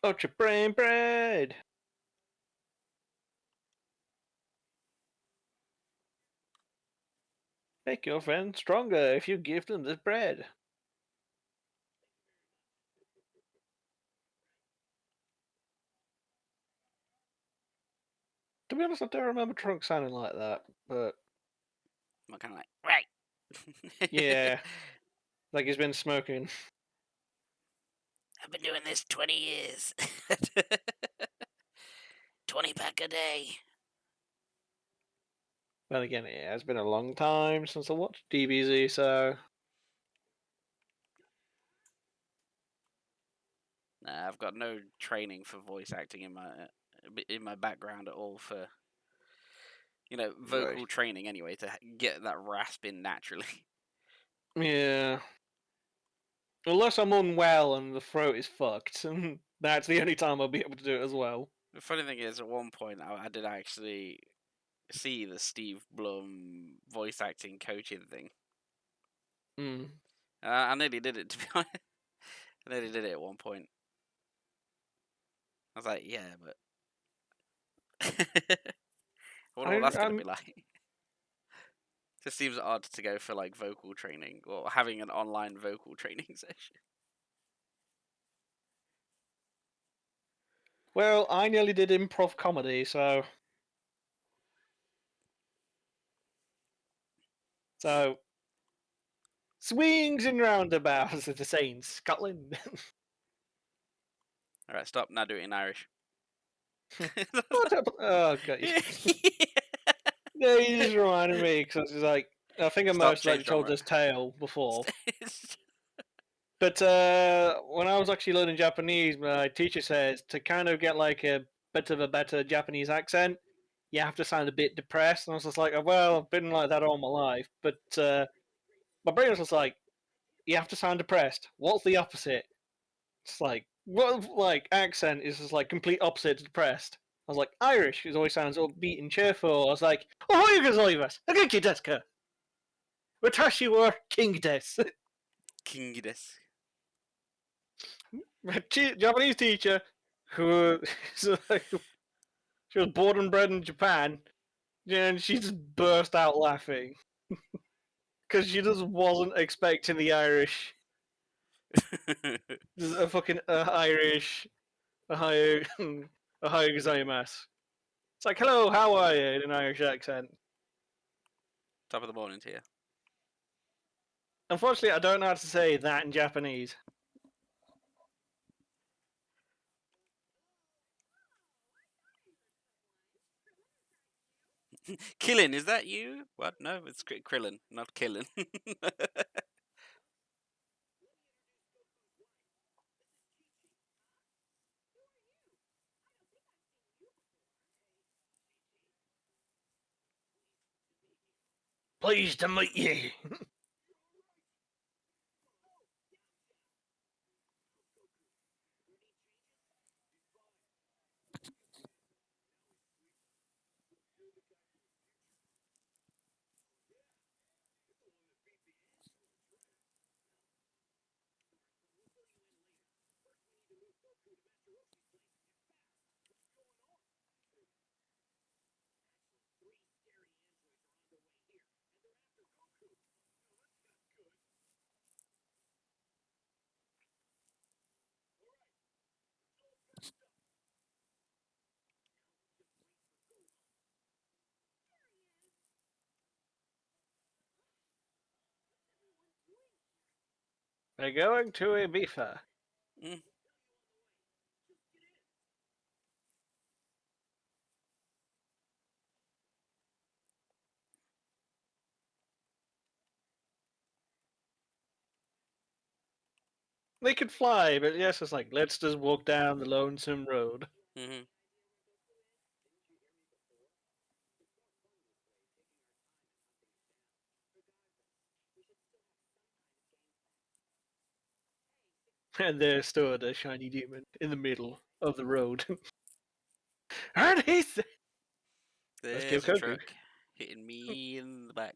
Ultra brain bread. Make your friends stronger if you give them this bread. To be honest, I don't remember Trunk sounding like that, but I'm kind of like, right. yeah, like he's been smoking. I've been doing this 20 years. 20 pack a day. Then again, it has been a long time since I watched DBZ, so Nah, I've got no training for voice acting in my background at all for right. vocal training anyway to get that rasp in naturally. Yeah. Unless I'm unwell and the throat is fucked, that's the only time I'll be able to do it as well. The funny thing is, at one point I did actually see the Steve Blum voice acting coaching thing. Mm. I nearly did it, to be honest. I nearly did it at one point. I was like, yeah, but I wonder what that's going to I'm be like. Just seems odd to go for like vocal training or having an online vocal training session. well. I nearly did improv comedy, so swings and roundabouts, as they say in Scotland. All right, stop. Now do it in Irish. What happened? Oh god, yeah, you just reminded me because it's like I think I Stop. most likely Change told genre. this tale before. But when I was actually learning Japanese, my teacher says to kind of get like a bit of a better Japanese accent, you have to sound a bit depressed. And I was just like, well, I've been like that all my life. But my brain was just like, you have to sound depressed. What's the opposite? It's like, what like accent is just like complete opposite to depressed. I was like, Irish is always sounds upbeat and cheerful. I was like, oh, you guys leave us. Agenki desu. Watashi wa king desu. Kingi desu. My Japanese teacher, who she was born and bred in Japan, and she just burst out laughing because she just wasn't expecting the Irish, a fucking Irish, Ohio, Ohio gozaimasu. It's like, hello, how are you, in an Irish accent. Top of the morning to you. Unfortunately, I don't know how to say that in Japanese. Killin, is that you? What? No, it's Krillin, not Killin. Pleased to meet you. We're going to Ibiza. Mm. They could fly, but yes, it's like, let's just walk down the lonesome road. Hmm. And there stood a shiny demon in the middle of the road. And he said, let's kill There's a Koku. truck hitting me in the back,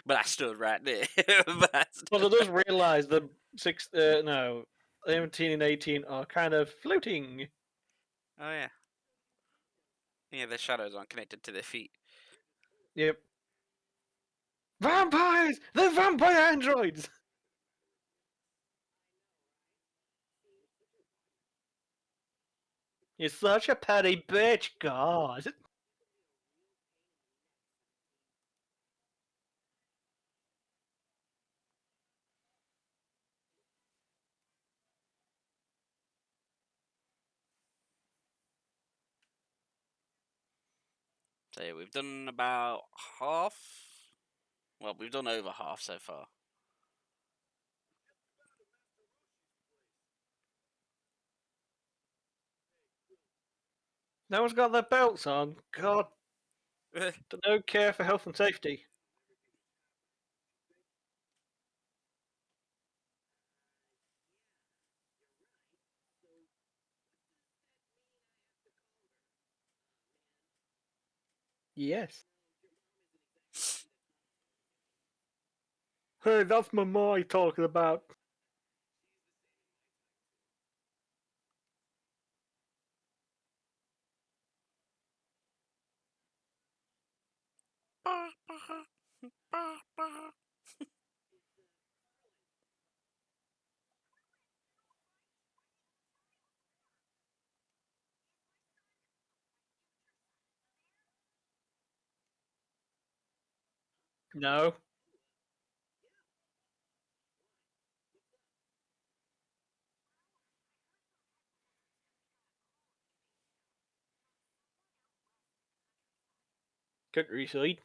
but I stood right there. Well, I just realised the 17 and 18 are kind of floating. Oh yeah, yeah. Their shadows aren't connected to their feet. Yep. Vampires! The vampire androids! You're such a petty bitch, God. So yeah, we've done about half. Well, we've done over half so far. No one's got their belts on. God, no care for health and safety. Yes. Hey, that's my Mai talking about. No. Countryside.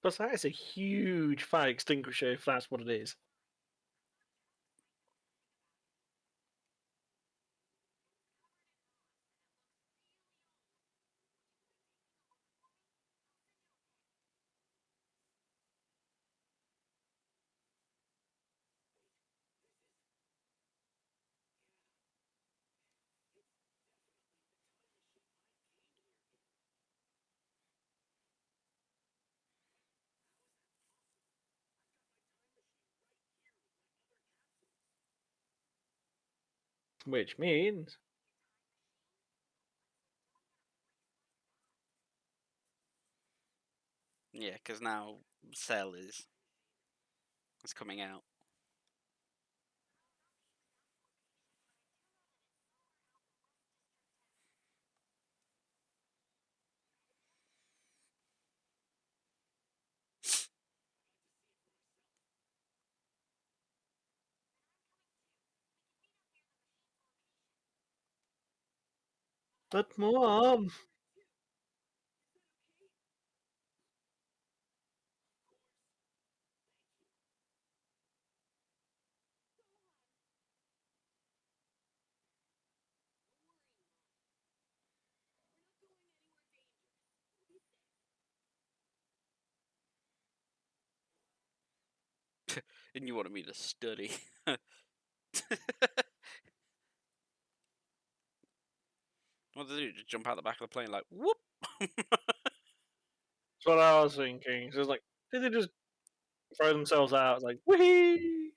Plus, that is a huge fire extinguisher if that's what it is. Which means. Yeah, because now Cell is coming out. But Mom. And you wanted me to study. What did they do? Just jump out the back of the plane like whoop? That's what I was thinking. So it's like, did they just throw themselves out? It's like, whee!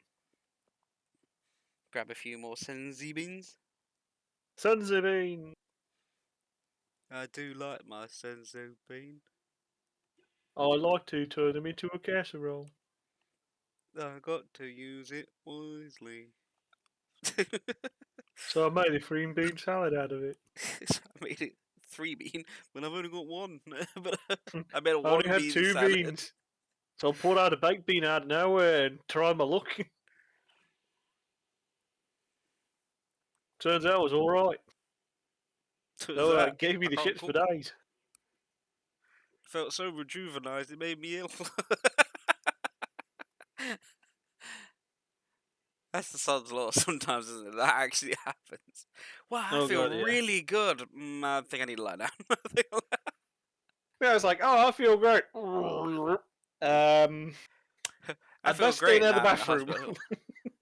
Grab a few more senzi beans. Sons of Bean. I do like my senzu bean. I like to turn them into a casserole. I got to use it wisely. So I made a green bean salad out of it. So I made it 3 bean when I've only got one. But I made a I only one had bean two salad. beans. So I pulled out a baked bean out of nowhere and tried my luck. Turns out it was all right. No, it gave me I the can't shits for cook. days. Felt so rejuvenized, it made me ill. That's the son's law sometimes, isn't it? That actually happens. Wow, I Oh feel god, yeah. really good. I think I need to lie down. I think I'll Yeah, I was like, oh, I feel great. I I'd feel best stay great near the now I'm in the bathroom. hospital.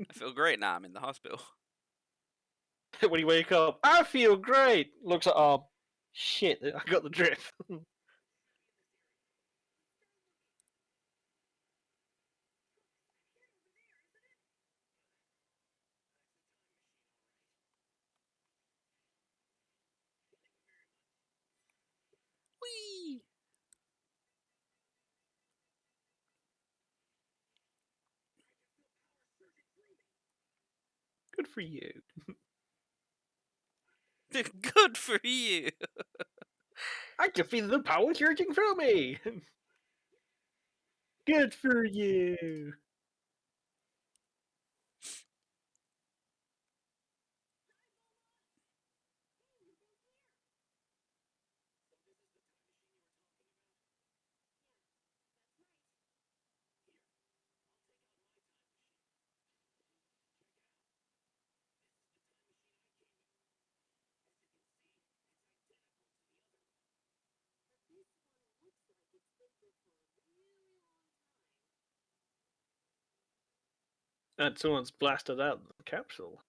I feel great now I'm in the hospital. When you wake up, I feel great. Looks at arm. Shit, I got the drip. Whee! Good for you. Good for you. I can feel the power surging through me. Good for you. And someone's blasted out the capsule.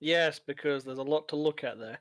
Yes, because there's a lot to look at there.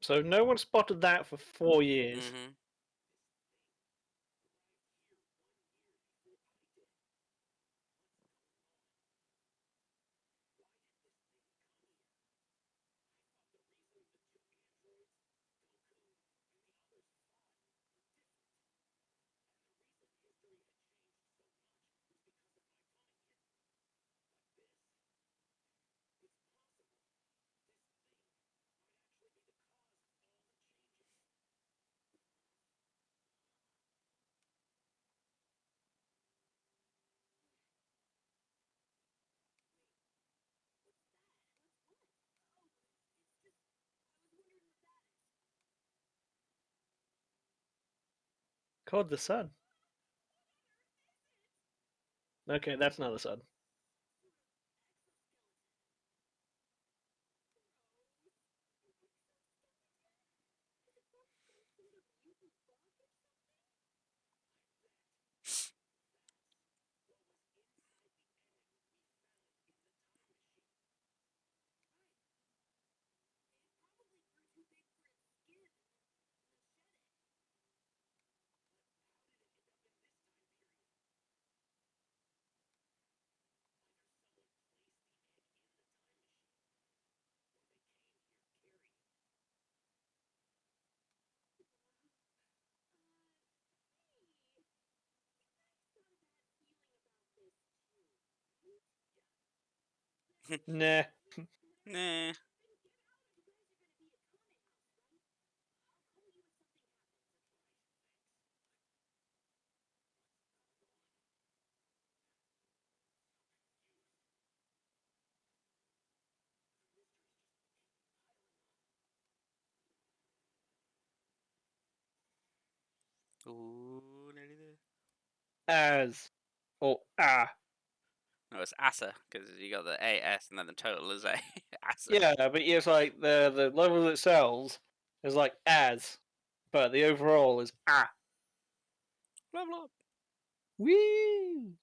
So no one spotted that for 4 years. Mm-hmm. Called the sun. Okay, that's not the sun. Nah. Nah. Ooh, nearly there. As. Or ah. No, it's Asa because you got the AS and then the total is A. Asa. Yeah, but it's like the level that sells is like as, but the overall is ah. Level up. Woo!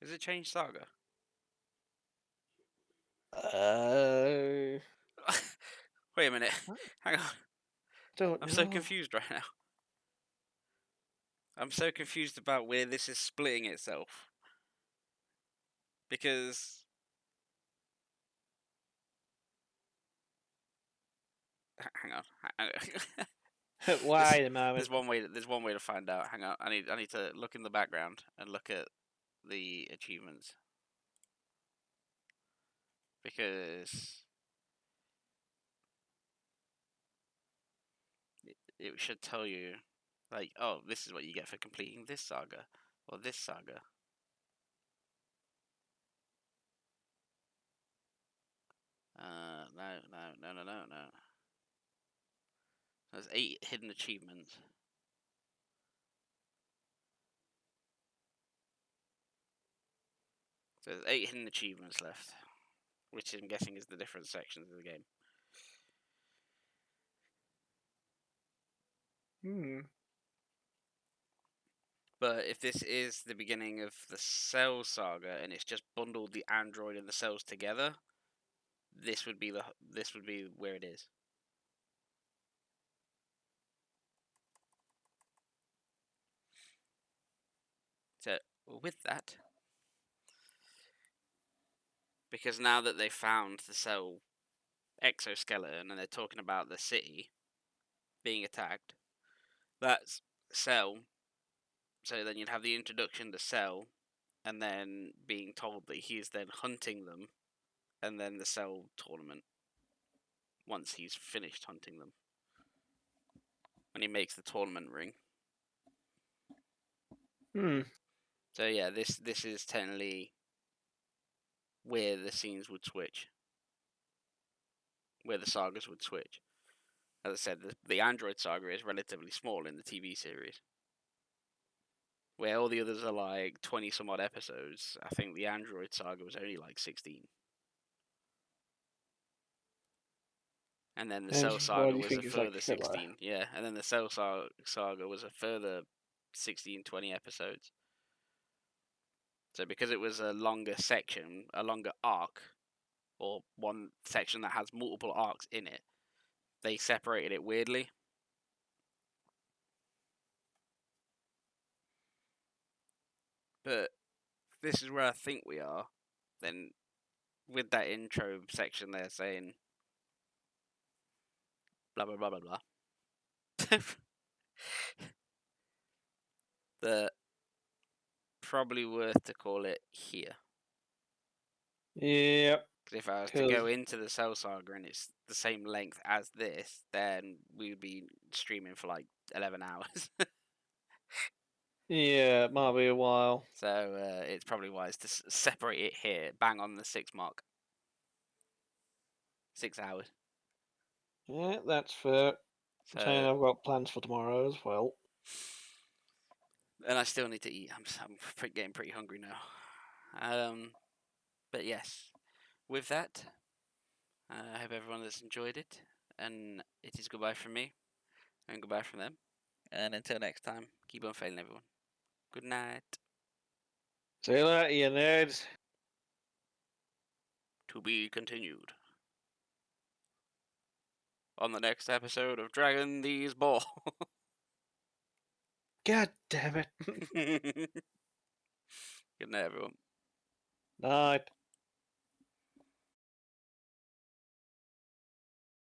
Does it change Saga? Wait a minute. Hang on. Don't I'm so know. confused right now. I'm so confused about where this is splitting itself. Because hang on. Why the moment? There's one way. There's one way to find out. Hang on. I need to look in the background and look at the achievements because it should tell you, like, oh, this is what you get for completing this saga or this saga. No. There's 8 hidden achievements. So there's 8 hidden achievements left, which I'm guessing is the different sections of the game. But if this is the beginning of the Cell saga and it's just bundled the android and the cells together, this would be where it is. So with that, because now that they found the Cell exoskeleton and they're talking about the city being attacked, that's Cell. So then you'd have the introduction to Cell, and then being told that he is then hunting them, and then the Cell tournament once he's finished hunting them. When he makes the tournament ring. So yeah, this is technically where the scenes would switch, where the sagas would switch. As I said, the Android saga is relatively small in the TV series, where all the others are like 20 some odd episodes. I think the Android saga was only like 16. And then the Cell saga was a further 16. Yeah, and then the Cell saga was a further 16, 20 episodes. So because it was a longer section, a longer arc, or one section that has multiple arcs in it, they separated it weirdly. But this is where I think we are. Then with that intro section there saying blah blah blah blah blah. That probably worth to call it here. Yep. Because if I was to go into the Cell saga and it's the same length as this, then we would be streaming for like 11 hours. Yeah, it might be a while. So it's probably wise to separate it here, bang on the 6 mark. 6 hours. Yeah, that's fair. So I've got plans for tomorrow as well. And I still need to eat. I'm getting pretty hungry now. But yes, with that, I hope everyone has enjoyed it, and it is goodbye from me, and goodbye from them. And until next time, keep on failing, everyone. Good night. See you later, you nerds. To be continued on the next episode of Dragon These Ball. God damn it. Good night, everyone. Night.